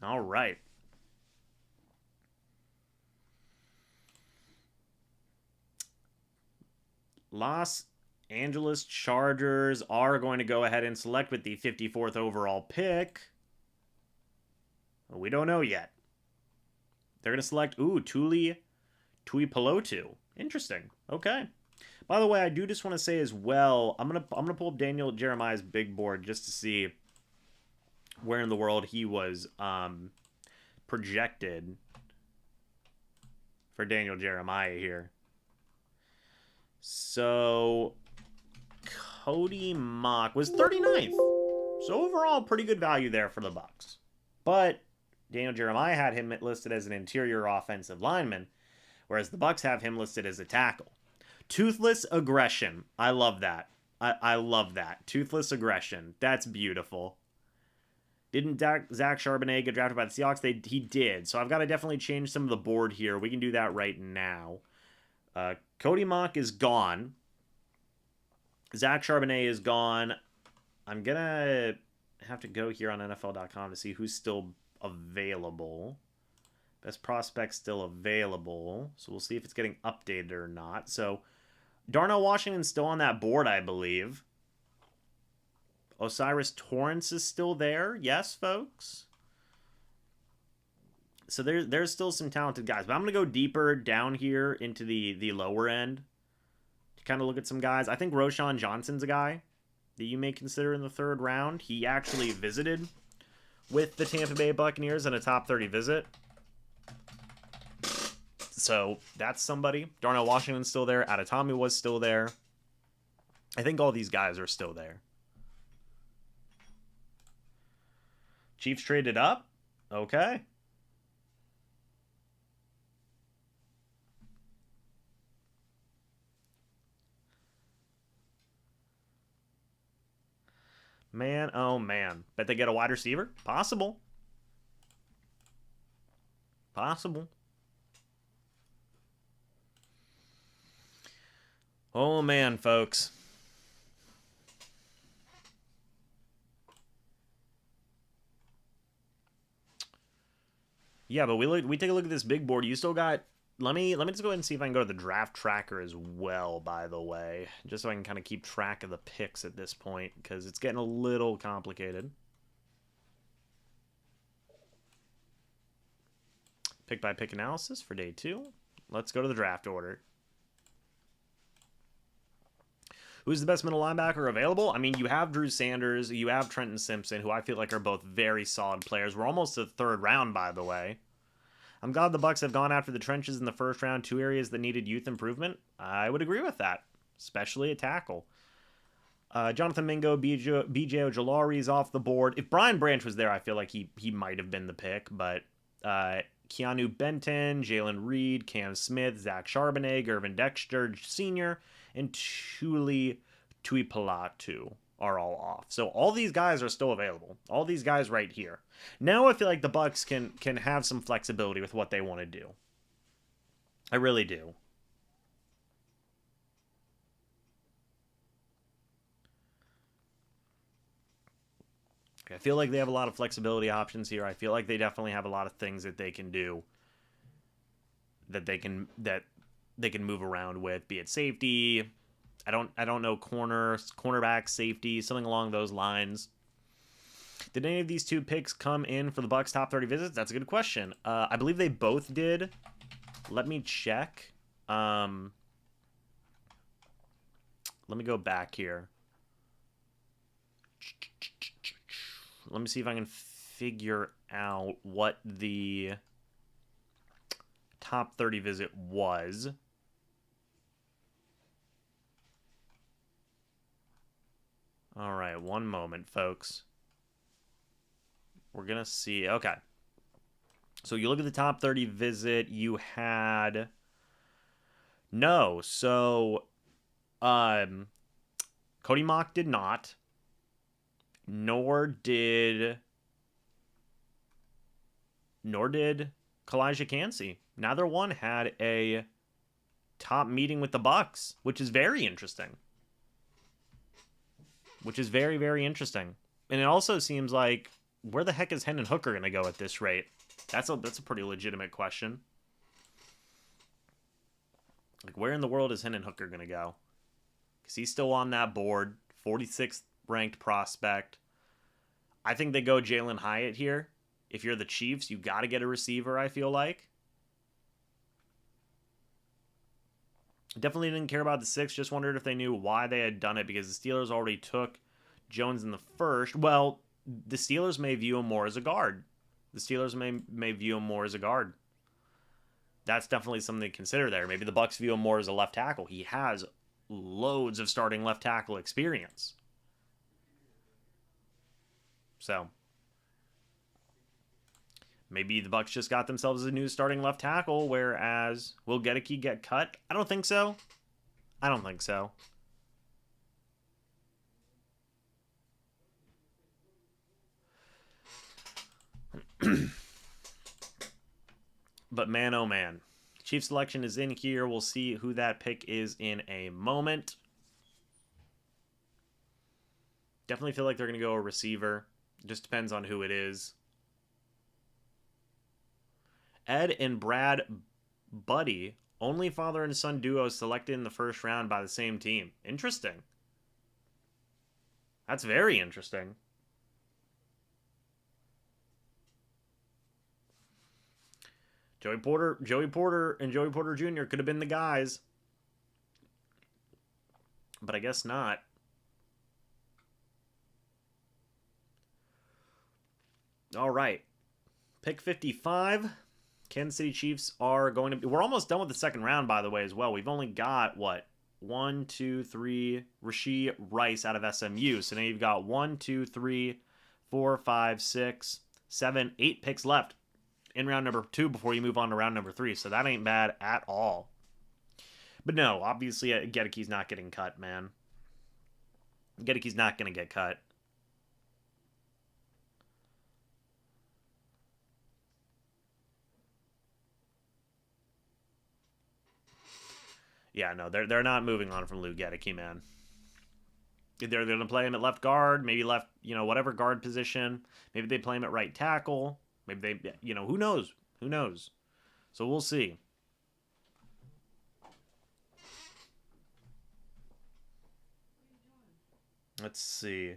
All right. Los Angeles Chargers are going to go ahead and select with the 54th overall pick. We don't know yet. They're going to select, Tuli Tuipulotu. Interesting. Okay. By the way, I do just want to say as well, I'm gonna pull up Daniel Jeremiah's big board just to see where in the world he was projected for Daniel Jeremiah here. So Cody Mock was 39th. So overall, pretty good value there for the Bucs. But Daniel Jeremiah had him listed as an interior offensive lineman, whereas the Bucs have him listed as a tackle. Toothless Aggression. I love that. I love that. Toothless Aggression. That's beautiful. Didn't Zach Charbonnet get drafted by the Seahawks? He did. So I've got to definitely change some of the board here. We can do that right now. Cody Mock is gone. Zach Charbonnet is gone. I'm going to have to go here on NFL.com to see who's still available. Best prospects still available. So we'll see if it's getting updated or not. So Darnell Washington's still on that board, I believe. Osiris Torrance is still there. Yes, folks. So there's still some talented guys. But I'm going to go deeper down here into the lower end to kind of look at some guys. I think Roshan Johnson's a guy that you may consider in the third round. He actually visited with the Tampa Bay Buccaneers in a top 30 visit. So that's somebody. Darnell Washington's still there. Adetomiwa was still there. I think all these guys are still there. Chiefs traded up? Okay. Man, oh man. Bet they get a wide receiver? Possible. Possible. Oh man, folks. Yeah, but we take a look at this big board. You still got. Let me just go ahead and see if I can go to the draft tracker as well, by the way, just so I can kind of keep track of the picks at this point, because it's getting a little complicated. Pick by pick analysis for day 2. Let's go to the draft order. Who's the best middle linebacker available? I mean, you have Drew Sanders, you have Trenton Simpson, who I feel like are both very solid players. We're almost to the third round, by the way. I'm glad the Bucs have gone after the trenches in the first round, 2 areas that needed youth improvement. I would agree with that, especially a tackle. Jonathan Mingo, BJ Ojolari's off the board. If Brian Branch was there, I feel like he might have been the pick, but Keanu Benton, Jalen Reed, Cam Smith, Zach Charbonnet, Gervin Dexter Sr., and Tuli Tuipolatu are all off. So all these guys are still available. All these guys right here. Now I feel like the Bucs can have some flexibility with what they want to do. I really do. I feel like they have a lot of flexibility options here. I feel like they definitely have a lot of things that they can do, that they can move around with, be it safety. I don't know, cornerback, safety, something along those lines. Did any of these 2 picks come in for the Bucs top 30 visits? That's a good question. I believe they both did. Let me check. Let me go back here. Let me see if I can figure out what the top 30 visit was. All right, one moment, folks. We're going to see. Okay. So you look at the top 30 visit, you had... No, so... Cody Mock did not. Nor did Kalijah Cansey. Neither one had a top meeting with the Bucs, which is very interesting. Which is very, very interesting. And it also seems like, where the heck is Hendon Hooker going to go at this rate? That's a pretty legitimate question. Like, where in the world is Hendon Hooker going to go? Because he's still on that board. 46th ranked prospect. I think they go Jalen Hyatt here. If you're the Chiefs, you got to get a receiver, I feel like. Definitely didn't care about the 6. Just wondered if they knew why they had done it, because the Steelers already took Jones in the first. Well, the Steelers may view him more as a guard. The Steelers may view him more as a guard. That's definitely something to consider there. Maybe the Bucs view him more as a left tackle. He has loads of starting left tackle experience. So maybe the Bucs just got themselves a new starting left tackle, whereas will Gedeke get cut? I don't think so. I don't think so. But man, oh man. Chief selection is in here. We'll see who that pick is in a moment. Definitely feel like they're going to go a receiver. Just depends on who it is. Ed and Brad Buddy, only father and son duo selected in the first round by the same team. Interesting. That's very interesting. Joey Porter and Joey Porter Jr. could have been the guys. But I guess not. All right. Pick 55. Kansas City Chiefs are going to be. We're almost done with the second round, by the way, as well. We've only got, what? 1, 2, 3. Rashee Rice out of SMU. So now you've got 1, 2, 3, 4, 5, 6, 7, 8 picks left in round number 2 before you move on to round number 3. So that ain't bad at all. But no, obviously, Gedeke's not getting cut, man. Gedeke's not going to get cut. Yeah, no, they're not moving on from Lou Gedeke, man. They're going to play him at left guard, maybe left, whatever guard position. Maybe they play him at right tackle. Maybe they, who knows? Who knows? So we'll see. Let's see.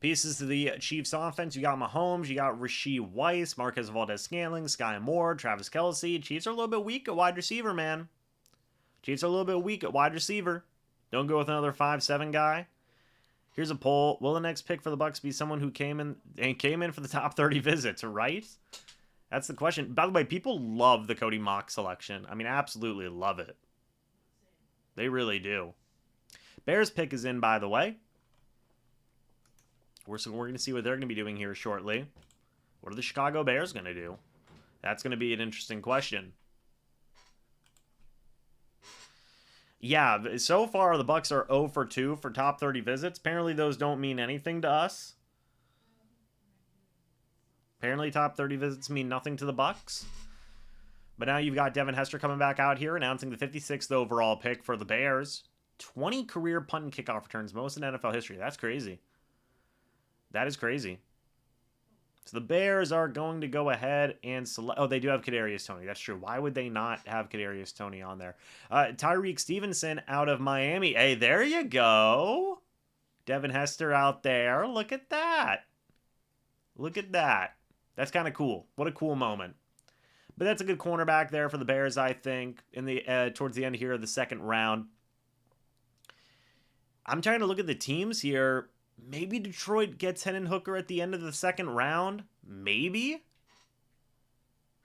Pieces to the Chiefs offense. You got Mahomes, you got Rashee Rice, Marquez Valdez-Scantling, Sky Moore, Travis Kelce. Chiefs are a little bit weak at wide receiver, man. Chiefs are a little bit weak at wide receiver. Don't go with another 5'7" guy. Here's a poll. Will the next pick for the Bucs be someone who came in for the top 30 visits, right? That's the question. By the way, people love the Cody Mock selection. I mean, absolutely love it. They really do. Bears pick is in, by the way. We're going to see what they're going to be doing here shortly. What are the Chicago Bears going to do? That's going to be an interesting question. Yeah, so far the Bucs are 0 for 2 for top 30 visits. Apparently those don't mean anything to us. Apparently top 30 visits mean nothing to the Bucs. But now you've got Devin Hester coming back out here, announcing the 56th overall pick for the Bears. 20 career punt and kickoff returns, most in NFL history. That's crazy. That is crazy. So the Bears are going to go ahead and select. Oh, they do have Kadarius Toney. That's true. Why would they not have Kadarius Toney on there? Tyreek Stevenson out of Miami. Hey, there you go. Devin Hester out there. Look at that. Look at that. That's kind of cool. What a cool moment. But that's a good cornerback there for the Bears, I think, in the towards the end here of the second round. I'm trying to look at the teams here. Maybe Detroit gets Hendon Hooker at the end of the second round. Maybe.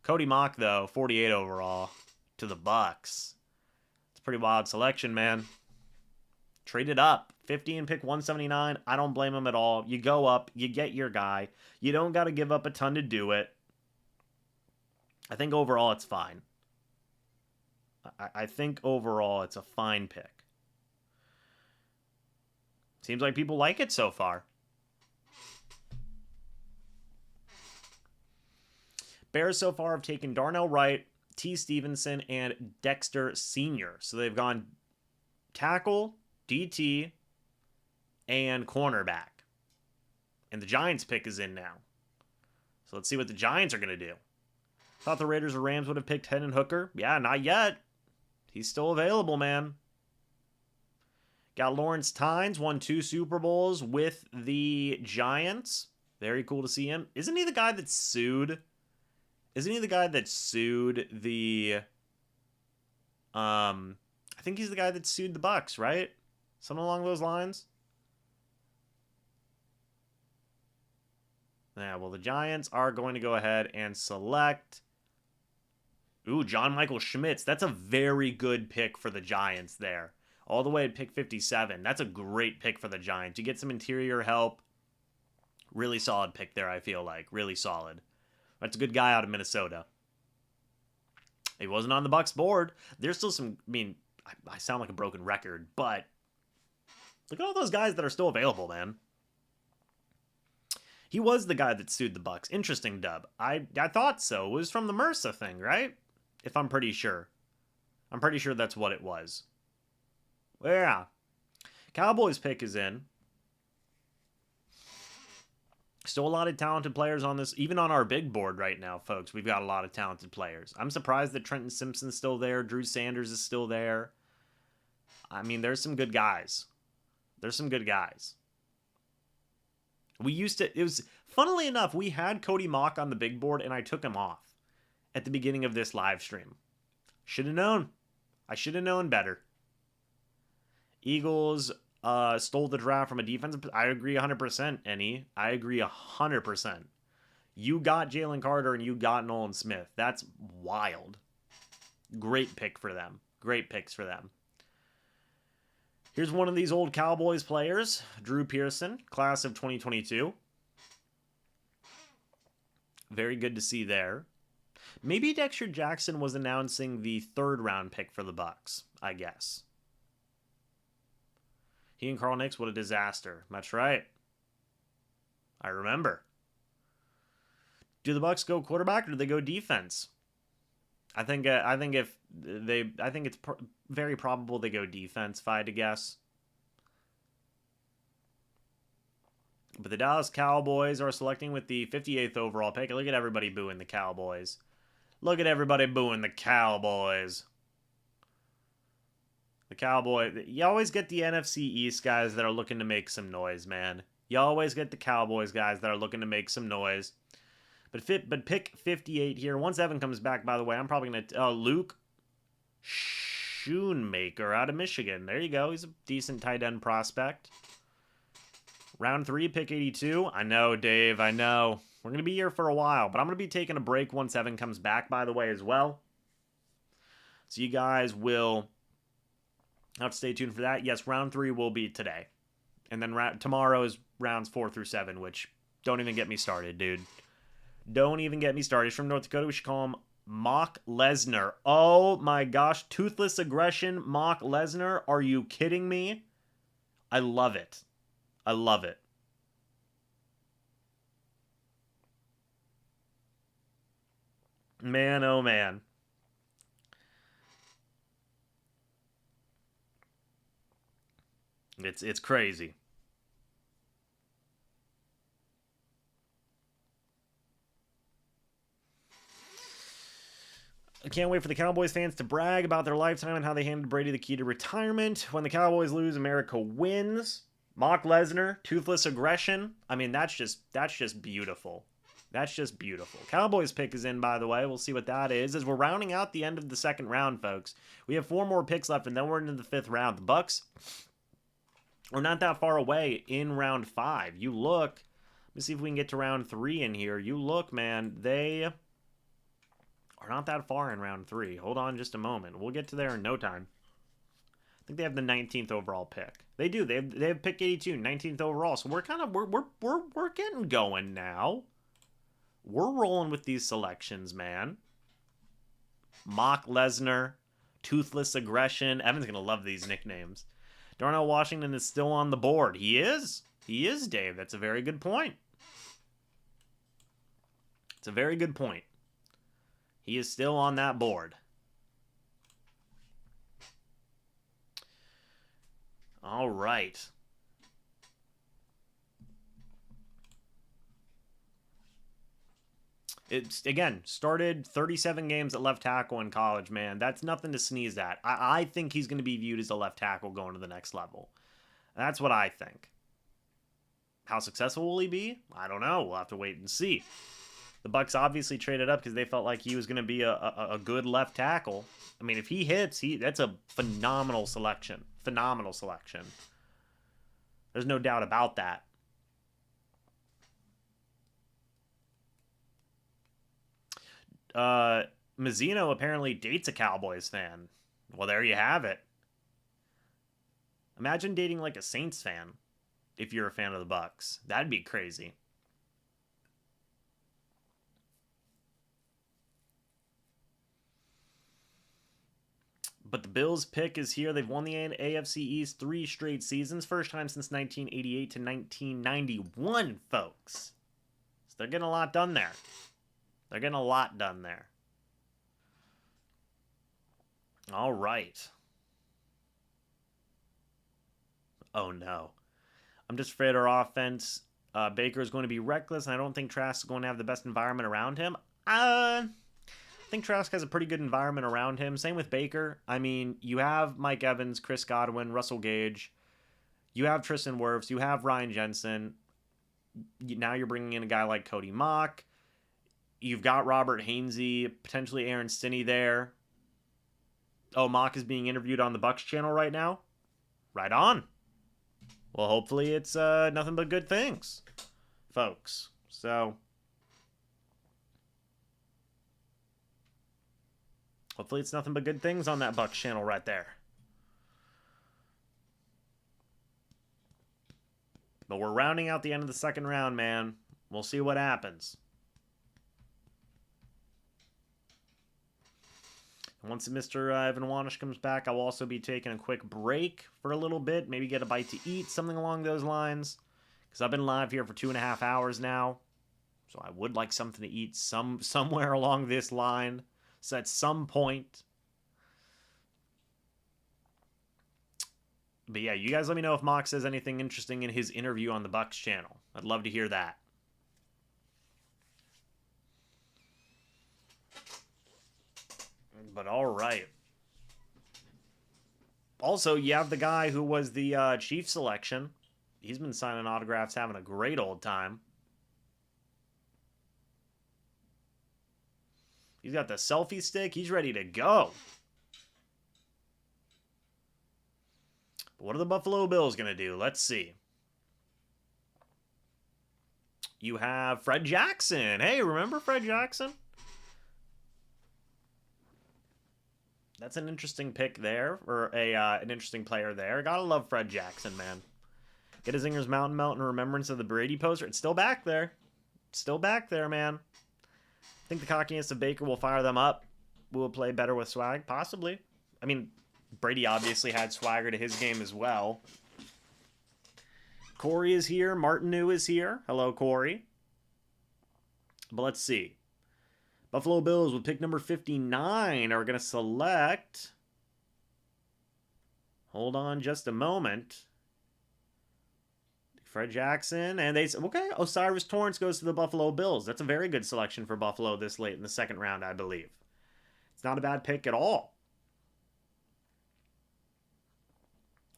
Cody Mock, though, 48 overall to the Bucs. It's a pretty wild selection, man. Traded up. 50 and pick 179. I don't blame him at all. You go up. You get your guy. You don't got to give up a ton to do it. I think overall it's fine. I think overall it's a fine pick. Seems like people like it so far. Bears so far have taken Darnell Wright, T. Stevenson, and Dexter Sr. So they've gone tackle, DT, and cornerback. And the Giants pick is in now. So let's see what the Giants are going to do. Thought the Raiders or Rams would have picked Hendon Hooker. Yeah, not yet. He's still available, man. Got Lawrence Tynes, won 2 Super Bowls with the Giants. Very cool to see him. Isn't he the guy that sued? Isn't he the guy that sued the... I think he's the guy that sued the Bucs, right? Something along those lines? Yeah, well, the Giants are going to go ahead and select... Ooh, John Michael Schmitz. That's a very good pick for the Giants there. All the way at pick 57. That's a great pick for the Giants. You get some interior help. Really solid pick there, I feel like. Really solid. That's a good guy out of Minnesota. He wasn't on the Bucs board. There's still some... I mean, I sound like a broken record, but... Look at all those guys that are still available, man. He was the guy that sued the Bucs. Interesting, Dub. I thought so. It was from the MRSA thing, right? If I'm pretty sure. I'm pretty sure that's what it was. Yeah. Cowboys pick is in. Still a lot of talented players on this, even on our big board right now, folks. We've got a lot of talented players. I'm surprised that Trenton Simpson's still there. Drew Sanders is still there. I mean, there's some good guys. There's some good guys. It was, funnily enough, we had Cody Mock on the big board, and I took him off at the beginning of this live stream. Should have known. I should have known better. Eagles stole the draft from a defensive. I agree 100%, Ennie. I agree 100%. You got Jalen Carter and you got Nolan Smith. That's wild. Great pick for them. Great picks for them. Here's one of these old Cowboys players, Drew Pearson, class of 2022. Very good to see there. Maybe Dexter Jackson was announcing the 3rd round pick for the Bucs, I guess. He and Carl Nicks, what a disaster. That's right. I remember. Do the Bucs go quarterback or do they go defense? I think it's very probable they go defense, if I had to guess. But the Dallas Cowboys are selecting with the 58th overall pick. Look at everybody booing the Cowboys. Look at everybody booing the Cowboys. The Cowboys. You always get the NFC East guys that are looking to make some noise, man. You always get the Cowboys guys that are looking to make some noise. But pick 58 here. Once Evan comes back, by the way, I'm probably going to... Luke Schoonmaker out of Michigan. There you go. He's a decent tight end prospect. Round 3, pick 82. I know, Dave. I know. We're going to be here for a while, but I'm going to be taking a break once Evan comes back, by the way, as well. So you guys will have to stay tuned for that. Yes, round 3 will be today. And then tomorrow is rounds 4 through 7, which don't even get me started, dude. Don't even get me started. He's from North Dakota. We should call him Mock Lesnar. Oh my gosh. Toothless aggression, Mock Lesnar. Are you kidding me? I love it. I love it. Man, oh man. It's crazy. I can't wait for the Cowboys fans to brag about their lifetime and how they handed Brady the key to retirement. When the Cowboys lose, America wins. Mock Lesnar, toothless aggression. I mean, that's just beautiful. That's just beautiful. Cowboys pick is in, by the way. We'll see what that is. As we're rounding out the end of the 2nd round, folks. We have 4 more picks left, and then we're into the 5th round. The Bucs are not that far away in round 5. You look. Let me see if we can get to round 3 in here. You look, man. They are not that far in round 3. Hold on just a moment. We'll get to there in no time. I think they have the 19th overall pick. They do. They have pick 82, 19th overall. So we're kind of we're getting going now. We're rolling with these selections, man. Mock Lesnar, toothless aggression. Evan's gonna love these nicknames. Darnell Washington is still on the board. He is. He is, Dave. That's a very good point. It's a very good point. He is still on that board. All right. It's, again, started 37 games at left tackle in college, man. That's nothing to sneeze at. I think he's going to be viewed as a left tackle going to the next level. That's what I think. How successful will he be? I don't know. We'll have to wait and see. The Bucs obviously traded up because they felt like he was going to be a good left tackle. I mean, if he hits, that's a phenomenal selection. Phenomenal selection. There's no doubt about that. Mazzino apparently dates a Cowboys fan. Well, there you have it. Imagine dating like a Saints fan if you're a fan of the Bucs. That'd be crazy. But the Bills' pick is here. They've won the AFC East 3 straight seasons. First time since 1988 to 1991, folks. So they're getting a lot done there. They're getting a lot done there. All right. Oh, no. I'm just afraid our offense, Baker is going to be reckless, and I don't think Trask is going to have the best environment around him. I think Trask has a pretty good environment around him. Same with Baker. I mean, you have Mike Evans, Chris Godwin, Russell Gage. You have Tristan Wirfs. You have Ryan Jensen. Now you're bringing in a guy like Cody Mock. You've got Robert Hainsey, potentially Aaron Stinney there. Oh, Mock is being interviewed on the Bucs channel right now. Right on. Well, hopefully it's nothing but good things, folks. So, hopefully it's nothing but good things on that Bucs channel right there. But we're rounding out the end of the second round, man. We'll see what happens. Once Mr. Evan Wanish comes back, I'll also be taking a quick break for a little bit. Maybe get a bite to eat, something along those lines. Because I've been live here for 2.5 hours now. So I would like something to eat somewhere along this line. So at some point. But yeah, you guys let me know if Mock says anything interesting in his interview on the Bucs channel. I'd love to hear that. But all right. Also, you have the guy who was the Chief selection. He's been signing autographs, having a great old time. He's got the selfie stick. He's ready to go. But what are the Buffalo Bills going to do? Let's see. You have Fred Jackson. Hey, remember Fred Jackson? That's an interesting pick there, or an interesting player there. Gotta love Fred Jackson, man. Get a Zinger's Mountain Melt in remembrance of the Brady poster. It's still back there. It's still back there, man. I think the cockiness of Baker will fire them up. Will play better with swag? Possibly. I mean, Brady obviously had swagger to his game as well. Corey is here. Martinu is here. Hello, Corey. But let's see. Buffalo Bills with pick number 59 are going to select. Hold on just a moment. Fred Jackson. And they say, okay, Osiris Torrance goes to the Buffalo Bills. That's a very good selection for Buffalo this late in the second round, I believe. It's not a bad pick at all.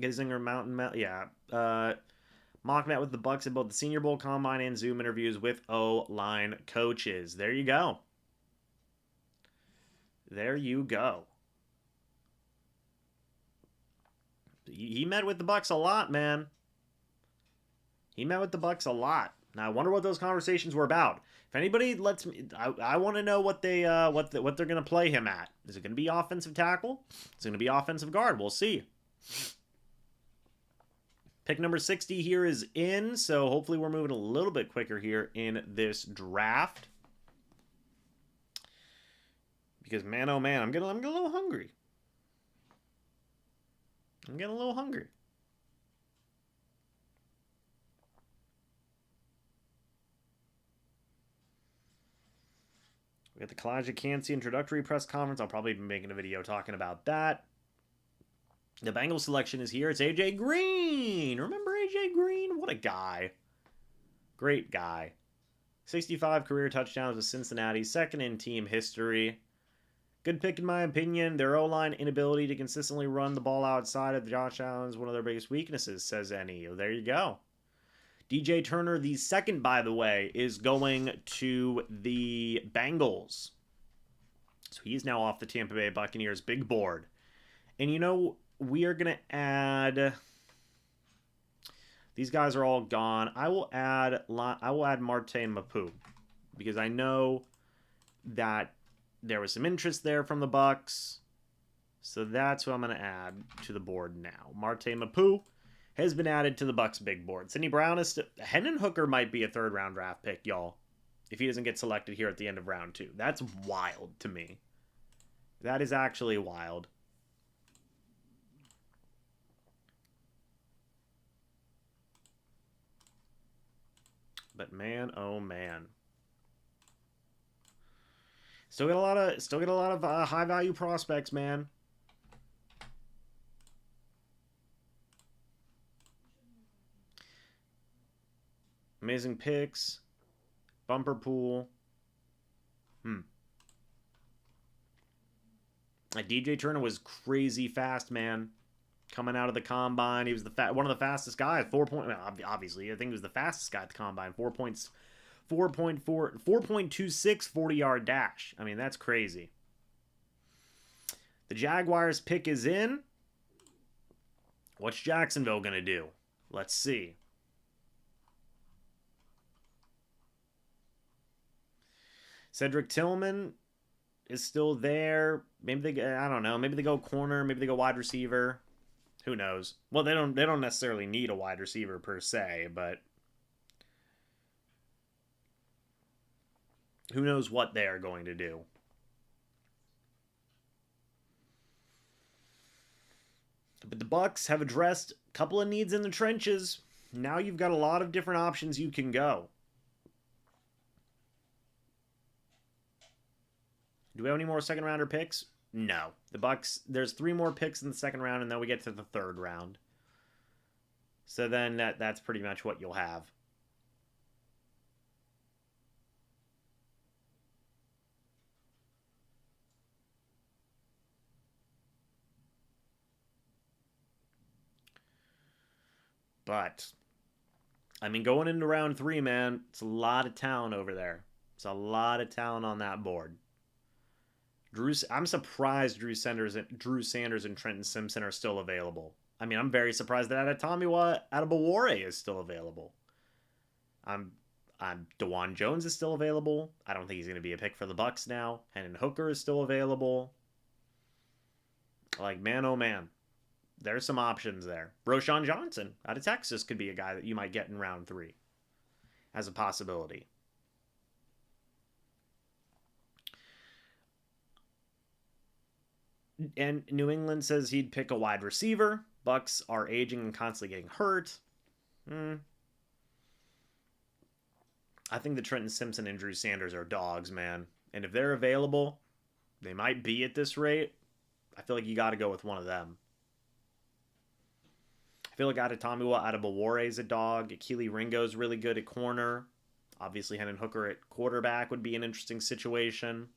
Gizinger Mountain, yeah. Mock met with the Bucs at both the Senior Bowl Combine and Zoom interviews with O-line coaches. There you go. There you go. He met with the Bucs a lot, man. He met with the Bucs a lot. Now I wonder what those conversations were about. If anybody lets me, I want to know what they're going to play him at. Is it going to be offensive tackle? Is it going to be offensive guard? We'll see. Pick number 60 here is in, so hopefully we're moving a little bit quicker here in this draft. Because man, oh man, I'm getting a little hungry. I'm getting a little hungry. We got the Kalijah Kancey introductory press conference. I'll probably be making a video talking about that. The Bengals selection is here. It's AJ Green. Remember AJ Green? What a guy. Great guy. 65 career touchdowns with Cincinnati. Second in team history. Good pick in my opinion. Their O-line inability to consistently run the ball outside of Josh Allen is one of their biggest weaknesses, says Any. There you go. DJ Turner, the second, by the way, is going to the Bengals. So he's now off the Tampa Bay Buccaneers big board. And you know, we are going to add... These guys are all gone. I will add Marte Mapu. Because I know that there was some interest there from the Bucs. So that's who I'm going to add to the board now. Marte Mapu has been added to the Bucs big board. Sidney Brown is still... Hendon Hooker might be a third-round draft pick, y'all. If he doesn't get selected here at the end of round 2. That's wild to me. That is actually wild. But man, oh man. Still get a lot of high value prospects, man. Amazing picks. Bumper pool. DJ Turner was crazy fast, man. Coming out of the combine, he was one of the fastest guys. Obviously, I think he was the fastest guy at the combine. 4.26 40-yard dash. I mean, that's crazy. The Jaguars pick is in. What's Jacksonville going to do? Let's see. Cedric Tillman is still there. Maybe I don't know. Maybe they go corner. Maybe they go wide receiver. Who knows? Well, they don't necessarily need a wide receiver per se, but who knows what they are going to do. But the Bucs have addressed a couple of needs in the trenches. Now you've got a lot of different options you can go. Do we have any more second rounder picks? No. The Bucs, there's 3 more picks in the second round, and then we get to the third round. So then that's pretty much what you'll have. But I mean, going into round 3, man, it's a lot of talent over there. It's a lot of talent on that board. I'm surprised Drew Sanders and Trenton Simpson are still available. I mean, I'm very surprised that Adebawore is still available. I'm DeJuan Jones is still available. I don't think he's going to be a pick for the Bucs now. Hendon Hooker is still available. Like, man, oh man, there's some options there. Roschon Johnson out of Texas could be a guy that you might get in round 3 as a possibility. And New England says he'd pick a wide receiver. Bucs are aging and constantly getting hurt. I think the Trenton Simpson and Drew Sanders are dogs, man. And if they're available, they might be at this rate. I feel like you got to go with one of them. I feel like Adebawore is a dog. Keely Ringo's really good at corner. Obviously, Hendon Hooker at quarterback would be an interesting situation.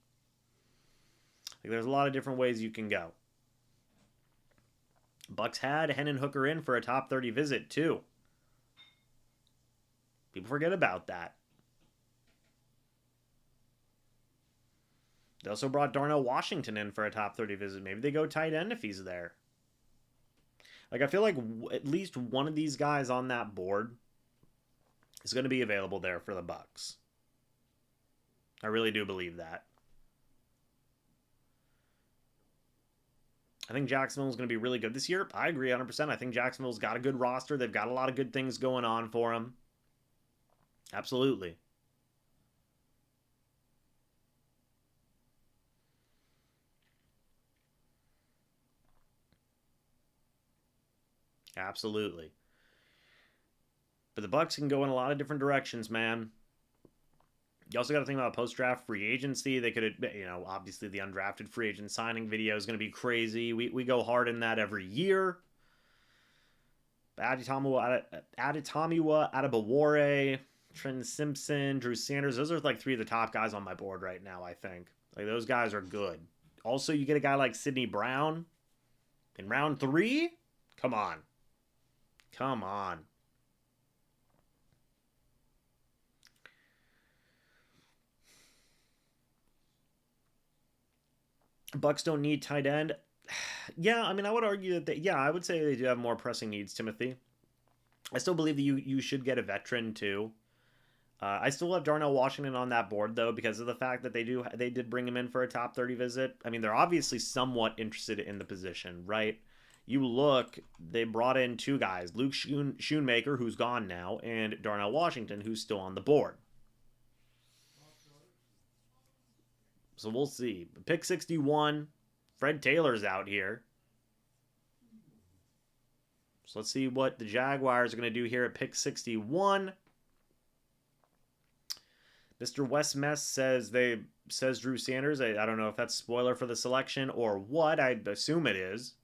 Like, there's a lot of different ways you can go. Bucs had Hendon Hooker in for a top 30 visit, too. People forget about that. They also brought Darnell Washington in for a top 30 visit. Maybe they go tight end if he's there. Like, I feel like at least one of these guys on that board is going to be available there for the Bucs. I really do believe that. I think Jacksonville is going to be really good this year. I agree 100%. I think Jacksonville's got a good roster. They've got a lot of good things going on for them. Absolutely. Absolutely. But the Bucs can go in a lot of different directions, man. You also got to think about post-draft free agency. They could, obviously the undrafted free agent signing video is going to be crazy. We go hard in that every year. Adetomiwa Adebawore, Trenton Simpson, Drew Sanders. Those are like 3 of the top guys on my board right now, I think. Like, those guys are good. Also, you get a guy like Sidney Brown in round 3? Come on. Come on. Bucs don't need tight end. Yeah, I mean, I would argue that I would say they do have more pressing needs, Timothy. I still believe that you should get a veteran too. I still have Darnell Washington on that board though, because of the fact that they did bring him in for a top 30 visit. I mean, they're obviously somewhat interested in the position, right? You look, they brought in 2 guys, Luke Schoonmaker, who's gone now, and Darnell Washington, who's still on the board. So we'll see. Pick 61. Fred Taylor's out here. So let's see what the Jaguars are going to do here at pick 61. Mr. Wes Mess says Drew Sanders. I don't know if that's spoiler for the selection or what. I'd assume it is.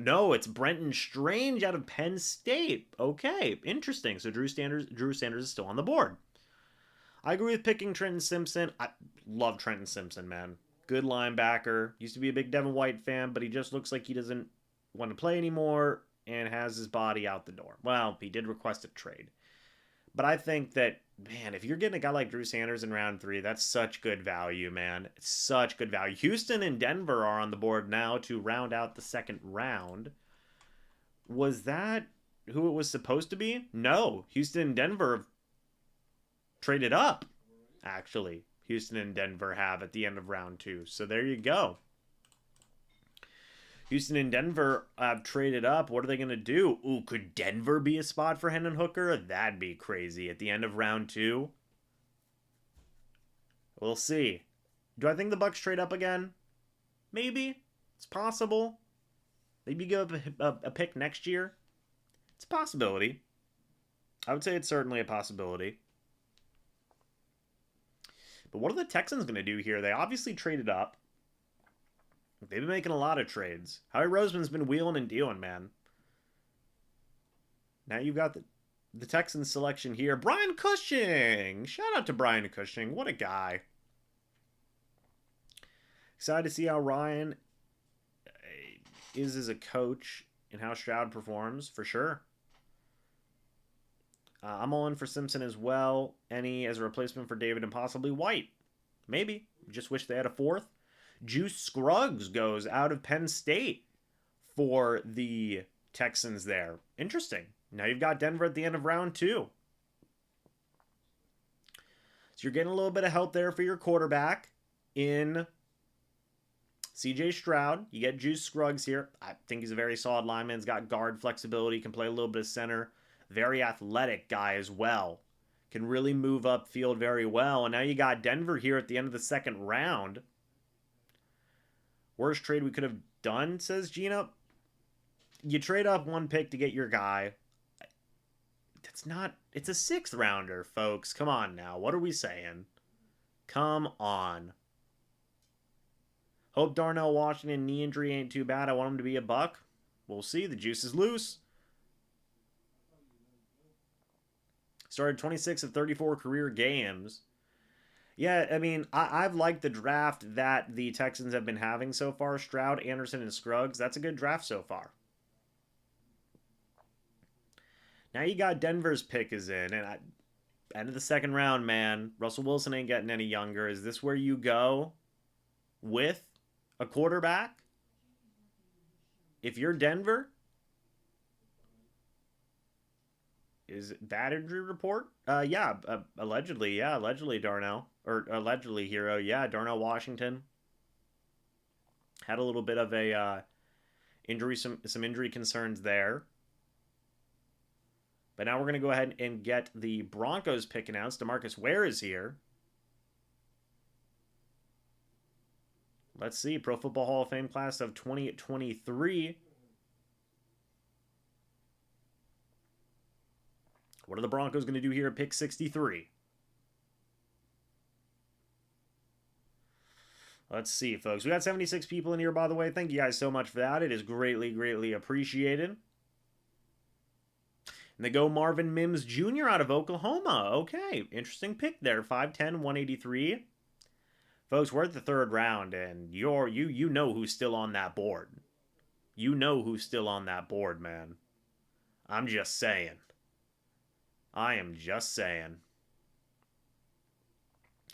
No, it's Brenton Strange out of Penn State. Okay, interesting. So Drew Sanders is still on the board. I agree with picking Trenton Simpson. I love Trenton Simpson, man. Good linebacker. Used to be a big Devin White fan, but he just looks like he doesn't want to play anymore and has his body out the door. Well, he did request a trade. But I think that, man, if you're getting a guy like Drew Sanders in round 3, that's such good value, man. It's such good value. Houston and Denver are on the board now to round out the second round. Was that who it was supposed to be? No. Houston and Denver traded up, actually. Houston and Denver have at the end of round 2. So there you go. Houston and Denver have traded up. What are they going to do? Ooh, could Denver be a spot for Hendon Hooker? That'd be crazy at the end of round 2. We'll see. Do I think the Bucs trade up again? Maybe. It's possible. Maybe give up a pick next year. It's a possibility. I would say it's certainly a possibility. But what are the Texans going to do here? They obviously traded up. They've been making a lot of trades. Howie Roseman's been wheeling and dealing, man. Now you've got the Texans selection here. Brian Cushing! Shout out to Brian Cushing. What a guy. Excited to see how Ryan is as a coach and how Stroud performs, for sure. I'm all in for Simpson as well. Any as a replacement for David and possibly White. Maybe. Just wish they had a fourth. Juice Scruggs goes out of Penn State for the Texans there. Interesting. Now you've got Denver at the end of round 2. So you're getting a little bit of help there for your quarterback in CJ Stroud. You get Juice Scruggs here. I think he's a very solid lineman. He's got guard flexibility, can play a little bit of center. Very athletic guy as well. Can really move upfield very well. And now you got Denver here at the end of the second round. Worst trade we could have done, says Gina. You trade up one pick to get your guy. That's not... It's a 6th rounder, folks. Come on now. What are we saying? Come on. Hope Darnell Washington knee injury ain't too bad. I want him to be a Buck. We'll see. The juice is loose. Started 26 of 34 career games. Yeah, I mean, I've liked the draft that the Texans have been having so far. Stroud, Anderson, and Scruggs. That's a good draft so far. Now you got Denver's pick is in. And end of the second round, man. Russell Wilson ain't getting any younger. Is this where you go with a quarterback? If you're Denver? Is it bad injury report? Yeah, allegedly. Yeah, allegedly, Darnell. Or allegedly, Hero. Yeah, Darnell Washington had a little bit of a injury, some injury concerns there. But now we're going to go ahead and get the Broncos pick announced. DeMarcus Ware is here. Let's see. Pro Football Hall of Fame class of 2023. What are the Broncos going to do here at pick 63? Let's see, folks. We got 76 people in here, by the way. Thank you guys so much for that. It is greatly, greatly appreciated. And they go Marvin Mims Jr. out of Oklahoma. Okay, interesting pick there. 5'10", 183. Folks, we're at the 3rd round, and you know who's still on that board. You know who's still on that board, man. I'm just saying. I am just saying.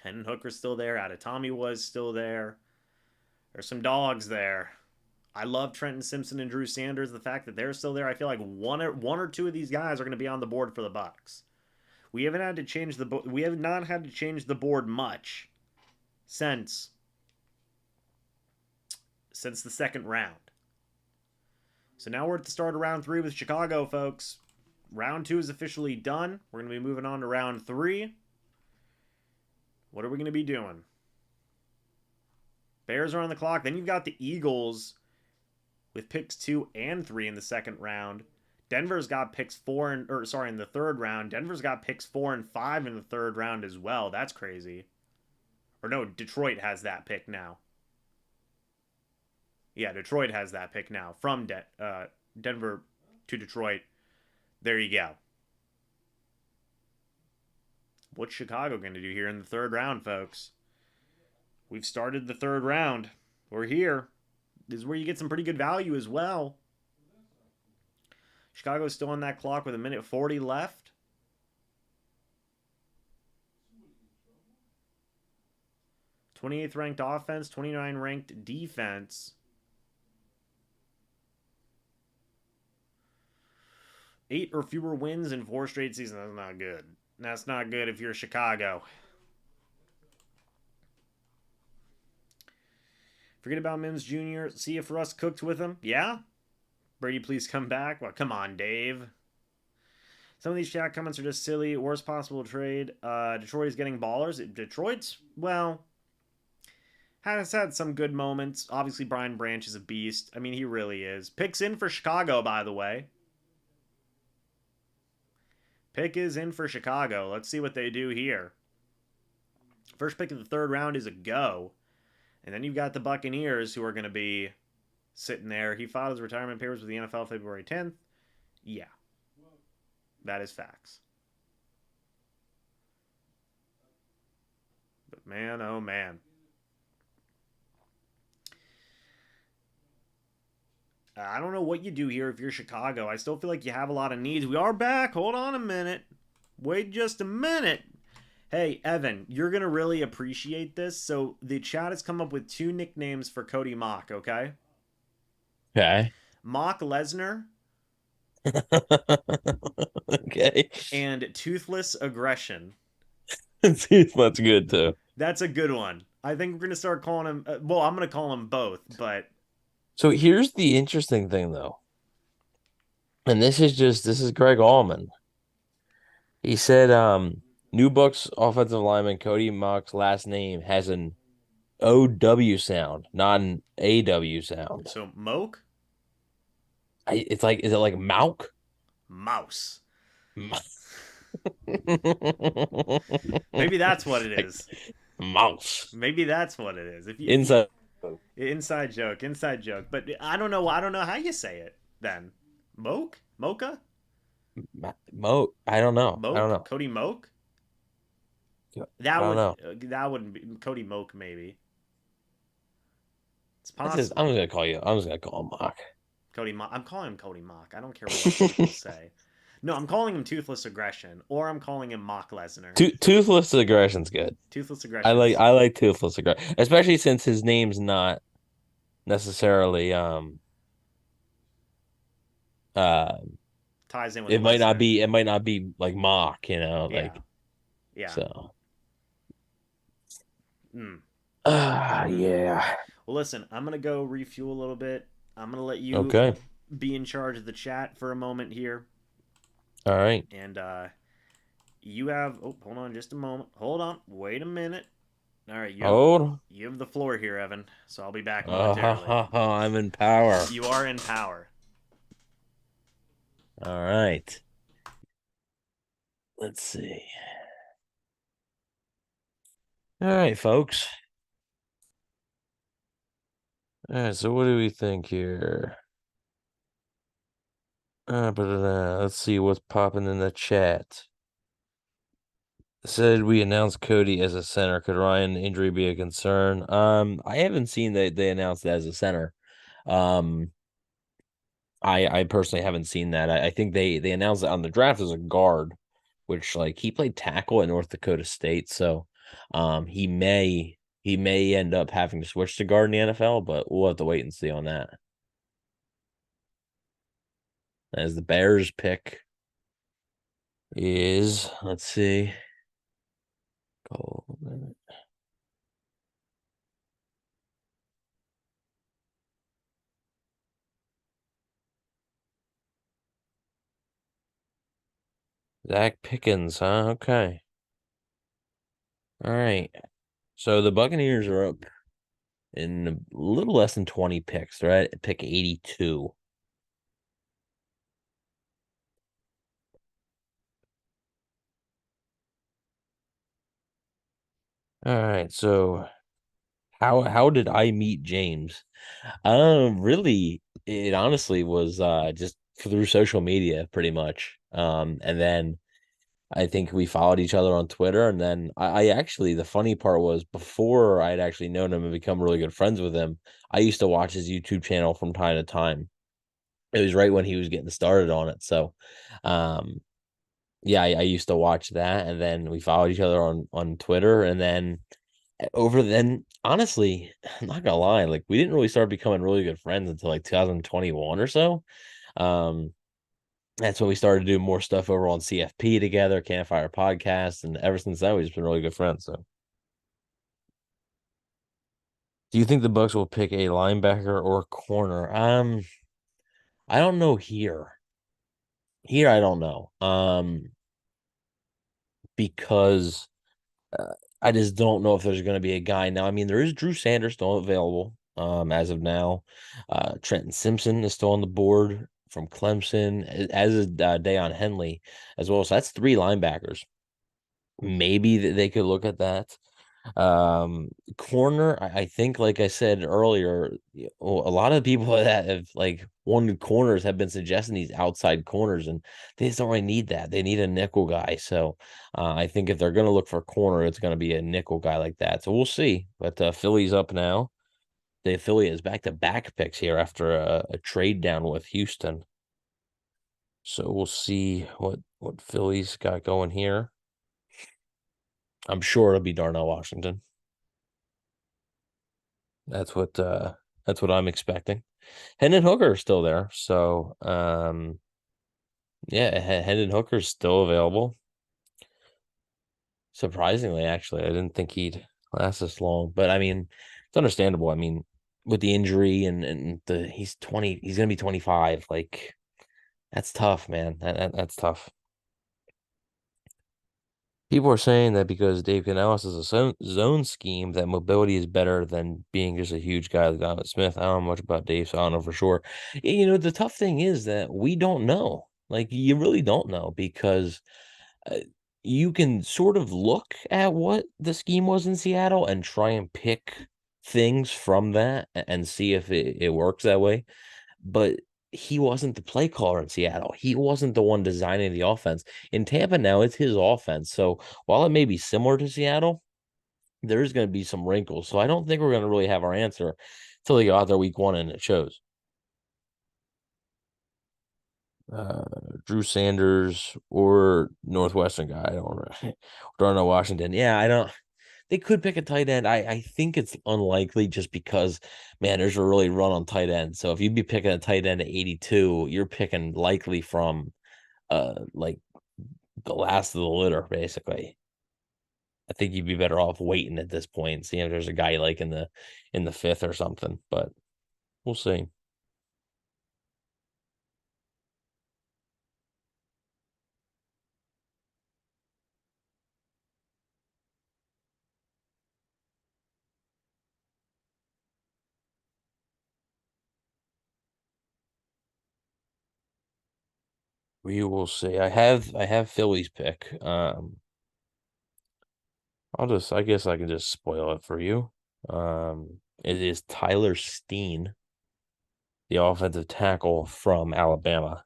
Hendon Hooker's still there. Tommy was still there. There's some dogs there. I love Trenton Simpson and Drew Sanders. The fact that they're still there, I feel like one or two of these guys are going to be on the board for the Bucs. We have not had to change the board much since the 2nd round. So now we're at the start of round 3 with Chicago, folks. Round 2 is officially done. We're going to be moving on to round 3. What are we going to be doing? Bears are on the clock. Then you've got the Eagles with picks 2 and 3 in the 2nd round. Denver's got picks 4 in the 3rd round. Denver's got picks 4 and 5 in the 3rd round as well. That's crazy. Or no, Detroit has that pick now. Yeah, Detroit has that pick now from Denver to Detroit. There you go. What's Chicago going to do here in the 3rd round, folks? We've started the 3rd round. We're here. This is where you get some pretty good value as well. Chicago's still on that clock with 1:40 left. 28th ranked offense, 29 ranked defense. 8 or fewer wins in 4 straight seasons. That's not good. That's not good if you're Chicago. Forget about Mims Jr. See if Russ cooked with him. Yeah? Brady, please come back. Well, come on, Dave. Some of these chat comments are just silly. Worst possible trade. Detroit is getting ballers. Detroit's, well, has had some good moments. Obviously, Brian Branch is a beast. I mean, he really is. Picks in for Chicago, by the way. Pick is in for Chicago. Let's see what they do here. First pick of the 3rd round is a go. And then you've got the Buccaneers, who are going to be sitting there. He filed his retirement papers with the NFL February 10th. Yeah. That is facts. But man, oh man. I don't know what you do here if you're Chicago. I still feel like you have a lot of needs. We are back. Hold on a minute. Wait just a minute. Hey, Evan, you're going to really appreciate this. So the chat has come up with 2 nicknames for Cody Mock, okay? Okay. Mock Lesnar. Okay. And Toothless Aggression. That's good too. That's a good one. I think we're going to start calling him. Well, I'm going to call him both, but. So here's the interesting thing, though. And this is Greg Allman. He said, new Bucs offensive lineman Cody Mock's last name has an OW sound, not an AW sound. So, Moke? It's like, is it like Mauk? Mouse. Maybe that's what it is. Mouse. Maybe that's what it is. If you, inside joke. But I don't know how you say it then. Moke? Mocha? Moke? I don't know. Moke? I don't know. Cody Moke? That wouldn't be Cody Moke, maybe. It's possible. I'm just gonna call him Mock. Cody Mock. I'm calling him Cody Mock. I don't care what people say. No, I'm calling him Toothless Aggression, or I'm calling him Mock Lesnar. Toothless Aggression's good. Toothless Aggression. I like Toothless Aggression, especially since his name's not necessarily ties in with it might not be like Mock, like yeah. So yeah. Well, listen, I'm gonna go refuel a little bit. I'm gonna let you be in charge of the chat for a moment here. All right. And you have hold on just a moment. Hold on. Wait a minute. All right, you have the floor here, Evan. So I'll be back momentarily. I'm in power. You are in power. All right. Let's see. All right, folks. All right, so what do we think here? Let's see what's popping in the chat. Said we announced Cody as a center. Could Ryan injury be a concern? I haven't seen that they announced that as a center. I personally haven't seen that. I think they announced it on the draft as a guard, which like he played tackle at North Dakota State, so he may end up having to switch to guard in the NFL, but we'll have to wait and see on that. As the Bears pick is, let's see. Zach Pickens, huh? Okay. All right. So the Buccaneers are up in a little less than 20 picks. They're at pick 82. All right. So how did I meet James? Really, it honestly was just through social media pretty much. And then I think we followed each other on Twitter, and then I actually, the funny part was before I'd actually known him and become really good friends with him, I used to watch his YouTube channel from time to time. It was right when he was getting started on it. So, yeah, I used to watch that, and then we followed each other on Twitter, and then Over then, honestly, I'm not gonna lie, like we didn't really start becoming really good friends until like 2021 or so. Um, that's when we started doing more stuff over on CFP together, Campfire Podcast, and ever since then we've just been really good friends. So, do you think the Bucks will pick a linebacker or a corner? I don't know here. Here, I don't know. Because I just don't know if there's going to be a guy now. I mean, there is Drew Sanders still available. As of now, Trenton Simpson is still on the board from Clemson, as is Deion Henley as well. So that's three linebackers. Maybe that they could look at that. Corner, I think, like I said earlier, a lot of people that have like wanted corners have been suggesting these outside corners, and they just don't really need that. They need a nickel guy. So I think if they're going to look for a corner, it's going to be a nickel guy like that. So we'll see. But Philly's up now. The Philly is back to back picks here after a trade down with Houston. So we'll see what Philly's got going here. I'm sure it'll be Darnell Washington. That's what I'm expecting. Hendon Hooker is still there. So yeah, Hendon Hooker's still available. Surprisingly, actually, I didn't think he'd last this long. But I mean, it's understandable. I mean, with the injury and the he's 20, he's gonna be 25. Like that's tough, man. That's tough. People are saying that because Dave Canales is a zone scheme, that mobility is better than being just a huge guy like Donovan Smith. I don't know much about Dave, so I don't know for sure. You know, the tough thing is that we don't know. Like, you really don't know because uh, you can sort of look at what the scheme was in Seattle and try and pick things from that and see if it works that way, but he wasn't the play caller in Seattle. He wasn't the one designing the offense. In Tampa now, it's his offense. So while it may be similar to Seattle, there is going to be some wrinkles. So I don't think we're going to really have our answer until they go out there week one and it shows. Uh, Drew Sanders or Northwestern guy. I don't know Washington. Yeah, I don't. They could pick a tight end. I think it's unlikely just because, man, there's a really run on tight end. So if you'd be picking a tight end at 82, you're picking likely from like the last of the litter, basically. I think you'd be better off waiting at this point, seeing if there's a guy like in the fifth or something. But we'll see. We will see. I have Philly's pick. I guess I can just spoil it for you. It is Tyler Steen, the offensive tackle from Alabama.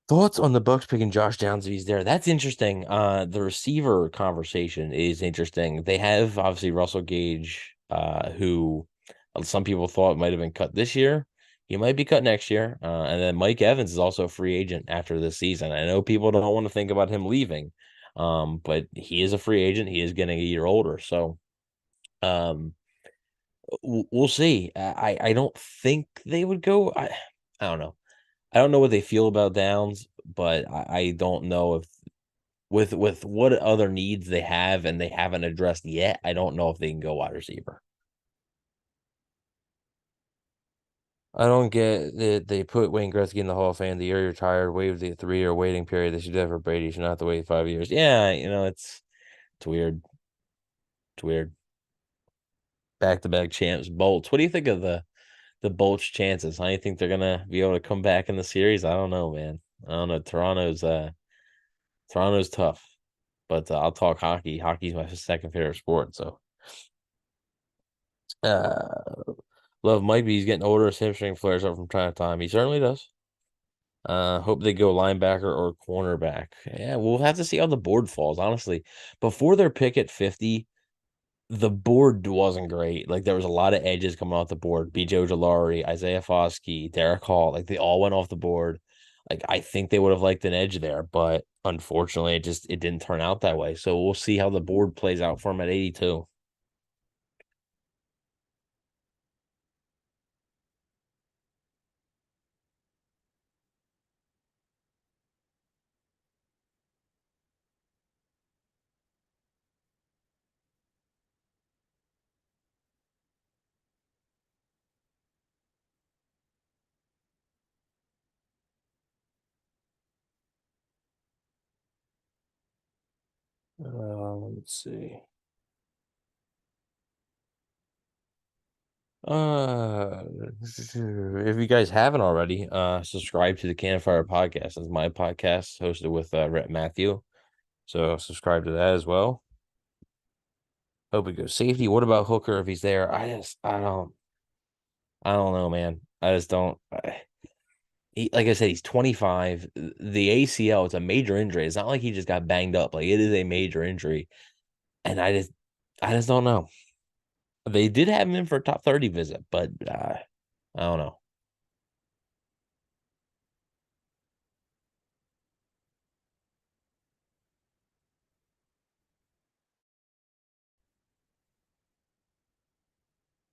Thoughts on the Bucks picking Josh Downs if he's there? That's interesting. The receiver conversation is interesting. They have obviously Russell Gage, who some people thought might have been cut this year. He might be cut next year. And then Mike Evans is also a free agent after this season. I know people don't want to think about him leaving, but he is a free agent. He is getting a year older. So, um, we'll see. I don't think they would go. I don't know. I don't know what they feel about Downs, but I don't know if with what other needs they have and they haven't addressed yet, I don't know if they can go wide receiver. I don't get that they put Wayne Gretzky in the Hall of Fame the year you're tired, waived the 3 year waiting period. They should do that for Brady. You should not have to wait 5 years. Yeah, it's weird. It's weird. Back to back champs, Bolts. What do you think of the Bolts chances? How do you think they're gonna be able to come back in the series? I don't know, man. I don't know. Toronto's tough, but I'll talk hockey. Hockey's my second favorite sport. So, uh, love Mike B. He's getting older. His hamstring flares up from time to time. He certainly does. Hope they go linebacker or cornerback. Yeah, we'll have to see how the board falls. Honestly, before their pick at 50, the board wasn't great. Like there was a lot of edges coming off the board. B.J. Ojolari, Isaiah Foskey, Derek Hall, like they all went off the board. Like I think they would have liked an edge there, but unfortunately, it didn't turn out that way. So we'll see how the board plays out for him at 82. Let's see. Uh, if you guys haven't already, subscribe to the Campfire Podcast. It's my podcast hosted with Rhett Matthew. So subscribe to that as well. Hope it goes safety. What about Hooker if he's there? I don't know, man. I just don't. Like I said, he's 25. The ACL, it's a major injury. It's not like he just got banged up. Like it is a major injury, and I just don't know. They did have him in for a top 30 visit, but I don't know.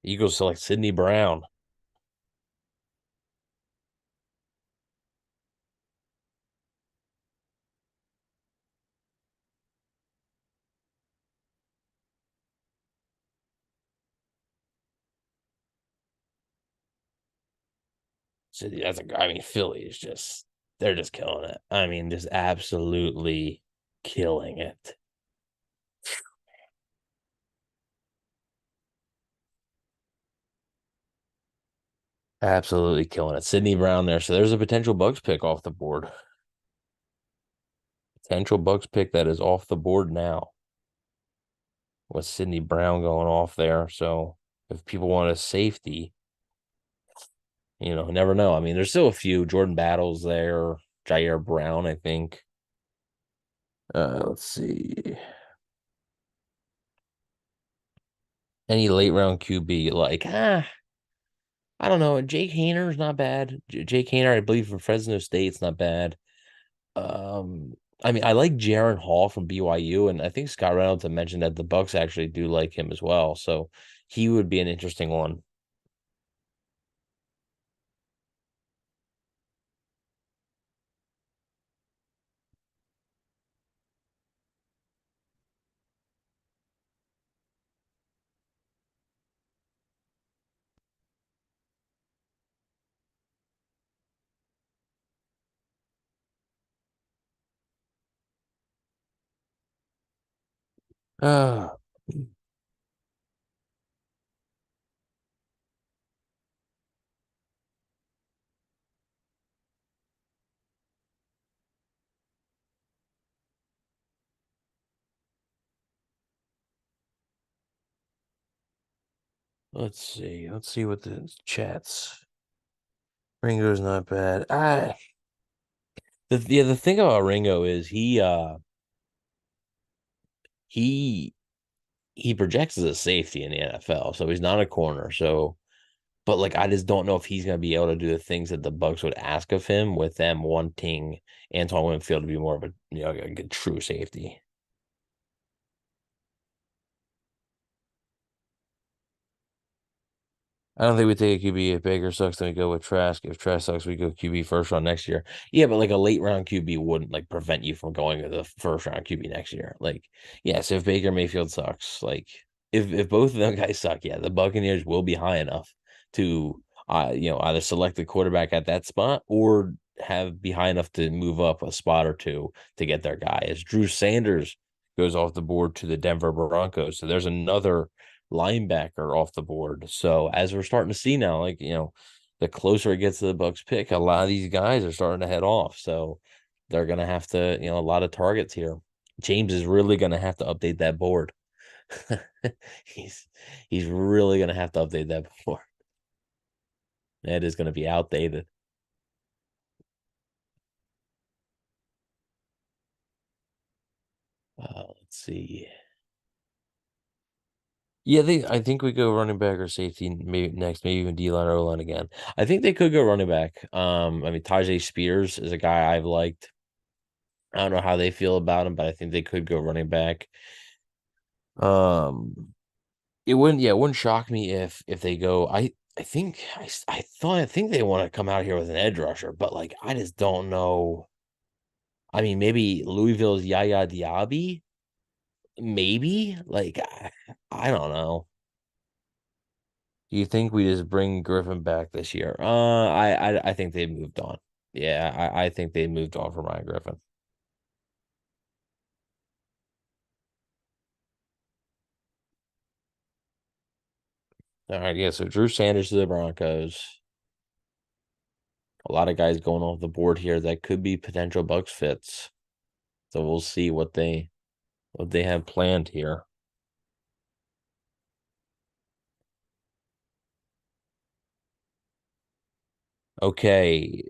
Eagles select Sidney Brown. So that's I mean, Philly is just they're just killing it. I mean, just absolutely killing it. Absolutely killing it. Sidney Brown there. So there's a potential Bucks pick off the board. Potential Bucks pick that is off the board now with Sidney Brown going off there. So if people want a safety, never know. I mean, there's still a few Jordan Battles there, Jair Brown, I think. Let's see. Any late round QB like I don't know. Jake Hayner's not bad. Jake Hayner, I believe from Fresno State's not bad. Um, I mean, I like Jaron Hall from BYU, and I think Scott Reynolds had mentioned that the Bucks actually do like him as well. So he would be an interesting one. Uh, let's see. Let's see what the chats. Ringo's not bad. The thing about Ringo is he he projects as a safety in the NFL, so he's not a corner. So but like I just don't know if he's gonna be able to do the things that the Bucks would ask of him with them wanting Antoine Winfield to be more of a a good true safety. I don't think we take a QB if Baker sucks, then we go with Trask. If Trask sucks, we go QB first round next year. Yeah, but like a late round QB wouldn't like prevent you from going with the first round QB next year. Like, yes, if Baker Mayfield sucks, like if both of them guys suck, yeah, the Buccaneers will be high enough to either select the quarterback at that spot or have be high enough to move up a spot or two to get their guy. As Drew Sanders goes off the board to the Denver Broncos. So there's another linebacker off the board. So as we're starting to see now, like the closer it gets to the Bucks pick, a lot of these guys are starting to head off. So they're gonna have to, a lot of targets here. James is really gonna have to update that board. he's he's really gonna have to update that board. That is gonna be outdated. Let's see. Yeah, I think we go running back or safety maybe next, maybe even D line or O line again. I think they could go running back. I mean Tajay Spears is a guy I've liked. I don't know how they feel about him, but I think they could go running back. Um, it wouldn't shock me if they go. I think they want to come out here with an edge rusher, but like I just don't know. I mean, maybe Louisville's Yaya Diaby, maybe. I don't know. Do you think we just bring Griffin back this year? I think they moved on. Yeah, I think they moved on from Ryan Griffin. All right, yeah. So Drew Sanders to the Broncos. A lot of guys going off the board here that could be potential Bucks fits. So we'll see what they have planned here. Okay,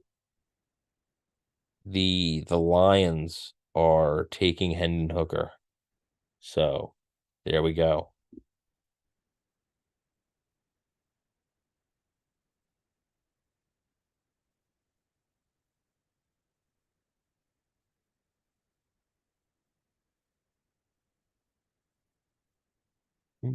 the Lions are taking Hendon Hooker. So there we go. I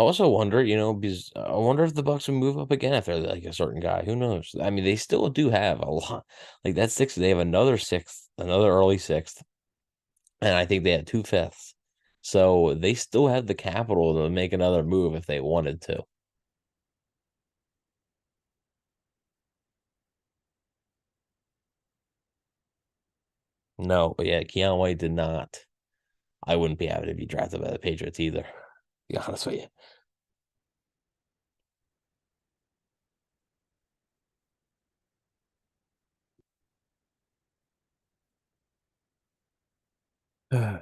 also wonder, because I wonder if the Bucks will move up again after like a certain guy. Who knows? I mean, they still do have a lot. Like that sixth, they have another sixth, another early sixth, and I think they have two fifths. So they still have the capital to make another move if they wanted to. No, but yeah, Keon White did not. I wouldn't be happy to be drafted by the Patriots either. To be honest with you.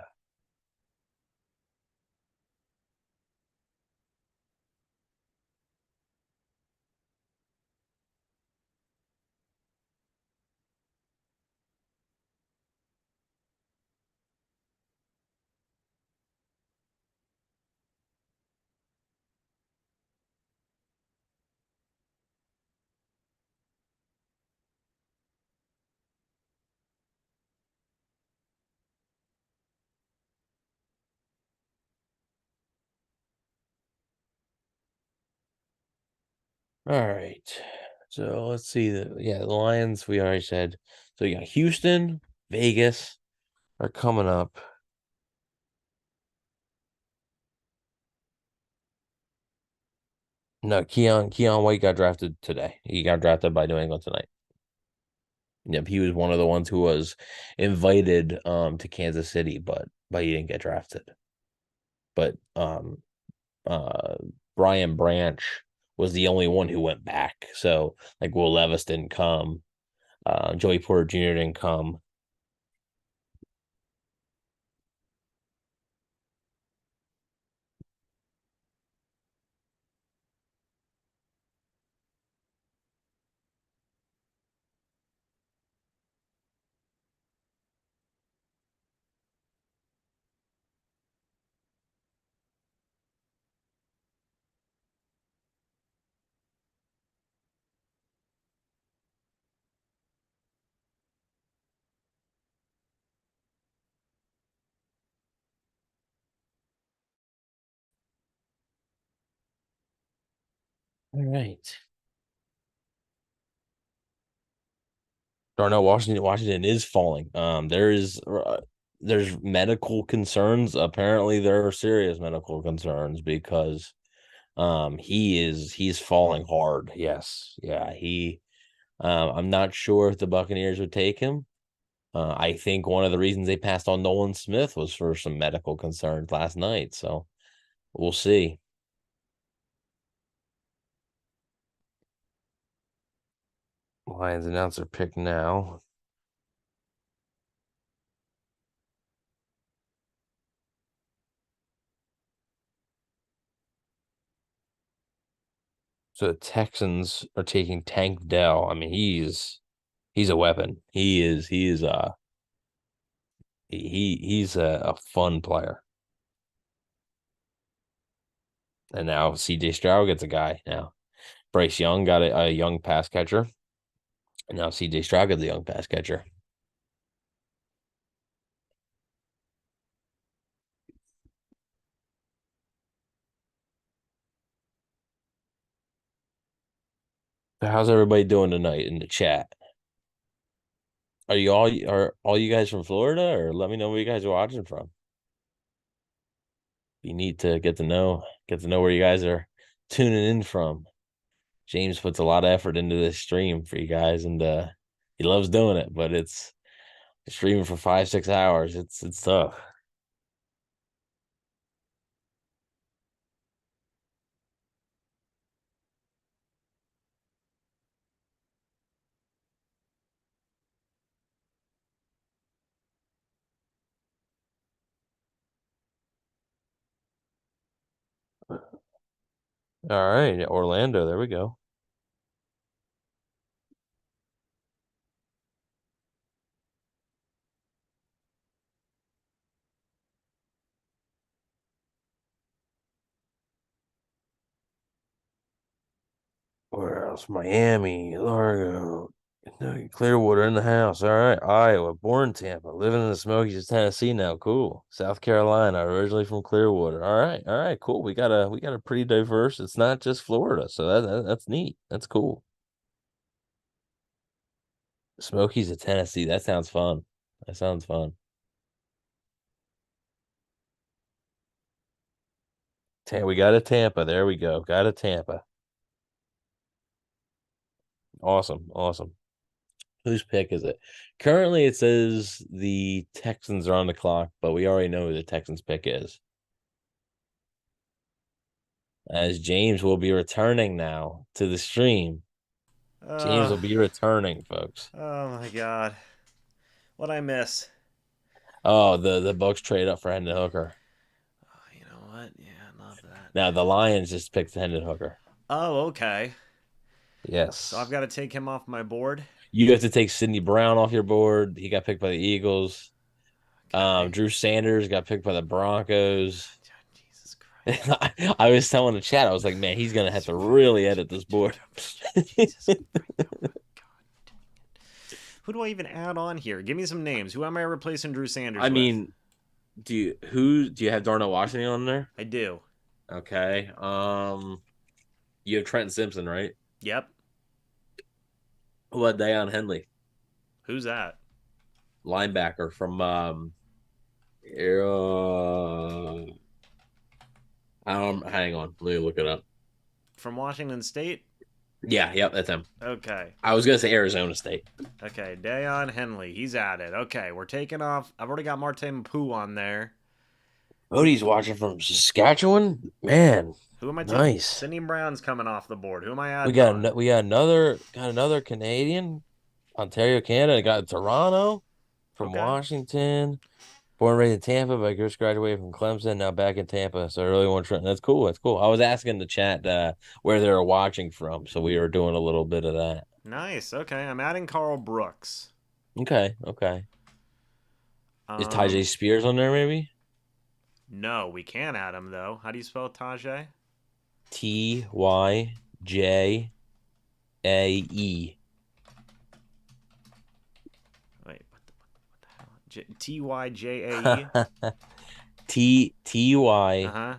All right. So let's see the Lions we already said. So you got Houston, Vegas are coming up. No, Keon White got drafted today. He got drafted by New England tonight. Yep, he was one of the ones who was invited to Kansas City, but he didn't get drafted. But uh Brian Branch was the only one who went back. So like Will Levis didn't come. Joey Porter Jr. didn't come. All right. Darnell Washington is falling. There's medical concerns. Apparently, there are serious medical concerns because he's falling hard. Yes, yeah. I'm not sure if the Buccaneers would take him. I think one of the reasons they passed on Nolan Smith was for some medical concerns last night. So we'll see. Lions announce their pick now. So the Texans are taking Tank Dell. I mean, he's a weapon. He's a fun player. And now CJ Stroud gets a guy now. Bryce Young got a young pass catcher. And now CJ Stroud gets a young pass catcher. So how's everybody doing tonight in the chat? Are all you guys from Florida, or let me know where you guys are watching from? Be neat to get to know where you guys are tuning in from. James puts a lot of effort into this stream for you guys, and he loves doing it, but it's streaming for 5, 6 hours. It's tough. All right, Orlando, there we go. Where else? Miami, Largo, Clearwater in the house. All right, Iowa, born in Tampa, living in the Smokies, Tennessee now. Cool. South Carolina, originally from Clearwater. All right, cool. We got a pretty diverse. It's not just Florida, so that's neat. That's cool. Smokies of Tennessee. That sounds fun. That sounds fun. We got a Tampa. There we go. Got a Tampa. Awesome. Awesome. Whose pick is it? Currently, it says the Texans are on the clock, but we already know who the Texans pick is. As James will be returning now to the stream. James Uh, will be returning, folks. oh my God. What'd I miss? Oh, the Bucs trade up for Hendon Hooker. Oh, you know what? Yeah, not that. Now the Lions just picked Hendon Hooker. Oh, okay. So I've Yes. got to take him off my board. You have to take Sidney Brown off your board. He got picked by the Eagles. Okay. Drew Sanders got picked by the Broncos. Jesus Christ. I was telling the chat, I was like, man, he's gonna have to really edit this board. Jesus Christ. Oh my God. Who do I even add on here? Give me some names. Who am I replacing Drew Sanders I with? mean, do you have Darnell Washington on there? I do. Okay. You have Trent Simpson, right? Yep. Who about Deion Henley, Who's that? linebacker from hang on, let me look it up. From Washington State? Yeah, yep, that's him. Okay. I was gonna say Arizona State. Okay. Deion Henley. He's at it. Okay. We're taking off. I've already got Martin Poo on there. Cody's watching from Saskatchewan. Man, Who am I taking? nice. Sidney Brown's coming off the board. Who am I We adding got on? got another Canadian, Ontario, Canada. Got Toronto from Okay. Washington. Born and raised in Tampa, but just graduated from Clemson. Now back in Tampa, so I really want to. That's cool. That's cool. I was asking the chat where they were watching from, so we were doing a little bit of that. Nice. Okay. I'm adding Carl Brooks. Okay, okay. Is Um, Tajay Spears on there? Maybe no, we can add him though. How do you spell Tajay? Tyjae. Wait, what the hell? Tyjae. Tyjae. Uh huh.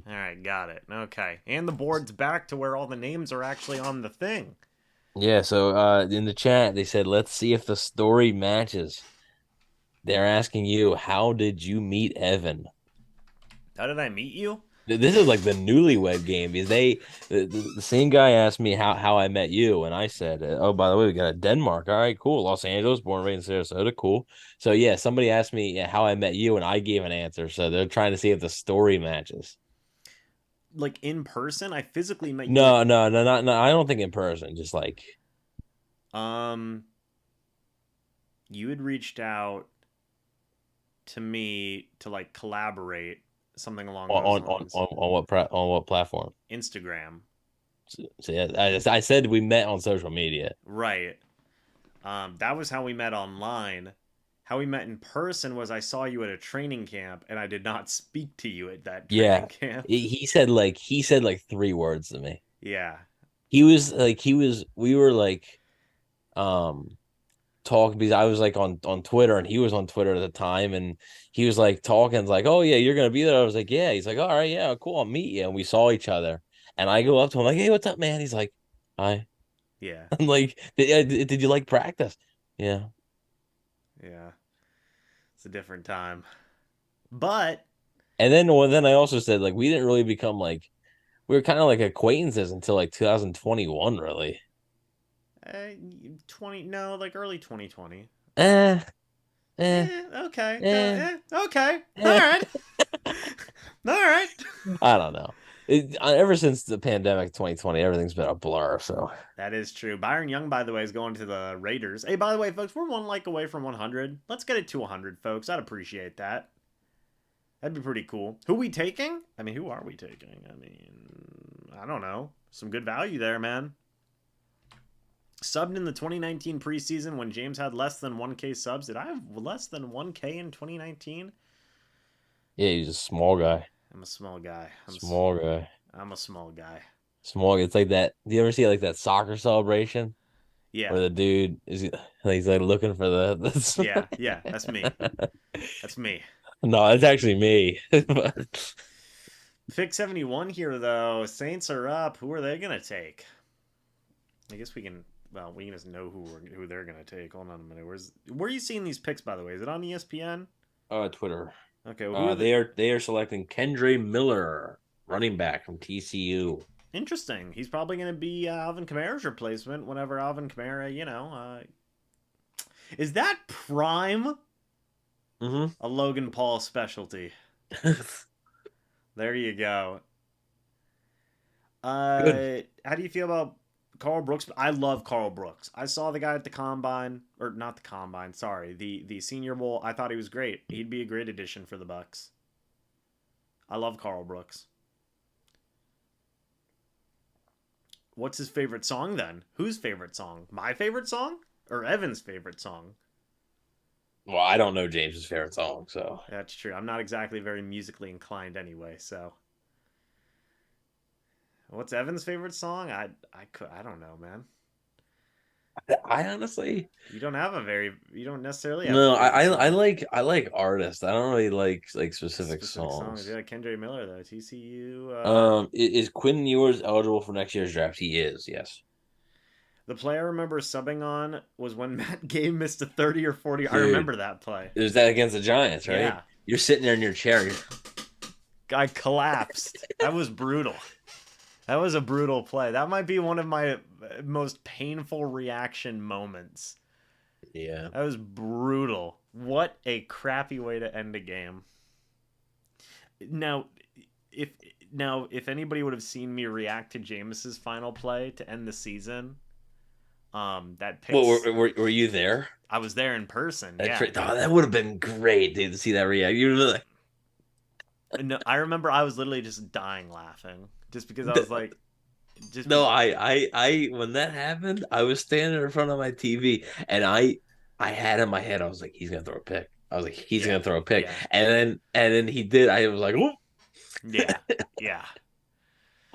All right, got it. Okay, and the board's back to where all the names are actually on the thing. Yeah, so in the chat they said, let's see if the story matches. They're asking you, how did you meet Evan? How did I meet you? This is like the newlywed game because the same guy asked me how I met you, and I said, oh, by the way, we got a Denmark. All right, cool. Los Angeles, born and raised in Sarasota, cool. So yeah, somebody asked me how I met you, and I gave an answer. So they're trying to see if the story matches. Like in person? I physically met you. No. I don't think in person. Just like Um, you had reached out to me to like collaborate something along those lines. on what platform? Instagram. So yeah, I said we met on social media. Right. That was how we met online. How we met in person was I saw you at a training camp, and I did not speak to you at that training Yeah. camp. He said like 3 words to me. Yeah, We were like um talking because I was like on Twitter and he was on Twitter at the time and he was like talking like, "Oh yeah, you're gonna be there." I was like, "Yeah." He's like, "All right, yeah, cool, I'll meet you." And we saw each other and I go up to him like, "Hey, what's up, man?" He's like, "Hi." yeah, I'm like, did you like practice?" Yeah. yeah. It's a different time. But And then I also said like we didn't really become like we were kind of like acquaintances until like 2021, really. uh, 20, no, like early 2020. Eh, eh, Okay. eh, Okay. All eh. right. All right. I don't know. Ever since the pandemic 2020, everything's been a blur. So That is true. Byron Young, by the way, is going to the Raiders. Hey, by the way, folks, we're one like away from 100. Let's get it to 100, folks. I'd appreciate that. That'd be pretty cool. Who we taking? I mean, who are we taking? I mean, I don't know. Some good value there, man. Subbed in the 2019 preseason when James had less than 1K subs. Did I have less than 1K in 2019? yeah, he's a small guy. I'm a small guy. Small guy. I'm a small guy. Small. It's like that. Do you ever see like that soccer celebration Yeah. where the dude is he's like looking for the Yeah. That's me. That's me. No, it's actually me. But Pick 71 here, though. Saints are up. Who are they going to take? I guess we can. Well, we can just know who they're going to take. Hold on a minute. Where are you seeing these picks, by the way? Is it on ESPN? Twitter. Okay. Well, who are They are selecting Kendre Miller, running back from TCU. Interesting. He's probably going to be Alvin Kamara's replacement whenever Alvin Kamara, is that prime Mm-hmm. a Logan Paul specialty? There you go. Good. How do you feel about Carl Brooks? I love Carl Brooks. I saw the guy at the combine, or not the combine. Sorry, the Senior Bowl. I thought he was great. He'd be a great addition for the Bucs. I love Carl Brooks. What's his favorite song then? Whose favorite song? My favorite song or Evan's favorite song? Well, I don't know James's favorite song, so That's true. I'm not exactly very musically inclined anyway, so. What's Evan's favorite song? I don't know, man. I honestly You don't necessarily have a no. favorite song. I like artists. I don't really like specific Specific songs. songs. Yeah, Kendrick Miller though. TCU. Is Quinn Ewers eligible for next year's draft? He is. Yes. The play I remember subbing on was when Matt Gay missed a 30 or 40. I Dude, remember that play. it was that against the Giants, right? Yeah, You're sitting there in your chair. guy collapsed. That was brutal. That was a brutal play. That might be one of my most painful reaction moments. Yeah. That was brutal. What a crappy way to end a game. Now, if if anybody would have seen me react to Jameis's final play to end the season, that Well, picks. were you there? I was there in person. That's Yeah. right. Oh, that would have been great, dude, to see that react. You were like, No, I remember I was literally just dying laughing, just because I was like, just no, because, when that happened, I was standing in front of my TV and I had in my head, I was like, he's gonna throw a pick. I was like, he's yeah, gonna throw a pick. yeah, And then he did. I was like, oh, yeah, yeah,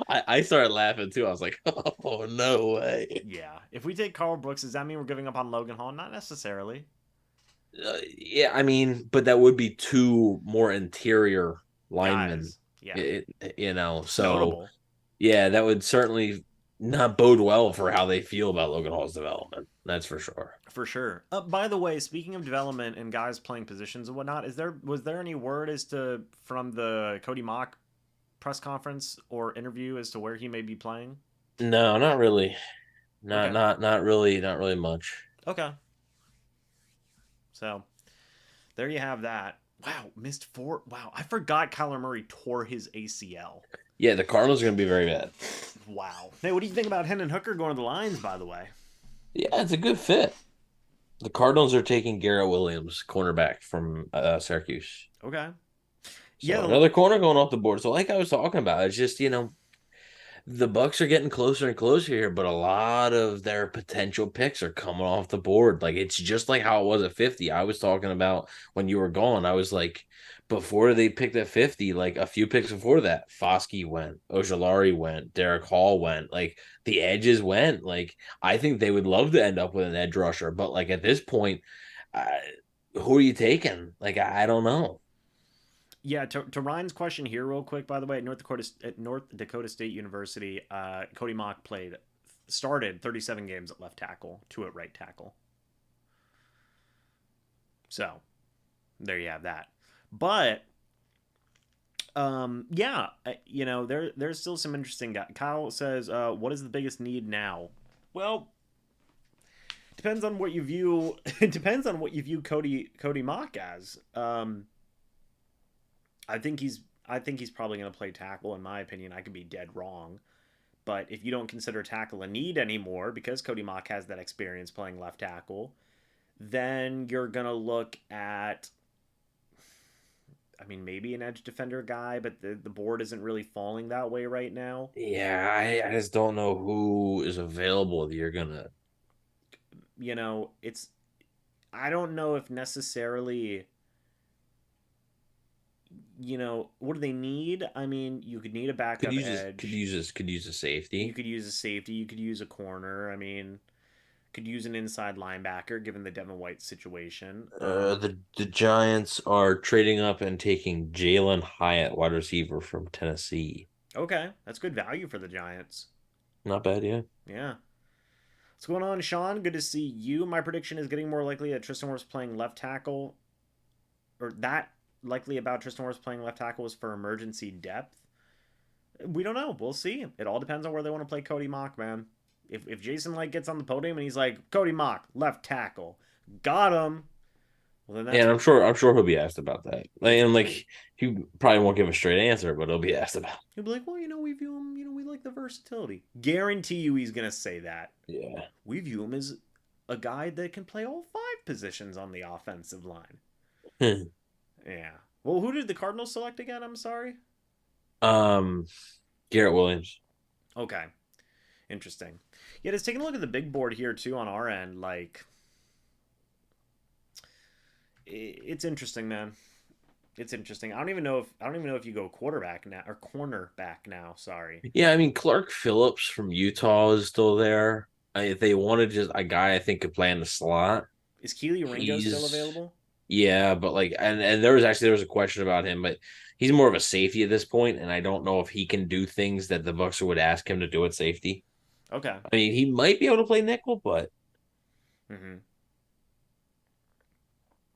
I started laughing too. I was like, oh no way. yeah. If we take Carl Brooks, does that mean we're giving up on Logan Hall? Not necessarily. Yeah, I mean, but that would be two more interior linemen. Guys, yeah, So notable yeah, that would certainly not bode well for how they feel about Logan Hall's development. That's for sure. for sure. By the way, speaking of development and guys playing positions and whatnot, was there any word as to from the Cody Mock press conference or interview as to where he may be playing? No, not really. Okay, Not really much. okay. So there you have that. Wow, missed four. Wow, I forgot Kyler Murray tore his ACL. Yeah, the Cardinals are going to be very bad. Wow. Hey, what do you think about Hendon Hooker going to the Lions, by the way? Yeah, it's a good fit. The Cardinals are taking Garrett Williams, cornerback from Syracuse. Okay. So Yeah. another corner going off the board. So like I was talking about, it's just, the Bucks are getting closer and closer here, but a lot of their potential picks are coming off the board. Like it's just like how it was at 50. I was talking about when you were gone. I was like, before they picked at 50, like a few picks before that, Foskey went, Ojolari went, Derek Hall went, like the edges went. Like I think they would love to end up with an edge rusher, but like at this point, uh, who are you taking? Like I don't know. Yeah, to Ryan's question here, real quick. By the way, at North Dakota State University, Cody Mock started 37 games at left tackle, two at right tackle. So there you have that. But yeah, there's still some interesting guys. Kyle says, "What is the biggest need now?" Well, depends on what you view. It depends on what you view Cody Mock as. I think he's probably going to play tackle. In my opinion, I could be dead wrong. But if you don't consider tackle a need anymore because Cody Mock has that experience playing left tackle, then you're going to look at, I mean, maybe an edge defender guy, but the board isn't really falling that way right now. Yeah, I just don't know who is available that you're gonna. It's, I don't know if necessarily, what do they need? I mean, you could need a Could backup use this. Could edge. use this. Could use a You safety. could use a safety. You could use a corner. I mean, could use an inside linebacker given the Devin White situation. The Giants are trading up and taking Jalen Hyatt, wide receiver from Tennessee. Okay, that's good value for the Giants. Not bad, yeah. Yeah. What's going on, Sean? Good to see you. My prediction is getting more likely that Tristan Wirfs playing left tackle, or that likely about Tristan Wirfs playing left tackle was for emergency depth. We don't know. We'll see. It all depends on where they want to play Cody Mock, man. If Jason Light gets on the podium and he's like, Cody Mock, left tackle, got him. Well, then And that's I'm sure he'll be asked about that. And like he probably won't give a straight answer, but he'll be asked about. he'll be like, well, we view him, we like the versatility. Guarantee you, he's gonna say that. Yeah. We view him as a guy that can play all five positions on the offensive line. Yeah. Well, who did the Cardinals select again? I'm sorry. um, Garrett Williams. Okay. Interesting. Yeah, just taking a look at the big board here too on our end. Like, it's interesting, man. It's interesting. I don't even know if you go quarterback now or cornerback now. Sorry. Yeah, I mean Clark Phillips from Utah is still there. If they wanted just a guy I think could play in the slot, Is Keely Ringo still he's available? yeah, but like and there was a question about him, but he's more of a safety at this point, and I don't know if he can do things that the Bucs would ask him to do at safety. Okay. I mean, he might be able to play nickel, but Mm-hmm.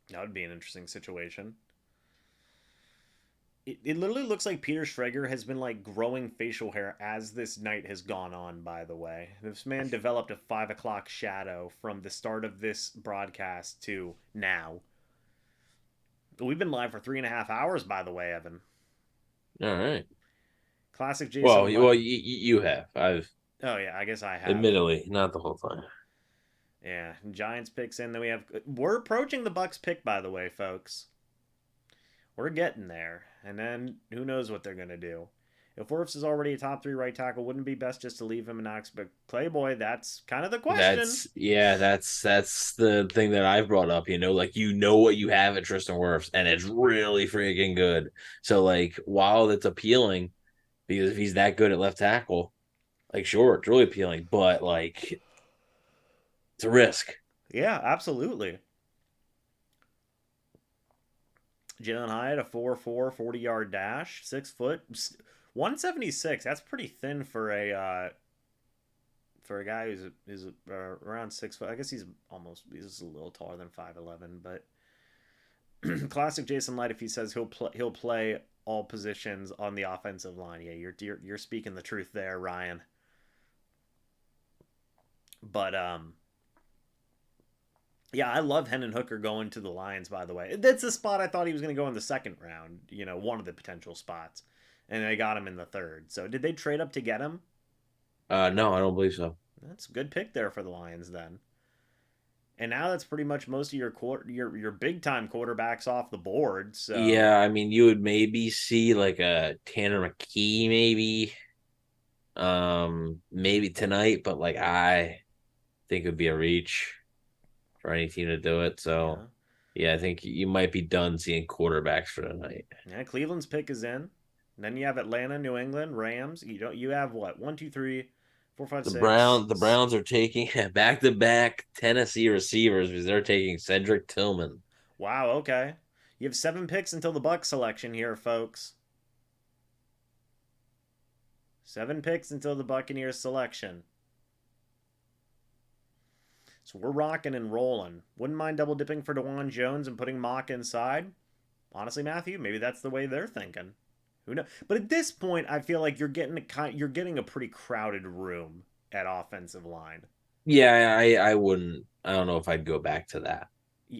That would be an interesting situation. It literally looks like Peter Schrager has been like growing facial hair as this night has gone on, by the way. This man developed a 5 o'clock shadow from the start of this broadcast to now. We've been live for 3.5 hours, by the way, Evan. all right. Classic Well, Jason. you have. I've Oh, yeah, I guess I have. admittedly not the whole time. Yeah, Giants picks in. Then we have. We're approaching the Bucks pick, by the way, folks. We're getting there. And then who knows what they're going to do. If Wirfs is already a top three right tackle, wouldn't it be best just to leave him and not expect Playboy? That's kind of the question. That's the thing that I've brought up. Like what you have at Tristan Wirfs, and it's really freaking good. So like, while it's appealing, because if he's that good at left tackle, like sure, it's really appealing, but like it's a risk. Yeah, absolutely. Jalen Hyatt, a 4.4 40-yard dash, 6 foot, 176. That's pretty thin for a guy who's around 6 foot. I guess he's a little taller than 5'11", but classic Jason Light if he says he'll play all positions on the offensive line. Yeah, you're speaking the truth there, Ryan. But yeah, I love Hendon Hooker going to the Lions, by the way. That's the spot I thought he was going to go in the second round, one of the potential spots. And they got him in the third. So did they trade up to get him? No, I don't believe so. That's a good pick there for the Lions then. And now that's pretty much most of your big time quarterbacks off the board. So Yeah, I mean, you would maybe see like a Tanner McKee, maybe. Maybe tonight, but like I think it would be a reach for any team to do it. So Yeah. yeah, I think you might be done seeing quarterbacks for tonight. Yeah, Cleveland's pick is in. And then you have Atlanta, New England, Rams. You have what? One, two, three, four, five, six. The Browns are taking back to back Tennessee receivers because they're taking Cedric Tillman. Wow, okay. You have 7 picks until the Bucs selection here, folks. 7 picks until the Buccaneers selection. So we're rocking and rolling. Wouldn't mind double dipping for DeJuan Jones and putting Mock inside. Honestly, Matthew, maybe that's the way they're thinking. Who knows? But at this point, I feel like you're getting a pretty crowded room at offensive line. Yeah, I wouldn't. I don't know if I'd go back to that.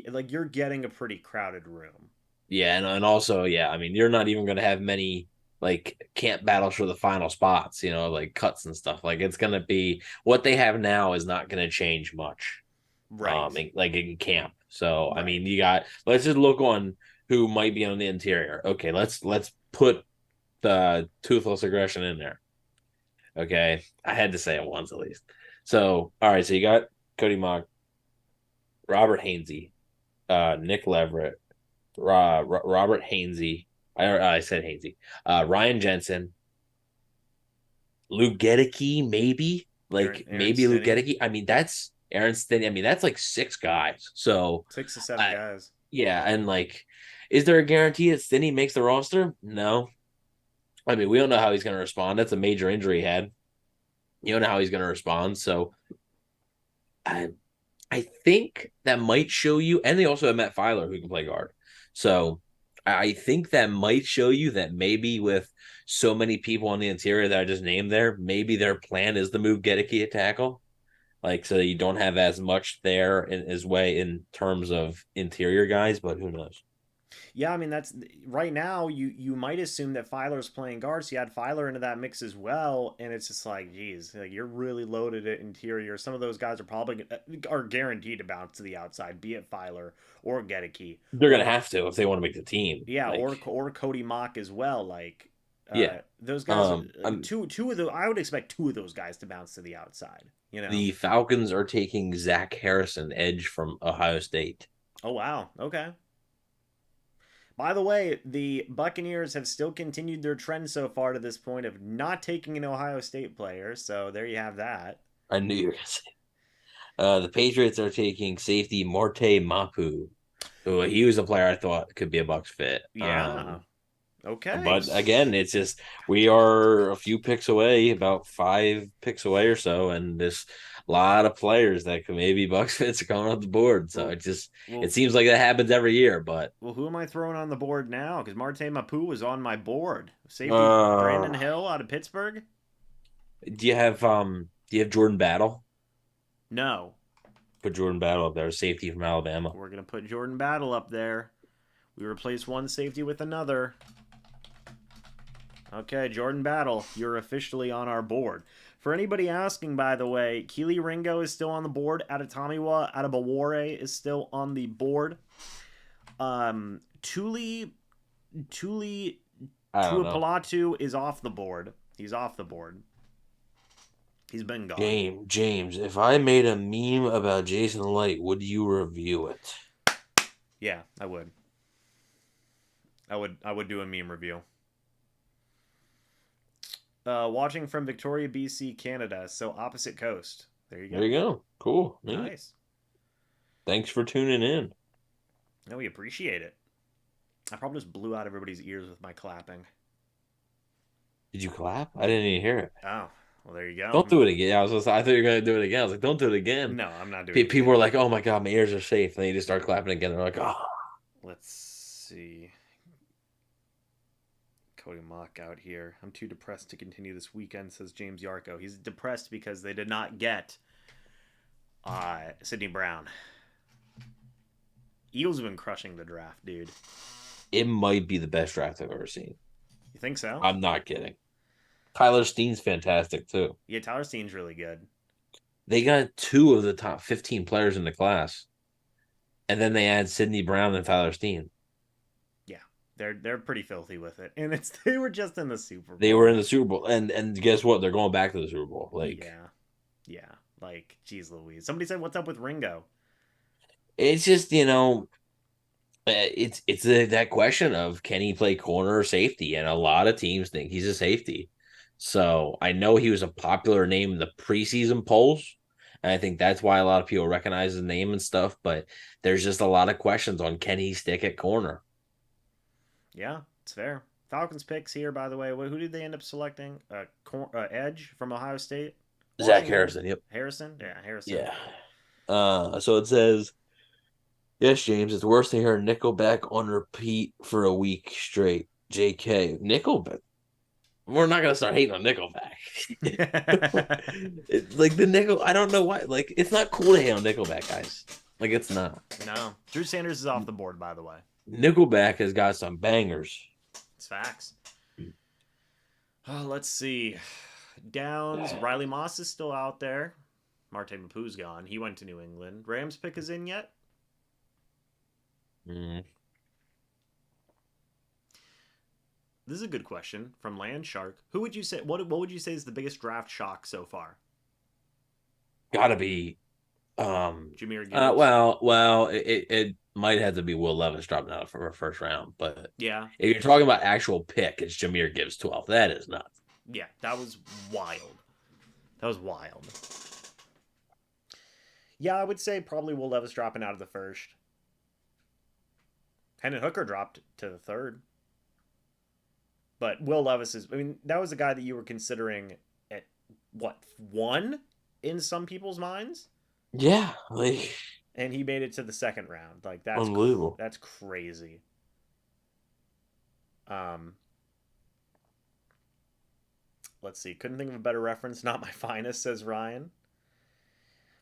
Like you're getting a pretty crowded room. Yeah, and also, yeah, I mean, you're not even going to have many like camp battles for the final spots, like cuts and stuff. Like it's going to be what they have now is not going to change much. Right. Like in camp. So, I Right. mean, let's just look on who might be on the interior. Okay, let's put the toothless aggression in there. Okay, I had to say it once at least. So, all right, so you got Cody Mock, Robert Hainsey, Nick Leverett, Robert Hainsey. I said Hainsey. Ryan Jensen, Lou Gedeke, maybe Aaron maybe Lou Stinney. Gedeke. I mean, that's Aaron Stinney. I mean, that's like 6 guys. So, 6 to 7 uh, guys. yeah, and like, is there a guarantee that Stinney makes the roster? No. I mean, we don't know how he's going to respond. That's a major injury he had. You don't know how he's going to respond. So, I I think that might show you, and they also have Matt Filer who can play guard. So I think that might show you that maybe with so many people on the interior that I just named there, maybe their plan is to move Gedeke at tackle. Like so you don't have as much there in his way in terms of interior guys, but who knows? Yeah, I mean that's right now. You might assume that Filer's playing guard, so you add Filer into that mix as well, and it's just like, geez, like you're really loaded at interior. Some of those guys are probably are guaranteed to bounce to the outside, be it Filer or Gedeke They're or gonna have to if they want to make the team. yeah, Like, or Cody Mock as well. Like yeah. those guys, I'm two of those. I would expect two of those guys to bounce to the outside. You know. The Falcons are taking Zach Harrison, edge from Ohio State. Oh wow. Okay. By the way, the Buccaneers have still continued their trend so far to this point of not taking an Ohio State player. So there you have that. I knew you were gonna say. The Patriots are taking safety Morte Mapu, who he was a player I thought could be a Bucks fit. Yeah. Okay. But again, it's just we are a few picks away, about 5 picks away or so, and there's a lot of players that could maybe Bucks fits are coming off the board. So Well, it well, seems like that happens every year. But well. Who am I throwing on the board now? Because Marte Mapu was on my board. Safety uh, Brandon Hill out of Pittsburgh. do you have Jordan Battle? No, Put Jordan Battle up there, safety from Alabama. we're gonna put Jordan Battle up there. We replace one safety with another. Okay, Jordan Battle, you're officially on our board. For anybody asking, by the way, Keely Ringo is still on the board. Adetomiwa Adebawore is still on the board. Tuli I don't know. Tuapalatu is off the board. He's off the board. He's been gone. James, if I made a meme about Jason Light, would you review it? Yeah, I would. I would do a meme review. Watching from Victoria, BC, Canada, so opposite coast. There you There go. you go. Cool. Neat. Nice. Thanks for tuning in. No, we appreciate it. I probably just blew out everybody's ears with my clapping. Did you clap? I didn't even hear it. Oh, well, there you go. Don't do it again. I thought you were gonna do it again. I was like, don't do it again. No, I'm not doing it People again. were like, "Oh my god, my ears are safe," and then you just start clapping again. They're like, "Oh, Let's see. Cody Mock out here. I'm too depressed to continue this weekend, says James Yarko. He's depressed because they did not get Sidney Brown. Eagles have been crushing the draft, dude. it might be the best draft I've ever seen." You think so? I'm not kidding. Tyler Steen's fantastic too. Yeah, Tyler Steen's really good. They got 2 of the top 15 players in the class, and then they add Sidney Brown and Tyler Steen. Yeah, They're pretty filthy with it, and they were just in the Super They Bowl. were in the Super Bowl, and guess what? They're going back to the Super Bowl. Like, Yeah, yeah. Like, geez, Louise. Somebody said, "What's up with Ringo?" it's just it's that question of can he play corner or safety, and a lot of teams think he's a safety. So I know he was a popular name in the preseason polls, and I think that's why a lot of people recognize his name and stuff. But there's just a lot of questions on can he stick at corner. Yeah, it's fair. Falcons picks here, by the way. Who did they end up selecting? Edge from Ohio State. Zach Washington. Harrison. Yep. Harrison. Yeah, Harrison. Yeah. So it says, yes, James, it's worse to hear Nickelback on repeat for a week straight. JK. Nickelback. We're not gonna start hating on Nickelback. Like the Nickel, I don't know why. Like it's not cool to hate on Nickelback, guys. Like it's not. No, Drew Sanders is off the board, by the way. Nickelback has got some bangers. It's facts. Oh, let's see. Downs. Riley Moss is still out there. Marte Mapu's gone. He went to New England. Rams pick is in yet? Mm. This is a good question from Land Shark. Who would you say? What would you say is the biggest draft shock so far? Gotta be. Jameer Gibbs. Well, it might have to be Will Levis dropping out from our first round, but Yeah, if you're talking about actual pick, it's Jameer Gibbs 12. That is nuts. yeah, that was wild. That was wild. Yeah, I would say probably Will Levis dropping out of the first. Hendon Hooker dropped to the third. But Will Levis is, I mean, that was a guy that you were considering at, what, one in some people's minds? Yeah, like And he made it to the second round. Like, unbelievable. That's crazy. Let's see. Couldn't think of a better reference. Not my finest, says Ryan.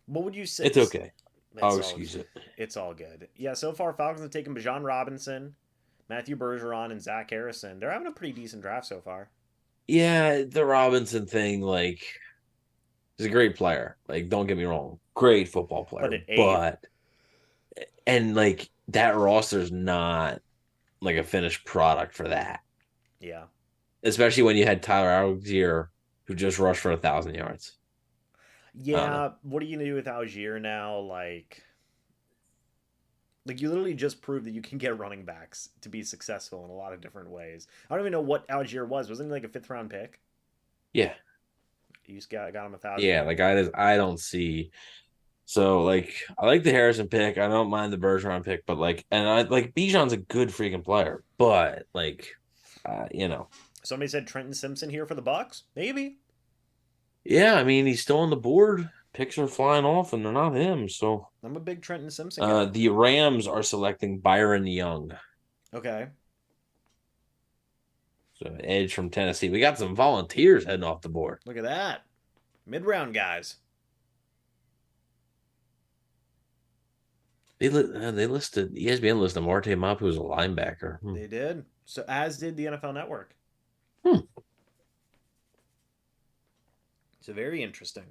What would you say? It's okay. I'll all- excuse it. It's all good. Yeah, so far Falcons have taken Bijan Robinson, Matthew Bergeron, and Zach Harrison. They're having a pretty decent draft so far. Yeah, the Robinson thing, like, he's a great player. Like, don't get me wrong, great football player. But and like that roster's not like a finished product for that. Yeah. Especially when you had Tyler Algier, who just rushed for 1,000 yards. Yeah, what are you gonna do with Algier now? Like you literally just proved that you can get running backs to be successful in a lot of different ways. I don't even know what Algier was. Wasn't he like a 5th round pick? Yeah. You just got him 1,000. Yeah, like I don't see. So like I like the Harrison pick. I don't mind the Bergeron pick, but like and I like Bijan's a good freaking player, but like Somebody said Trenton Simpson here for the Bucs. Maybe. Yeah, I mean he's still on the board. Picks are flying off and they're not him. So I'm a big Trenton Simpson guy. the Rams are selecting Byron Young. Okay. So edge from Tennessee. We got some volunteers heading off the board. Look at that. Mid-round guys. They listed ESPN listed Marte Mapu as a linebacker. They did. So as did the NFL Network. So very interesting.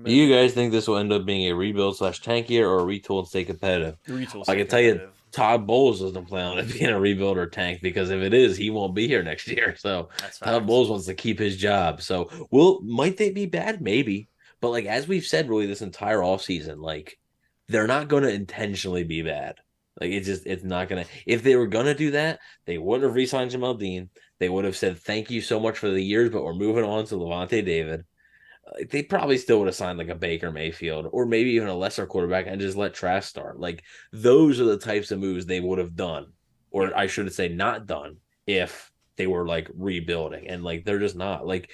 Do you guys think this will end up being a rebuild / tank year or a retool and stay competitive? I can tell you, Todd Bowles doesn't plan on it being a rebuild or tank because if it is, he won't be here next year. So Todd Bowles wants to keep his job. So might they be bad? Maybe. But like as we've said really this entire offseason, like they're not going to intentionally be bad. Like it's not going to. If they were going to do that, they wouldn't have re-signed Jamal Dean. They would have said thank you so much for the years, but we're moving on to Levante David. They probably still would have signed like a Baker Mayfield or maybe even a lesser quarterback and just let Trask start. Like those are the types of moves they would have done, or I should say not done, if they were like rebuilding. And like they're just not. Like,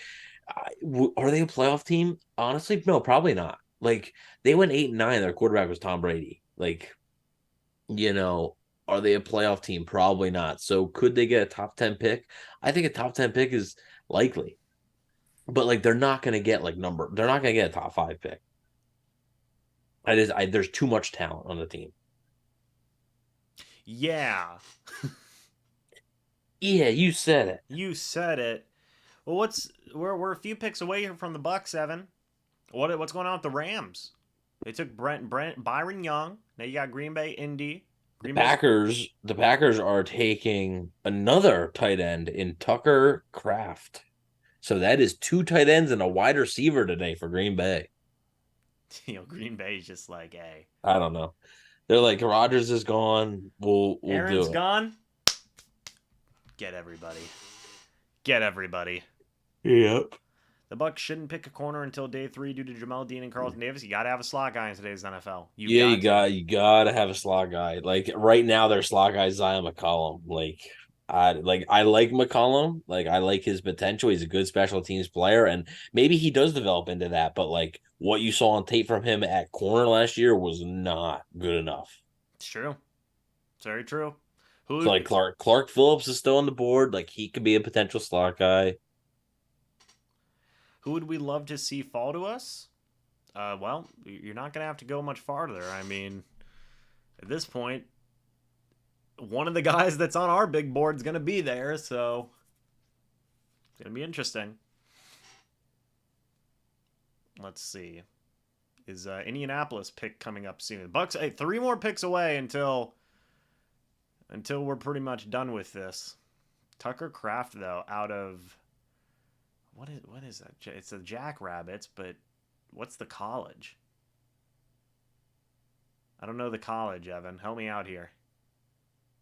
are they a playoff team? Honestly, no, probably not. Like they went 8-9. Their quarterback was Tom Brady. Like, are they a playoff team? Probably not. So could they get a top 10 pick? I think a top 10 pick is likely. But like they're not going to get they're not going to get a top 5 pick. There's too much talent on the team. Yeah. Yeah, you said it. You said it. Well, we're a few picks away here from the Bucs, Evan. What's going on with the Rams? They took Byron Young. Now you got Green Bay, Indy, Green Bay's The Packers are taking another tight end in Tucker Kraft. So that is two tight ends and a wide receiver today for Green Bay. Green Bay's just like, hey, I don't know. They're like Rodgers is gone. We'll Aaron's do it. gone. Get everybody. Get everybody. Yep. The Bucs shouldn't pick a corner until day 3 due to Jamel Dean and Carlton Davis. You got to have a slot guy in today's NFL. Yeah, you got to have a slot guy. Like right now, their slot guy is Zion McCollum. I like McCollum. Like I like his potential. He's a good special teams player, and maybe he does develop into that. But like what you saw on tape from him at corner last year was not good enough. It's true. It's very true. So like Clark Phillips is still on the board. Like he could be a potential slot guy. Who would we love to see fall to us? Well, you're not going to have to go much farther. I mean, at this point, one of the guys that's on our big board is going to be there, so it's going to be interesting. Let's see. Is Indianapolis pick coming up soon? Bucs, hey, 3 more picks away until we're pretty much done with this. Tucker Kraft, though, out of what is that? It's the Jackrabbits, but what's the college? I don't know the college, Evan. Help me out here.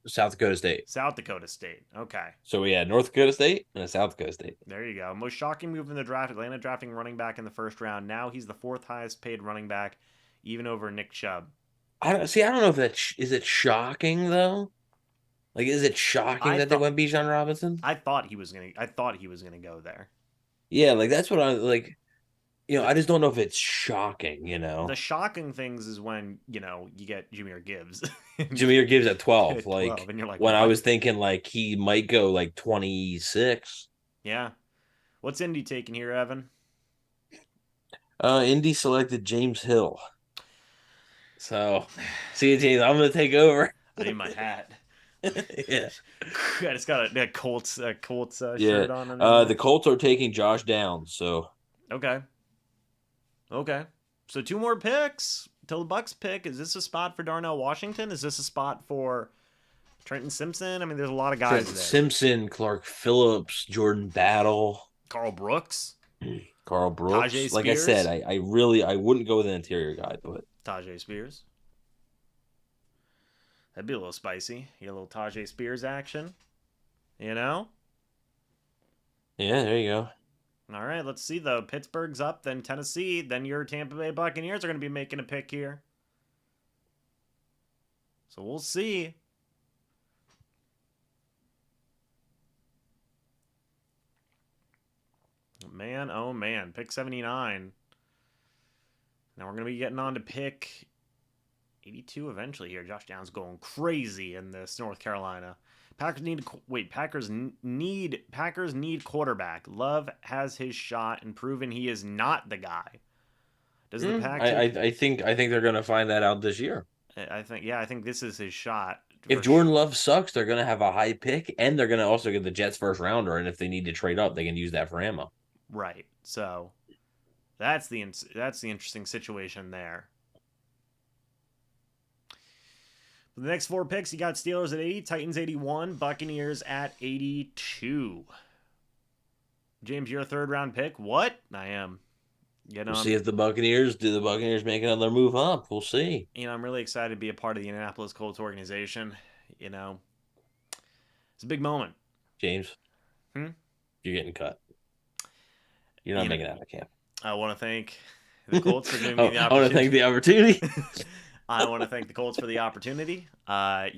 South Dakota State. South Dakota State. Okay. So we had North Dakota State and a South Dakota State. There you go. Most shocking move in the draft. Atlanta drafting running back in the first round. Now he's the 4th highest paid running back, even over Nick Chubb. I don't know if that is it shocking though. Like, is it shocking that they went Bijan Robinson? I thought he was gonna go there. Yeah, like that's what I like. I just don't know if it's shocking. The shocking things is when you get Jahmyr Gibbs. Jahmyr Gibbs at 12. Like, and you're like, when what? I was thinking like he might go like 26. Yeah. What's Indy taking here, Evan? Indy selected James Hill. So, see, James, I'm gonna take over. I need my hat. Yeah, I just got a Colts shirt on. The Colts are taking Josh Downs. So okay. So 2 more picks till the Bucs pick. Is this a spot for Darnell Washington? Is this a spot for Trenton Simpson? I mean, there's a lot of guys there. Simpson, Clark Phillips, Jordan Battle, Carl Brooks. Tajay like I said, I wouldn't go with an interior guy, but Tajay Spears. That'd be a little spicy. You get a little Tajay Spears action. Yeah, there you go. All right, let's see, though. Pittsburgh's up, then Tennessee, then your Tampa Bay Buccaneers are going to be making a pick here. So we'll see. Man, oh man. Pick 79. Now we're going to be getting on to pick 82 eventually here. Josh Downs going crazy in this North Carolina. Packers need quarterback. Love has his shot and proven he is not the guy. Does the Packers? I think they're gonna find that out this year. I think this is his shot. If Jordan Love sucks, they're gonna have a high pick, and they're gonna also get the Jets' first rounder. And if they need to trade up, they can use that for ammo. Right. So that's the interesting situation there. For the next 4 picks, you got Steelers at 80, Titans 81, Buccaneers at 82. James, you're a 3rd-round pick. What? I am. We'll see if the Buccaneers make another move up. We'll see. I'm really excited to be a part of the Indianapolis Colts organization. It's a big moment. James, you're getting cut. You're not making it out of camp. I want to thank the Colts for giving me the opportunity. I want to thank the opportunity. I want to thank the Colts for the opportunity. I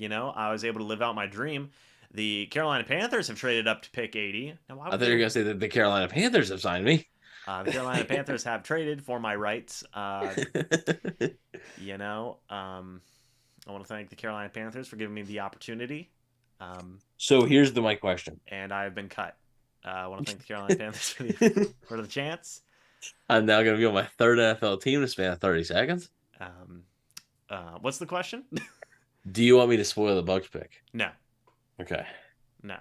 was able to live out my dream. The Carolina Panthers have traded up to pick 80. Now, I thought you were going to say that the Carolina Panthers have signed me. The Carolina Panthers have traded for my rights. I want to thank the Carolina Panthers for giving me the opportunity. So here's my question. And I've been cut. I want to thank the Carolina Panthers for the chance. I'm now going to be on my 3rd NFL team to span 30 seconds. What's the question? Do you want me to spoil the Bucs pick? No. Okay. No.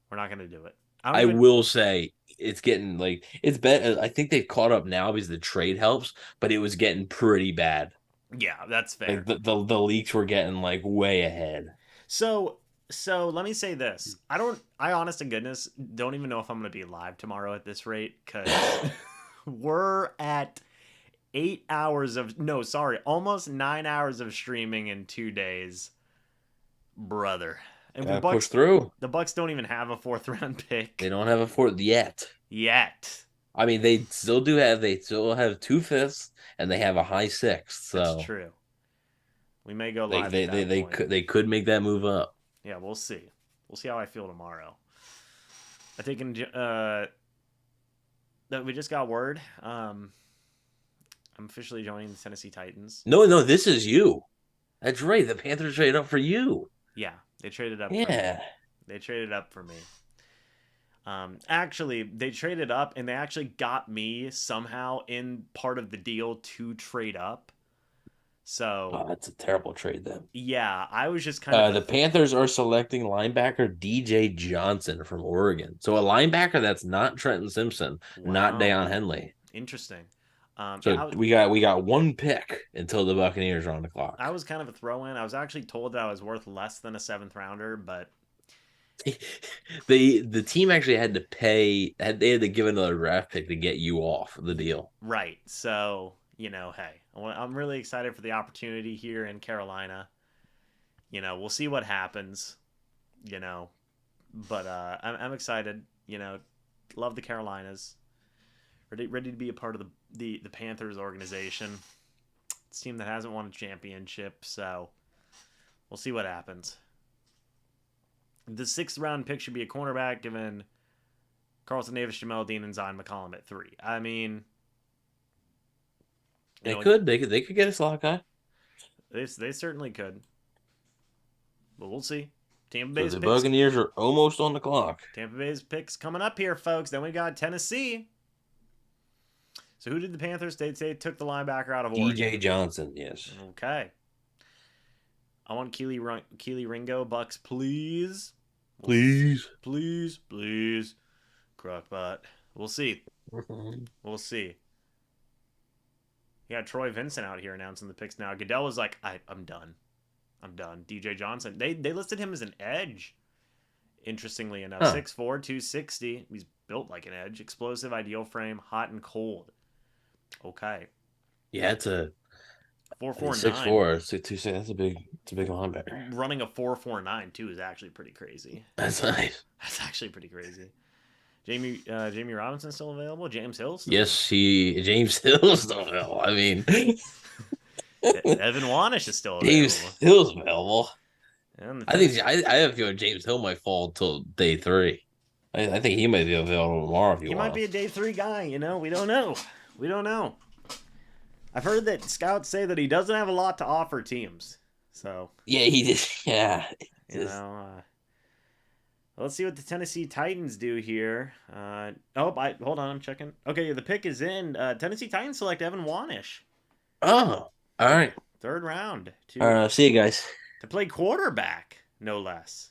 We're not going to do it. I will say it's getting it's better. I think they've caught up now because the trade helps, but it was getting pretty bad. Yeah, that's Like fair. the leaks were getting like way ahead. So so let me say this. I honest to goodness don't even know if I'm gonna be live tomorrow at this rate because we're at 8 hours of no, sorry, almost 9 hours of streaming in 2 days, brother. And Gotta push through. the Bucks don't even have a fourth round They pick don't have a fourth yet. yet. I mean, they still have two fifths and they have a high sixth. That's So true. We may go they live at they they, that they point. could they could make that move up. Yeah, we'll see. We'll see how I feel tomorrow. I think that we just got word. I'm officially joining the Tennessee Titans. No, no, this is you. That's right. The Panthers traded up for you. Yeah, they traded up for me. Yeah. They traded up for me. Actually, they traded up and they actually got me somehow in part of the deal to trade up. So Oh, that's a terrible trade then. yeah, I was just kind of The Panthers are selecting linebacker DJ Johnson from Oregon. So a linebacker that's not Trenton Simpson, not wow, Deion Henley. interesting. So Yeah, we got one pick until the Buccaneers are on the I clock. was kind of a throw in. I was actually told that I was worth less than a seventh rounder, but The team actually had to pay they had to give another draft pick to get you off the deal. right. So hey, I'm really excited for the opportunity here in Carolina. We'll see what happens. You know, but I'm excited. Love the Carolinas. Ready to be a part of the Panthers organization. It's a team that hasn't won a championship, so we'll see what happens. The sixth round pick should be a cornerback, given Carlton Davis, Jamel Dean, and Zion McCollum at 3. I mean, you They know, could they could get a slot guy. they certainly could, but we'll see. Tampa So Bay's the picks. Buccaneers are almost on the clock. Tampa Bay's picks coming up here, folks. Then we got Tennessee. So who did the Panthers? They took the linebacker out of DJ Oregon. Johnson, yes. Okay. I want Keely Ringo Bucks, please. Please. Please, please. Crockpot. We'll see. We'll see. Yeah, Troy Vincent out here announcing the picks now. Goodell was like, I'm done. I'm done. DJ Johnson. They listed him as an edge. Interestingly enough, Huh. 6'4", 260. He's built like an edge. Explosive, ideal frame, hot and cold. Okay. Yeah, it's a 4.49. 6'4", 6'2", it's a big linebacker. Running a 4.49 too is actually pretty crazy. That's nice. That's actually pretty crazy. Jamie Robinson still available? James Hill still Yes, James Hill's still available. I mean, Evan Wanish is still James available. Hill's available. And the I think Tennessee, I have a feeling James Hill might fall until day 3. I think he might be available tomorrow if he he might be a wants. day 3 guy, We don't know. We don't know. I've heard that scouts say that he doesn't have a lot to offer teams. So, Yeah, he did. Yeah. you know, let's see what the Tennessee Titans do here. Hold on, I'm checking. Okay, the pick is in. Tennessee Titans select Evan Wanish, Oh, all right. third round See you guys. to play quarterback, no less.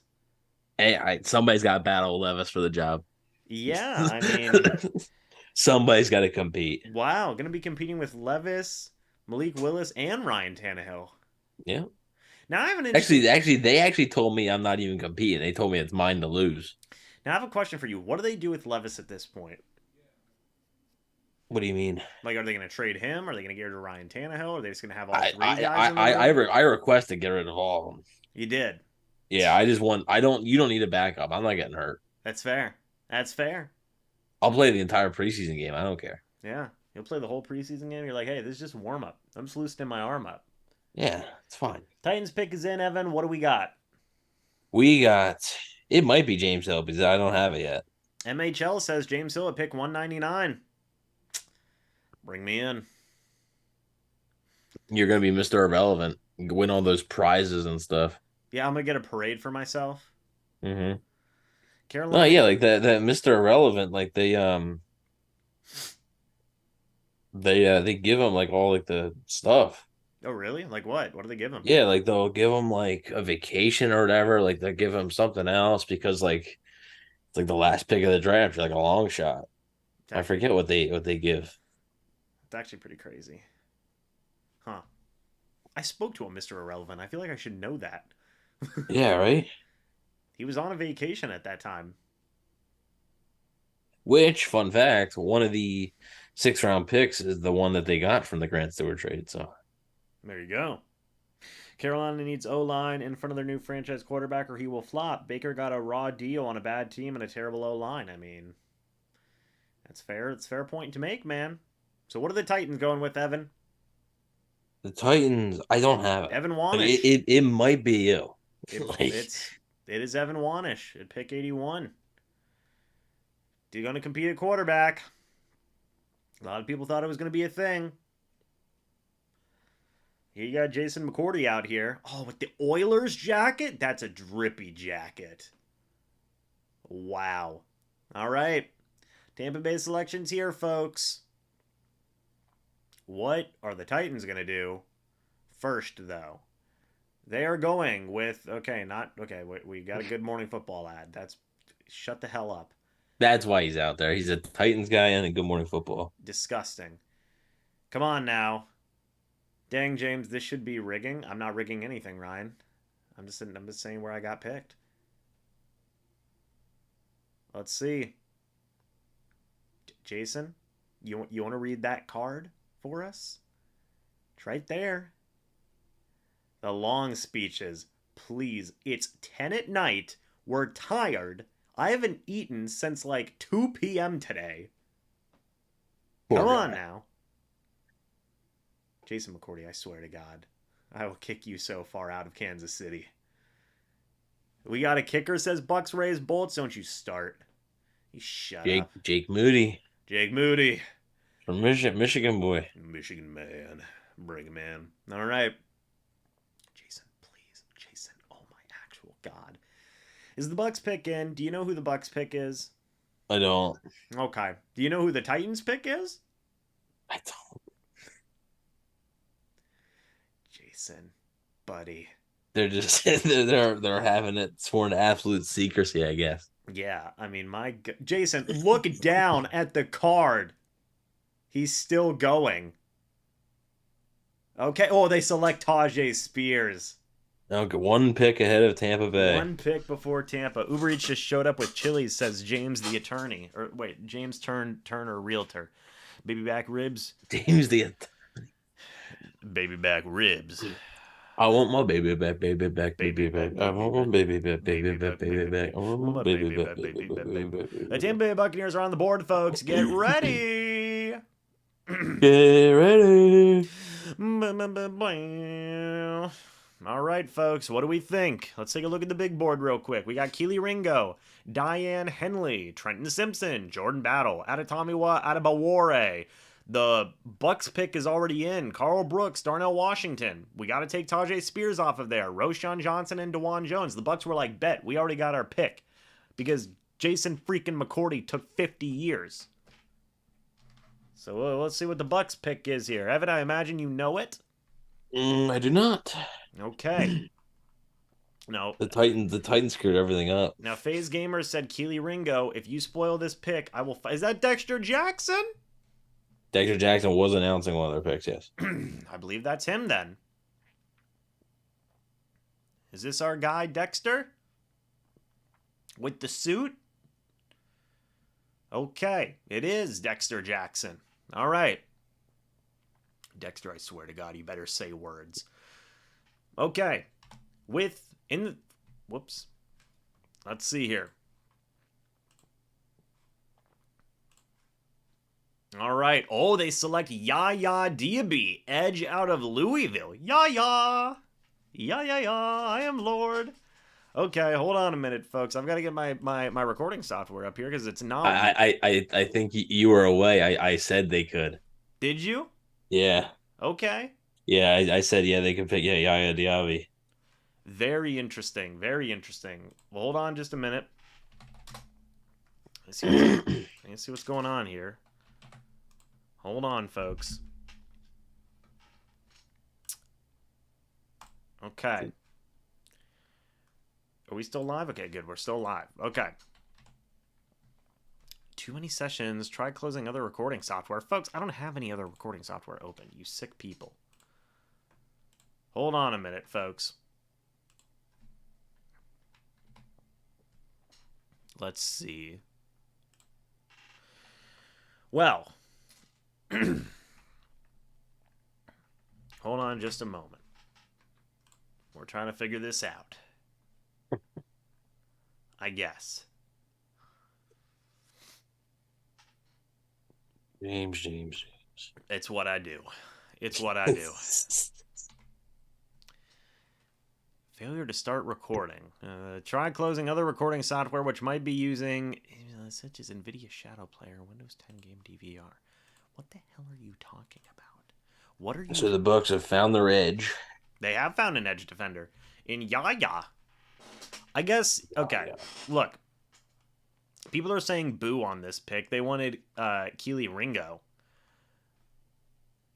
Hey, somebody's got to battle Levis for the job. Yeah, I mean, Somebody's got to compete. wow, going to be competing with Levis, Malik Willis, and Ryan Tannehill. Yeah. Now I have an interesting. They actually told me I'm not even competing. They told me it's mine to lose. Now I have a question for you. What do they do with Levis at this point? What do you mean? Like, are they going to trade him? Are they going to get rid of Ryan Tannehill? Are they just going to have all I three I guys in the I I, room? I request to get rid of all of them. You did. Yeah, I just want. I don't. You don't need a backup. I'm not getting hurt. That's fair. That's fair. I'll play the entire preseason game. I don't care. Yeah. You'll play the whole preseason game. You're like, hey, this is just warm up. I'm just loosening my arm up. Yeah, it's fine. Titans pick is in, Evan. What do we got? We got. It might be James Hill because I don't have it yet. MHL says James Hill at pick 199. Bring me in. You're gonna be Mr. Irrelevant. Win all those prizes and stuff. Yeah, I'm going to get a parade for myself. Mm-hmm. Carolina. Oh yeah, like that Mr. Irrelevant. Like they give him like all like the stuff. Oh, really? Like what? What do they give him? Yeah, like they'll give him like a vacation or whatever. Like they'll give him something else because like it's like the last pick of the draft, like a long shot. I forget what they give. It's actually pretty crazy. Huh. I spoke to him, Mr. Irrelevant. I feel like I should know that. Yeah, right. He was on a vacation at that time. Which, fun fact, one of the 6th round picks is the one that they got from the Grant Stewart trade. So There you go. Carolina needs O-line in front of their new franchise quarterback or he will flop. Baker got a raw deal on a bad team and a terrible O-line. I mean, that's fair. It's a fair point to make, man. So what are the Titans going with, Evan? the Titans, I don't have it, Evan but Wanish. it might be you. Like, It is Evan Wanish at pick 81. You're going to compete at quarterback. A lot of people thought it was going to be a thing. Here you got Jason McCourty out here. Oh, with the Oilers jacket? That's a drippy jacket. Wow. All right. Tampa Bay selections here, folks. What are the Titans going to do first, though? They are going with, we got a Good Morning Football ad. That's, shut the hell up. that's why he's out there. He's a Titans guy and a Good Morning Football. Disgusting. Come on now. Dang, James, this should be rigging. I'm not rigging anything, Ryan. I'm just saying where I got picked. Let's see. Jason, you want to read that card for us? It's right there. The long speeches. Please. It's 10 at night. We're tired. I haven't eaten since like 2 p.m. today. Come on now. Jason McCourty, I swear to God, I will kick you so far out of Kansas City. We got a kicker, says Bucs raise bolts. Don't you start. You shut up. Jake Moody. Jake Moody. From Michigan boy. Michigan man. Bring him in. All right. Jason, please. Jason, oh my actual God. Is the Bucs pick in? Do you know who the Bucs pick is? I don't. Okay. Do you know who the Titans pick is? I don't. Jason, buddy. They're just they're having it sworn to absolute secrecy, I guess. Yeah, I mean, Jason, look down at the card. He's still going. Okay. Oh, they select Tajay Spears. Okay, one pick ahead of Tampa Bay. One pick before Tampa. Uber Eats just showed up with Chili's, says James the attorney. Or wait, James Turner realtor. Baby back ribs. James the attorney. Baby back ribs. I want my baby back, baby back, baby back. I want my baby back, baby back, baby back. I want my baby back, baby back, baby back. The Tampa Bay Buccaneers are on the board, folks. Get ready. Get ready. All right, folks. What do we think? Let's take a look at the big board real quick. We got Keely Ringo, Diane Henley, Trenton Simpson, Jordan Battle, Adetomiwa Adebawore. The Bucs pick is already in. Carl Brooks, Darnell Washington. We got to take Tajay Spears off of there. Roshan Johnson and DeJuan Jones. The Bucs were like, bet, we already got our pick. Because Jason freaking McCourty took 50 years. So let's see what the Bucs pick is here. Evan, I imagine you know it? I do not. Okay. No. The Titans screwed everything up. Now, FaZe Gamer said, Keely Ringo, if you spoil this pick, I will... Is that Dexter Jackson? Dexter Jackson was announcing one of their picks, yes. I believe that's him then. Is this our guy, Dexter? With the suit? Okay, it is Dexter Jackson. All right. Dexter, I swear to God, you better say words. Okay. Whoops. Let's see here. All right. Oh, they select Yaya Diaby, edge out of Louisville. Yaya. I am Lord. Okay, hold on a minute, folks. I've got to get my recording software up here because it's not. I think you were away. I said they could. Did you? Yeah. Okay. Yeah, I said they could pick Yaya Diaby. Very interesting. Very interesting. Well, hold on just a minute. Let's see what's going on here. Hold on, folks. Okay. Are we still live? Okay, good. We're still live. Okay. Too many sessions. Try closing other recording software. Folks, I don't have any other recording software open. You sick people. Hold on a minute, folks. Let's see. Well, hold on just a moment. We're trying to figure this out. I guess. James. It's what I do. It's what I do. Failure to start recording. Try closing other recording software which might be using such as NVIDIA Shadow Player, Windows 10 Game DVR. What the hell are you talking about? What are you? So the Bucs have found their edge. They have found an edge defender in Yaya. I guess. Okay, look. People are saying boo on this pick. They wanted Keely Ringo.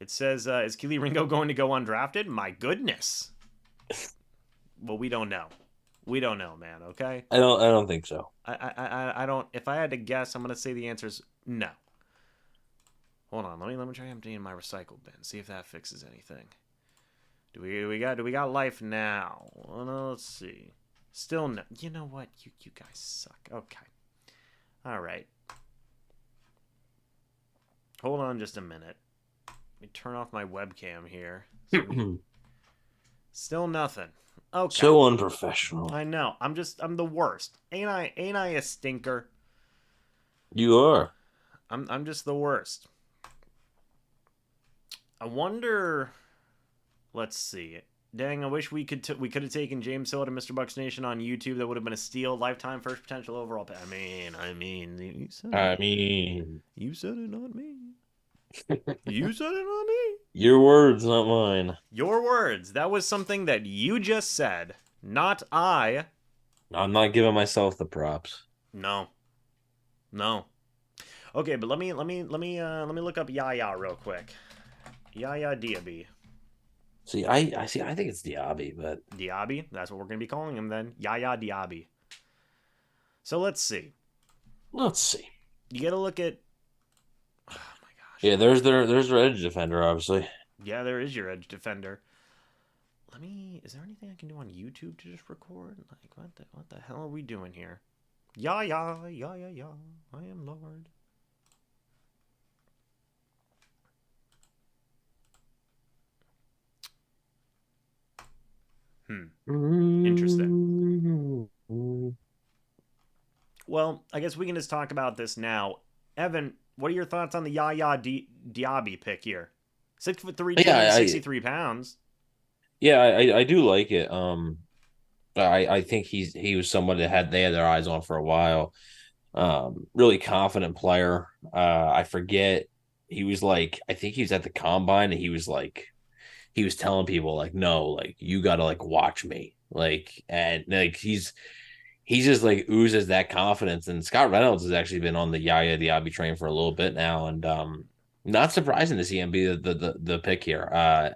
It says, is Keely Ringo going to go undrafted? My goodness. Well, we don't know. We don't know, man. Okay. I don't think so. I don't. If I had to guess, I'm gonna say the answer is no. Hold on. Let me try emptying my recycle bin. See if that fixes anything. Do we got life now? Well, no, let's see. Still no. You know what? You guys suck. Okay. All right. Hold on just a minute. Let me turn off my webcam here. Still nothing. Okay. So unprofessional. I know. I'm the worst. Ain't I a stinker? You are. I'm just the worst. I wonder. Let's see. Dang, I wish we could have taken James Hill to MrBucsNation on YouTube. That would have been a steal. Lifetime first potential overall pick. I mean, you said it. You said it, not me. You said it, not me. Your words, not mine. Your words. That was something that you just said, not I. I'm not giving myself the props. No. Okay, but let me look up Yaya real quick. Yaya Diaby. See, I think it's Diaby, but Diaby. That's what we're gonna be calling him then. Yaya Diaby. So let's see. You gotta look at. Oh my gosh. Yeah, there's their edge defender, obviously. Yeah, there is your edge defender. Is there anything I can do on YouTube to just record? Like, what the hell are we doing here? Ya. I am Lord. Interesting. Well, I guess we can just talk about this now. Evan, what are your thoughts on the Yaya Diaby pick here? 6'3", 263 pounds. Yeah, I do like it. I think he was someone that they had their eyes on for a while. Really confident player. I forget, he was like, I think he was at the combine and he was telling people like, no, like you gotta like watch me, like, and like he's just like oozes that confidence. And Scott Reynolds has actually been on the Yaya Diaby train for a little bit now, and not surprising to see him be the pick here.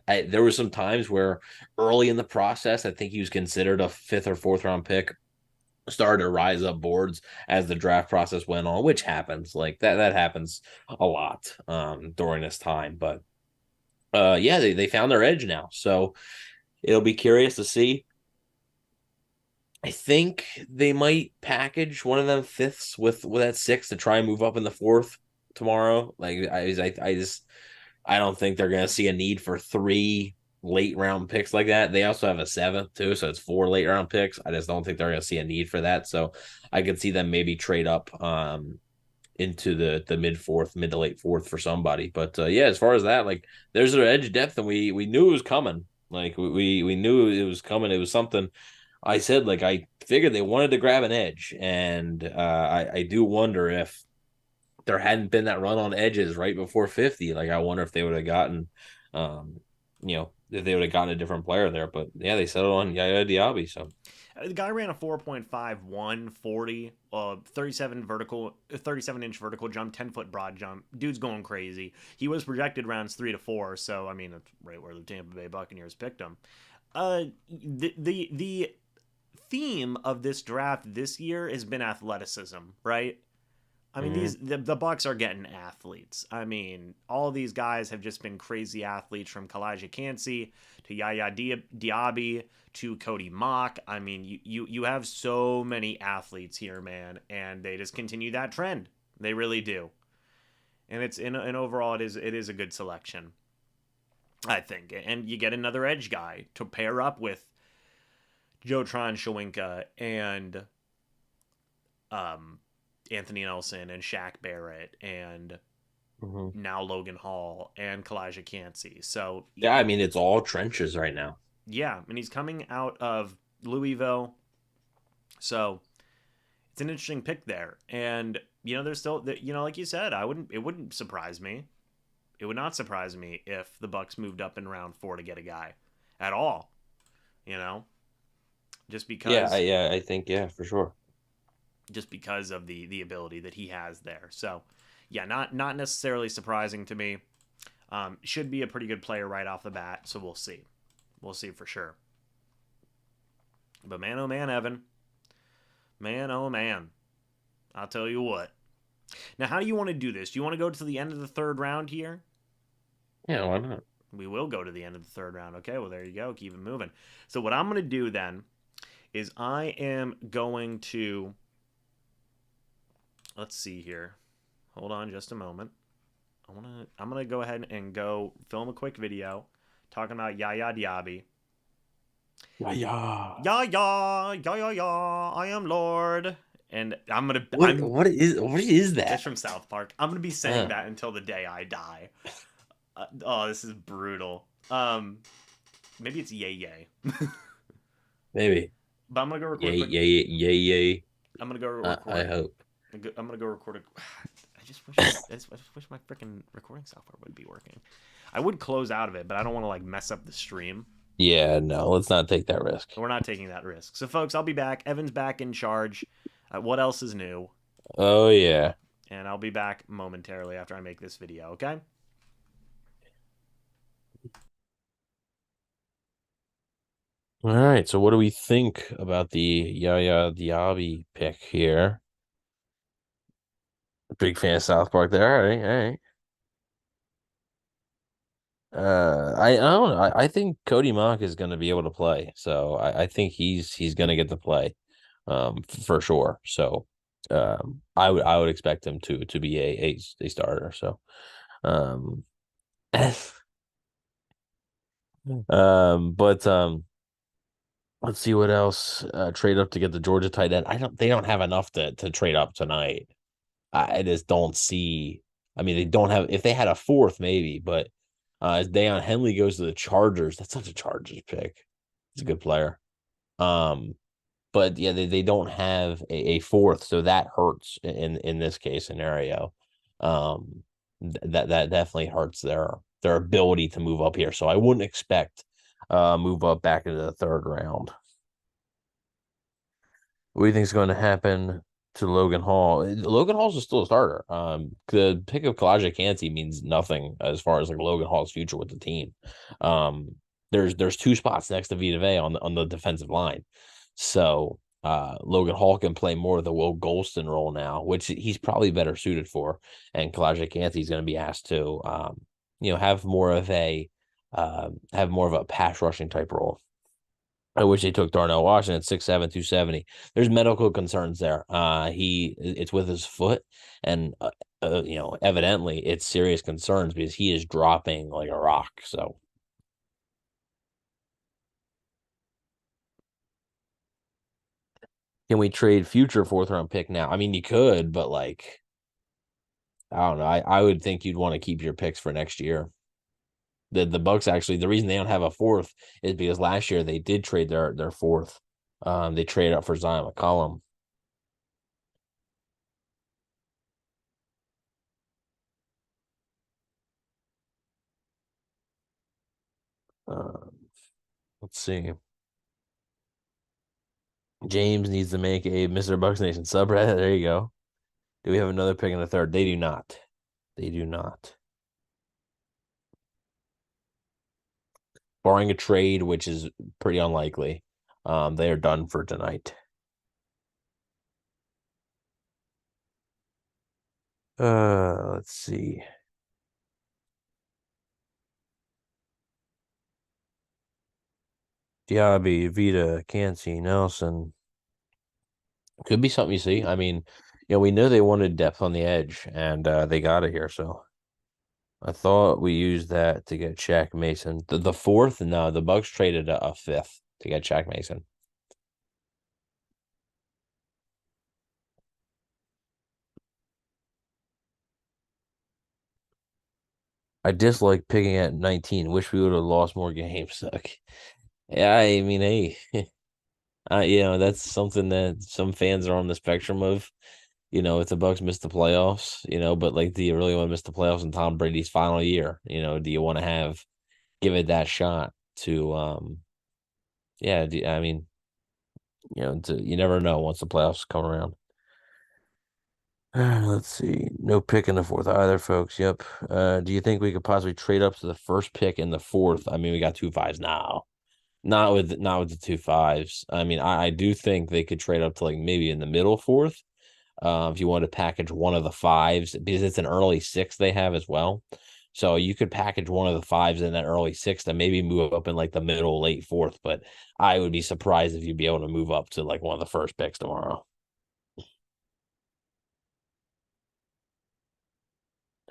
There were some times where early in the process, I think he was considered a 5th or 4th round pick, started to rise up boards as the draft process went on, which happens. Like that happens a lot during this time. But yeah, they found their edge now. So it'll be curious to see. I think they might package one of them 5ths with that 6 to try and move up in the 4th tomorrow. Like I don't think they're gonna see a need for 3 late round picks like that. They also have a 7th too, so it's 4 late round picks. I just don't think they're gonna see a need for that. So I could see them maybe trade up into the mid 4th, mid to late 4th for somebody. But yeah, as far as that, like there's their edge depth, and we knew it was coming. Like we knew it was coming. It was something I said, like I figured they wanted to grab an edge, and I do wonder if there hadn't been that run on edges right before 50. Like I wonder if they would have gotten, if they would have gotten a different player there. But yeah, they settled on Yaya Diaby. So the guy ran a 4.51 40, 37-inch vertical jump, 10-foot broad jump. Dude's going crazy. He was projected rounds 3 to 4, so I mean that's right where the Tampa Bay Buccaneers picked him. The theme of this draft this year has been athleticism, right? I mean, Hmm. the Bucs are getting athletes. I mean, all these guys have just been crazy athletes from Kalijah Cansey to Diaby to Cody Mock. I mean, you have so many athletes here, man, and they just continue that trend. They really do. And it's in overall it is a good selection, I think. And you get another edge guy to pair up with Joe Tron Shawinka and um, Anthony Nelson and Shaq Barrett and Hmm. now Logan Hall and Kalijah Cansey. So Yeah, I mean it's all trenches right now. yeah, and he's coming out of Louisville, so it's an interesting pick there. And there's still, like you said, it wouldn't surprise me. It would not surprise me if the Bucs moved up in round 4 to get a guy at all. You know, just Yeah, because yeah, I think yeah, for sure. of the ability that he has there. So yeah, not necessarily surprising to me. Should be a pretty good player right off the bat. So we'll see. We'll see for sure. But man, oh man, Evan, man, oh man, I'll tell you what. Now, how do you want to do this? Do you want to go to the end of the third round here? Yeah, why not? We will go to the end of the third round. Okay, well, there you go. Keep it moving. So, what I'm going to do then is I am going to. Let's see here. Hold on just a moment. I'm gonna go ahead and go film a quick video talking about Yaya Diaby. Yeah, yeah. Yeah, yeah, yeah, yeah, yeah. I am Lord, and What I'm. what is It's that? from South Park. I'm gonna be saying Uh, that until the day I die. Oh, this is brutal. Maybe it's yay yay. maybe. But I'm gonna go record a Yay, quick. yay, yay, yay. I'm gonna go I record. hope. I'm gonna go record a. I just wish my freaking recording software would be working. I would close out of it, but I don't want to like mess up the stream. Yeah, no, let's not take that risk. We're not taking that risk. So, folks, I'll be back. Evan's back in charge. What else is new? Oh yeah. And I'll be back momentarily after I make this video. Okay. All right, so what do we think about the Yaya Diaby pick here? Big fan of South Park there. All right, all right. I don't know. I think Cody Mock is going to be able to play, so I think he's going to get to play, for sure. So, I would expect him to be a starter. So, um, but let's see what else. Trade up to get the Georgia tight end. They don't have enough to trade up tonight. I just don't see. I mean, they don't have. If they had a fourth, maybe, but as Deion Henley goes to the Chargers, that's such a Chargers pick. He's a good player. Um, but yeah, they don't have a fourth, so that hurts in this case scenario. Um, that definitely hurts their ability to move up here. So I wouldn't expect move up back into the third round. What do you think is going to happen to Logan Hall? Logan Hall's still a starter. The pick of Kalijah Cansey means nothing as far as like Logan Hall's future with the team. Um, there's two spots next to Vita Vea on the defensive line, so Logan Hall can play more of the Will Golston role now, which he's probably better suited for, and Kalijah Cansey is going to be asked to have more of a pass rushing type role. I wish they took Darnell Washington 6'7", 270. There's medical concerns there. It's with his foot, and evidently it's serious concerns because he is dropping like a rock. So can we trade future fourth round pick now? I mean, you could, but like I don't know. I would think you'd want to keep your picks for next year. The Bucs actually, the reason they don't have a fourth is because last year they did trade their fourth. They traded up for Zion McCollum. Uh, let's see. James needs to make a MrBucsNation subreddit. There you go. Do we have another pick in the third? They do not. They do not. Barring a trade, which is pretty unlikely, they are done for tonight. Let's see. Diaby, Vita, Cansey, Nelson. Could be something you see. I mean, we know they wanted depth on the edge, and they got it here. So I thought we used that to get Shaq Mason. The fourth, no, the Bucs traded a fifth to get Shaq Mason. I dislike picking at 19. Wish we would have lost more games. Okay. Yeah, I mean, hey, that's something that some fans are on the spectrum of. If the Bucs miss the playoffs, but like, do you really want to miss the playoffs in Tom Brady's final year? Do you want to give it that shot to, yeah, I mean, you never know once the playoffs come around. Let's see. No pick in the fourth either, folks. Yep. Do you think we could possibly trade up to the first pick in the fourth? I mean, we got two fives now. Not with the two fives. I mean, I do think they could trade up to like maybe in the middle fourth. If you want to package one of the fives, because it's an early six they have as well. So you could package one of the fives in that early sixth and maybe move up in like the middle, late fourth. But I would be surprised if you'd be able to move up to like one of the first picks tomorrow.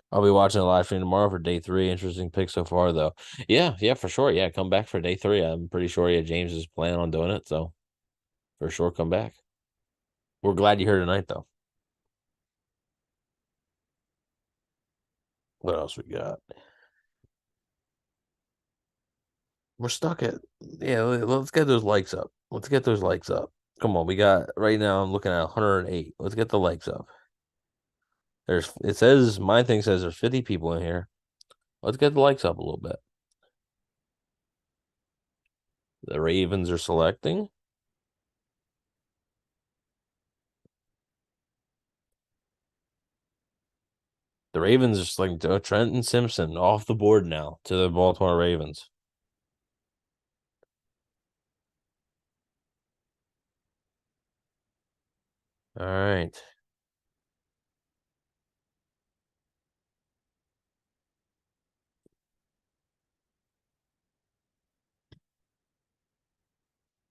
I'll be watching the live stream tomorrow for day three. Interesting pick so far, though. Yeah, for sure. Yeah, come back for day three. I'm pretty sure James is planning on doing it. So for sure, come back. We're glad you're here tonight, though. What else we got? We're stuck at Let's get those likes up. Let's get those likes up. Come on, we got right now. I'm looking at 108. Let's get the likes up. My thing says there's 50 people in here. Let's get the likes up a little bit. The Ravens are selecting. The Ravens are selecting Trenton Simpson off the board now to the Baltimore Ravens. All right.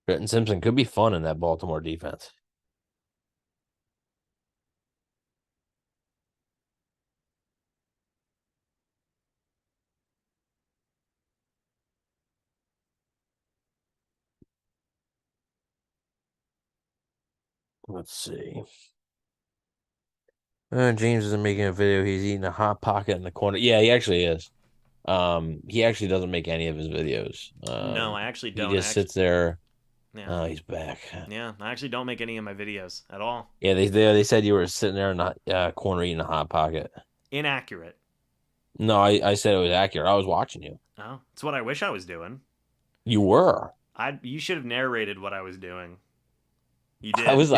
Trenton Simpson could be fun in that Baltimore defense. Let's see. James isn't making a video. He's eating a hot pocket in the corner. Yeah, he actually is. He actually doesn't make any of his videos. No, I actually He don't. just sits there. Yeah, Oh, he's back. yeah, I actually don't make any of my videos at all. Yeah, they said you were sitting there in the corner eating a hot pocket. Inaccurate. No, I said it was accurate. I was watching you. Oh, it's what I wish I was doing. You were. You should have narrated what I was doing. You I did. was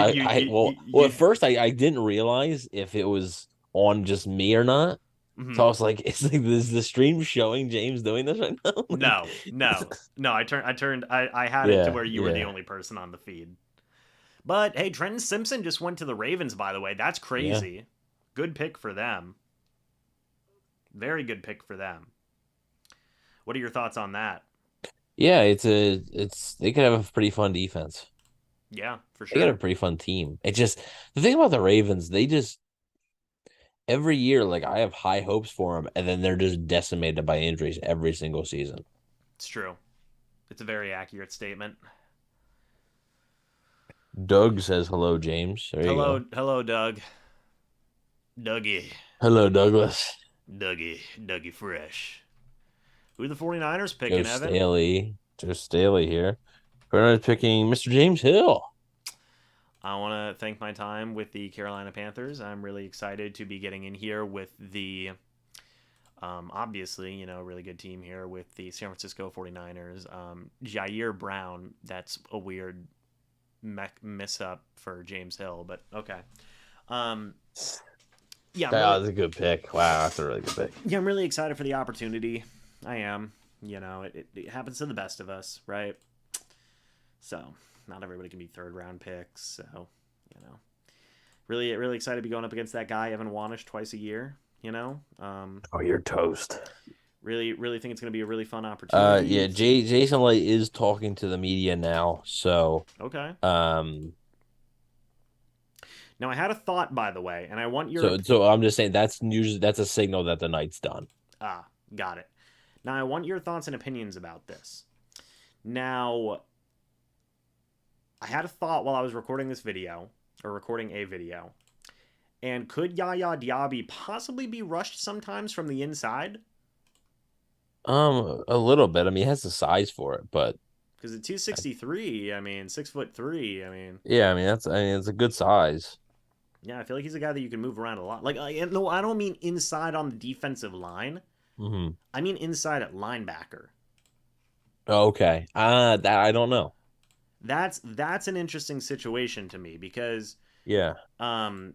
well at first I didn't realize if it was on just me or not. So I Mhm. was like, it's like is the stream showing James doing this right now? No, no, no. I had it to Yeah, where you were the yeah, only person on the feed. But hey, Trenton Simpson just went to the Ravens, by the way. That's yeah. crazy. Good pick for them. Very good pick for them. What are your thoughts on that? Yeah, it's they could have a pretty fun defense. Yeah, for They got a sure. pretty fun team. It just the thing about the Ravens, they just every year, like I have high hopes for them, and then they're just decimated by injuries every single season. It's true. It's a very accurate statement. Doug says hello, James. There you Hello, go. hello, Doug. Dougie. Hello, Douglas. Dougie Fresh. Who are the 49ers Joe picking, Evan? Staley. Joe Staley here. Bernard's picking Mr. James Hill. I want to thank my time with the Carolina Panthers. I'm really excited to be getting in here with the, obviously, really good team here with the San Francisco 49ers. Jair Brown, that's a weird miss up for James Hill, but okay. Um, yeah, I'm Oh, really, that's a good pick. Wow, that's a really good pick. yeah, I'm really excited for the opportunity. I am. It happens to the best of us, right? So not everybody can be third round picks. So, Really, really excited to be going up against that guy, Evan Wanish, twice a year. Oh, you're toast. Really, really think it's going to be a really fun opportunity. Yeah, Jason Light is talking to the media now, so Okay. um, Now, I had a thought, by the way, and I want your so I'm just saying that's a signal that the night's done. got it. Now, I want your thoughts and opinions about this. Now, I had a thought while I was recording this video, or recording a video, and could Yaya Diaby possibly be rushed sometimes from the inside? A little bit. I mean, he has the size for it, but Because at 263, I mean, 6'3", I mean, yeah, I mean, it's a good size. yeah, I feel like he's a guy that you can move around a lot. Like, no, I don't mean inside on the defensive line. Hmm. I mean inside at linebacker. Okay. That I don't know. That's an interesting situation to me because Yeah. um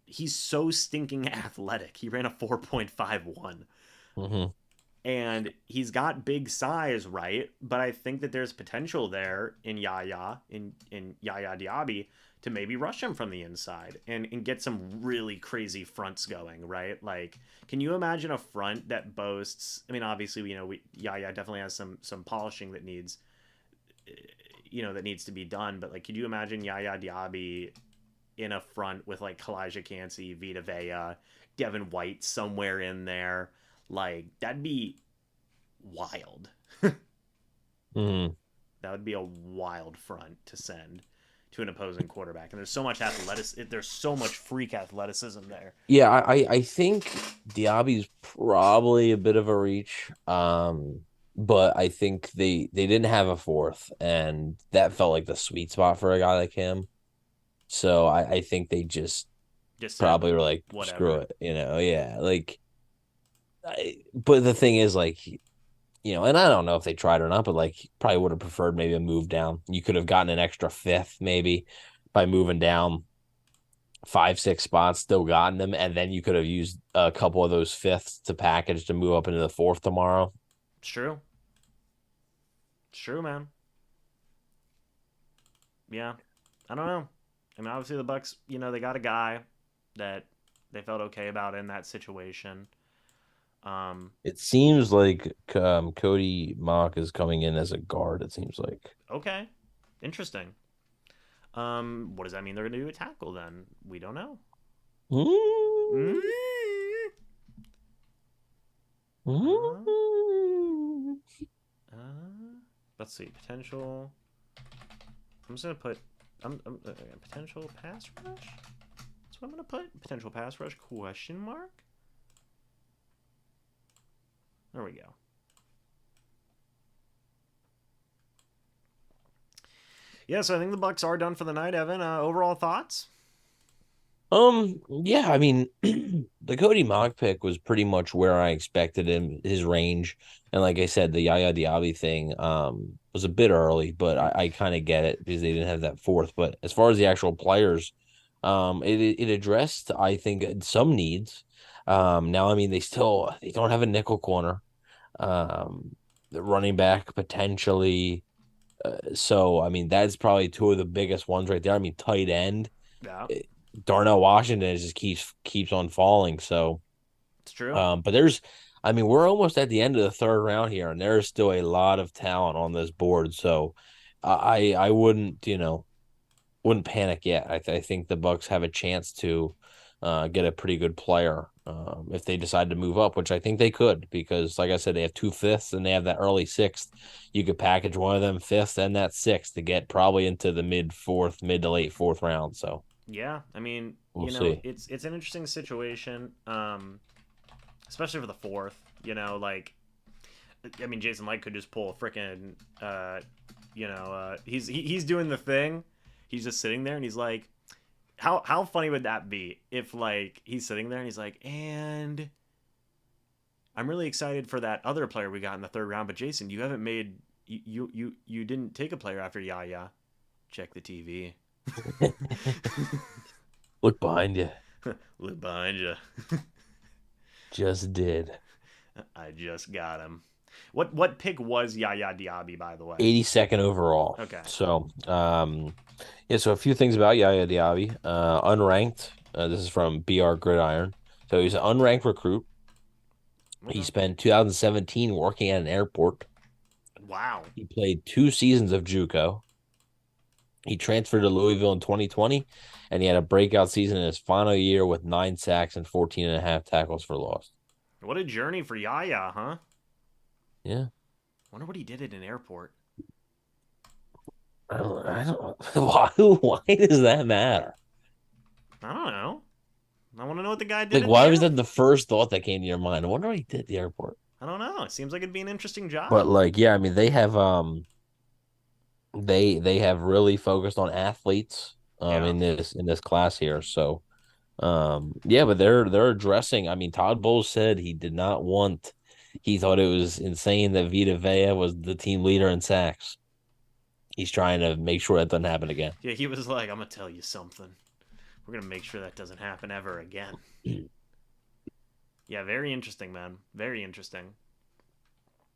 he's so stinking athletic. He ran a 4.51. Hmm. And he's got big size, right? But I think that there's potential there in Yaya Diaby to maybe rush him from the inside and get some really crazy fronts going, right? Like, can you imagine a front that boasts? I mean, obviously, Yaya definitely has some polishing that needs, that needs to be done. But like, could you imagine Yaya Diaby in a front with like Kalijah Cansey, Vita Vea, Devin White somewhere in there? Like, that'd be wild. Hmm. That would be a wild front to send to an opposing quarterback. And there's so much there's so much freak athleticism there. Yeah, I think Diaby's probably a bit of a reach. But I think they didn't have a fourth, and that felt like the sweet spot for a guy like him. So I think they just Just said probably were like, screw whatever. it, yeah, like but the thing is, like, and I don't know if they tried or not, but like probably would have preferred maybe a move down. You could have gotten an extra fifth maybe by moving down 5, 6 spots, still gotten them, and then you could have used a couple of those fifths to package to move up into the fourth tomorrow. It's true. It's true, man. Yeah. I don't know. I mean, obviously the Bucs, they got a guy that they felt okay about in that situation. Um, It seems like Cody Mock is coming in as a guard. It seems like. okay. Interesting. What does that mean they're going to do a tackle then? We don't know. Mm, Mm-hmm. Uh, mm. let's see. Potential. I'm just going to put potential pass rush. That's what I'm going to put. Potential pass rush question mark. There we go. Yeah, so I think the Bucs are done for the night, Evan. Overall thoughts? Yeah, I mean, the Cody Mock pick was pretty much where I expected him, his range. And like I said, the Yaya Diaby thing, was a bit early, but I kind of get it because they didn't have that fourth. But as far as the actual players, it addressed, I think, some needs. Now, I mean, they don't have a nickel corner. The running back potentially. So, I mean, that's probably two of the biggest ones right there. I mean, tight end. Yeah, Darnell Washington just keeps on falling. So, it's true. but I mean, we're almost at the end of the third round here, and there's still a lot of talent on this board. So, I wouldn't wouldn't panic yet. I think the Bucs have a chance to get a pretty good player if they decide to move up, which I think they could because, like I said, they have 2 fifths and they have that early sixth. You could package one of them fifths and that sixth to get probably into the mid to late fourth round. So Yeah, I mean, we'll see. it's an interesting situation, especially for the fourth. Like, I mean, Jason Light could just pull a freaking, he's doing the thing. He's just sitting there and he's like, how funny would that be if like he's sitting there and he's like, and I'm really excited for that other player we got in the third round, but Jason, you haven't made you didn't take a player after Yaya. Check the TV. Look behind you. Look behind you. Just did. I just got him. What pick was Yaya Diaby, by the way? 82nd overall. Okay. So, yeah, so a few things about Yaya Diaby. Unranked. This is from BR Gridiron. So he's an unranked recruit. He Okay. spent 2017 working at an airport. Wow. He played 2 seasons of JUCO. He transferred to Louisville in 2020, and he had a breakout season in his final year with 9 sacks and 14 and a half tackles for loss. What a journey for Yaya, huh? Yeah. Wonder what he did at an airport. I don't why does that matter? I don't know. I want to know what the guy did Like, at the why was that airport. the first thought that came to your mind? I wonder what he did at the airport. I don't know. It seems like it'd be an interesting But job. like, yeah, I mean, they have really focused on athletes Yeah. in this class here. So yeah, but they're addressing. I mean, Todd Bowles said he did not want. He thought it was insane that Vita Vea was the team leader in sacks. He's trying to make sure that doesn't happen again. Yeah, he was like, I'm gonna tell you something. We're gonna make sure that doesn't happen ever again. Yeah, very interesting, man. Very interesting.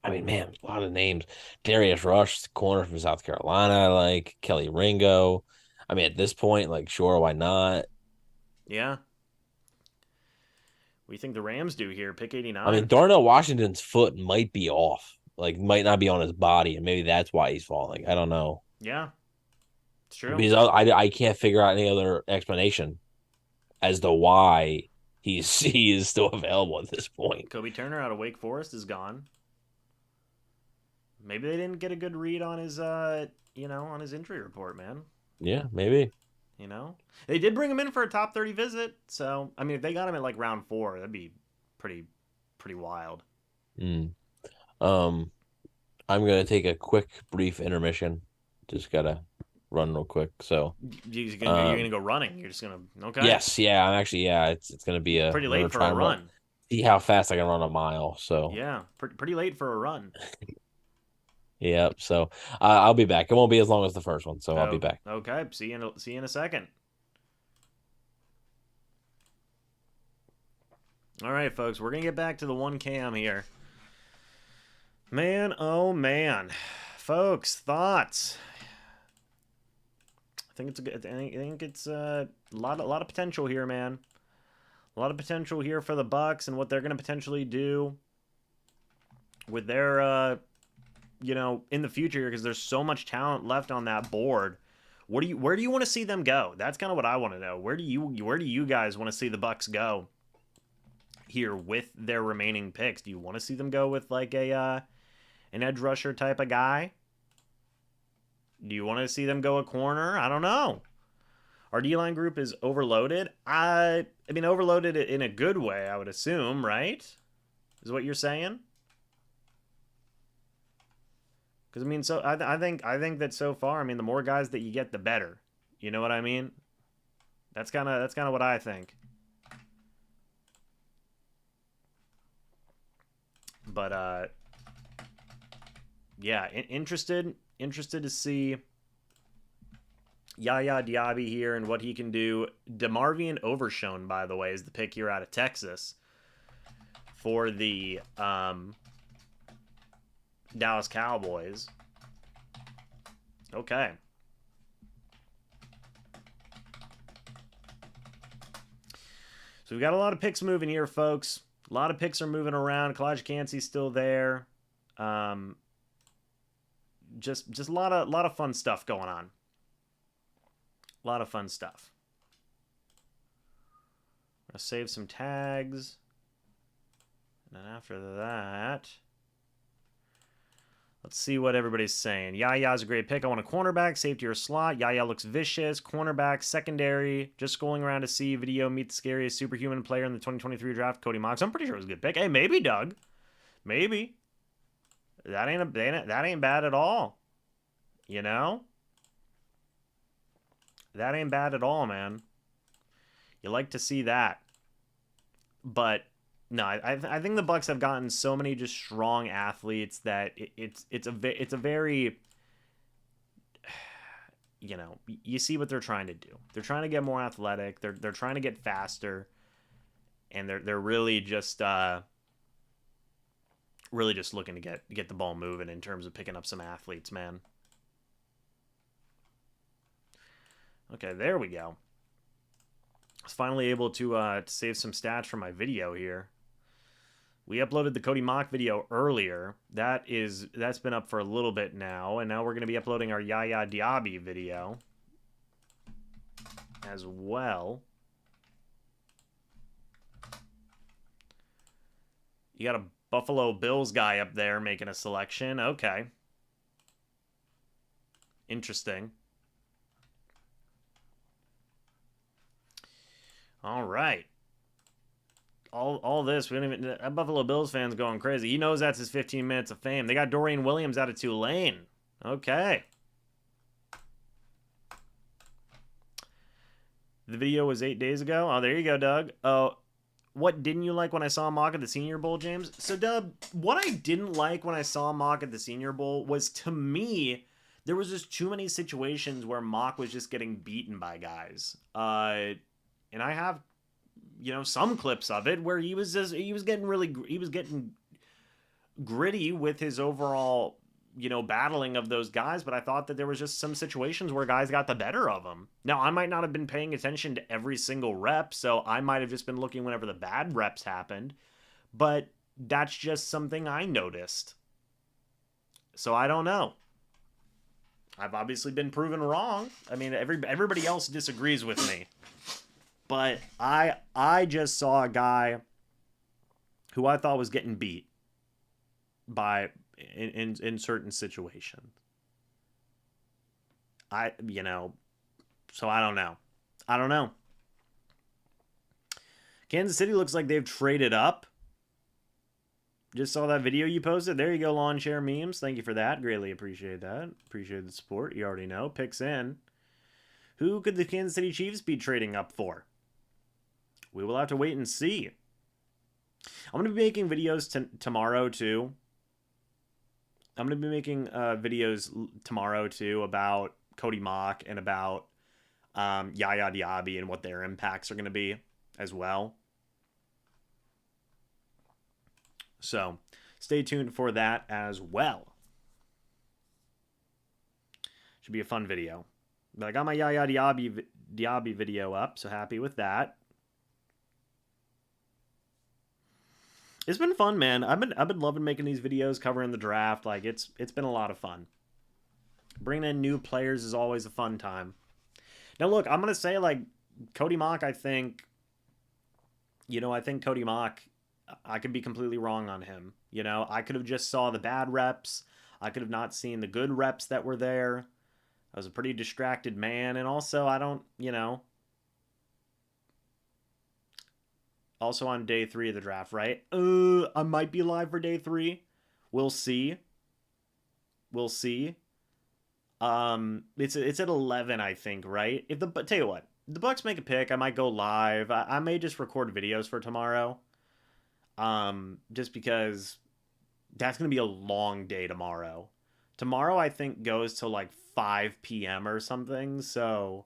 I mean, man, a lot of names. Darius Rush, corner from South Carolina, like Kelly Ringo. I mean, at this point, like, sure, why not? Yeah. What do you think the Rams do here? Pick I mean, 89? Darnell Washington's foot might be off, like, might not be on his body, and maybe that's why he's falling. I don't know. Yeah, it's true. Because I can't figure out any other explanation as to why he is still available at this point. Kobe Turner out of Wake Forest is gone. Maybe they didn't get a good read on his on his injury report, man. Yeah, maybe. You know? They did bring him in for a top 30 visit, so I mean if they got him at like round 4, that'd be pretty pretty wild. Mm. Um, I'm gonna take a quick, brief intermission. Just gotta run real quick. So, You're gonna go running. You're just gonna okay. yes, yeah, I'm actually, yeah, it's gonna be Pretty I'm gonna late for try a and run, run. see how fast I can run a mile. So, Yeah, pretty late for a run. yeah, so I'll be back. It won't be as long as the first one, so I'll be Oh, back. okay. See you in a second. All right, folks, we're gonna get back to the one cam here. Man, oh man, folks, thoughts. I think it's a good. I think it's a lot of potential here, man. A lot of potential here for the Bucs and what they're gonna potentially do with their in the future because there's so much talent left on that board. Where do you want to see them go? That's kind of what I want to know. Where do you guys want to see the Bucs go here with their remaining picks? Do you want to see them go with like a an edge rusher type of guy? Do you want to see them go a corner? I don't know. Our D-line group is overloaded. I mean overloaded in a good way, I would assume, right? Is what you're saying? Because I mean, so I think that so far, I mean, the more guys that you get, the better. You know what I mean? That's kind of what I think. But yeah, interested to see Yaya Diaby here and what he can do. DeMarvion Overshone, by the way, is the pick here out of Texas for the Dallas Cowboys. Okay. So we got a lot of picks moving here, folks. A lot of picks are moving around. Kalijah Cansey's still there. Just a lot of fun stuff going on. A lot of fun stuff. I'm gonna save some tags. And then after that, let's see what everybody's saying. Yaya's a great pick. I want a cornerback, safety, or slot. Yaya looks vicious. Cornerback, secondary. Just scrolling around to see video. Meet the scariest superhuman player in the 2023 draft, Cody Mox. I'm pretty sure it was a good pick. Hey, maybe Doug. Maybe. That ain't bad at all. You know? That ain't bad at all, man. You like to see that. But no, I think the Bucs have gotten so many just strong athletes that it's a very you see what they're trying to do. They're trying to get more athletic. They're trying to get faster, and they're really just Really just looking to get the ball moving in terms of picking up some athletes, man. Okay, there we go. I was finally able to save some stats from my video here. We uploaded the Cody Mock video earlier. That's been up for a little bit now, and now we're going to be uploading our Yaya Diaby video as well. You got a Buffalo Bills guy up there making a selection. Okay. Interesting. All right. All this, we don't even. That Buffalo Bills fan's going crazy. He knows that's his 15 minutes of fame. They got Dorian Williams out of Tulane. Okay. The video was 8 days ago. Oh, there you go, Doug. Oh, what didn't you like when I saw Mock at the Senior Bowl, James? So, Doug, what I didn't like when I saw Mock at the Senior Bowl was, to me, there was just too many situations where Mock was just getting beaten by guys. And I have, some clips of it where he was getting gritty with his overall, battling of those guys, but I thought that there was just some situations where guys got the better of him. Now, I might not have been paying attention to every single rep, so I might have just been looking whenever the bad reps happened, but that's just something I noticed. So I don't know. I've obviously been proven wrong. I mean, everybody else disagrees with me. But I just saw a guy who I thought was getting beat by in certain situations. So I don't know. I don't know. Kansas City looks like they've traded up. Just saw that video you posted. There you go, Lawn Chair Memes. Thank you for that. Greatly appreciate that. Appreciate the support. You already know. Picks in. Who could the Kansas City Chiefs be trading up for? We will have to wait and see. I'm going to be making videos tomorrow, too. I'm going to be making videos tomorrow, too, about Cody Mock and about Yaya Diaby and what their impacts are going to be as well. So, stay tuned for that as well. Should be a fun video. But I got my Yaya Diaby video up, so happy with that. It's been fun, man. I've been loving making these videos covering the draft. Like it's been a lot of fun. Bringing in new players is always a fun time. Now look, I'm gonna say like Cody Mock. I think Cody Mock. I could be completely wrong on him. I could have just saw the bad reps. I could have not seen the good reps that were there. I was a pretty distracted man, and also I don't. Also on day 3 of the draft, right? I might be live for day 3. We'll see. We'll see. It's at 11, I think, right? Tell you what, if the Bucs make a pick, I might go live. I may just record videos for tomorrow. Just because that's gonna be a long day tomorrow. Tomorrow, I think, goes till like 5 p.m. or something. So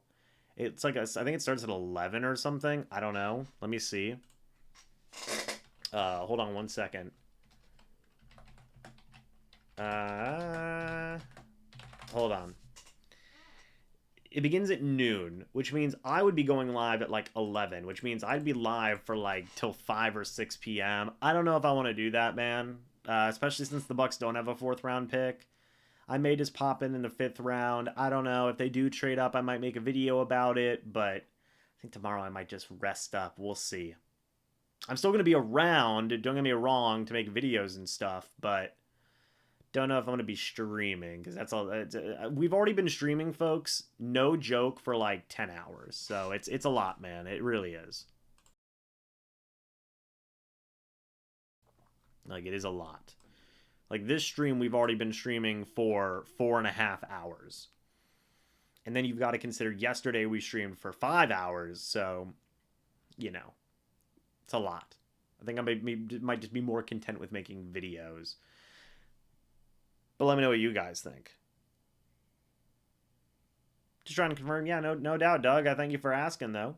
it's like I think it starts at 11 or something. I don't know. Let me see. Hold on one second. Hold on. It begins at noon, which means I would be going live at like 11, which means I'd be live for like till 5 or 6 p.m. I don't know if I want to do that, man. Especially since the Bucs don't have a 4th round pick. I may just pop in the 5th round. I don't know. If they do trade up, I might make a video about it, but I think tomorrow I might just rest up. We'll see. I'm still going to be around, don't get me wrong, to make videos and stuff, but don't know if I'm going to be streaming, because that's all. We've already been streaming, folks, no joke, for like 10 hours, so it's a lot, man. It really is. Like, it is a lot. Like, this stream, we've already been streaming for 4.5 hours. And then you've got to consider yesterday we streamed for 5 hours, so, it's a lot. I think I might just be more content with making videos. But let me know what you guys think. Just trying to confirm. Yeah, no doubt, Doug. I thank you for asking, though.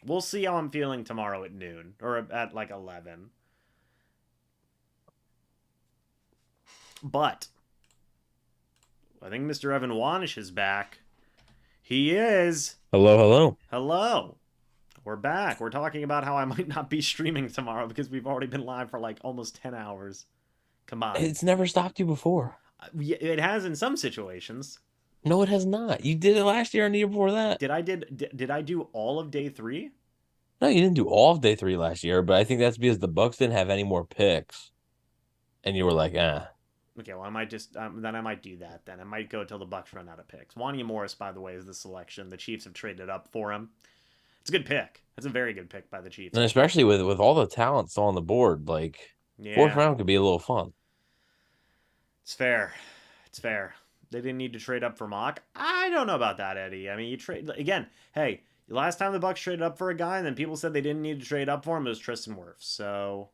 We'll see how I'm feeling tomorrow at noon. Or at like 11. But I think Mr. Evan Wanish is back. He is. Hello, hello. Hello. We're back. We're talking about how I might not be streaming tomorrow because we've already been live for like almost 10 hours combined. It's never stopped you before. It has in some situations. No, it has not. You did it last year and the year before that. Did I do all of day 3? No, you didn't do all of day 3 last year, but I think that's because the Bucs didn't have any more picks, and you were like, eh. Okay, well I might just then I might do that. Then I might go till the Bucs run out of picks. Wanya Morris, by the way, is the selection. The Chiefs have traded up for him. It's a good pick. It's a very good pick by the Chiefs. And especially with all the talent still on the board, like fourth Yeah, round could be a little fun. it's fair. It's fair. They didn't need to trade up for Mock. I don't know about that, Eddie. I mean, you trade again. Hey, last time the Bucs traded up for a guy, and then people said they didn't need to trade up for him, it was Tristan Wirfs. So,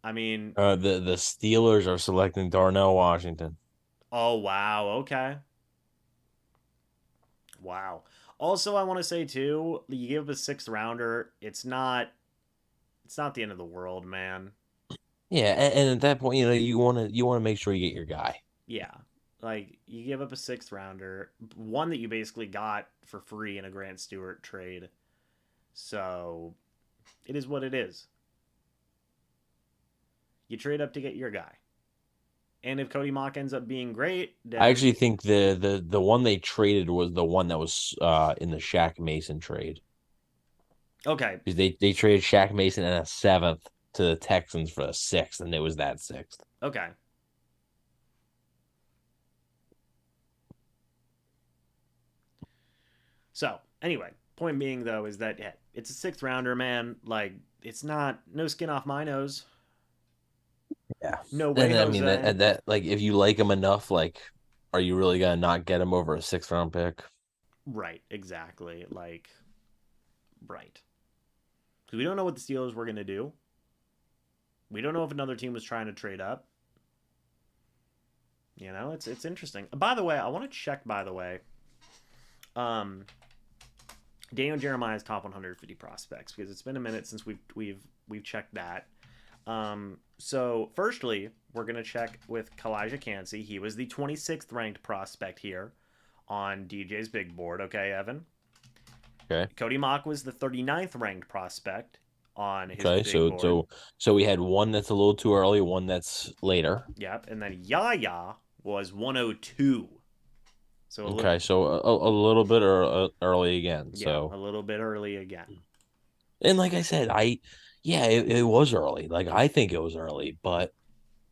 I mean, The Steelers are selecting Darnell Washington. oh wow, okay, wow. Also, I want to say too, you give up a 6th rounder. It's not the end of the world, man. Yeah, and at that point, you want to make sure you get your guy. Yeah. Like you give up a 6th rounder, one that you basically got for free in a Grant Stewart trade. So it is what it is. You trade up to get your guy. And if Cody Mock ends up being great, then I actually think the one they traded was the one that was in the Shaq Mason trade. okay. Because they traded Shaq Mason and a 7th to the Texans for a 6th, and it was that 6th. Okay. So, anyway, point being though is that yeah, it's a 6th rounder, man. Like it's not no skin off my nose. Yeah. No way, And I mean Jose. that like if you like him enough, like, are you really gonna not get him over a 6th round pick? Right, exactly. Like right. Because we don't know what the Steelers were gonna do. We don't know if another team was trying to trade up. You know, it's interesting. By the way, I want to check. By the way, um, Daniel Jeremiah's top 150 prospects because it's been a minute since we've checked that. So firstly, we're gonna check with Kalijah Cansey. He was the 26th ranked prospect here on DJ's big board. Okay, Evan. Okay. Cody Mock was the 39th ranked prospect on his Okay, big so board. so we had one that's a little too early, one that's later. Yep, and then Yaya was 102. So Okay, so a little bit early again. yeah, So a little bit early again. and like I said, yeah, it was early. Like I think it was early, but at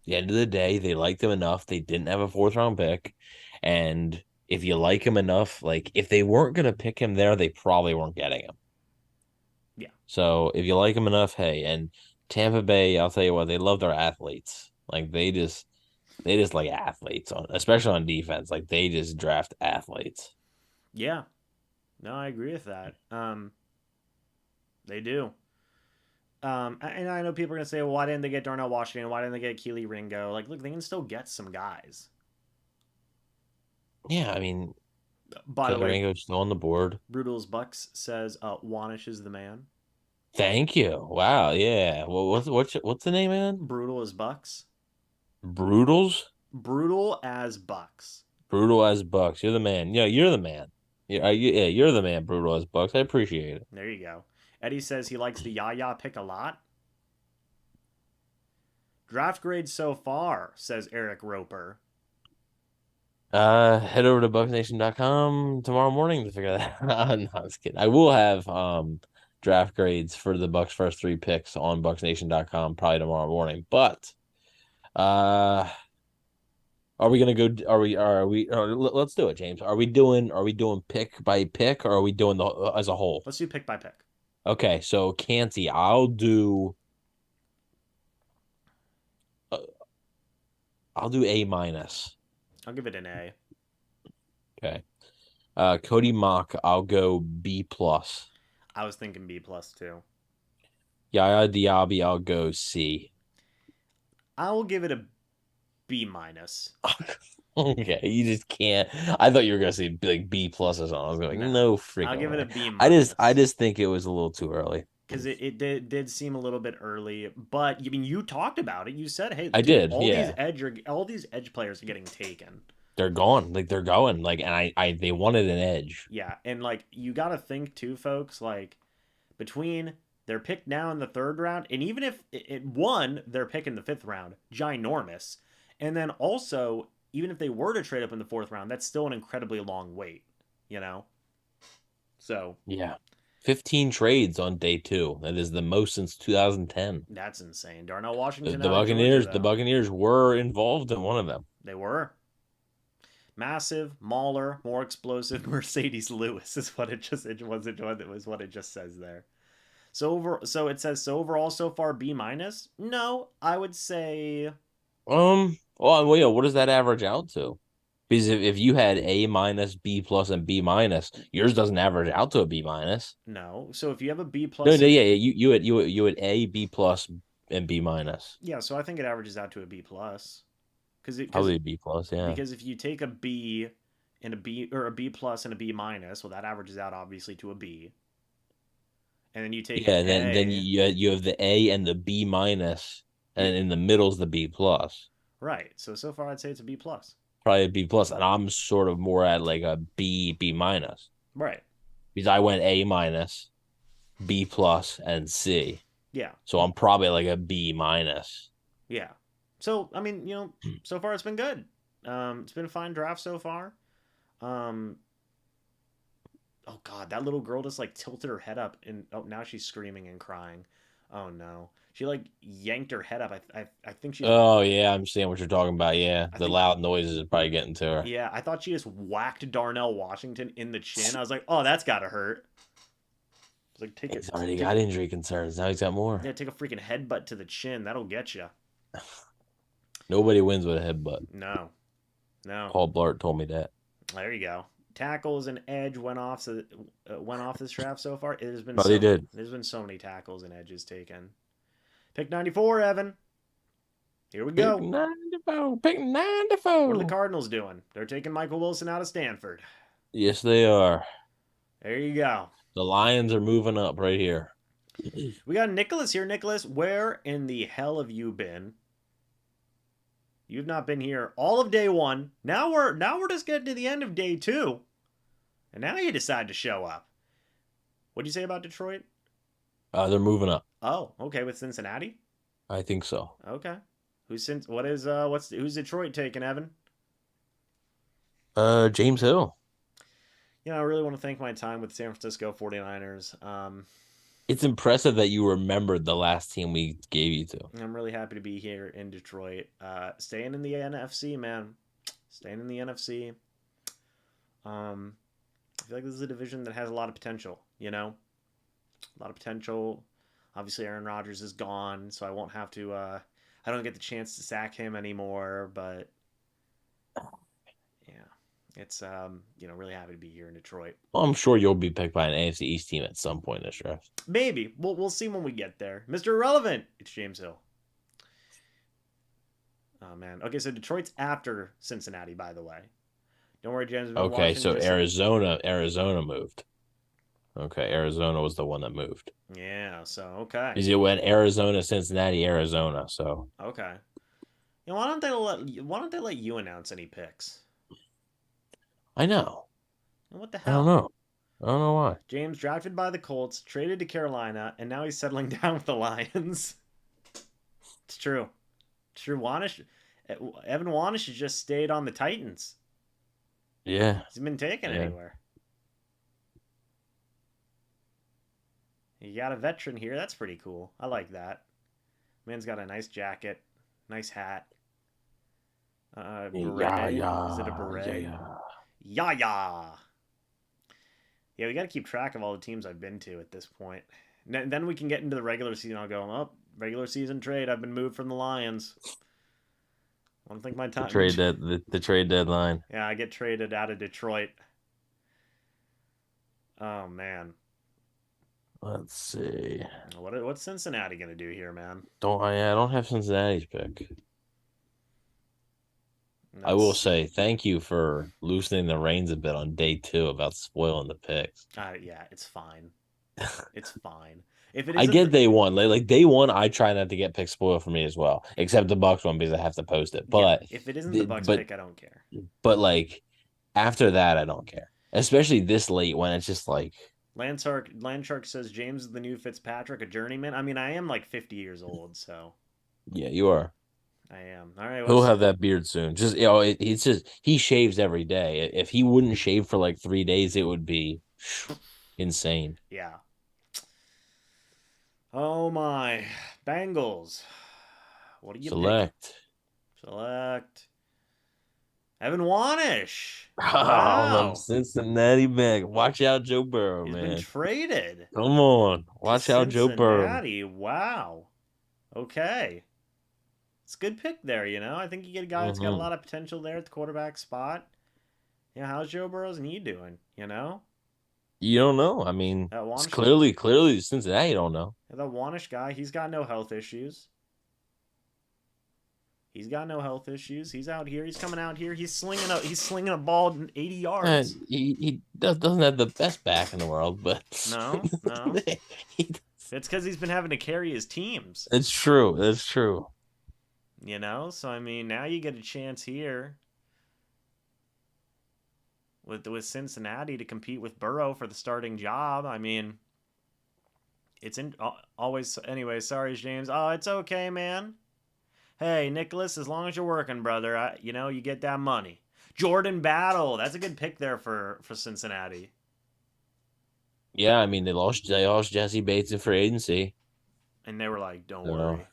the end of the day, they liked him enough. They didn't have a 4th round pick, and if you like him enough, like if they weren't gonna pick him there, they probably weren't getting him. Yeah. So if you like him enough, hey, and Tampa Bay, I'll tell you what, they love their athletes. Like they just like athletes on, especially on defense. Like they just draft athletes. Yeah. No, I agree with that. They do. And I know people are gonna say, well, why didn't they get Darnell Washington? Why didn't they get Keely Ringo? Like, look, they can still get some guys. Yeah, I mean, By the Kelly way, Ringo's still on the board. Brutal's Bucks says Wanish is the man. Thank you. Wow, yeah. Well, what's the name, man? Brutal as Bucks. Brutals? Brutal as Bucks. Brutal as Bucks. You're the man. Yeah, you're the man. Yeah, you're the man, Brutal as Bucks. I appreciate it. There you go. Eddie says he likes the Yaya pick a lot. Draft grade so far, says Eric Roper. Head over to BucsNation.com tomorrow morning to figure that out. No, I was kidding. I will have draft grades for the Bucs first 3 picks on BucsNation.com probably tomorrow morning. But are we gonna go? Let's do it, James. Are we doing pick by pick, or are we doing the as a whole? Let's do pick by pick. Okay, so Canty, uh, I'll do A minus. I'll give it an A. Okay. Cody Mock, I'll go B plus. I was thinking B plus too. Yaya Diaby, I'll go C. I will give it a B minus. Okay, you just can't. I thought you were gonna say like B plus or something. I was like, No. no freaking I'll give it way. a B I just minus. think it was a little too early. because it did seem a little bit early. But I mean, you talked about it. You said, "Hey, I dude, did, yeah. all these edge players are getting taken." They're gone. Like they're going. Like and they wanted an edge. Yeah, and like you got to think too, folks. Like between their pick now in the third round, and even if it won their pick in the fifth round, ginormous. And then also, even if they were to trade up in the fourth round, that's still an incredibly long wait, you know? So Yeah. 15 trades on day two. That is the most since 2010. that's insane. Darnell Washington The out of Georgia, Buccaneers, the though. Buccaneers were involved in one of them. They were. Massive, Mauler, more explosive, Mercedes Lewis is what it was what it just says there. So it says so overall so far B minus. No, I would say Well, yeah, what does that average out to? Because if you had A minus, B plus, and B minus, yours doesn't average out to a B minus. no. So if you have a B No, plus, no, yeah, you had A, B plus, and B minus. yeah. So I think it averages out to a B plus Probably a B plus, yeah. because if you take a B and a B or a B plus and a B minus, well, that averages out obviously to a B. And then you take an Yeah, then A, you have the A and the B minus, yeah, and in the middle's the B plus. right. So far I'd say it's a B plus. Probably a B plus, and I'm sort of more at like a B minus Right. because I went A minus, B plus, and C. Yeah. So I'm probably like a B minus. Yeah. So I mean, so far it's been good. It's been a fine draft so far. Um, oh god, that little girl just like tilted her head up and oh now she's screaming and crying. Oh no. She like yanked her head up. I think she's Oh yeah, I'm seeing what you're talking about. Yeah, I the think loud noises is probably getting to her. yeah, I thought she just whacked Darnell Washington in the chin. I was like, "Oh, that's got to hurt." I was like, "Take He's it. already Take got it. injury concerns. Now he's got more. Yeah, take a freaking headbutt to the chin. That'll get you." Nobody wins with a headbutt. No. No. Paul Blart told me that. There you go. Tackles and edge went off this draft so far. Oh, they did. There's been so many tackles and edges taken. Pick 94, Evan. Here we go. Pick 94. Pick What are the 94. Cardinals doing? They're taking Michael Wilson out of Stanford. Yes, they are. There you go. The Lions are moving up right here. We got Nicholas here. Nicholas, where in the hell have you been? You've not been here all of day one. Now we're just getting to the end of day two. And now you decide to show up. What do you say about Detroit? They're moving up. Oh, okay, with Cincinnati? I think so. Okay. Who's Detroit taking, Evan? James Hill. I really want to thank my time with San Francisco 49ers. It's impressive that you remembered the last team we gave you to. I'm really happy to be here in Detroit. Staying in the NFC, man. Staying in the NFC. I feel like this is a division that has a lot of potential, A lot of potential. Obviously, Aaron Rodgers is gone, so I won't have to. I don't get the chance to sack him anymore. But yeah, it's really happy to be here in Detroit. Well, I'm sure you'll be picked by an AFC East team at some point in this draft. Maybe we'll see when we get there. Mr. Irrelevant, it's James Hill. Oh man. Okay, so Detroit's after Cincinnati, by the way. Don't worry, James. Okay, so Arizona moved. Okay, Arizona was the one that moved. Yeah. So okay. Because it went Arizona, Cincinnati, Arizona. So Okay. Why don't they let you announce any picks? I know. What the I don't hell? know. I don't know why. James drafted by the Colts, traded to Carolina, and now he's settling down with the Lions. It's true. It's true. Evan Wanish has just stayed on the Titans. Yeah. He's been taken anywhere. You got a veteran here. That's pretty cool. I like that. Man's got a nice jacket, nice hat. Beret. Yeah. Is it a beret? Yeah. Yeah. Yeah, we got to keep track of all the teams I've been to at this point. Then we can get into the regular season. I'll go, regular season trade. I've been moved from the Lions. I want to think my time. The trade deadline. Yeah, I get traded out of Detroit. Oh man. Let's see. What's Cincinnati gonna do here, man? I don't have Cincinnati's pick. I will say thank you for loosening the reins a bit on day two about spoiling the picks. Yeah, it's fine. It's fine. If it I isn't get day one. Like day one, I try not to get picks spoiled for me as well, except the Bucks one because I have to post it. yeah, But if it isn't the the Bucks but pick, I don't care. but like after that, I don't care. Especially this late when it's just like, Landshark says James is the new Fitzpatrick, a journeyman. I mean, I am like 50 years old, so yeah, you are. I am. All right, He'll what's have that beard soon. Just it's just he shaves every day. If he wouldn't shave for like 3 days, it would be insane. yeah. Oh my, Bengals. What do you pick? Select. Select Evan Wanish. Oh, I'm Wow, Cincinnati back. Watch out, Joe Burrow, he's been man. traded Come on. to Watch out, Joe Burrow. Cincinnati. Wow. Okay. It's a good pick there, you know. I think you get a guy that's got a Hmm. lot of potential there at the quarterback spot. Yeah, how's Joe Burrow's knee doing? You know, You don't know. I mean, that it's Wanish, clearly Cincinnati don't know. that Wanish guy, he's got no health issues. He's got no health issues. He's out here. He's coming out here. He's slinging a ball 80 yards. He doesn't have the best back in the world, but No, no. he, It's because he's been having to carry his teams. it's true. It's true. You know, so I mean, now you get a chance here with Cincinnati to compete with Burrow for the starting job. I mean, it's in always anyway. Sorry, James. Oh, it's okay, man. Hey, Nicholas, as long as you're working, brother, you know you get that money. Jordan Battle, that's a good pick there for Cincinnati. Yeah, I mean they lost Jesse Bates in free agency. And they were like, "Don't So worry,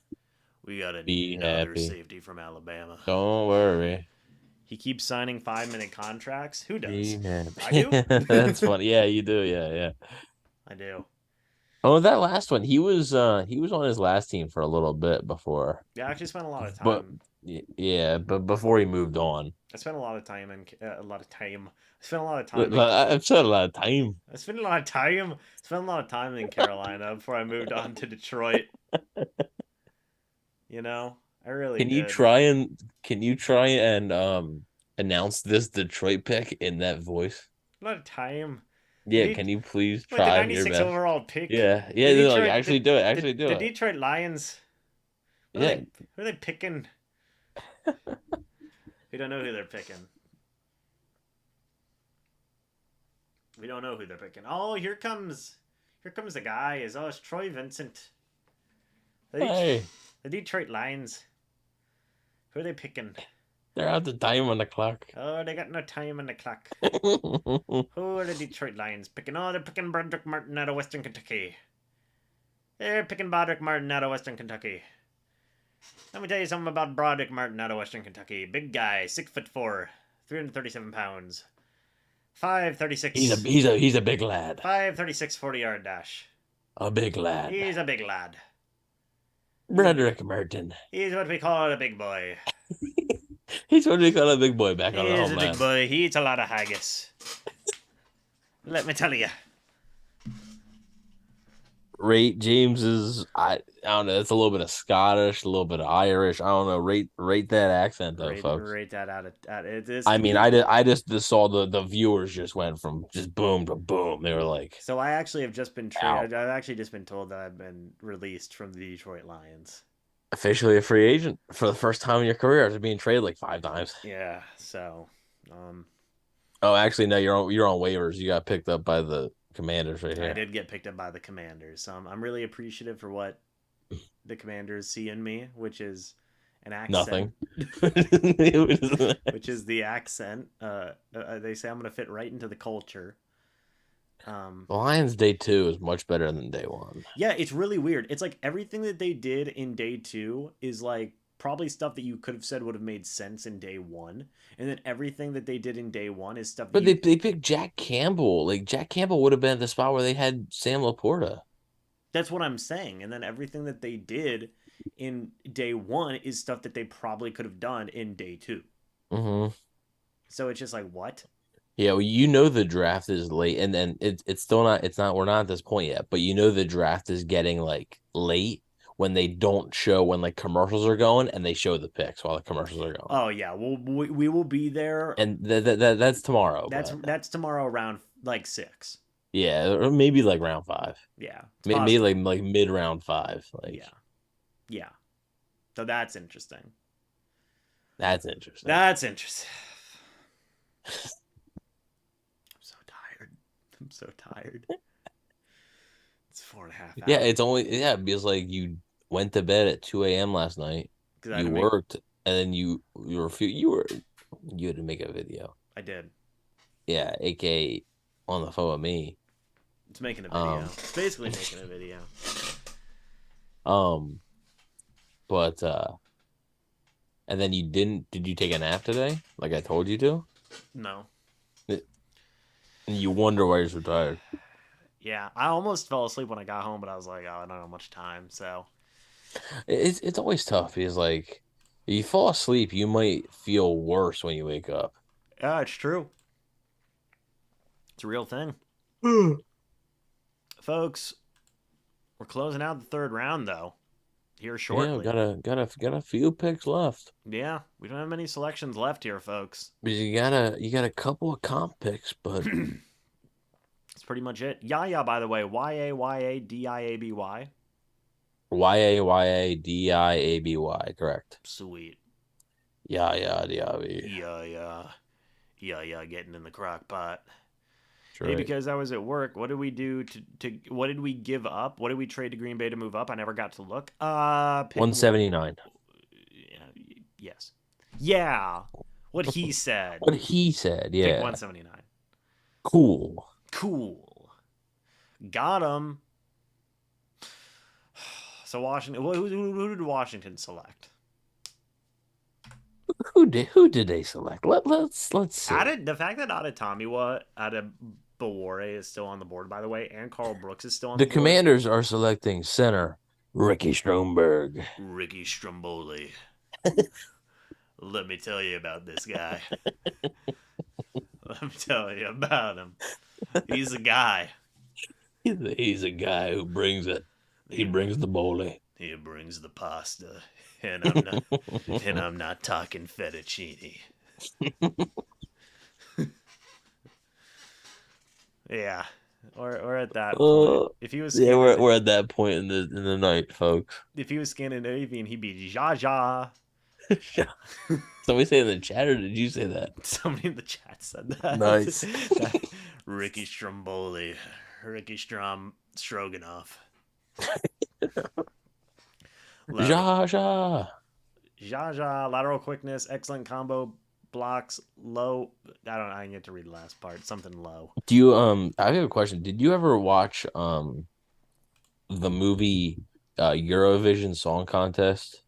we got be another happy. safety from Alabama." Don't worry. He keeps signing 5-minute contracts. Who does? Be I happy. do. That's funny. Yeah, you do. Yeah, yeah. I do. Oh, that last one, he was on his last team for a little bit before, Yeah, I actually spent a lot of but time. yeah, but before he moved on. I spent a lot of time in a lot of time. I spent a lot of time Look, in. I've said a lot of time. I spent a lot of time. I spent a lot of time in Carolina before I moved on to Detroit. You know, I really Can you did. try and can you try and announce this Detroit pick in that voice? A lot of time. The Yeah, can you please Wait, the try your 96 best? overall pick. Yeah, yeah, The no, like Detroit actually do it. Actually do the it. Detroit Lions. Yeah. Who are they picking? We don't know who they're picking. We don't know who they're picking. Oh, here comes the guy. It's Troy Vincent. Hey, The Detroit Lions. Who are they picking? they're out the time on the clock. Oh, they got no time on the clock. Who are the Detroit Lions picking? Oh, they're picking Broderick Martin out of Western Kentucky. They're picking Broderick Martin out of Western Kentucky. Let me tell you something about Broderick Martin out of Western Kentucky. Big guy, 6'4", 337 pounds, 536. He's a big lad. 536 40-yard dash. A big lad. He's a big lad. Broderick Martin. He's what we call a big boy. He's what we call a big boy back on the He's a big homeland. boy. He eats a lot of haggis. Let me tell you. Rate James's I don't know, it's a little bit of Scottish, a little bit of Irish. I don't know. Rate that accent though, folks. Rate that out of it. Is I mean, I just saw the viewers just went from just boom to boom. They were like, So I actually have just been ow. traded. I've actually just been told that I've been released from the Detroit Lions. Officially a free agent for the first time in your career after being traded like 5 times. Yeah. So, Oh, actually, no, you're on waivers. You got picked up by the Commanders right I here. did get picked up by the Commanders. So I'm really appreciative for what the Commanders see in me, which is an accent. Nothing. Which is the accent. They say I'm going to fit right into the culture. Lions day 2 is much better than day 1. Yeah, it's really weird. It's like everything that they did in day 2 is like probably stuff that you could have said would have made sense in day 1, and then everything that they did in day 1 is stuff. But they picked Jack Campbell. Like Jack Campbell would have been at the spot where they had Sam Laporta. That's what I'm saying. And then everything that they did in day 1 is stuff that they probably could have done in day 2. Mm-hmm. So it's just like, what? Yeah, well, the draft is late, and then it's still not we're not at this point yet, but the draft is getting like late when they don't show when like commercials are going and they show the picks while the commercials are going. Oh yeah, we will be there, And that's tomorrow. That's tomorrow around like 6. Yeah, or maybe like round five. Yeah, it's Maybe possible. like mid round five. Yeah, Like yeah. So that's interesting. that's interesting. That's interesting. I'm so tired. I'm so tired. It's 4.5 Yeah, hours it's only because like you went to bed at 2 a.m. last night. because I had You to make. worked, and then you had to make a video. I did. Yeah, aka on the phone with me. It's making a video. Um, It's basically making a video. um, but and then did you take a nap today? Like I told you to? No. And you wonder why you're so tired. Yeah, I almost fell asleep when I got home, but I was like, oh, I don't have much time. So It's always tough because like if you fall asleep, you might feel worse when you wake up. yeah, it's true. It's a real thing, folks. We're closing out the third round though here Yeah, shortly. got a few picks left. Yeah, we don't have many selections left here, folks. But you got a couple of comp picks, but That's pretty much it. Yaya, by the way, Yayadiaby. Yayadiaby, correct. Sweet. Yayadiaby. Yeah, getting in the crock pot. That's Hey, right. because I was at work, what did we do to what did we give up? What did we trade to Green Bay to move up? I never got to look. Pick 179. yes. Yeah. What he said. What he said, Pick yeah. 179. Cool. Cool. Got him. So Washington, who did Washington select? Who did they select? Let's see. The fact that Adetamiwa Bawore is still on the board, by the way, and Carl Brooks is still on The the board. Commanders are selecting center Ricky Stromberg. Ricky Stromboli. Let me tell you about this guy. Let me tell you about him. He's a guy. He's a guy who brings it. He He, brings the bowling. he brings the pasta, and I'm not talking fettuccine. Yeah, or at that point, if he was Yeah, Scandinavian, we're at that point in the night, folks. if he was Scandinavian, he'd be Jaja. Somebody say in the chat, or did you say that? Somebody in the chat said that. Nice. Ricky Stromboli, Ricky Stroganoff. Ja, ja. Jaja, lateral quickness, excellent combo, blocks, low. I didn't get to read the last part. Something low. Do you I have a question. Did you ever watch the movie Eurovision Song Contest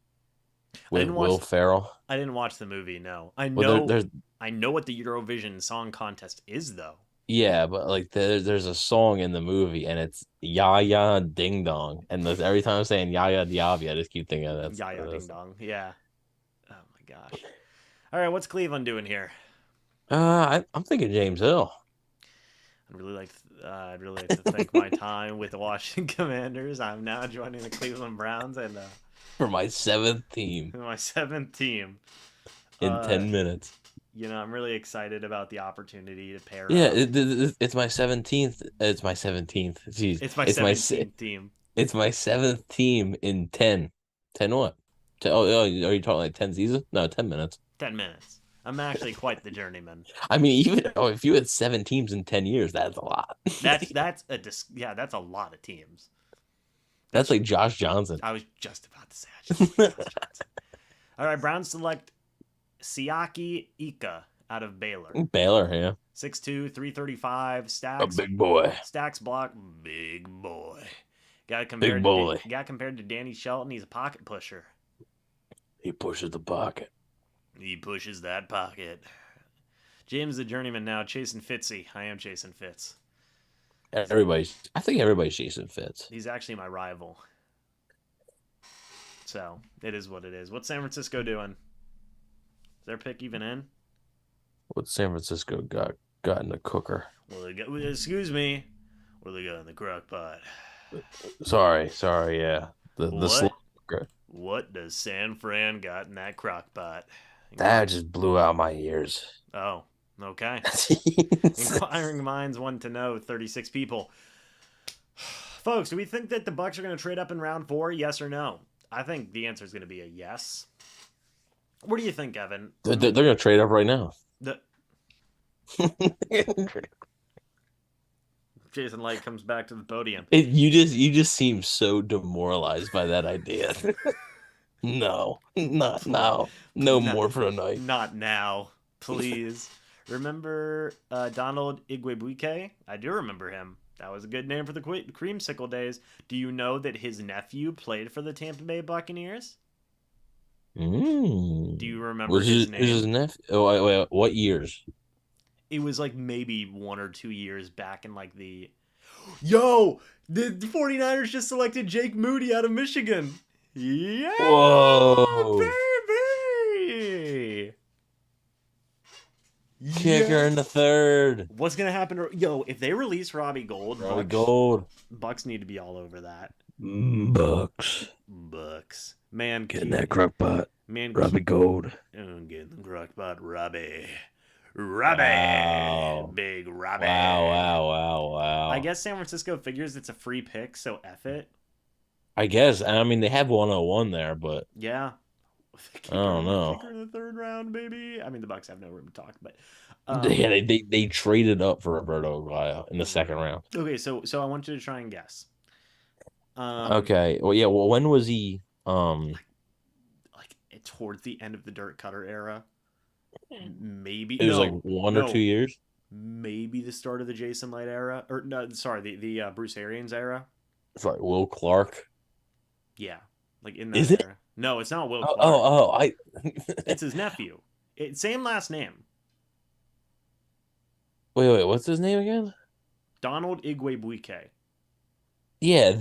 I with didn't watch. Will Ferrell? I didn't watch the movie. No, I Well, know. there's I know what the Eurovision Song Contest is, though. yeah, but like there's a song in the movie and it's Ya Ya Ding Dong, and every time I'm saying Ya Ya Diaby, I just keep thinking of Yeah, yeah, ding that's dong. Yeah. Oh my gosh. All right, what's Cleveland doing here? I'm thinking James Hill I'd really like to thank my time with the Washington Commanders. I'm now joining the Cleveland Browns and for my seventh team my seventh team. in Uh, 10 minutes. I'm really excited about the opportunity to pair Yeah, up. it's my 17th. It's my 17th. Jeez, It's my it's my 17th team. it's my seventh team in 10. 10 what? Are you talking like 10 seasons? No, 10 minutes. 10 minutes. I'm actually quite the journeyman. I mean, even if you had 7 teams in 10 years, that's a lot. That's a lot of teams. That's like Josh Johnson. I was just about to say. I just like Josh Johnson. All right, Browns select Siaki Ika out of Baylor. Baylor, yeah. 6'2", 335, A stacks. big boy. Stacks block, big boy. Big boy. Got compared to Danny Shelton. He's a pocket pusher. He pushes the pocket. He pushes that pocket. James the journeyman now chasing Fitzy. I am chasing Fitz. I think everybody's chasing Fitz. He's actually my rival. So it is what it is. What's San Francisco doing? Is their pick even in? What San Francisco got in the cooker? Well, excuse me. What do they got in the crock pot? Sorry, yeah. The slow What? cooker. What does San Fran got in that crock pot? That just blew out my ears. Oh, Okay. Inquiring minds want to know. 36 people. Folks, do we think that the Bucs are going to trade up in round 4? Yes or no? I think the answer is going to be a yes. What do you think, Evan? They're going to trade up right now. The Jason Light comes back to the podium. You just seem so demoralized by that idea. No, not now. No Not, more for a night. not now, please. Remember Donald Igwebuike? I do remember him. That was a good name for the creamsicle days. Do you know that his nephew played for the Tampa Bay Buccaneers? Do you remember his name? His nephew? Oh, wait, what years? It was like maybe 1 or 2 years back in like the... Yo! The 49ers just selected Jake Moody out of Michigan. Yeah! Whoa! Baby! Kicker in the third. What's gonna happen? Yo, if they release Robbie Gold, Bucs need to be all over that. Bucs. Man, getting that crock pot. Man, Robbie Gold. Getting the crock pot, Robbie. Wow. Big Robbie. Wow. I guess San Francisco figures it's a free pick, so F it. I guess. I mean, they have 101 there, but yeah. I don't know. Kicker in the 3rd round, baby. I mean, the Bucs have no room to talk, but yeah, they traded up for Roberto Aguayo in the 2nd round. Okay, so I want you to try and guess. Okay. Well, yeah. Well, when was he? Like towards the end of the Dirt Cutter era. Maybe it was like 1 or 2 years. Maybe the start of the Jason Light era, or no, sorry, the Bruce Arians era. It's like Will Clark. Yeah, like in that Is era. it? No, it's not Will Clark. Oh, it's his nephew. Same last name. Wait, what's his name again? Donald Igwebuike. Yeah,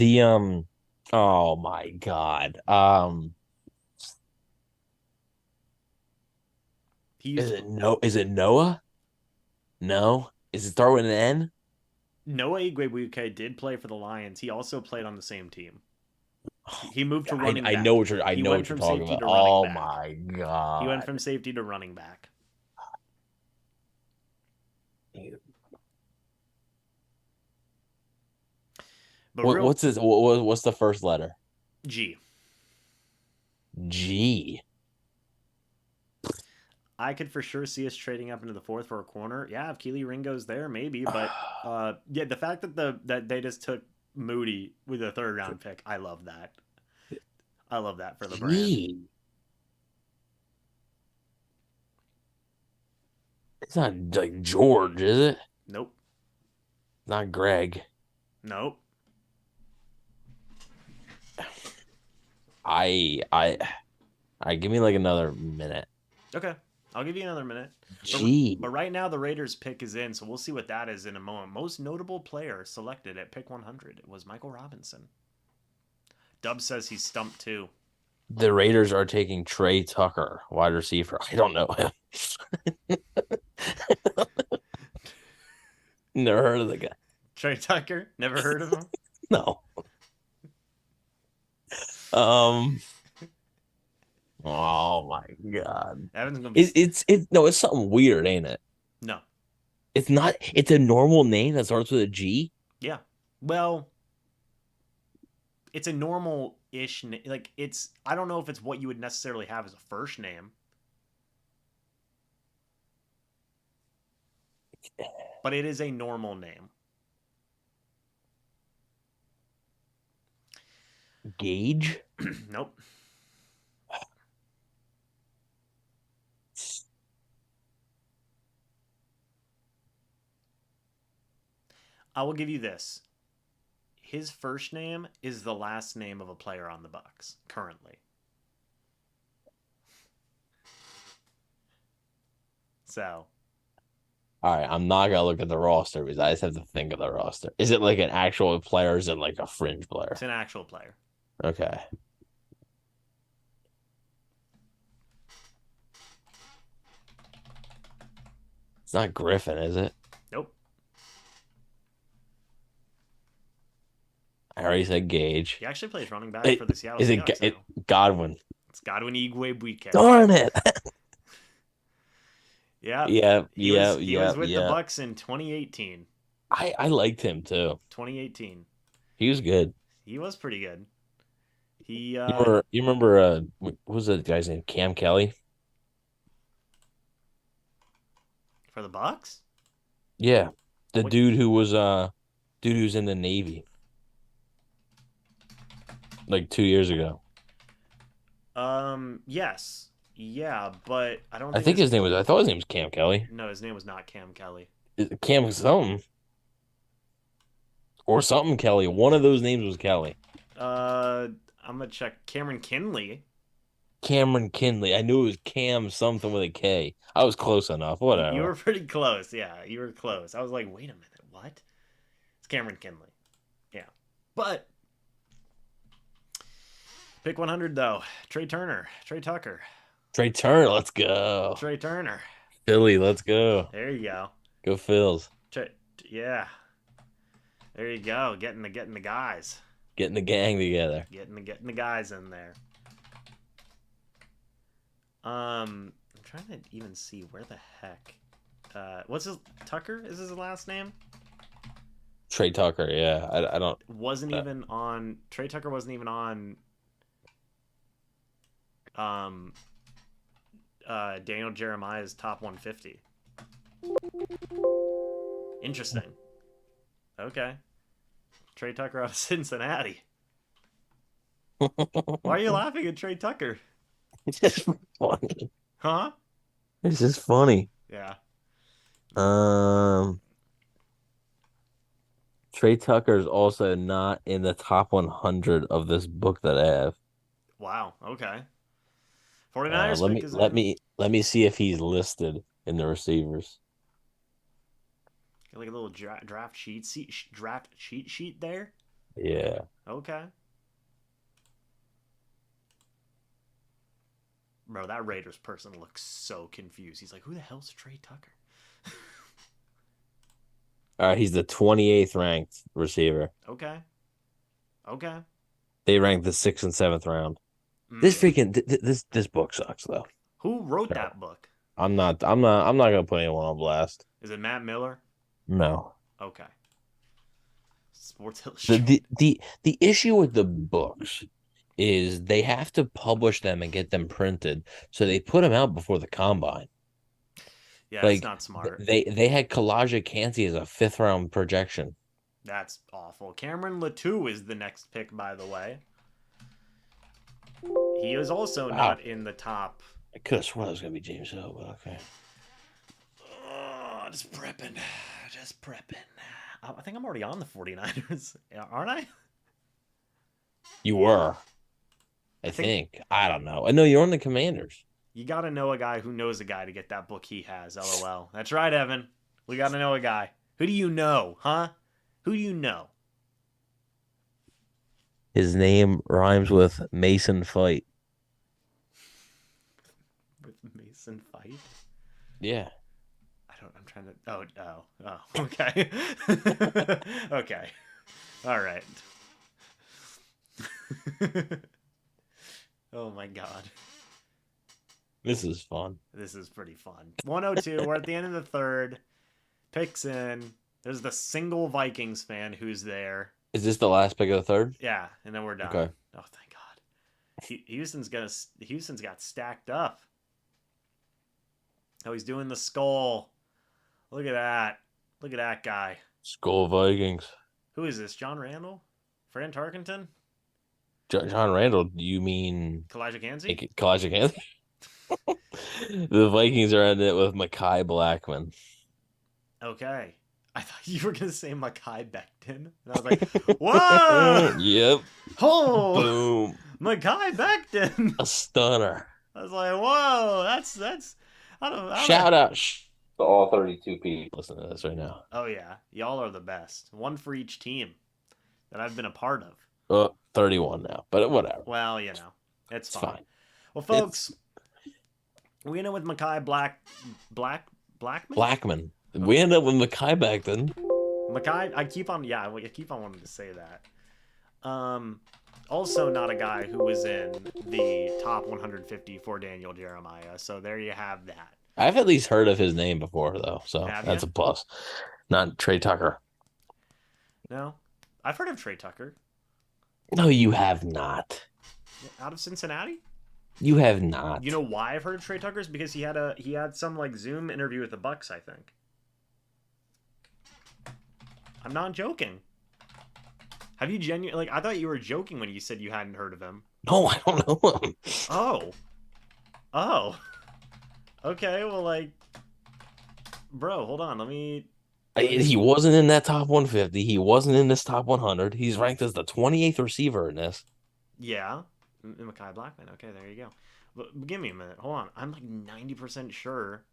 oh my God. Is it Noah? No. Is it start with an N? Noah Igwebuike did play for the Lions. He also played on the same team. He moved to running back. I know what you're talking about. Oh my God. He went from safety to running back. But what's the first letter? G. G. I could for sure see us trading up into the 4th for a corner. Yeah, if Keely Ringo's there, maybe. But yeah, the fact that they just took Moody with a 3rd round pick, I love that. I love that for the brand. It's not like George, is it? Nope. Not Greg. Nope. I give me like another minute. Okay. I'll give you another minute. Gee. But right now the Raiders pick is in, so we'll see what that is in a moment. Most notable player selected at pick 100 was Michael Robinson. Dub says he's stumped too. The Raiders are taking Trey Tucker, wide receiver. I don't know him. Never heard of the guy. Trey Tucker? Never heard of him? No. Oh my God. Evan's gonna be... It's something weird, ain't it? No. It's not. It's a normal name that starts with a G. Yeah. Well, it's a normal-ish name. Like, it's... I don't know if it's what you would necessarily have as a first name. But it is a normal name. Gage? Nope. I will give you this. His first name is the last name of a player on the Bucs currently. So. All right, I'm not gonna look at the roster because I just have to think of the roster. Is it like an actual player? Or is it like a fringe player? It's an actual player. Okay. It's not Griffin, is it? Nope. I already said Gage. He actually plays running back for the Seattle Seahawks. Is it Godwin? It's Godwin Igwebuike. Darn it! Yep. Yeah, He was yeah, he was yeah, with the yeah. Bucs in 2018. I liked him too. 2018. He was good. He was pretty good. He You remember what was that guy's name? Cam Kelly? for the Bucs? Yeah. The What dude who's in the Navy like 2 years ago. Yes. Yeah, but I don't I think think his name was I thought his name was Cam Kelly. no, his name was not Cam Kelly. Cam something or something Kelly. One of those names was Kelly. Uh I'm gonna check Cameron Kinley. Cameron Kinley. I knew it was Cam something with a K. I was close enough. You Whatever. were pretty close. Yeah, you were close. I was like, wait a minute, what? It's Cameron Kinley. Yeah. But pick 100 though. Trey Turner. Trey Tucker. Trey Turner, let's go. Trey Turner. Philly, let's go. There you go. Go Phils. Trey, yeah. There you go. Getting the guys. Getting the gang together. Getting the guys in there. I'm trying to even see where the heck. What's his Tucker? Is his last name? Trey Tucker, yeah. I don't Wasn't even on. Trey Tucker wasn't even on. Daniel Jeremiah's top 150. Interesting. Okay. Trey Tucker out of Cincinnati. Why are you laughing at Trey Tucker? It's just funny. Huh? It's just funny. Yeah. Um Trey Tucker is also not in the top 100 of this book that I have. Wow. Okay. 49ers Let pick me is let in. me let me see if he's listed in the receivers. Got like a little draft cheat sheet there. Yeah. Okay. Bro, that Raiders person looks so confused. He's like, who the hell's Trey Tucker? All right, he's the 28th ranked receiver. Okay. Okay. They ranked the 6th and 7th round. This Mm. freaking this book sucks though. Who wrote No. that book? I'm not gonna put anyone on blast. Is it Matt Miller? No. Okay. Sports The Illustrated. the issue with the books is they have to publish them and get them printed. So they put them out before the combine. Yeah, it's Like not smart. they had Kalijah Kancey as a 5th round projection. That's awful. Cameron Latou is the next pick, by the way. He is also Wow. not in the top. I could have sworn it was gonna be James Hill, but okay. Oh, just prepping. Just prepping. I think I'm already on the 49ers, aren't I? You were. I think. I don't know. I know you're on the Commanders. You got to know a guy who knows a guy to get that book he has. LOL. That's right, Evan. We got to know a guy. Who do you know, huh? Who do you know? His name rhymes with Mason Fight. With Mason Fight? Yeah. I'm trying to. Oh. Okay. Okay. All right. Oh my God. This is fun. This is pretty fun. 102. We're at the end of the third. Picks in. There's the single Vikings fan who's there. Is this the last pick of the third? Yeah, and then we're done. Okay. Oh, thank God. Houston's got stacked up. Oh, he's doing the skull. Look at that. Look at that guy. Skull Vikings. Who is this? John Randall? Fran Tarkenton? John Randall, do you mean Kalijah Kancey? Kalijah Kancey? The Vikings are in it with Mekhi Blackman. Okay. I thought you were going to say Mekhi Becton. And I was like, whoa! Yep. Oh! Boom. Mekhi Becton! A stunner. I was like, whoa! That's I don't Shout out to all 32 people listening to this right now. Oh, yeah. Y'all are the best. One for each team that I've been a part of. 31 now, but whatever. Well, you know, it's fine. Fine. Well, folks, we end up with Mekhi Blackman? Blackman. We end up with Mekhi Becton. Mekhi, I keep on wanting to say that. Also not a guy who was in the top 150 for Daniel Jeremiah. So there you have that. I've at least heard of his name before though, so Have that's you? a plus. Not Trey Tucker. No, I've heard of Trey Tucker. No, you have not. Out of Cincinnati. You have You not. know why I've heard of Trey Tucker is because he had some like Zoom interview with the Bucs. I think. I'm not joking. Have you genuinely like? I thought you were joking when you said you hadn't heard of him. No, I don't know him. Oh. Oh. Okay. Well, like, bro, hold on. Let me He wasn't in that top 150. He wasn't in this top 100. He's ranked as the 28th receiver in this. Yeah. Mekhi Blackman. Okay, there you go. But give me a minute. Hold on. I'm like 90% sure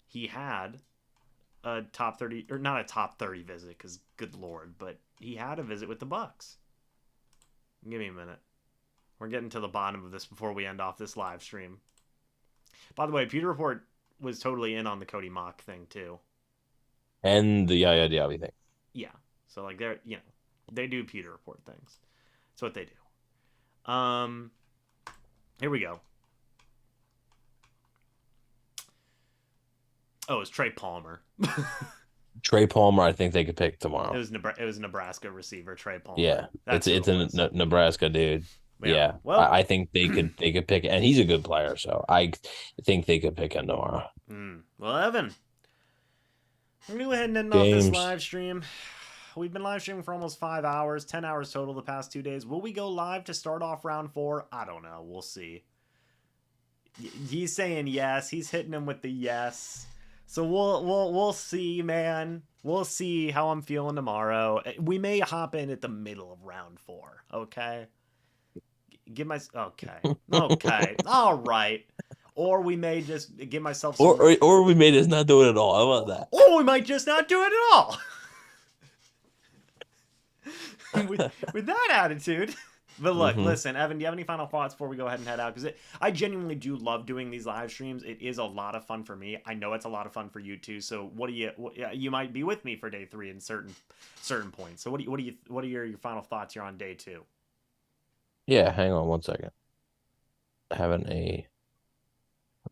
he had a top 30 or not a top 30 visit because good lord, but he had a visit with the Bucs. Give me a minute. We're getting to the bottom of this before we end off this live stream. By the way, Peter Report was totally in on the Cody Mock thing too. And the Yaya Diaby thing. Yeah. So like they do Peter Report things. That's what they do. Here we go. Oh, it's Trey Palmer. Trey Palmer, I think they could pick tomorrow. It was Nebraska receiver Trey Palmer. Yeah, That's it's a Nebraska dude. Yeah. Yeah, Well, I think they could pick, and he's a good player, so I think they could pick him tomorrow. Well, Evan, we're gonna go ahead and end off this James, live stream. We've been live streaming for almost 5 hours, 10 hours total the past 2 days. Will we go live to start off round 4? I don't know. We'll see. He's saying yes. He's hitting him with the yes. So we'll see, man. We'll see how I'm feeling tomorrow. We may hop in at the middle of round 4. Okay. Okay. All right. Or we may just give myself some. or we may just not do it at all. How about that? Or we might just not do it at all. with that attitude. But look, listen, Evan, do you have any final thoughts before we go ahead and head out? Because I genuinely do love doing these live streams. It is a lot of fun for me. I know it's a lot of fun for you too. So you might be with me for day 3 in certain points. So what are your final thoughts here on day 2? Yeah, hang on one second. Having a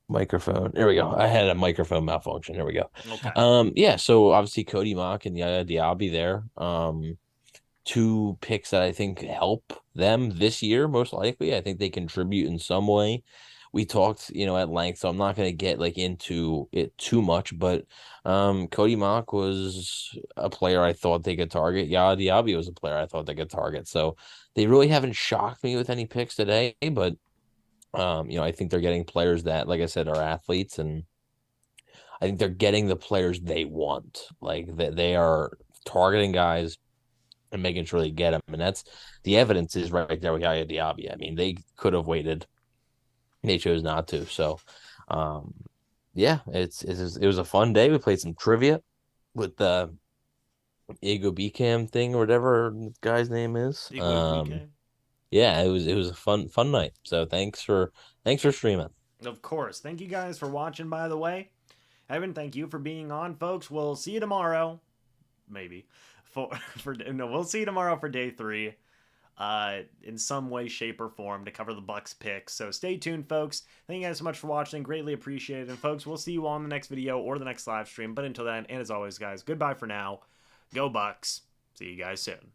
microphone. There we go. I had a microphone malfunction. There we go. Okay. Yeah, so obviously Cody Mock and Yaya Diaby there. Two picks that I think help them this year, most likely. I think they contribute in some way. We talked, at length, so I'm not going to get like into it too much, but Cody Mock was a player I thought they could target. Yaya Diaby was a player I thought they could target. So they really haven't shocked me with any picks today, but I think they're getting players that, like I said, are athletes, and I think they're getting the players they want. Like that they are targeting guys and making sure they get them. And that's the evidence is right there with Yaya Diaby. I mean, they could have waited. They chose not to. So, yeah, it was a fun day. We played some trivia with the Ego BCam thing or whatever the guy's name is. Yeah, it was a fun night. So thanks for streaming. Of course. Thank you guys for watching, by the way. Evan, thank you for being on, folks. We'll see you tomorrow. Maybe. We'll see you tomorrow for day 3. In some way, shape, or form to cover the Bucs picks. So stay tuned, folks. Thank you guys so much for watching. Greatly appreciated. And folks, we'll see you all in the next video or the next live stream. But until then, and as always, guys, goodbye for now. Go Bucs. See you guys soon.